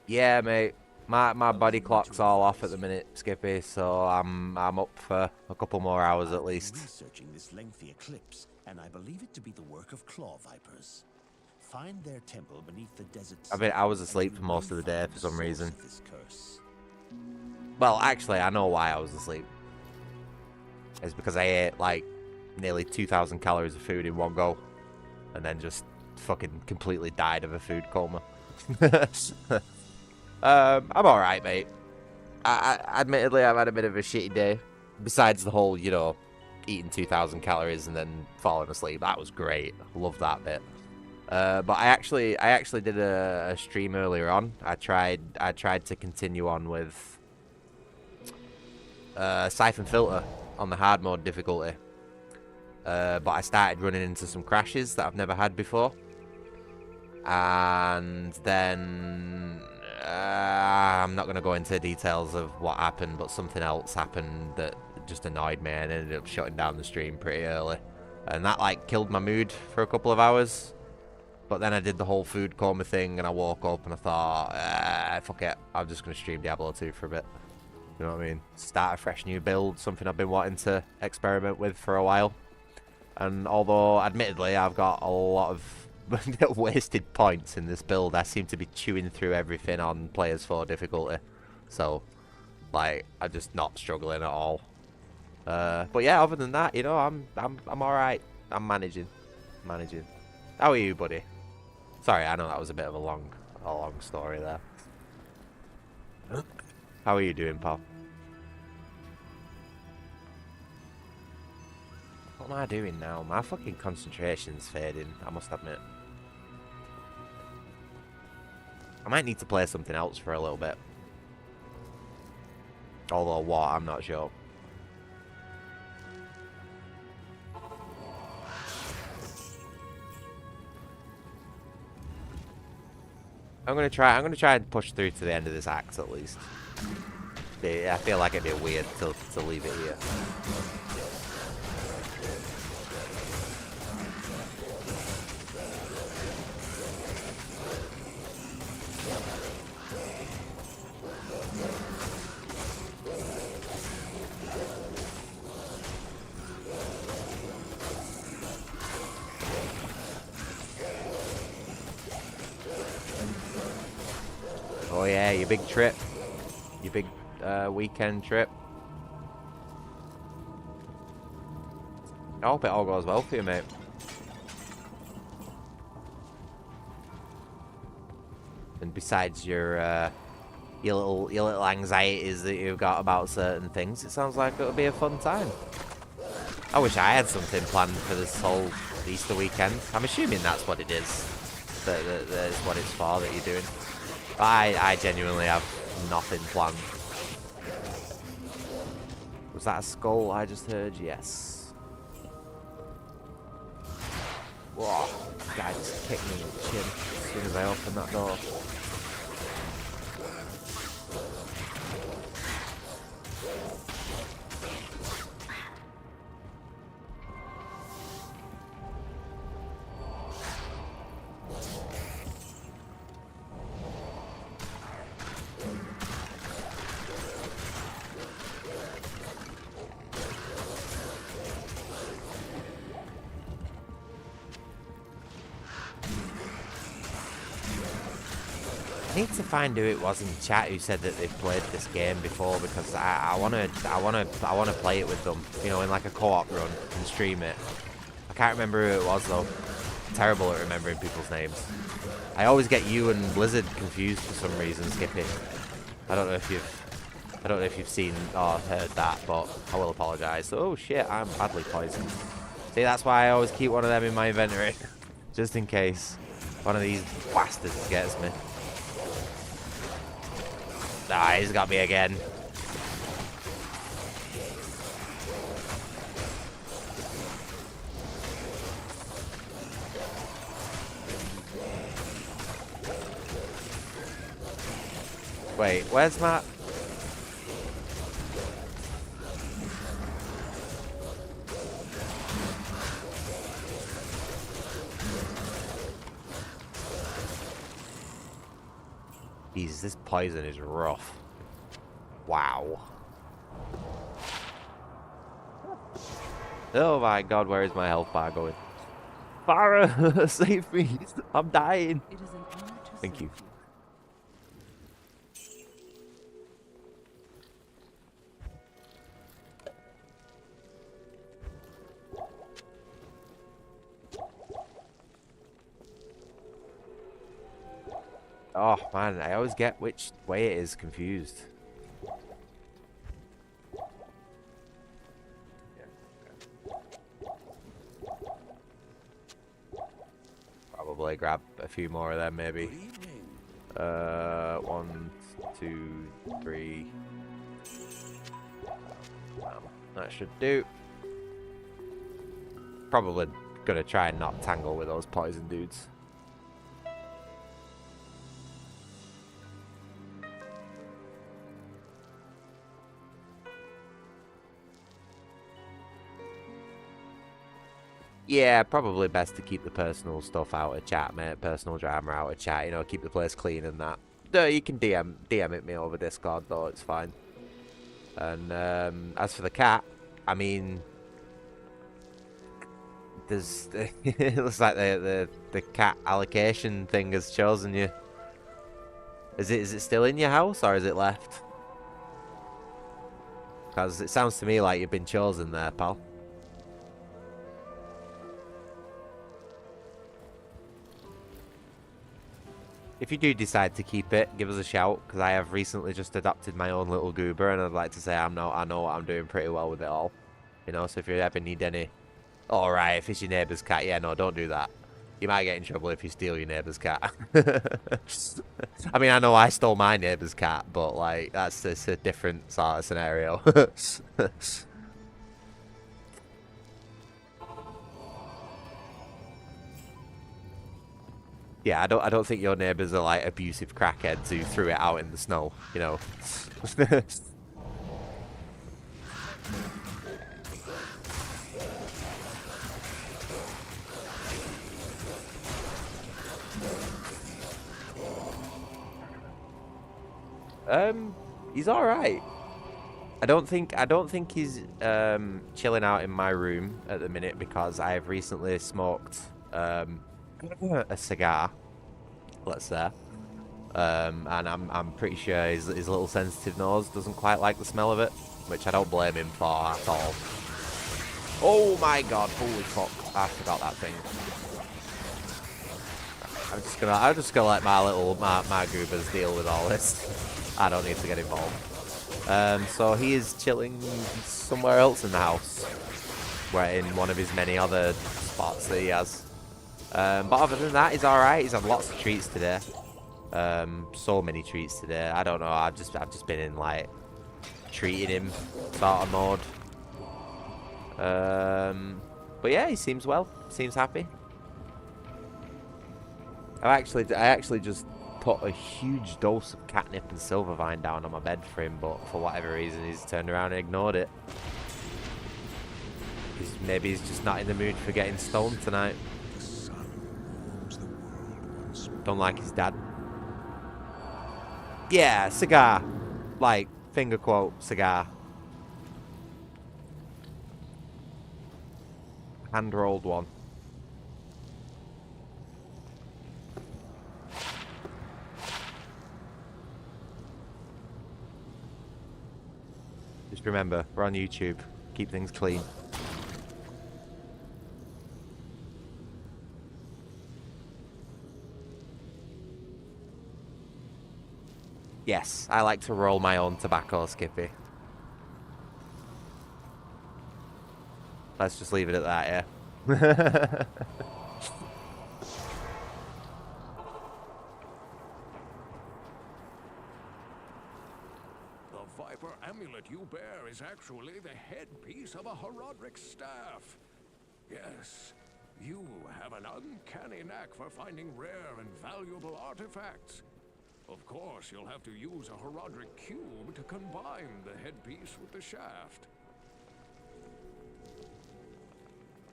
Yeah, mate. My body clock's all off at the minute, Skippy, so I'm up for a couple more hours at least. Researching this lengthy eclipse, and I believe it to be the work of claw vipers. Find their temple beneath the desert. I was asleep for most of the day for some reason. Well, actually, I know why I was asleep. It's because I ate like nearly 2,000 calories of food in one go, and then just fucking completely died of a food coma. I'm alright, mate. Admittedly, I've had a bit of a shitty day. Besides the whole, you know, eating 2,000 calories and then falling asleep. That was great. Love that bit. But I actually did a stream earlier on. I tried to continue on with Siphon Filter on the hard mode difficulty. but I started running into some crashes that I've never had before. And then I'm not going to go into details of what happened, but something else happened that just annoyed me and ended up shutting down the stream pretty early. And that like killed my mood for a couple of hours. But then I did the whole food coma thing and I woke up and I thought, fuck it, I'm just going to stream Diablo 2 for a bit. You know what I mean? Start a fresh new build, something I've been wanting to experiment with for a while. And although, admittedly, I've got a lot of wasted points in this build, I seem to be chewing through everything on Players 4 difficulty. So, like, I'm just not struggling at all. But yeah, other than that, you know, I'm alright. I'm managing. How are you, buddy? Sorry, I know that was a bit of a long story there. How are you doing, pal? What am I doing now? My fucking concentration's fading, I must admit. I might need to play something else for a little bit. Although what, I'm not sure. I'm gonna try and push through to the end of this act at least. I feel like it'd be weird to leave it here. Oh yeah, your big trip. Your big weekend trip. I hope it all goes well for you, mate. And besides your little anxieties that you've got about certain things, it sounds like it'll be a fun time. I wish I had something planned for this whole Easter weekend. I'm assuming that's what it is. That is what it's for that you're doing. I genuinely have nothing planned. Was that a skull I just heard? Yes. Whoa, this guy just kicked me in the chin as soon as I opened that door. I need to find who it was in chat who said that they've played this game before, because I wanna play it with them, you know, in like a co-op run and stream it. I can't remember who it was though. I'm terrible at remembering people's names. I always get you and Blizzard confused for some reason, Skippy. I don't know if you've seen or heard that, but I will apologise. Oh shit, I'm badly poisoned. See, that's why I always keep one of them in my inventory, just in case one of these bastards gets me. Ah, he's got me again. Wait, where's Matt? Jesus, this poison is rough. Wow. Oh my god, where is my health bar going? Farah, save me! I'm dying! It is an honor to Thank you. Oh man, I always get which way it is confused. Probably grab a few more of them, maybe. 1, 2, 3. That should do. probably gonna try and not tangle with those poison dudes. Yeah, probably best to keep the personal stuff out of chat, mate. Personal drama out of chat, you know, keep the place clean and that. No, you can DM it me over Discord though, it's fine. And as for the cat, I mean, there's it looks like the cat allocation thing has chosen you. Is it still in your house or is it left? Because it sounds to me like you've been chosen there, pal. If you do decide to keep it, give us a shout, because I have recently just adopted my own little goober, and I'd like to say I know what I'm doing pretty well with it all. You know, so if you ever need any... Alright, if it's your neighbour's cat, yeah, no, don't do that. You might get in trouble if you steal your neighbour's cat. I mean, I know I stole my neighbour's cat, but, like, that's a different sort of scenario. Yeah, I don't think your neighbours are like abusive crackheads who threw it out in the snow, you know. He's all right. I don't think he's chilling out in my room at the minute because I have recently smoked a cigar, let's say, and I'm pretty sure his little sensitive nose doesn't quite like the smell of it, which I don't blame him for at all. Oh my god, holy fuck, I forgot that thing. I'm just gonna let my goobers deal with all this. I don't need to get involved. So he is chilling somewhere else in the house, where in one of his many other spots that he has. But other than that, he's alright. He's had lots of treats today. So many treats today. I don't know. I've just been in like treating him sort of mode. But yeah, he seems well. Seems happy. I actually just put a huge dose of catnip and silvervine down on my bed for him, but for whatever reason, he's turned around and ignored it. Maybe he's just not in the mood for getting stoned tonight. Don't like his dad. Yeah, cigar. Like, finger quote, cigar. Hand-rolled one. Just remember, we're on YouTube. Keep things clean. Yes, I like to roll my own tobacco, Skippy. Let's just leave it at that, yeah. The Viper amulet you bear is actually the headpiece of a Horodric staff. Yes, you have an uncanny knack for finding rare and valuable artifacts. Of course, you'll have to use a Horodric cube to combine the headpiece with the shaft.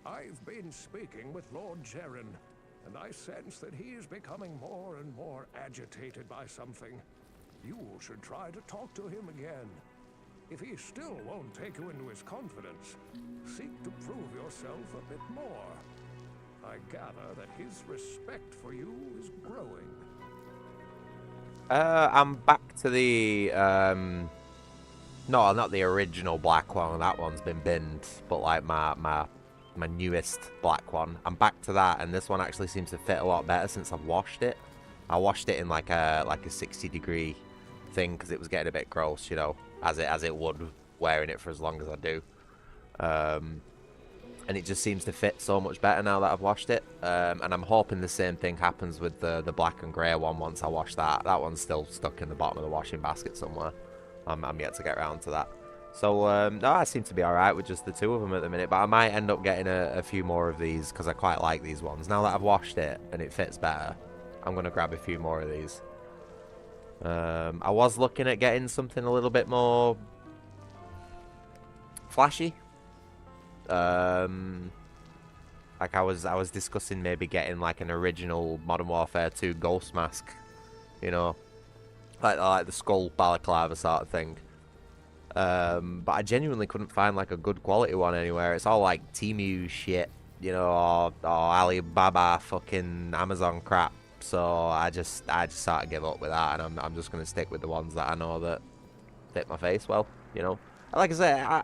I've been speaking with Lord Jeren, and I sense that he is becoming more and more agitated by something. You should try to talk to him again. If he still won't take you into his confidence, seek to prove yourself a bit more. I gather that his respect for you is growing. I'm back to the no, not the original black one. That one's been binned, but like my newest black one. I'm back to that, and this one actually seems to fit a lot better since I've washed it. I washed it in like a 60-degree thing because it was getting a bit gross, you know, as it would wearing it for as long as I do. And it just seems to fit so much better now that I've washed it. And I'm hoping the same thing happens with the black and grey one once I wash that. That one's still stuck in the bottom of the washing basket somewhere. I'm yet to get around to that. So, no, I seem to be alright with just the 2 of them at the minute, but I might end up getting a few more of these, because I quite like these ones. Now that I've washed it, and it fits better, I'm going to grab a few more of these. I was looking at getting something a little bit more flashy. Like I was discussing maybe getting like an original Modern Warfare 2 Ghost Mask, you know, like the skull balaclava sort of thing. But I genuinely couldn't find like a good quality one anywhere. It's all like Temu shit, you know, or Alibaba fucking Amazon crap. So I just sort of give up with that, and I'm just gonna stick with the ones that I know that fit my face well, you know. Like I say,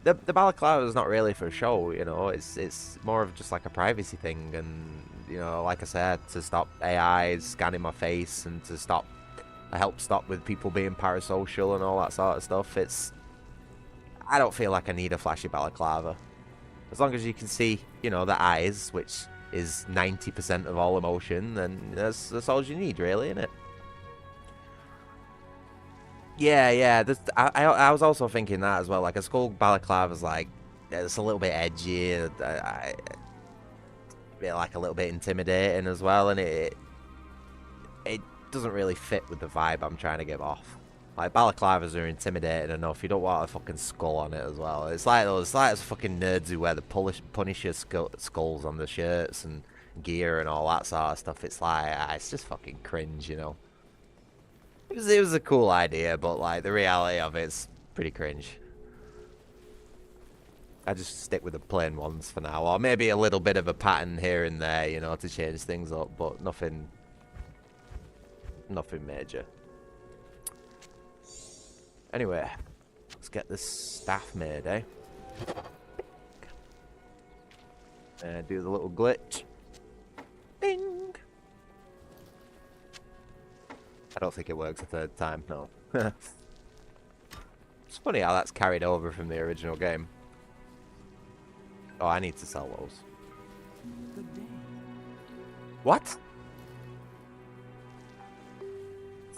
the balaclava is not really for show, you know. It's more of just like a privacy thing, and you know, like I said, to stop AI scanning my face and to help stop with people being parasocial and all that sort of stuff. I don't feel like I need a flashy balaclava. As long as you can see, you know, the eyes, which is 90% of all emotion, then that's all you need, really, isn't it? Yeah. I was also thinking that as well. Like a skull balaclava's like, it's a little bit edgy, like a little bit intimidating as well, and it doesn't really fit with the vibe I'm trying to give off. Like balaclavas are intimidating enough. You don't want a fucking skull on it as well. It's like those fucking nerds who wear the Punisher skulls on the shirts and gear and all that sort of stuff. It's like it's just fucking cringe, you know. It was a cool idea, but like the reality of it's pretty cringe. I just stick with the plain ones for now, or maybe a little bit of a pattern here and there, you know, to change things up, but nothing major. Anyway, let's get this staff made, eh? Do the little glitch. Ding! I don't think it works a third time, no. It's funny how that's carried over from the original game. Oh, I need to sell those. What?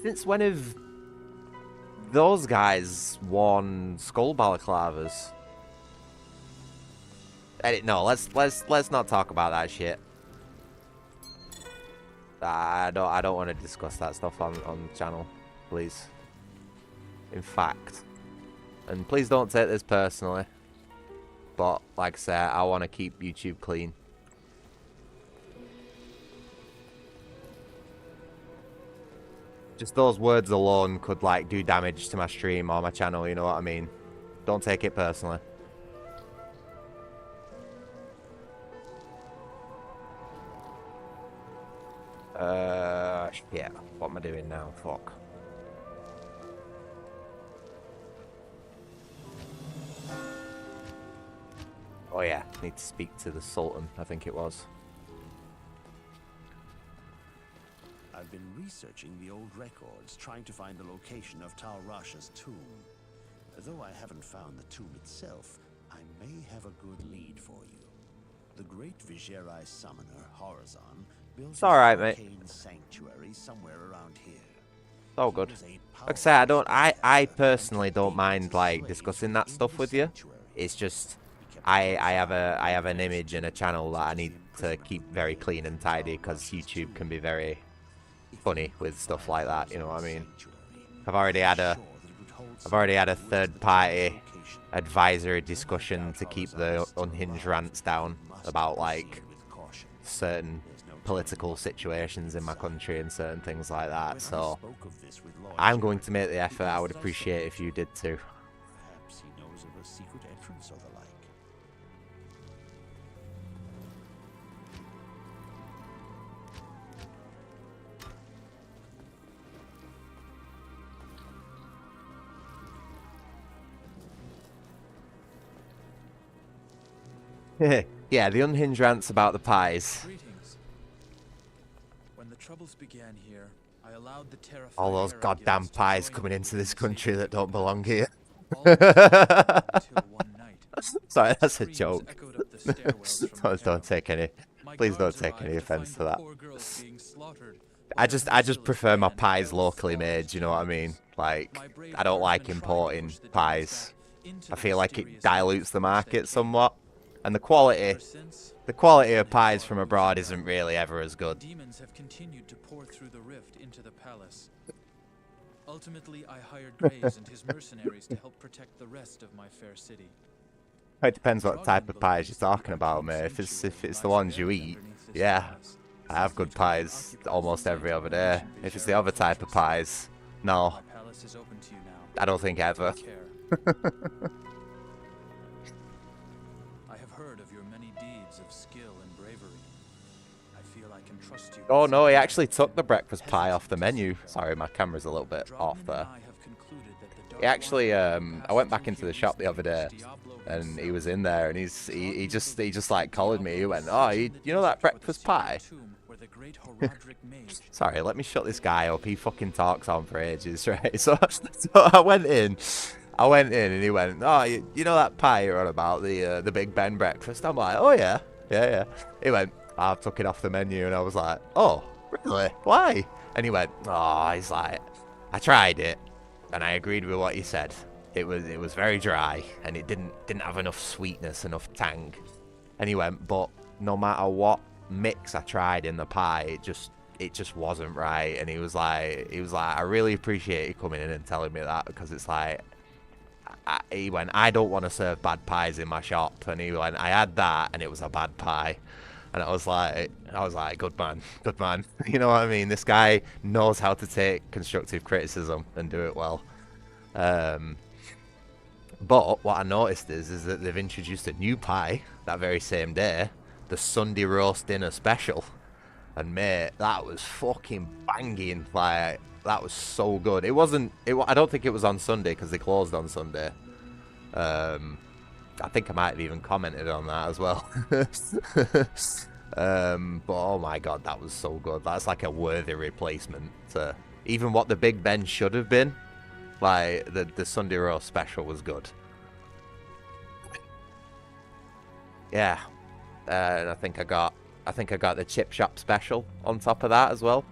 Since when have those guys worn skull balaclavas? No, let's not talk about that shit. I don't want to discuss that stuff on the channel, please. In fact, and please don't take this personally, but like I said, I want to keep YouTube clean. Just those words alone could like do damage to my stream or my channel, you know what I mean? Don't take it personally. Yeah, what am I doing now? Fuck. Oh yeah, need to speak to the Sultan, I think it was. I've been researching the old records, trying to find the location of Tal Rasha's tomb. Though I haven't found the tomb itself, I may have a good lead for you. The great Viserai summoner, Horizon, built it's alright, mate. Sanctuary somewhere around here. It's all good. Like I say, I personally don't mind like discussing that stuff with you. It's just I have an image and a channel that I need to keep very clean and tidy, because YouTube can be very funny with stuff like that, you know what I mean? I've already had a third-party advisory discussion to keep the unhinged rants down about like certain political situations in my country and certain things like that. So I'm going to make the effort. I would appreciate if you did too. Perhaps he knows of a secret entrance or the like. Yeah, the unhinged rants about the pies. Greetings. When the troubles began here, I allowed the terrified All those Terra goddamn guilds to pies join coming me into in this the country that don't belong here. All until one night, Sorry, that's a screams joke. echoed up the stairwells from the Don't take any. My Please don't guards take arrived any to offense find to the that. poor girls being slaughtered, I while just their missiles prefer my ran pies hell locally falls made. You know what I mean? Like My brave I don't like guardsmen tried to importing push the demons pies. back, into I the feel like it mysterious dilutes the force that market came. somewhat. And the quality of pies from abroad isn't really ever as good. Demons have continued to pour through the rift into the palace. Ultimately, I hired Graves and his mercenaries to help protect the rest of my fair city. It depends what type of pies you're talking about, mate. If it's the ones you eat, yeah. I have good pies almost every other day. If it's the other type of pies, no. My palace is open to you now. I don't think ever. Take care. I have heard of your many deeds of skill and bravery. I feel I can trust you. Oh no, he actually took the breakfast pie off the menu. Sorry, my camera's a little bit off there. He actually, I went back into the shop the other day, and he was in there, and he just like collared me. He went, "Oh, you know that breakfast pie?" Sorry, let me shut this guy up. He fucking talks on for ages, right? So I went in, and he went, "Oh, you know that pie you're on about, the Big Ben breakfast?" I'm like, "Oh yeah, yeah." He went, "I took it off the menu," and I was like, "Oh, really? Why?" And he went, "Oh," he's like, "I tried it, and I agreed with what you said. It was very dry, and it didn't have enough sweetness, enough tang." And he went, "But no matter what mix I tried in the pie, it just wasn't right." And he was like, "I really appreciate you coming in and telling me that, because it's like," he went, "I don't want to serve bad pies in my shop." And he went, "I had that, and it was a bad pie." And I was like, "Good man, good man." You know what I mean? This guy knows how to take constructive criticism and do it well. But what I noticed is that they've introduced a new pie that very same day, the Sunday roast dinner special. And mate, that was fucking banging. Like, that was so good. I don't think it was on Sunday, because they closed on Sunday. I think I might have even commented on that as well. But oh my god, that was so good. That's like a worthy replacement to even what the Big Ben should have been. Like, the Sunday roast special was good. Yeah. And I think I got the chip shop special on top of that as well.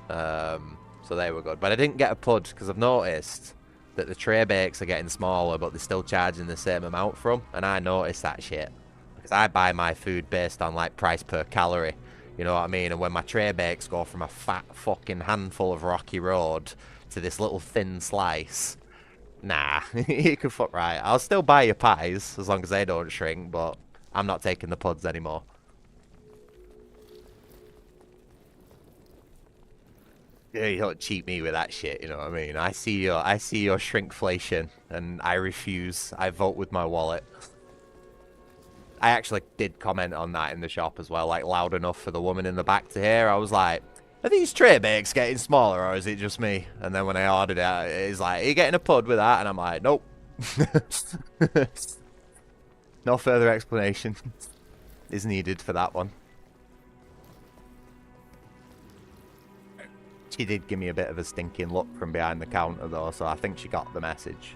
So they were good. But I didn't get a pud, because I've noticed that the tray bakes are getting smaller, but they're still charging the same amount for them. And I noticed that shit, because I buy my food based on like price per calorie. You know what I mean? And when my tray bakes go from a fat fucking handful of rocky road to this little thin slice, nah, you can fuck right. I'll still buy your pies as long as they don't shrink, but I'm not taking the puds anymore. Yeah, you don't cheat me with that shit, you know what I mean? I see your shrinkflation, and I refuse. I vote with my wallet. I actually did comment on that in the shop as well, like loud enough for the woman in the back to hear. I was like, "Are these tray bakes getting smaller, or is it just me?" And then when I ordered it, he's like, "Are you getting a pud with that?" And I'm like, "Nope." No further explanation is needed for that one. She did give me a bit of a stinking look from behind the counter though, so I think she got the message.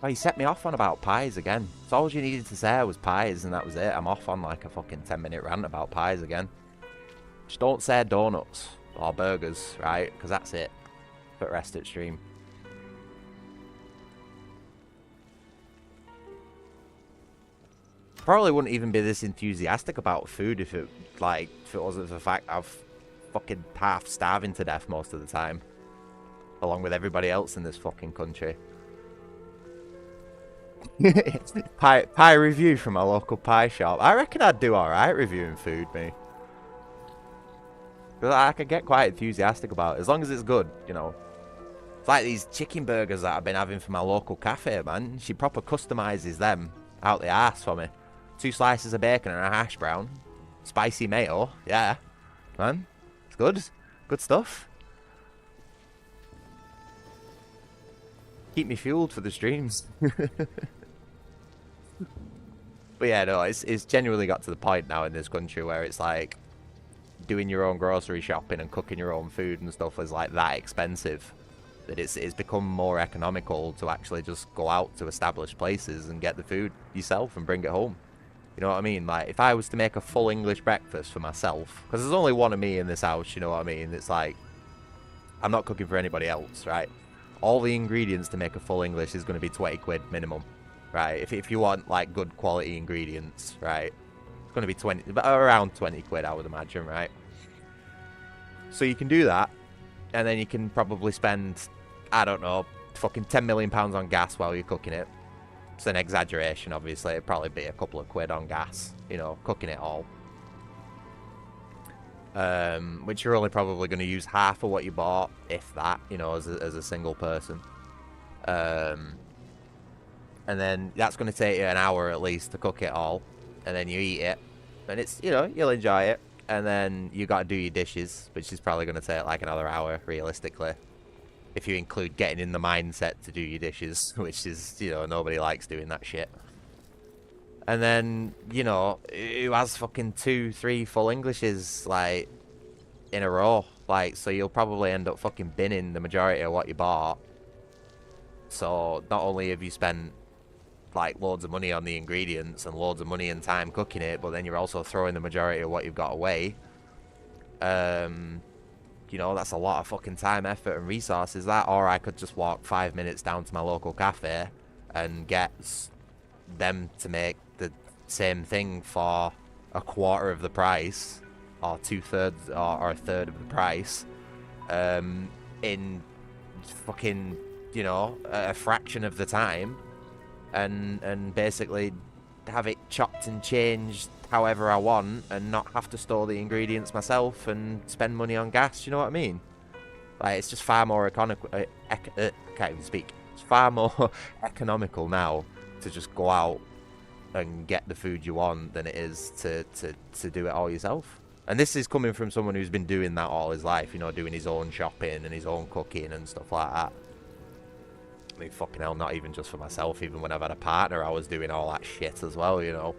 Oh, you set me off on about pies again. So all you needed to say was pies, and that was it. I'm off on like a fucking 10-minute rant about pies again. Just don't say donuts or burgers, right? Because that's it for the rest of the stream. Probably wouldn't even be this enthusiastic about food if it wasn't for the fact I've fucking half starving to death most of the time, along with everybody else in this fucking country. Pie review from my local pie shop. I reckon I'd do alright reviewing food, me. Because I can get quite enthusiastic about it, as long as it's good, you know. It's like these chicken burgers that I've been having from my local cafe, man. She proper customises them out the arse for me. 2 slices of bacon and a hash brown. Spicy mayo. Yeah. Man. It's good. Good stuff. Keep me fueled for the streams. But yeah, no, it's genuinely got to the point now in this country where it's like doing your own grocery shopping and cooking your own food and stuff is like that expensive that it's become more economical to actually just go out to established places and get the food yourself and bring it home. You know what I mean? Like, if I was to make a full English breakfast for myself, because there's only one of me in this house, you know what I mean? It's like, I'm not cooking for anybody else, right? All the ingredients to make a full English is going to be 20 quid minimum, right? If you want, like, good quality ingredients, right? It's going to be 20, around 20 quid, I would imagine, right? So you can do that, and then you can probably spend, I don't know, fucking £10 million on gas while you're cooking it. It's an exaggeration, obviously. It'd probably be a couple of quid on gas, you know, cooking it all. Which you're only probably going to use half of what you bought, if that, you know, as a single person. And then that's going to take you an hour at least to cook it all. And then you eat it. And it's, you know, you'll enjoy it. And then you got to do your dishes, which is probably going to take like another hour, realistically. If you include getting in the mindset to do your dishes, which is, you know, nobody likes doing that shit. And then, you know, who has fucking 2, 3 full Englishes, like, in a row? Like, so you'll probably end up fucking binning the majority of what you bought. So, not only have you spent, like, loads of money on the ingredients and loads of money and time cooking it, but then you're also throwing the majority of what you've got away. You know, that's a lot of fucking time, effort, and resources, that. Or I could just walk 5 minutes down to my local cafe and get them to make the same thing for a quarter of the price, or 2/3 or a third of the price, in fucking, you know, a fraction of the time, and basically have it chopped and changed however I want, and not have to store the ingredients myself and spend money on gas. You know what I mean? Like, it's just far more economical. Can't even speak. It's far more economical now to just go out and get the food you want than it is to do it all yourself. And this is coming from someone who's been doing that all his life, you know, doing his own shopping and his own cooking and stuff like that. I mean, fucking hell, not even just for myself. Even when I've had a partner, I was doing all that shit as well, you know.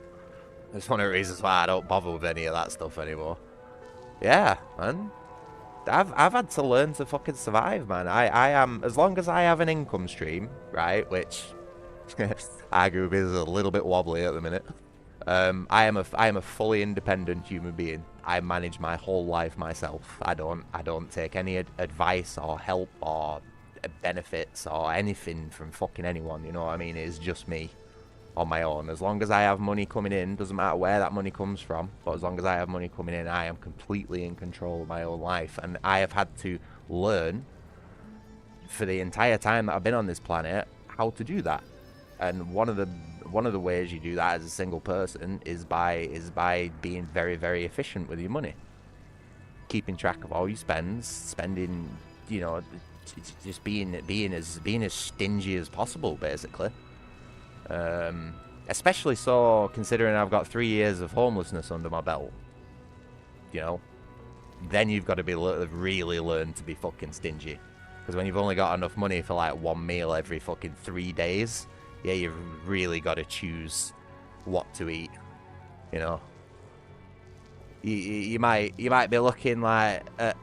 It's one of the reasons why I don't bother with any of that stuff anymore. Yeah, man. I've had to learn to fucking survive, man. I am, as long as I have an income stream, right, which arguably is a little bit wobbly at the minute. I am a fully independent human being. I manage my whole life myself. I don't take any advice or help or benefits or anything from fucking anyone, you know what I mean? It's just me on my own. As long as I have money coming in, doesn't matter where that money comes from, but as long as I have money coming in, I am completely in control of my own life. And I have had to learn for the entire time that I've been on this planet how to do that. And one of the ways you do that as a single person is by being very, very efficient with your money, keeping track of all you spending, you know, just being as stingy as possible, basically. Especially so considering I've got 3 years of homelessness under my belt, you know. Then you've got to be really learn to be fucking stingy, because when you've only got enough money for like one meal every fucking 3 days, yeah, you've really got to choose what to eat, you know. You might be looking like at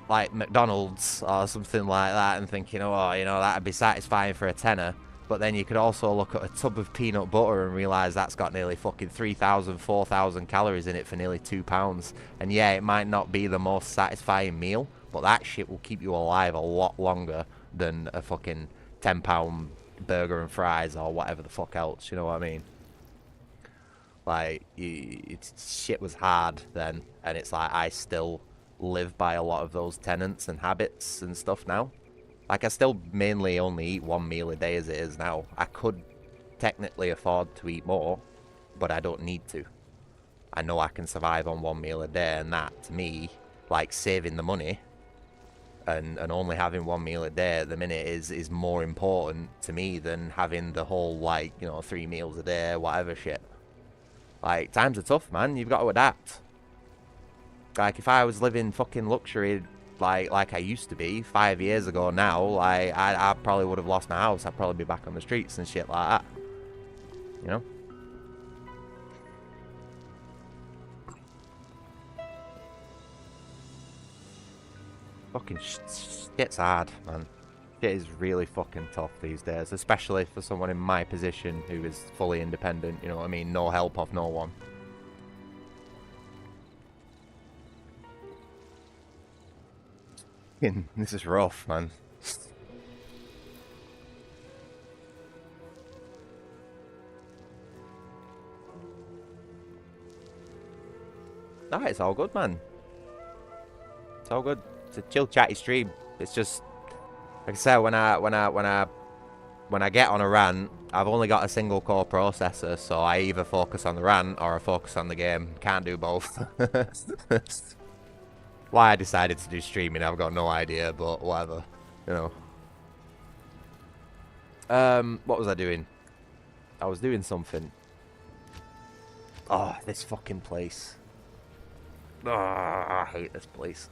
like McDonald's or something like that and thinking, oh, you know, that'd be satisfying for a tenner. But then you could also look at a tub of peanut butter and realise that's got nearly fucking 3,000, 4,000 calories in it for nearly £2. And yeah, it might not be the most satisfying meal, but that shit will keep you alive a lot longer than a fucking £10 burger and fries or whatever the fuck else, you know what I mean? Like, shit was hard then, and it's like I still live by a lot of those tenets and habits and stuff now. Like, I still mainly only eat one meal a day as it is now. I could technically afford to eat more, but I don't need to. I know I can survive on one meal a day, and that, to me, like, saving the money and only having one meal a day at the minute is more important to me than having the whole, like, you know, 3 meals a day, whatever shit. Like, times are tough, man. You've got to adapt. Like, if I was living fucking luxury like I used to be 5 years ago now, like, I probably would have lost my house. I'd probably be back on the streets and shit like that. You know? Fucking shit's hard, man. It is really fucking tough these days, especially for someone in my position who is fully independent, you know what I mean? No help off no one. This is rough, man. No, it's all good, man. It's all good. It's a chill, chatty stream. It's just, like I said, when I get on a rant, I've only got a single core processor, so I either focus on the rant or I focus on the game. Can't do both. Why I decided to do streaming, I've got no idea, but whatever, you know. What was I doing? I was doing something. Oh, this fucking place. Oh, I hate this place.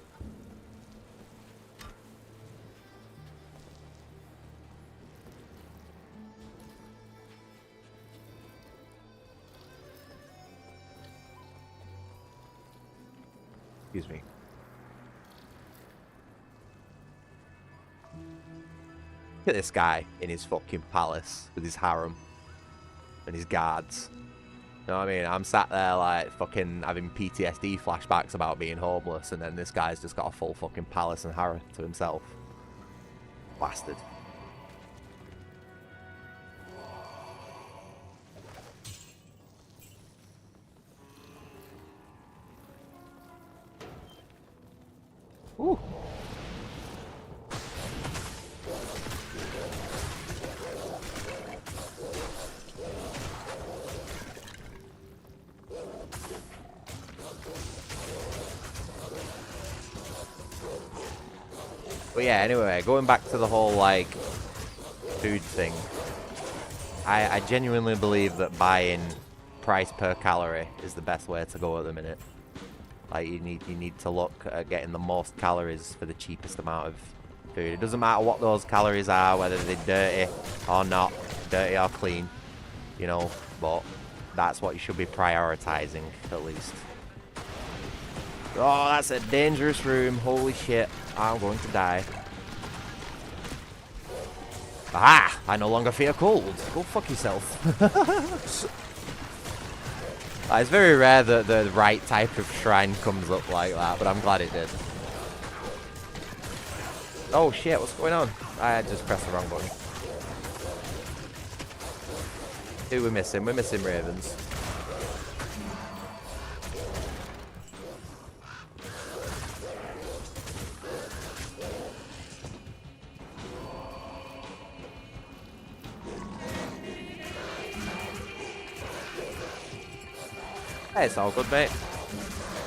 Excuse me. Look at this guy in his fucking palace with his harem and his guards. You know what I mean? I'm sat there like fucking having PTSD flashbacks about being homeless, and then this guy's just got a full fucking palace and harem to himself. Bastard. Ooh. But yeah, anyway, going back to the whole, like, food thing. I genuinely believe that buying price per calorie is the best way to go at the minute. Like, you need to look at getting the most calories for the cheapest amount of food. It doesn't matter what those calories are, whether they're dirty or not, dirty or clean, you know, but that's what you should be prioritizing, at least. Oh, that's a dangerous room. Holy shit. I'm going to die. Aha! I no longer fear cold. Go fuck yourself. It's very rare that the right type of shrine comes up like that, but I'm glad it did. Oh shit, what's going on? I just pressed the wrong button. Who are we missing? We're missing ravens. Hey, it's all good, mate.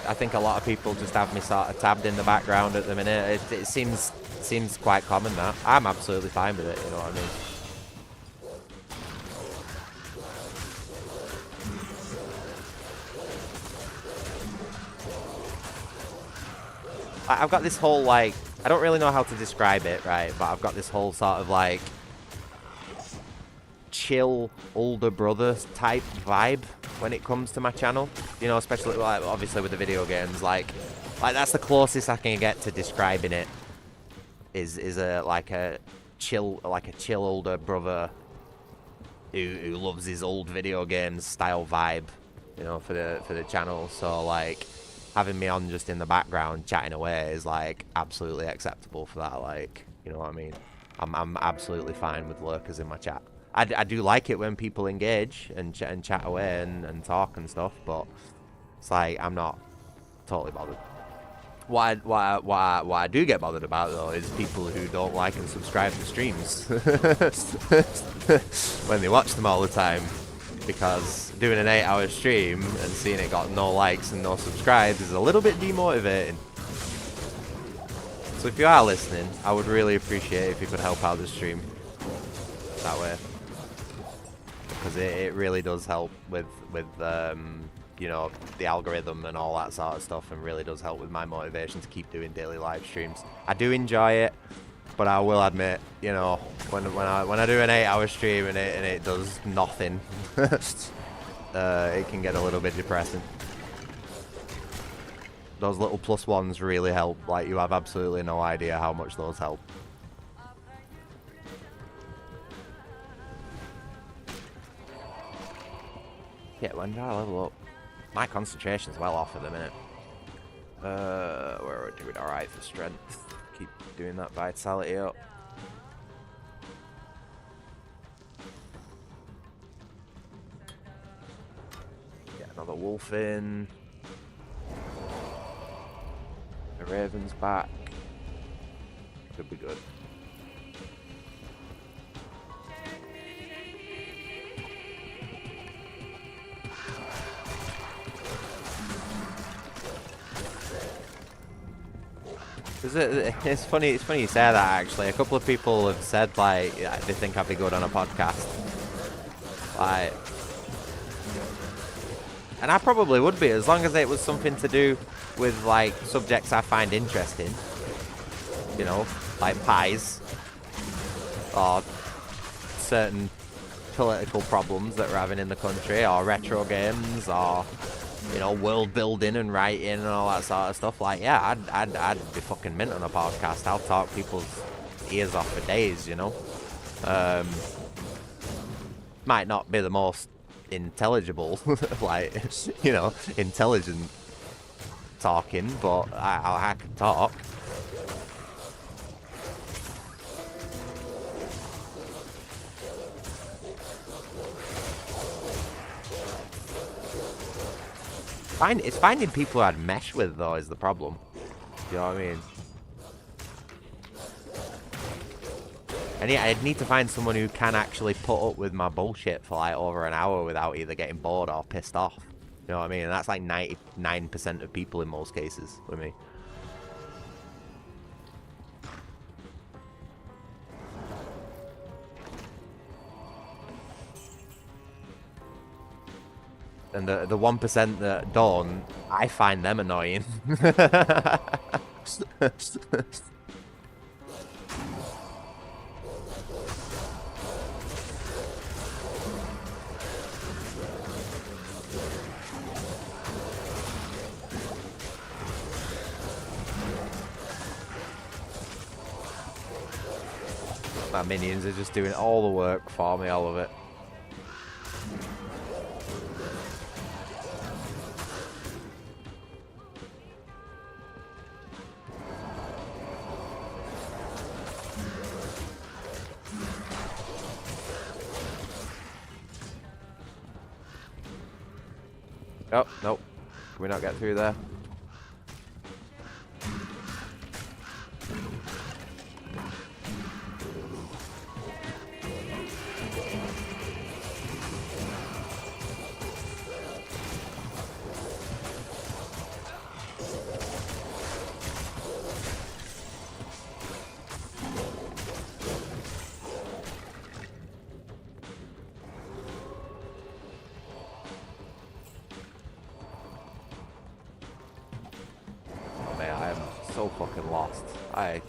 I think a lot of people just have me sort of tabbed in the background at the minute. It seems quite common, that. I'm absolutely fine with it, you know what I mean? I've got this whole, like, I don't really know how to describe it, right? But I've got this whole sort of, like, chill older brother type vibe when it comes to my channel, you know, especially like obviously with the video games, like that's the closest I can get to describing it is like a chill older brother who loves his old video games style vibe, you know, for the channel. So like having me on just in the background chatting away is like absolutely acceptable for that, like, you know what I mean? I'm absolutely fine with lurkers in my chat. I do like it when people engage and chat away and talk and stuff, but it's like I'm not totally bothered. What I do get bothered about though is people who don't like and subscribe to streams when they watch them all the time, because doing an 8-hour stream and seeing it got no likes and no subscribes is a little bit demotivating. So if you are listening, I would really appreciate if you could help out the stream that way. Because it really does help with you know, the algorithm and all that sort of stuff, and really does help with my motivation to keep doing daily live streams. I do enjoy it, but I will admit, you know, when I do an 8-hour stream and it does nothing, it can get a little bit depressing. Those little +1s really help. Like, you have absolutely no idea how much those help. Yeah, when did I level up? My concentration's well off at the minute. We're doing alright for strength. Keep doing that vitality up. Get another wolf in. The raven's back. Could be good. It's funny you say that, actually. A couple of people have said, like, they think I'd be good on a podcast. Like, and I probably would be, as long as it was something to do with, like, subjects I find interesting. You know, like pies. Or certain political problems that we're having in the country, or retro games, or, you know, world building and writing and all that sort of stuff. Like, yeah, I'd be fucking mint on a podcast. I'll talk people's ears off for days, you know. Might not be the most intelligible, like, you know, intelligent talking, but I can talk. It's finding people I'd mesh with, though, is the problem. You know what I mean? And yeah, I'd need to find someone who can actually put up with my bullshit for like over an hour without either getting bored or pissed off. You know what I mean? And that's like 99% of people in most cases with me. And the 1% that don't, I find them annoying. My minions are just doing all the work for me, all of it. Oh, nope. Can we not get through there? So fucking lost. I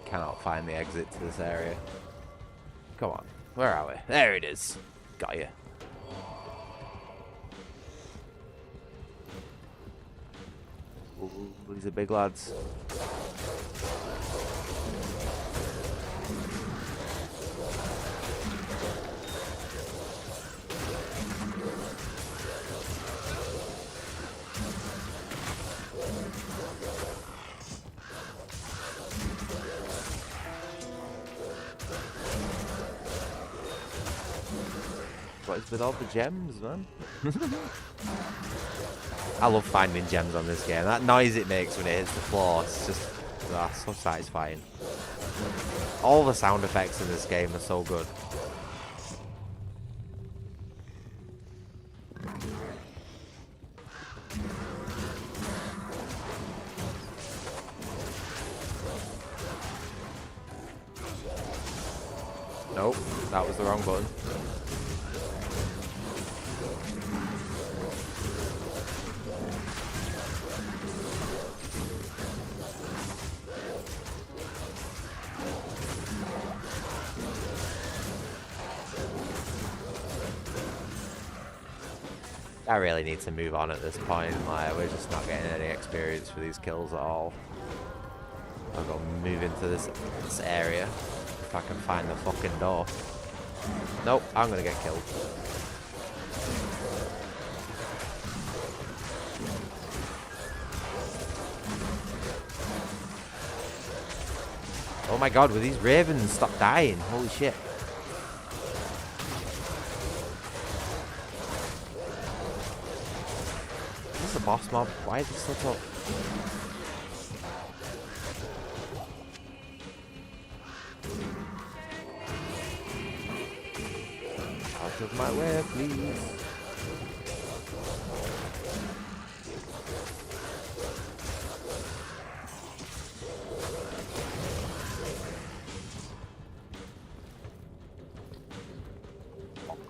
cannot find the exit to this area. Come on. Where are we? There it is. Got you. Ooh, these are big lads. What is with all the gems, man? I love finding gems on this game. That noise it makes when it hits the floor, it's just so satisfying. All the sound effects in this game are so good. Nope, that was the wrong button. I really need to move on at this point. Like, we're just not getting any experience for these kills at all. I've got to move into this area if I can find the fucking door. Nope, I'm gonna get killed. Oh my god, will these ravens stop dying? Holy shit. This is a boss mob. Why is it so tough? Out of my way, please.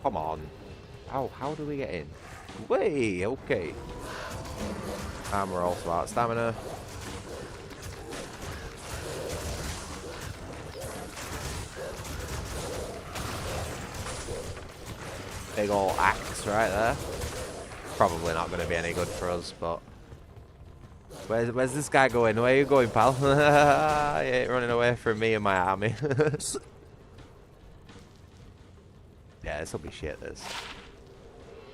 Come on. How do we get in? Way, okay. And we're also out of stamina. Big ol' axe right there. Probably not going to be any good for us, but... Where's this guy going? Where are you going, pal? You ain't running away from me and my army. Yeah, this will be shit, this.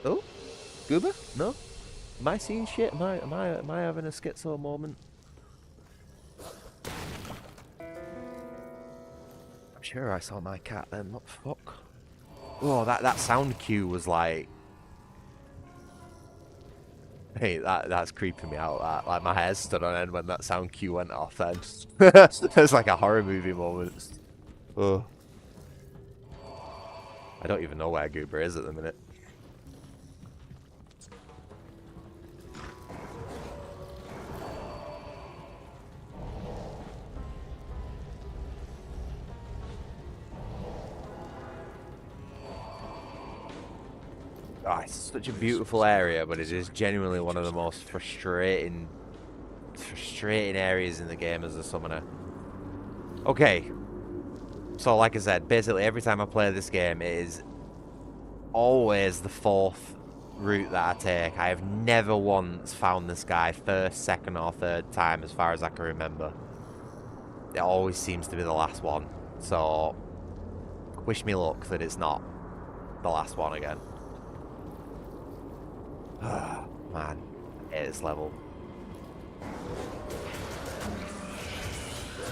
Oh? Goober? No? Am I seeing shit? Am I having a schizo moment? I'm sure I saw my cat then, what the fuck? Oh, that sound cue was like... Hey, that's creeping me out, that. Like, my hair stood on end when that sound cue went off then. It's like a horror movie moment. Oh. I don't even know where Goober is at the minute. Oh, it's such a beautiful area, but it is genuinely one of the most frustrating areas in the game as a summoner. Okay. So, like I said, basically every time I play this game, it is always the fourth route that I take. I have never once found this guy first, second, or third time, as far as I can remember. It always seems to be the last one. So, wish me luck that it's not the last one again. Man, I hate this level.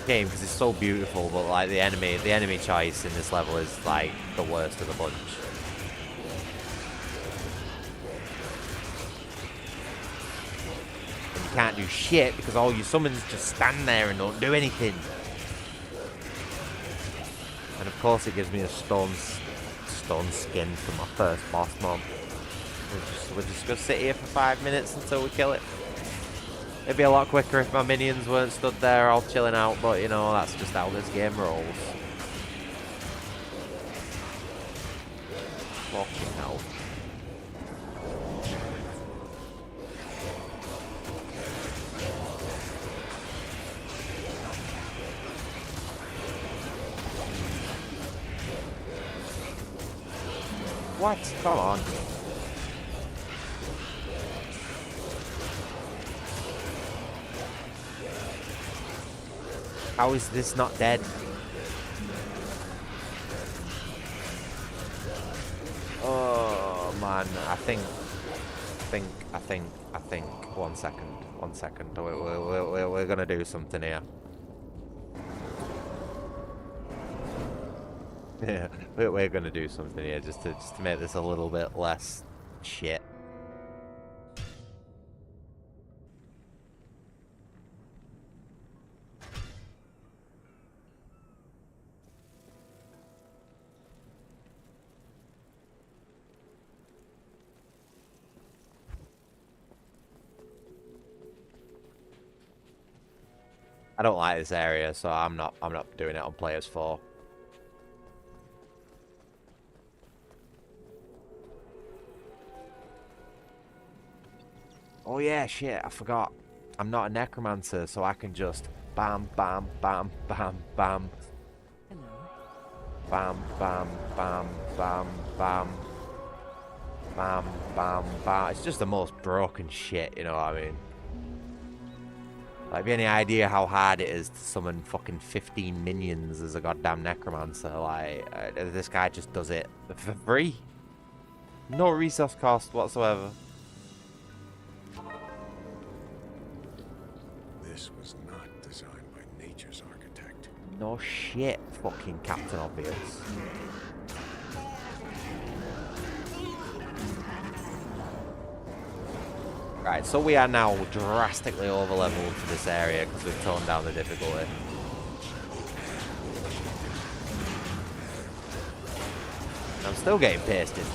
Game because it's so beautiful, but like the enemy choice in this level is like the worst of the bunch. And you can't do shit because all your summons just stand there and don't do anything. And of course it gives me a stone skin for my first boss mob. We're just gonna sit here for 5 minutes until we kill it. It'd be a lot quicker if my minions weren't stood there all chilling out, but you know, that's just how this game rolls. Fucking hell. What? Come on. How is this not dead? Oh man, I think. 1 second. We're gonna do something here. Yeah, we're gonna do something here just to make this a little bit less shit. I don't like this area, so I'm not doing it on players 4. Oh yeah, shit, I forgot. I'm not a necromancer, so I can just bam, bam, bam, bam, bam. Hello. Bam, bam, bam, bam, bam. Bam, bam, bam. It's just the most broken shit, you know what I mean? Like, have you any idea how hard it is to summon fucking 15 minions as a goddamn necromancer? Like, this guy just does it for free. No resource cost whatsoever. This was not designed by nature's architect. No shit, fucking Captain Obvious. Right, so we are now drastically over leveled for this area because we've toned down the difficulty. I'm still getting pasted.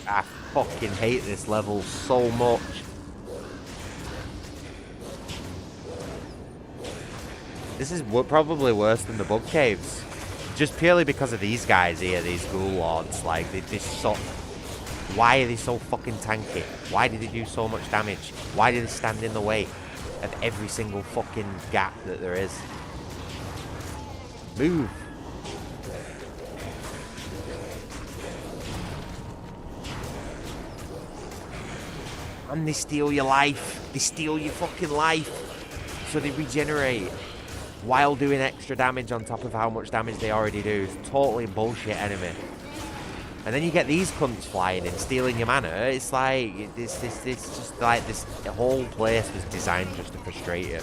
I fucking hate this level so much. This is probably worse than the bug caves. Just purely because of these guys here, these ghoul lords. Like, they're so... Why are they so fucking tanky? Why do they do so much damage? Why do they stand in the way of every single fucking gap that there is? Move. And they steal your life. They steal your fucking life. So they regenerate while doing extra damage on top of how much damage they already do. It's totally bullshit enemy. And then you get these cunts flying and stealing your mana. It's like, this just like, this whole place was designed just to frustrate you.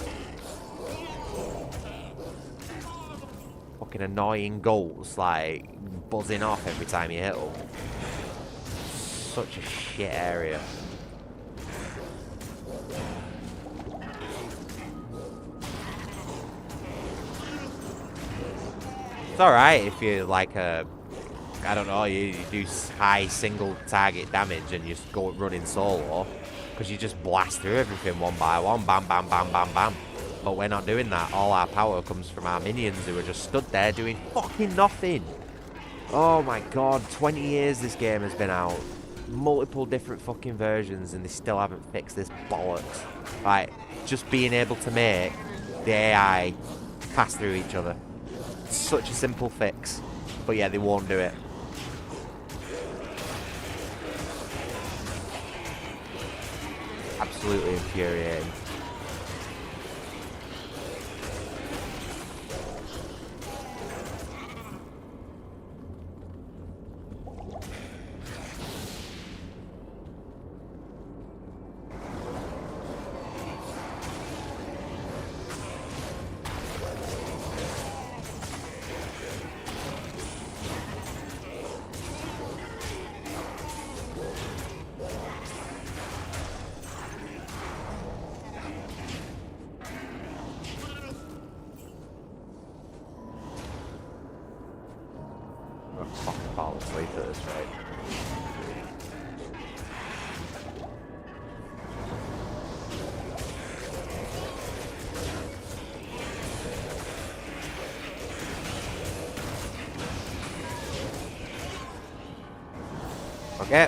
Fucking annoying goals, like, buzzing off every time you hit them. Such a shit area. It's alright if you're like a... I don't know, you do high single target damage and you just go running solo, because you just blast through everything one by one, bam, bam, bam, bam, bam. But we're not doing that. All our power comes from our minions who are just stood there doing fucking nothing. Oh my god, 20 years this game has been out. Multiple different fucking versions and they still haven't fixed this bollocks. Like, just being able to make the AI pass through each other. It's such a simple fix. But yeah, they won't do it. Absolutely infuriating. Okay.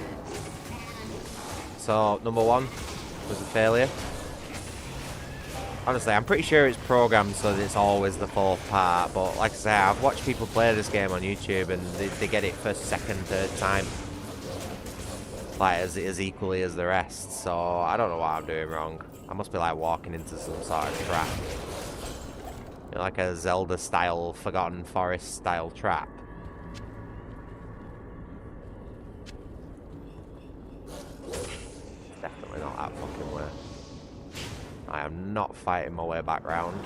So, number one was a failure. Honestly, I'm pretty sure it's programmed so that it's always the fourth part, but like I say, I've watched people play this game on YouTube and they get it first, second, third time. Like, as equally as the rest, so I don't know what I'm doing wrong. I must be like walking into some sort of trap. You know, like a Zelda-style, Forgotten Forest-style trap. Definitely not that fucking way. I am not fighting my way back round.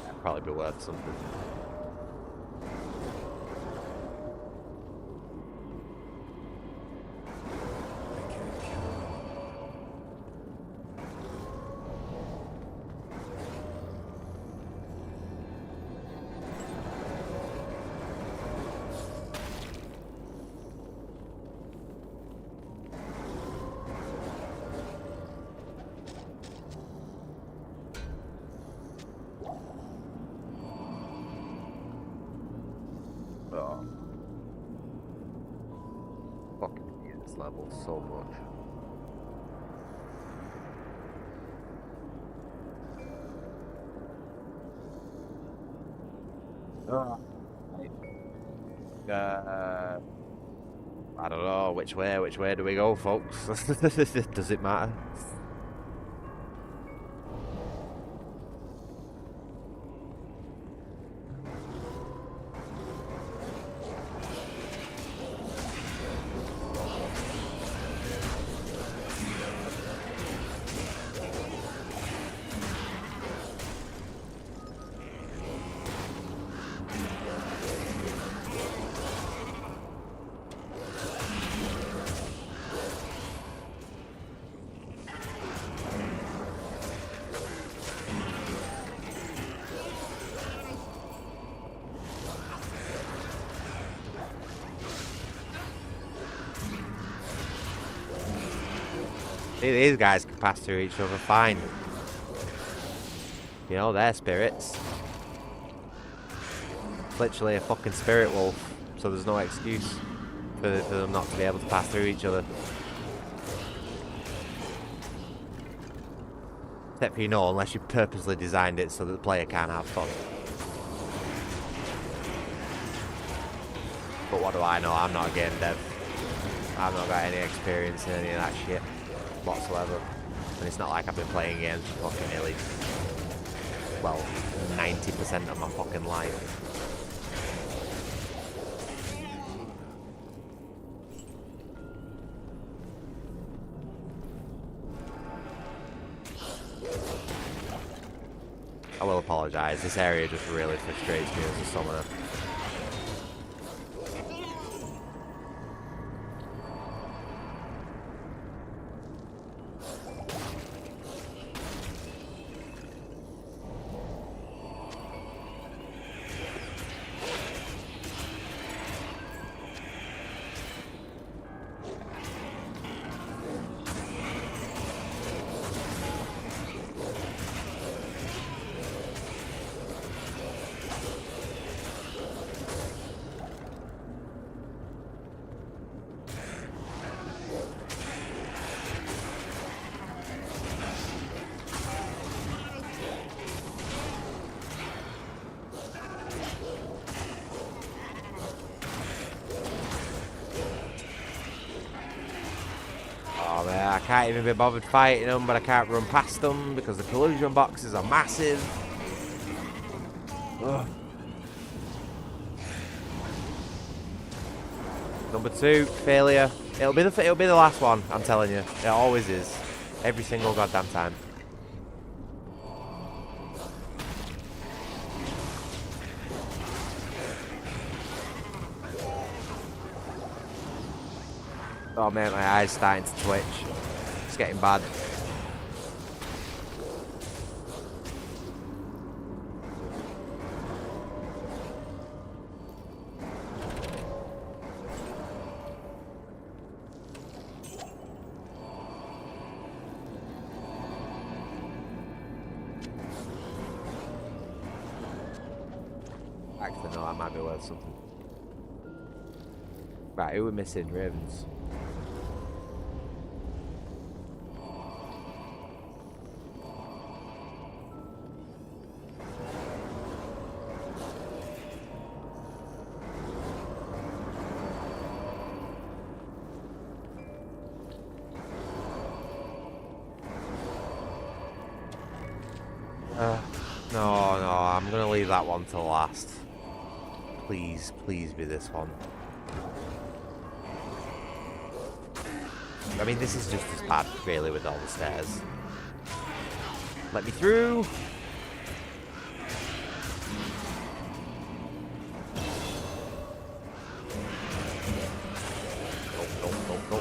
That'd probably be worth something. Level so much. I don't know which way do we go, folks? Does it matter? These guys can pass through each other fine. You know, they're spirits. It's literally a fucking spirit wolf, so there's no excuse for them not to be able to pass through each other. Except for, you know, unless you purposely designed it so that the player can't have fun. But what do I know? I'm not a game dev. I've not got any experience in any of that shit whatsoever. And it's not like I've been playing games for fucking nearly, well, 90% of my fucking life. I will apologise, this area just really frustrates me as a summoner. I can't even be bothered fighting them, but I can't run past them because the collusion boxes are massive. Ugh. Number 2, failure. It'll be the last one, I'm telling you. It always is. Every single goddamn time. Oh man, my eyes starting to twitch. It's getting bad. Actually, no, that might be worth something. Right, who are we missing? Ravens. No, I'm gonna leave that one till last. Please be this one. I mean, this is just as bad, really, with all the stairs. Let me through! Go.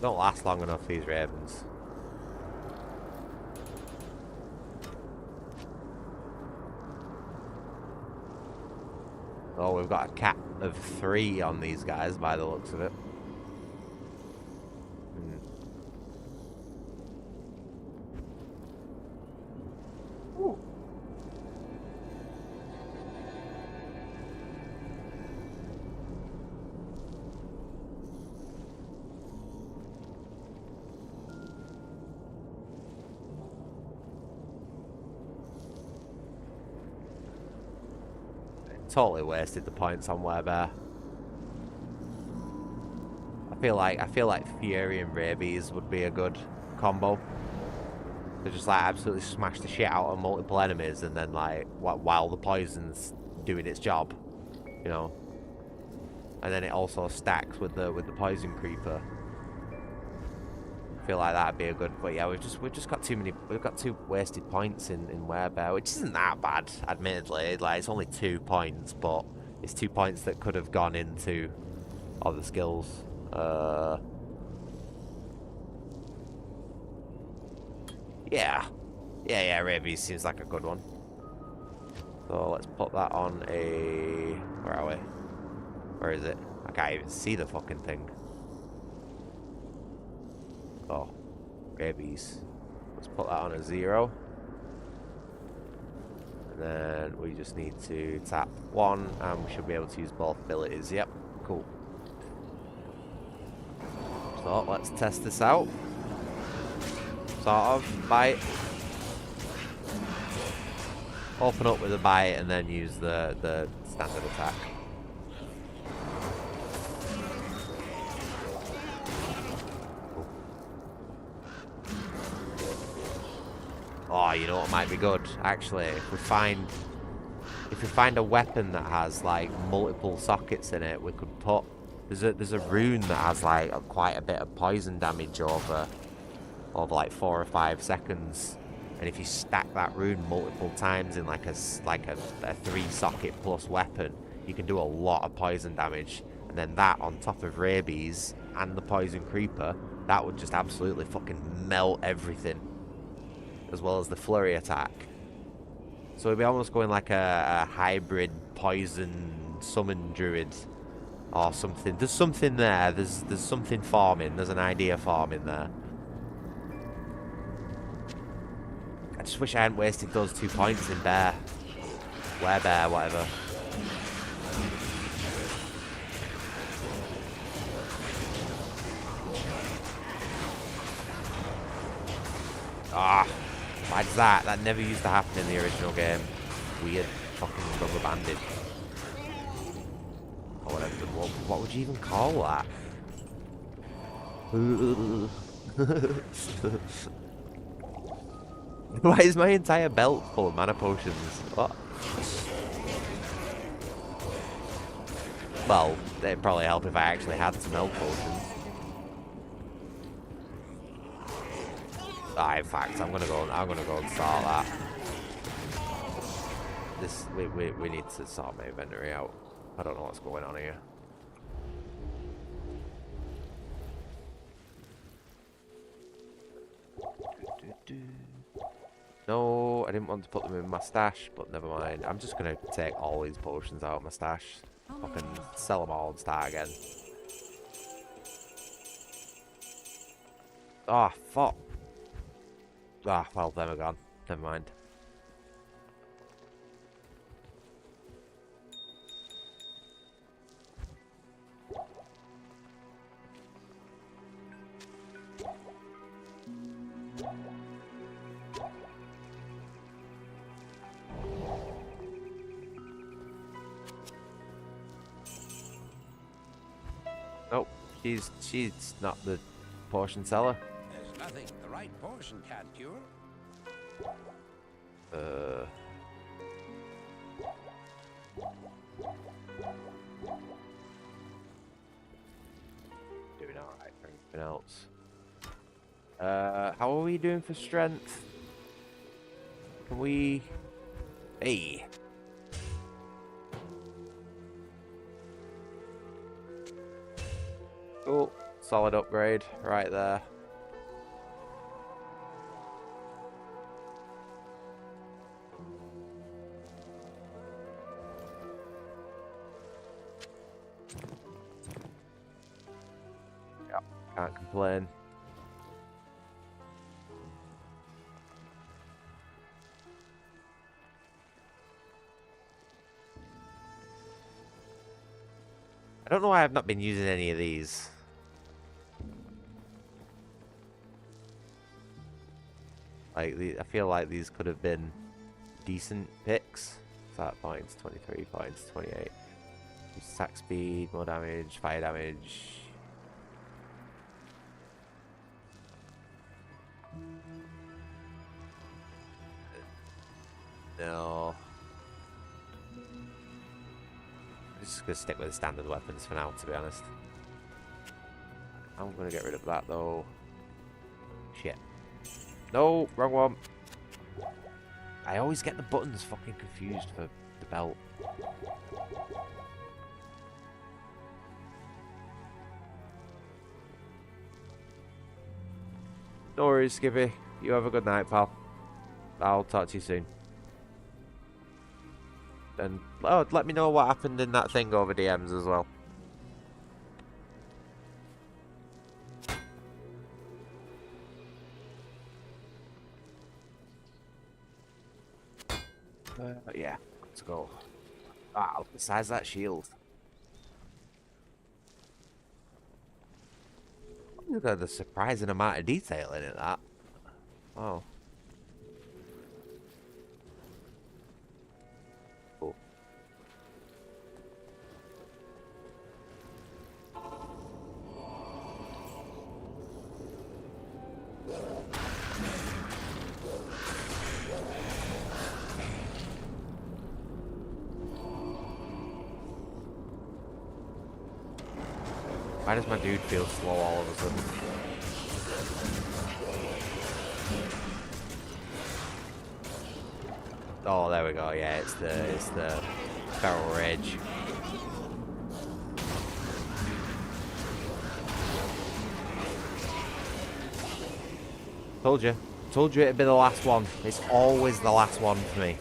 Don't last long enough, these ravens. Oh, we've got a cap of 3 on these guys by the looks of it. Ooh. Totally wasted the points on Werebear. I feel like Fury and Rabies would be a good combo. To just like absolutely smash the shit out of multiple enemies, and then like while the poison's doing its job, you know. And then it also stacks with the poison creeper. I feel like that'd be a good. But yeah, we've just got too many. We've got 2 wasted points in Werebear, which isn't that bad, admittedly. Like it's only 2 points, but it's 2 points that could have gone into other skills. Yeah, Rabies seems like a good one. So let's put that on a... Where are we? Where is it? I can't even see the fucking thing. Oh, Rabies. Let's put that on a 0. And then we just need to tap 1, and we should be able to use both abilities. Yep, cool. So let's test this out. Sort of. Bite. Open up with a bite and then use the standard attack. Cool. Oh, you know what might be good? Actually, if we find a weapon that has like multiple sockets in it, we could put... There's a rune that has like quite a bit of poison damage over like 4 or 5 seconds, and if you stack that rune multiple times in like a 3-socket plus weapon, you can do a lot of poison damage. And then that on top of Rabies and the poison creeper, that would just absolutely fucking melt everything, as well as the flurry attack. So we'd be almost going like a hybrid poison summon druid or something. There's something there. There's something forming. There's an idea forming there. I just wish I hadn't wasted those 2 points in Werebear, whatever. Ah, why does that? That never used to happen in the original game. Weird fucking rubber banded. Or whatever. What would you even call that? Why is my entire belt full of mana potions? What? Well, it'd probably help if I actually had some health potions. Ah, in fact, I'm gonna go and start that. We need to sort my inventory out. I don't know what's going on here. No, I didn't want to put them in my stash, but never mind. I'm just gonna take all these potions out of my stash. Fucking sell them all and start again. Ah, oh, fuck. Ah, well, they're gone. Never mind. Nope, she's not the potion seller. There's nothing the right potion can't cure. Doing alright for anything else. How are we doing for strength? Can we... Hey! Cool. Solid upgrade right there. Can't complain. I don't know why I've not been using any of these. Like, I feel like these could have been decent picks. Start points, 23 points, 28. Attack speed, more damage, fire damage. No. I'm just gonna stick with the standard weapons for now, to be honest. I'm gonna get rid of that though. Shit. No, wrong one. I always get the buttons fucking confused for the belt. No worries, Skippy. You have a good night, pal. I'll talk to you soon. And let me know what happened in that thing over DMs as well. Yeah, let's go. Ah, besides that shield. Look at the surprising amount of detail in it, that. Oh. Cool. Why does my dude feel slow all of a sudden? Oh, there we go. Yeah, it's the Feral Rage. Told you it'd be the last one. It's always the last one for me.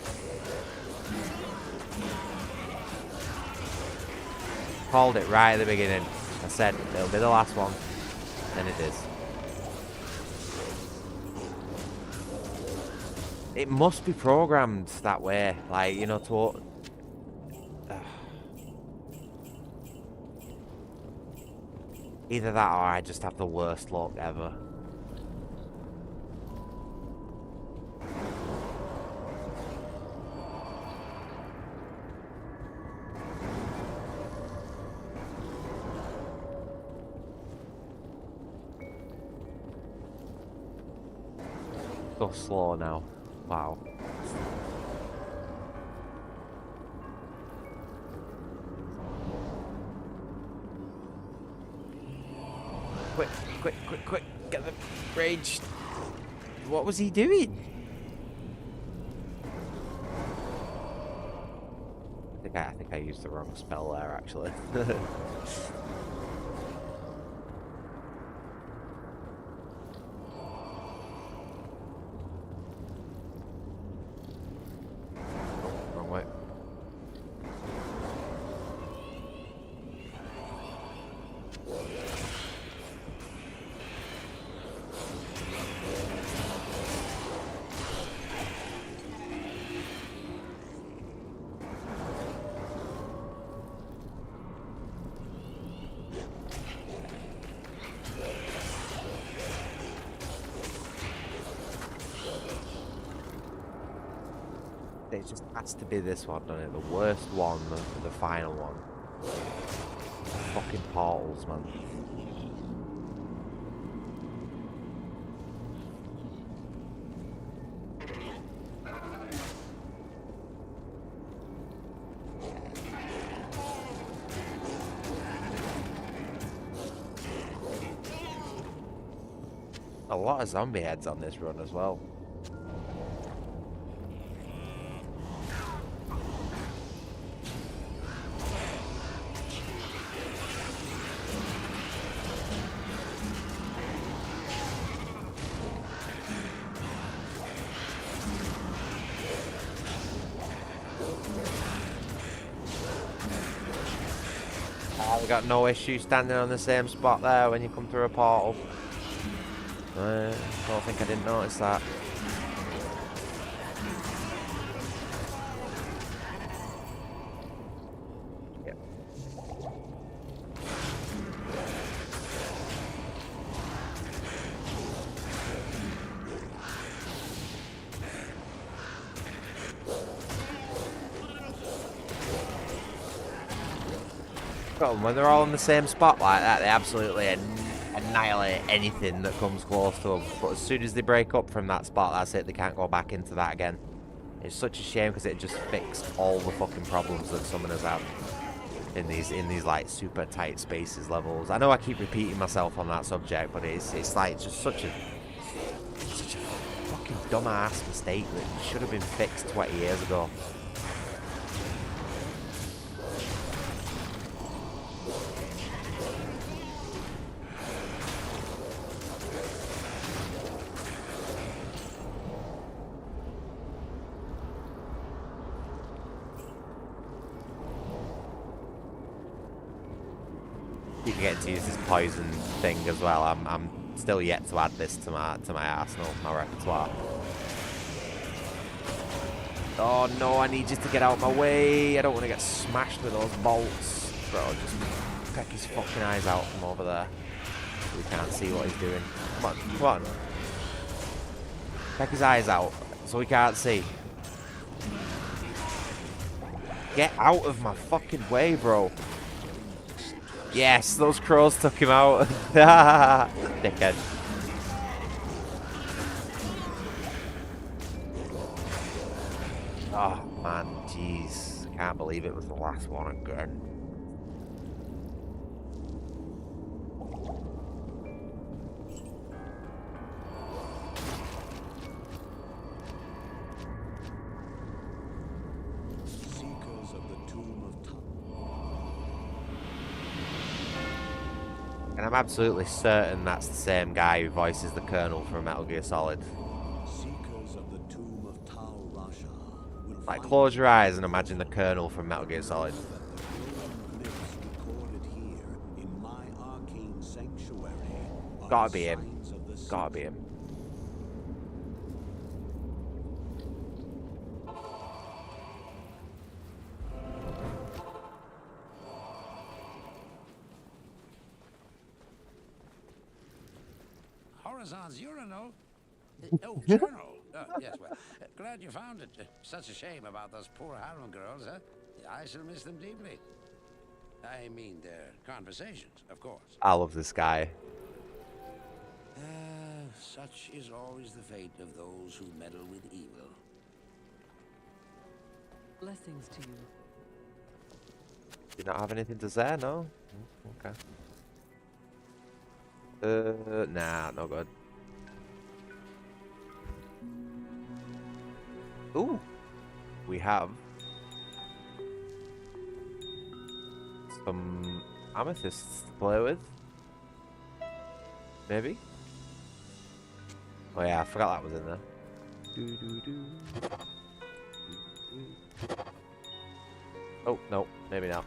Called it right at the beginning. I said it'll be the last one, and it is. It must be programmed that way, like, you know, to... Either that or I just have the worst luck ever. So slow now. Wow. Quick. Get the rage. What was he doing? I think I used the wrong spell there, actually. It just has to be this one, doesn't it? The worst one, the final one. Fucking portals, man. A lot of zombie heads on this run as well. We got no issue standing on the same spot there when you come through a portal. Don't think I didn't notice that. Yep. When they're all in the same spot like that, they absolutely annihilate anything that comes close to them. But as soon as they break up from that spot, that's it. They can't go back into that again. It's such a shame because it just fixed all the fucking problems that summoners have in these like super tight spaces levels. I know I keep repeating myself on that subject, but it's like just such a fucking dumbass mistake that should have been fixed 20 years ago. You can get to use this poison thing as well. I'm still yet to add this to my arsenal, my repertoire. Oh no, I need you to get out of my way. I don't want to get smashed with those bolts. Bro, just peck his fucking eyes out from over there. We can't see what he's doing. Come on, come on. Peck his eyes out so we can't see. Get out of my fucking way, bro. Yes, those crows took him out. Dickhead. Oh, man. Jeez. Can't believe it was the last one again. And I'm absolutely certain that's the same guy who voices the Colonel from Metal Gear Solid. Like, close your eyes and imagine the Colonel from Metal Gear Solid. Gotta be him. Gotta be him. Horizon's urinal? Oh, journal. Yes, well, glad you found it. Such a shame about those poor harem girls, huh? I shall miss them deeply. I mean, their conversations, of course. I love this guy. Such is always the fate of those who meddle with evil. Blessings to you. Do you not have anything to say? No? Okay. Nah, no good. Ooh, we have some amethysts to play with. Maybe? Oh yeah, I forgot that was in there. Oh, no, maybe not.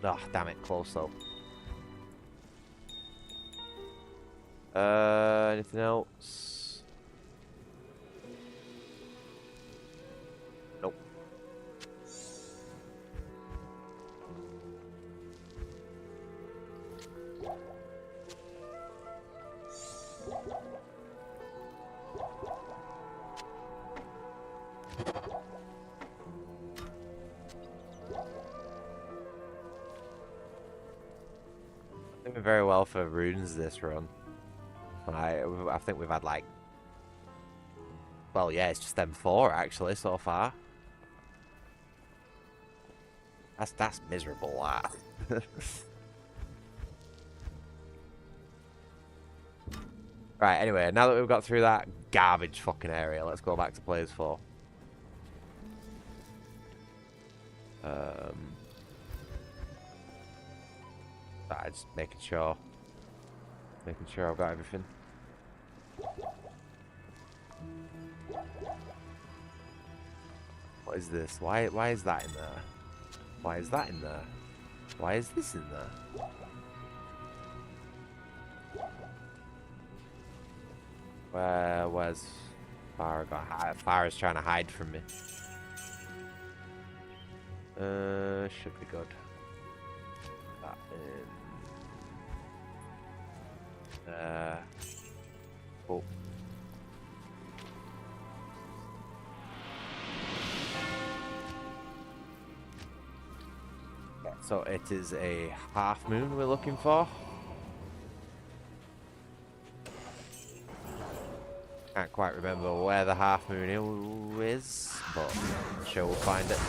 Oh, damn it, close though. Anything else? Nope. Doing very well for runes this run. I think we've had like, well, yeah, it's just them 4 actually so far. That's miserable. That. Right. Anyway, now that we've got through that garbage fucking area, let's go back to Players 4. Right, just making sure I've got everything. What is this? Why is that in there? Why is that in there? Why is this in there? Where's Farah got? Farah's trying to hide from me. Should be good. That in. Oh. So it is a half moon we're looking for. Can't quite remember where the half moon is, but I'm sure we'll find it.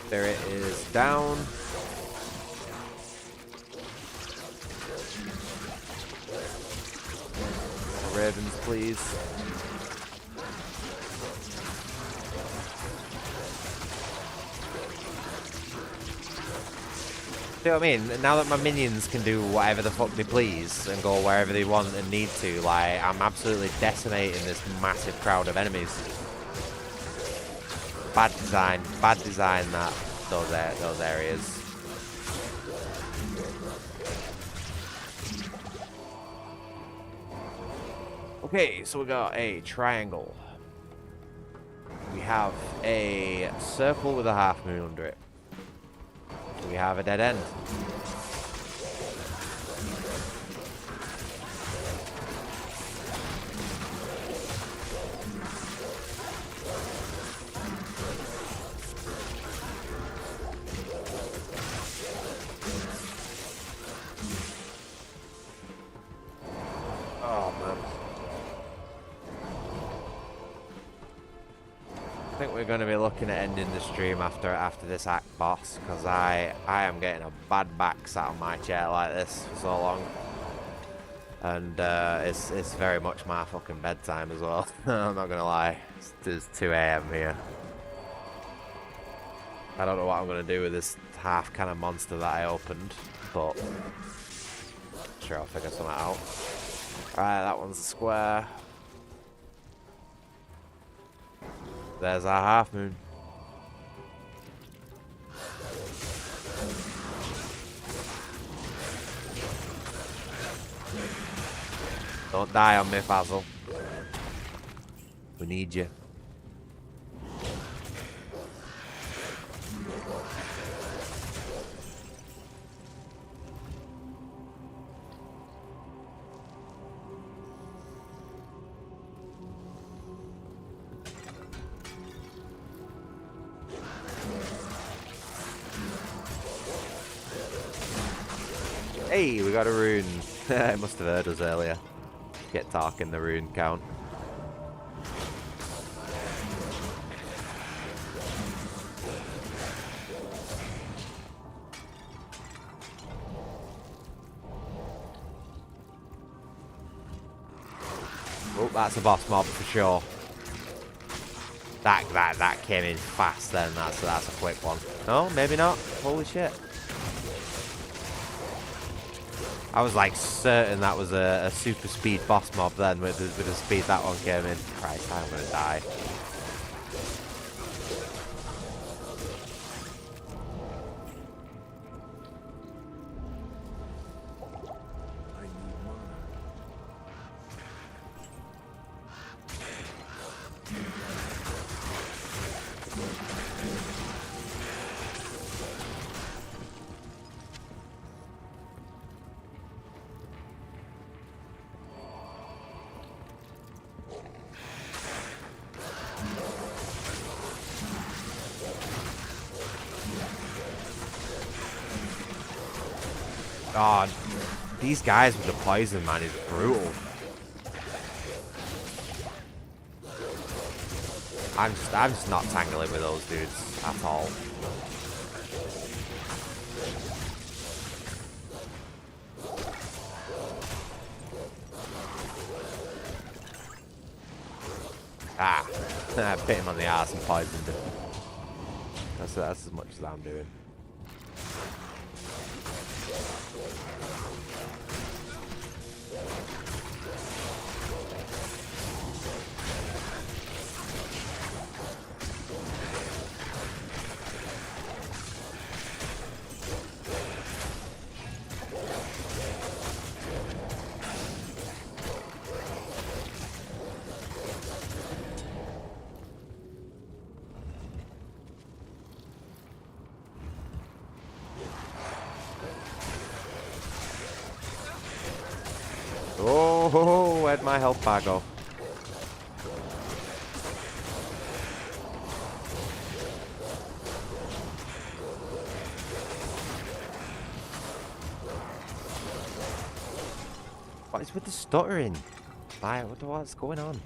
Spirit is down. Ravens, please. See what I mean? Now that my minions can do whatever the fuck they please and go wherever they want and need to, like, I'm absolutely decimating this massive crowd of enemies. Bad design that those areas. Okay, so we got a triangle. We have a circle with a half moon under it. We have a dead end. Oh man. I think we're going to be looking at ending the stream after this act boss, because I am getting a bad back sat on my chair like this for so long, and it's very much my fucking bedtime as well. I'm not gonna lie, it's 2 AM here. I don't know what I'm gonna do with this half cannon monster that I opened, but I'm sure I'll figure something out. Alright, that one's a square. There's our half moon. Don't die on me, Fazzle. We need you. Hey, we got a rune. It must have heard us earlier. Get talking the rune count. Oh, that's a boss mob for sure. That came in fast then. That's a quick one. No, maybe not. Holy shit. I was like certain that was a super speed boss mob then with the speed that one came in. Christ, I'm gonna die. God, these guys with the poison, man, is brutal. I'm just not tangling with those dudes at all. Bit him on the ass and poisoned him. That's as much as I'm doing. where'd my health bar go? What is with the stuttering? Like, what's going on?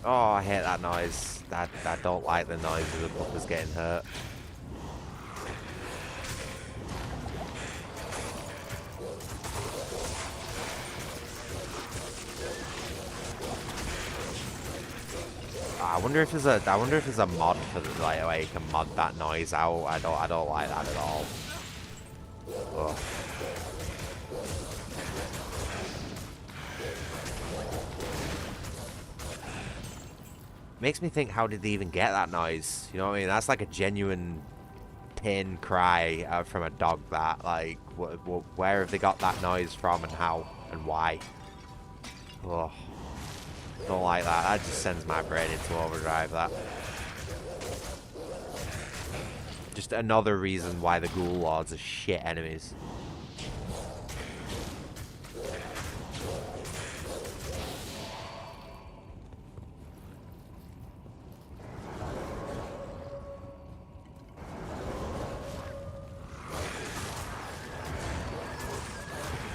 Oh, I hate that noise. I don't like the noise of the buffers getting hurt. I wonder if there's a mod for the, like, where you can mod that noise out. I don't like that at all. Ugh. Makes me think, how did they even get that noise? You know what I mean? That's like a genuine pain cry from a dog. That, like, where have they got that noise from, and how and why? Oh, don't like that. That just sends my brain into overdrive. That. Just another reason why the Ghoul Lords are shit enemies.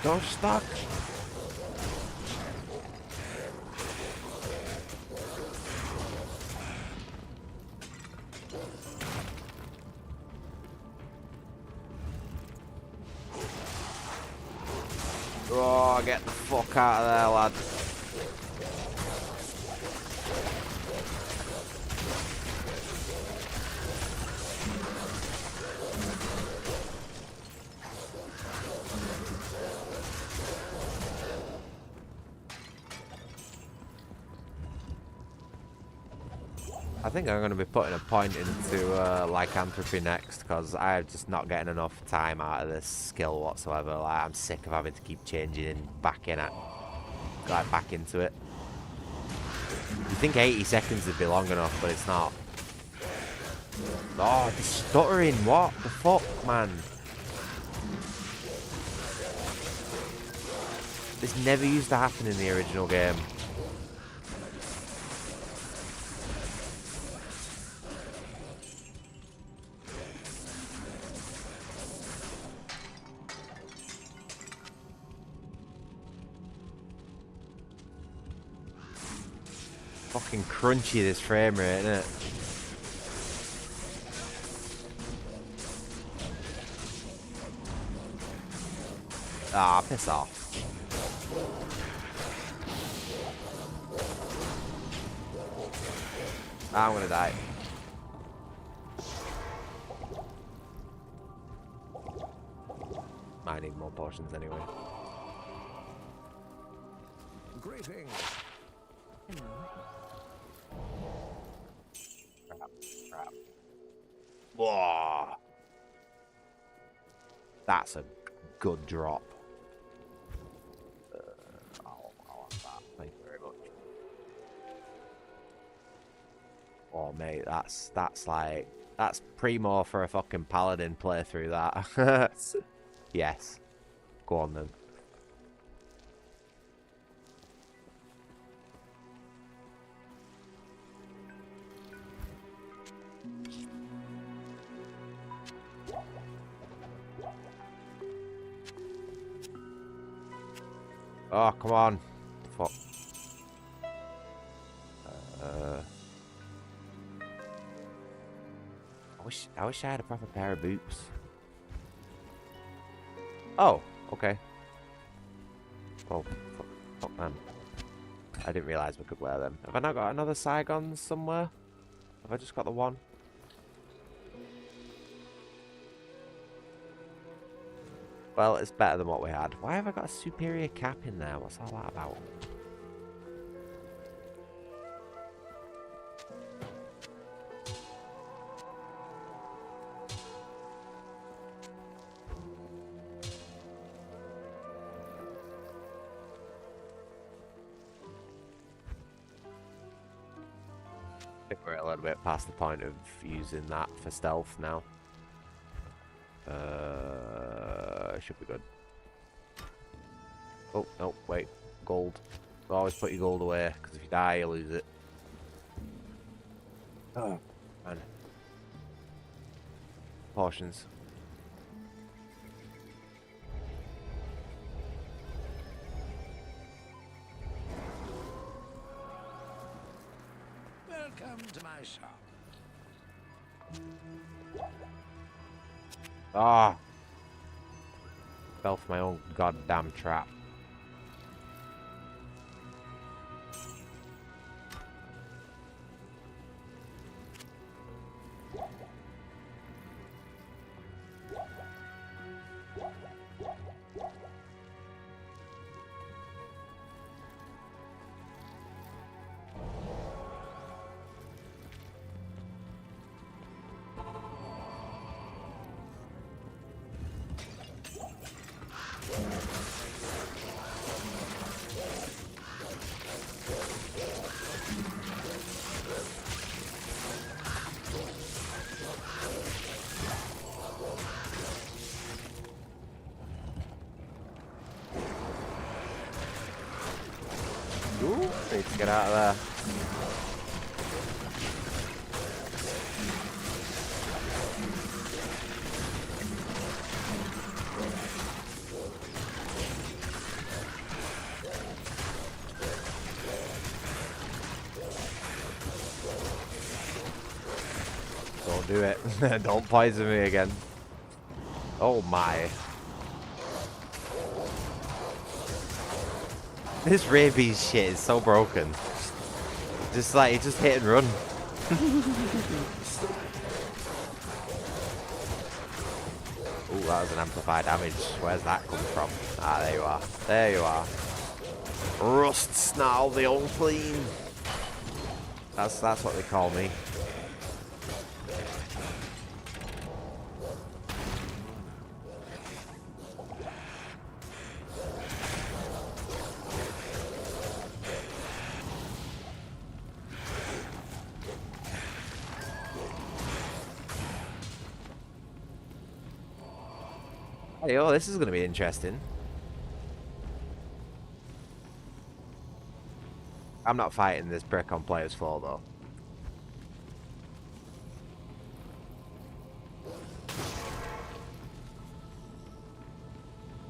Don't stuck. Oh, get the fuck out of there, lad. I think I'm going to be putting a point into lycanthropy next, because I'm just not getting enough time out of this skill whatsoever. Like, I'm sick of having to keep changing and back into it. You think 80 seconds would be long enough, but it's not. Oh, the stuttering! What the fuck, man? This never used to happen in the original game. Fucking crunchy, this frame rate, isn't it? Ah, piss off. I'm gonna die. I need more potions anyway. Greetings. Crap. Whoa. That's a good drop. I'll have that. Thank you very much. Oh, mate, that's primo for a fucking paladin playthrough, that. Yes. Go on then. Oh, come on. Fuck. I wish I had a proper pair of boots. Oh, okay. Oh, fuck man. I didn't realise we could wear them. Have I not got another Saigon somewhere? Have I just got the one? Well, it's better than what we had. Why have I got a superior cap in there? What's all that about? think we're a little bit past the point of using that for stealth now. Should be good. Oh, no, wait. Gold. Always put your gold away, because if you die, you lose it. Oh, man. Potions. Welcome to my shop. Ah! Fell for my own goddamn trap. Ooh, need to get out of there. Don't do it. Don't poison me again. Oh my. This rabies shit is so broken. Just like, it just hit and run. Ooh, that was an amplified damage. Where's that come from? Ah, there you are. There you are. Rust Snarl the Unclean. That's what they call me. Hey, oh, this is going to be interesting. I'm not fighting this brick on player's floor, though.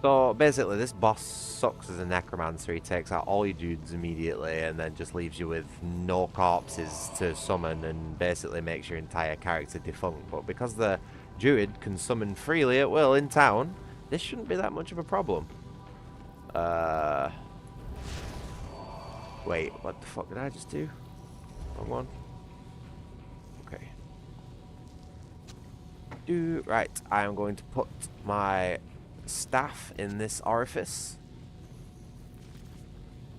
So, basically, this boss sucks as a necromancer. He takes out all your dudes immediately and then just leaves you with no corpses to summon and basically makes your entire character defunct. But because the Druid can summon freely at will in town, this shouldn't be that much of a problem. Wait, what the fuck did I just do? Wrong one. Okay. Right, I am going to put my staff in this orifice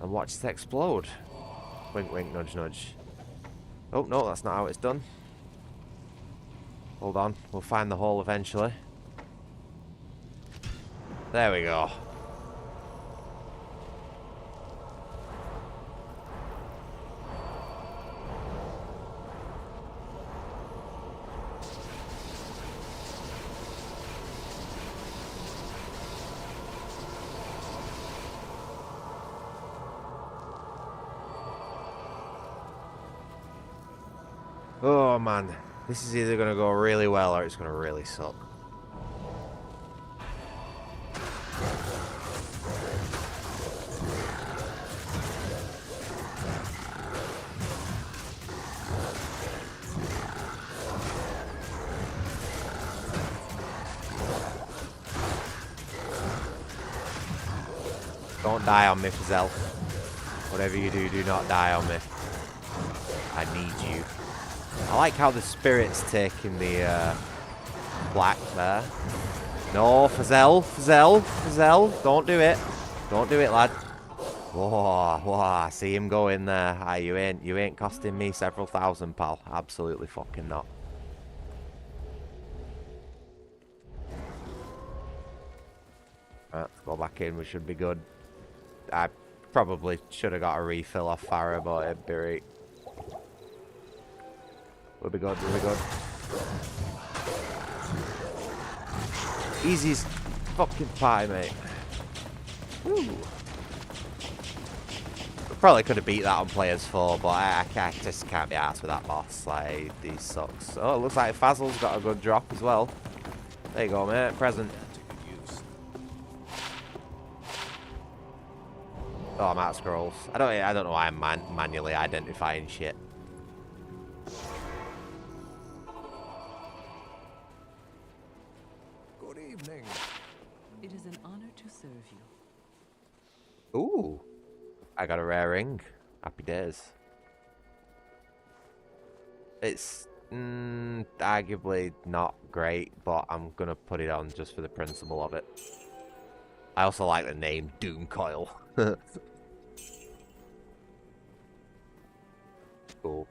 and watch it explode. Wink, wink, nudge, nudge. Oh, no, that's not how it's done. Hold on, we'll find the hole eventually. There we go. Oh man, this is either going to go really well or it's going to really suck. Don't die on me, Fazell. Whatever you do, do not die on me. I need you. I like how the spirit's taking the black there. No, Fazell, Fazell, Fazell. Don't do it. Don't do it, lad. Whoa, whoa, I see him go in there. Aye, you ain't costing me several thousand, pal. Absolutely fucking not. Right, let's go back in. We should be good. I probably should have got a refill off Farah, but it'd be right. We'll be good, we'll be good. Easy as fucking pie, mate. Woo. Probably could have beat that on Players 4, but I just can't be arsed with that boss. Like, these sucks. Oh, it looks like Fazl's got a good drop as well. There you go, mate. Present. Oh, I'm out of scrolls. I don't know why I'm manually identifying shit. Good evening. It is an honor to serve you. Ooh. I got a rare ring. Happy days. It's arguably not great, but I'm going to put it on just for the principle of it. I also like the name Doom Coil. Cool.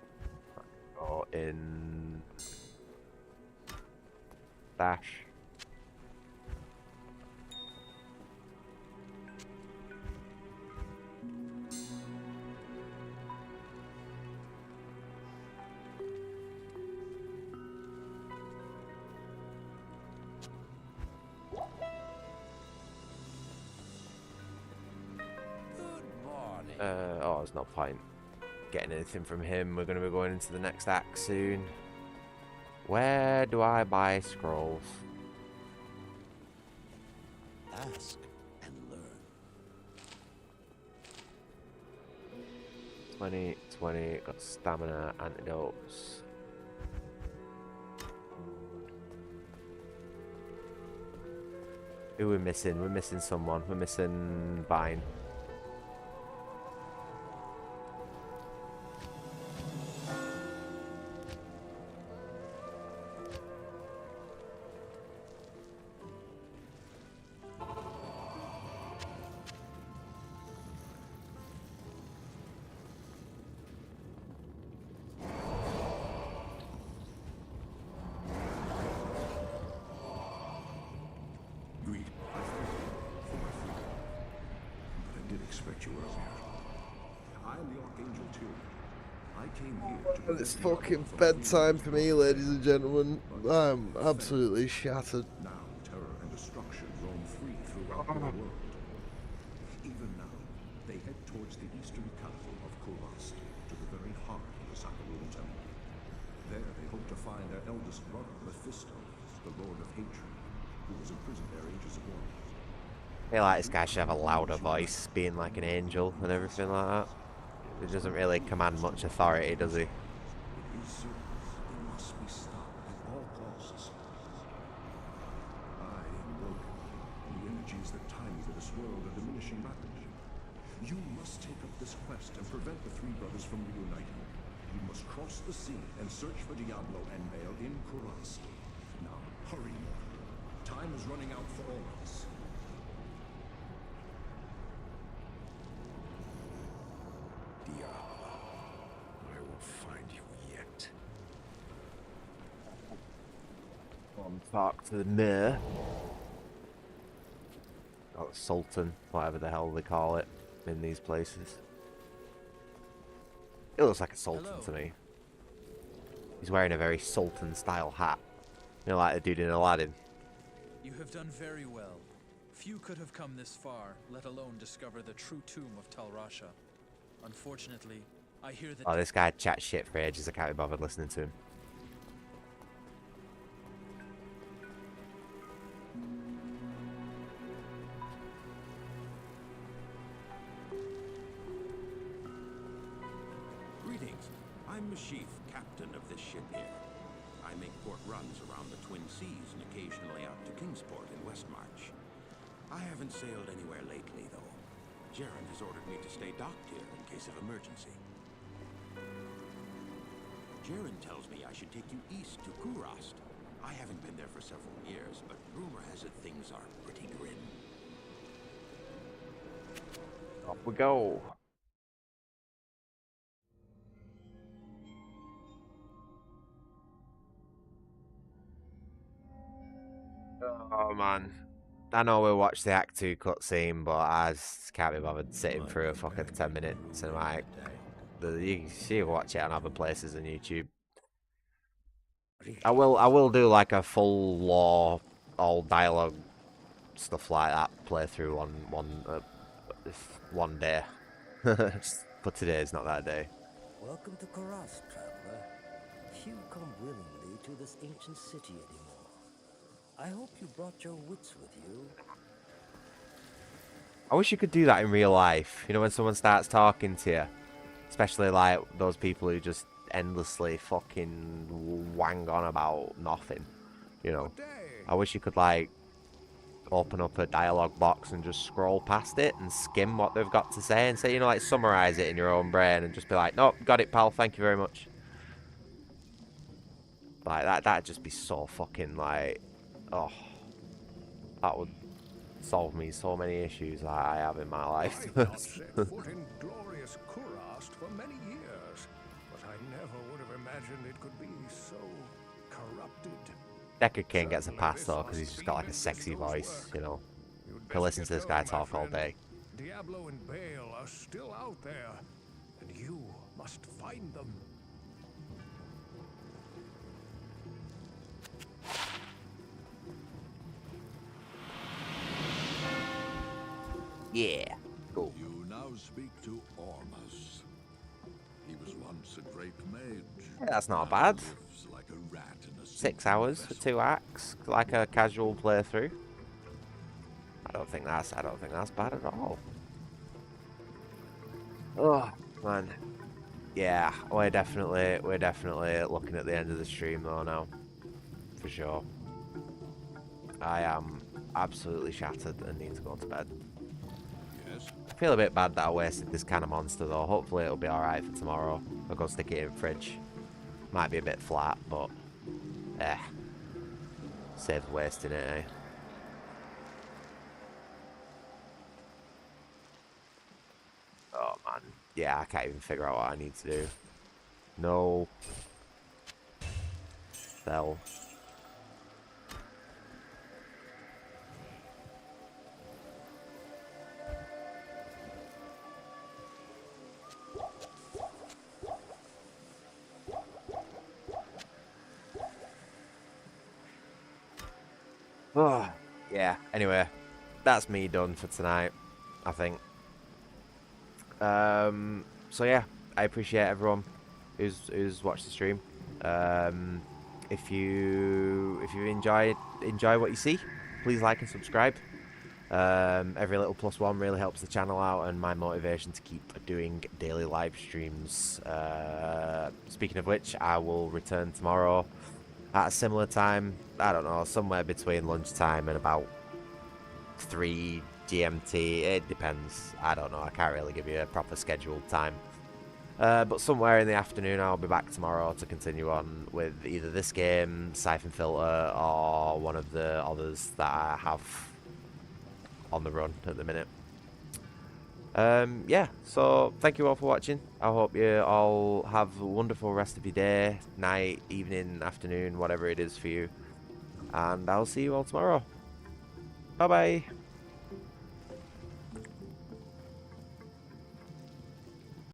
Go in... Dash. Oh, there's no point getting anything from him. We're going to be going into the next act soon. Where do I buy scrolls? Ask and learn. 20, got stamina, antidotes. Who are we missing? We're missing someone. We're missing Vine. It's fucking bedtime for me, ladies and gentlemen. I'm absolutely shattered. Now terror and destruction roam free throughout the world. Even now, they head towards the eastern capital of Kurast, to the very heart of the Sakarul Temple. There they hope to find their eldest brother, Mephisto, the Lord of Hatred, who was imprisoned there ages ago. I feel like this guy should have a louder voice, being like an angel and everything like that. He doesn't really command much authority, does he? These serpents, they must be stopped at all costs. I am broken, and the energies that tie me to this world are diminishing rapidly. You must take up this quest and prevent the three brothers from reuniting. You must cross the sea and search for Diablo and Bale in Kurast. Now, hurry, mortal. Time is running out for all of us. Diablo, I will find you yet. Talk to the mayor. Or Sultan, whatever the hell they call it in these places. It looks like a sultan to me. He's wearing a very sultan style hat. You know, like the dude in Aladdin. You have done very well. Few could have come this far, let alone discover the true tomb of Tal Rasha. Unfortunately, I hear that... Oh, this guy chats shit for ages. I can't be bothered listening to him. Greetings. I'm Mashif, captain of this ship here. I make port runs around the Twin Seas and occasionally out to Kingsport in Westmarch. I haven't sailed anywhere lately, though. Jaren has ordered me to stay docked here in case of emergency. Jaren tells me I should take you east to Kurast. I haven't been there for several years, but rumor has it things are pretty grim. Off we go. Oh man. I know we'll watch the Act 2 cutscene, but I just can't be bothered sitting through a fucking 10-minute cinematic. You can watch it on other places on YouTube. I will do like a full lore, all dialogue stuff like that playthrough on one day. But today is not that day. Welcome to Karas, traveler. Few come willingly to this ancient city anymore. I hope you brought your wits with you. I wish you could do that in real life. You know, when someone starts talking to you, especially like those people who just endlessly fucking wang on about nothing. You know, I wish you could like open up a dialogue box and just scroll past it and skim what they've got to say and say, you know, like summarize it in your own brain and just be like, nope, got it, pal, thank you very much. Like that'd just be so fucking like, oh, that would solve me so many issues that I have in my life. I've not set foot in glorious Kurast for many years, but I never would have imagined it could be so corrupted. Deckard King gets a pass though because he's just got like a sexy voice, you know. Can listen to this guy talk all day. Diablo and Bale are still out there, and you must find them. Yeah, cool. You now speak to Ormus. He was once a great mage. Yeah, that's not bad. Like a rat in a 6 hours for 2 acts, like a casual playthrough. I don't think that's bad at all. Oh man, yeah, we're definitely looking at the end of the stream though now, for sure. I am absolutely shattered and need to go to bed. Yes. I feel a bit bad that I wasted this kind of monster though. Hopefully it'll be alright for tomorrow. I'll go stick it in the fridge. Might be a bit flat, but saves wasting it, eh? Oh man, yeah, I can't even figure out what I need to do. No. Sell. Oh, yeah, anyway, that's me done for tonight, I think. So yeah, I appreciate everyone who's watched the stream. If you enjoy what you see, please like and subscribe. Every little +1 really helps the channel out and my motivation to keep doing daily live streams. Speaking of which, I will return tomorrow at a similar time. I don't know, somewhere between lunchtime and about 3 GMT. It depends. I don't know. I can't really give you a proper scheduled time. But somewhere in the afternoon, I'll be back tomorrow to continue on with either this game, Siphon Filter, or one of the others that I have on the run at the minute. Yeah, so thank you all for watching. I hope you all have a wonderful rest of your day, night, evening, afternoon, whatever it is for you. And I'll see you all tomorrow. Bye-bye.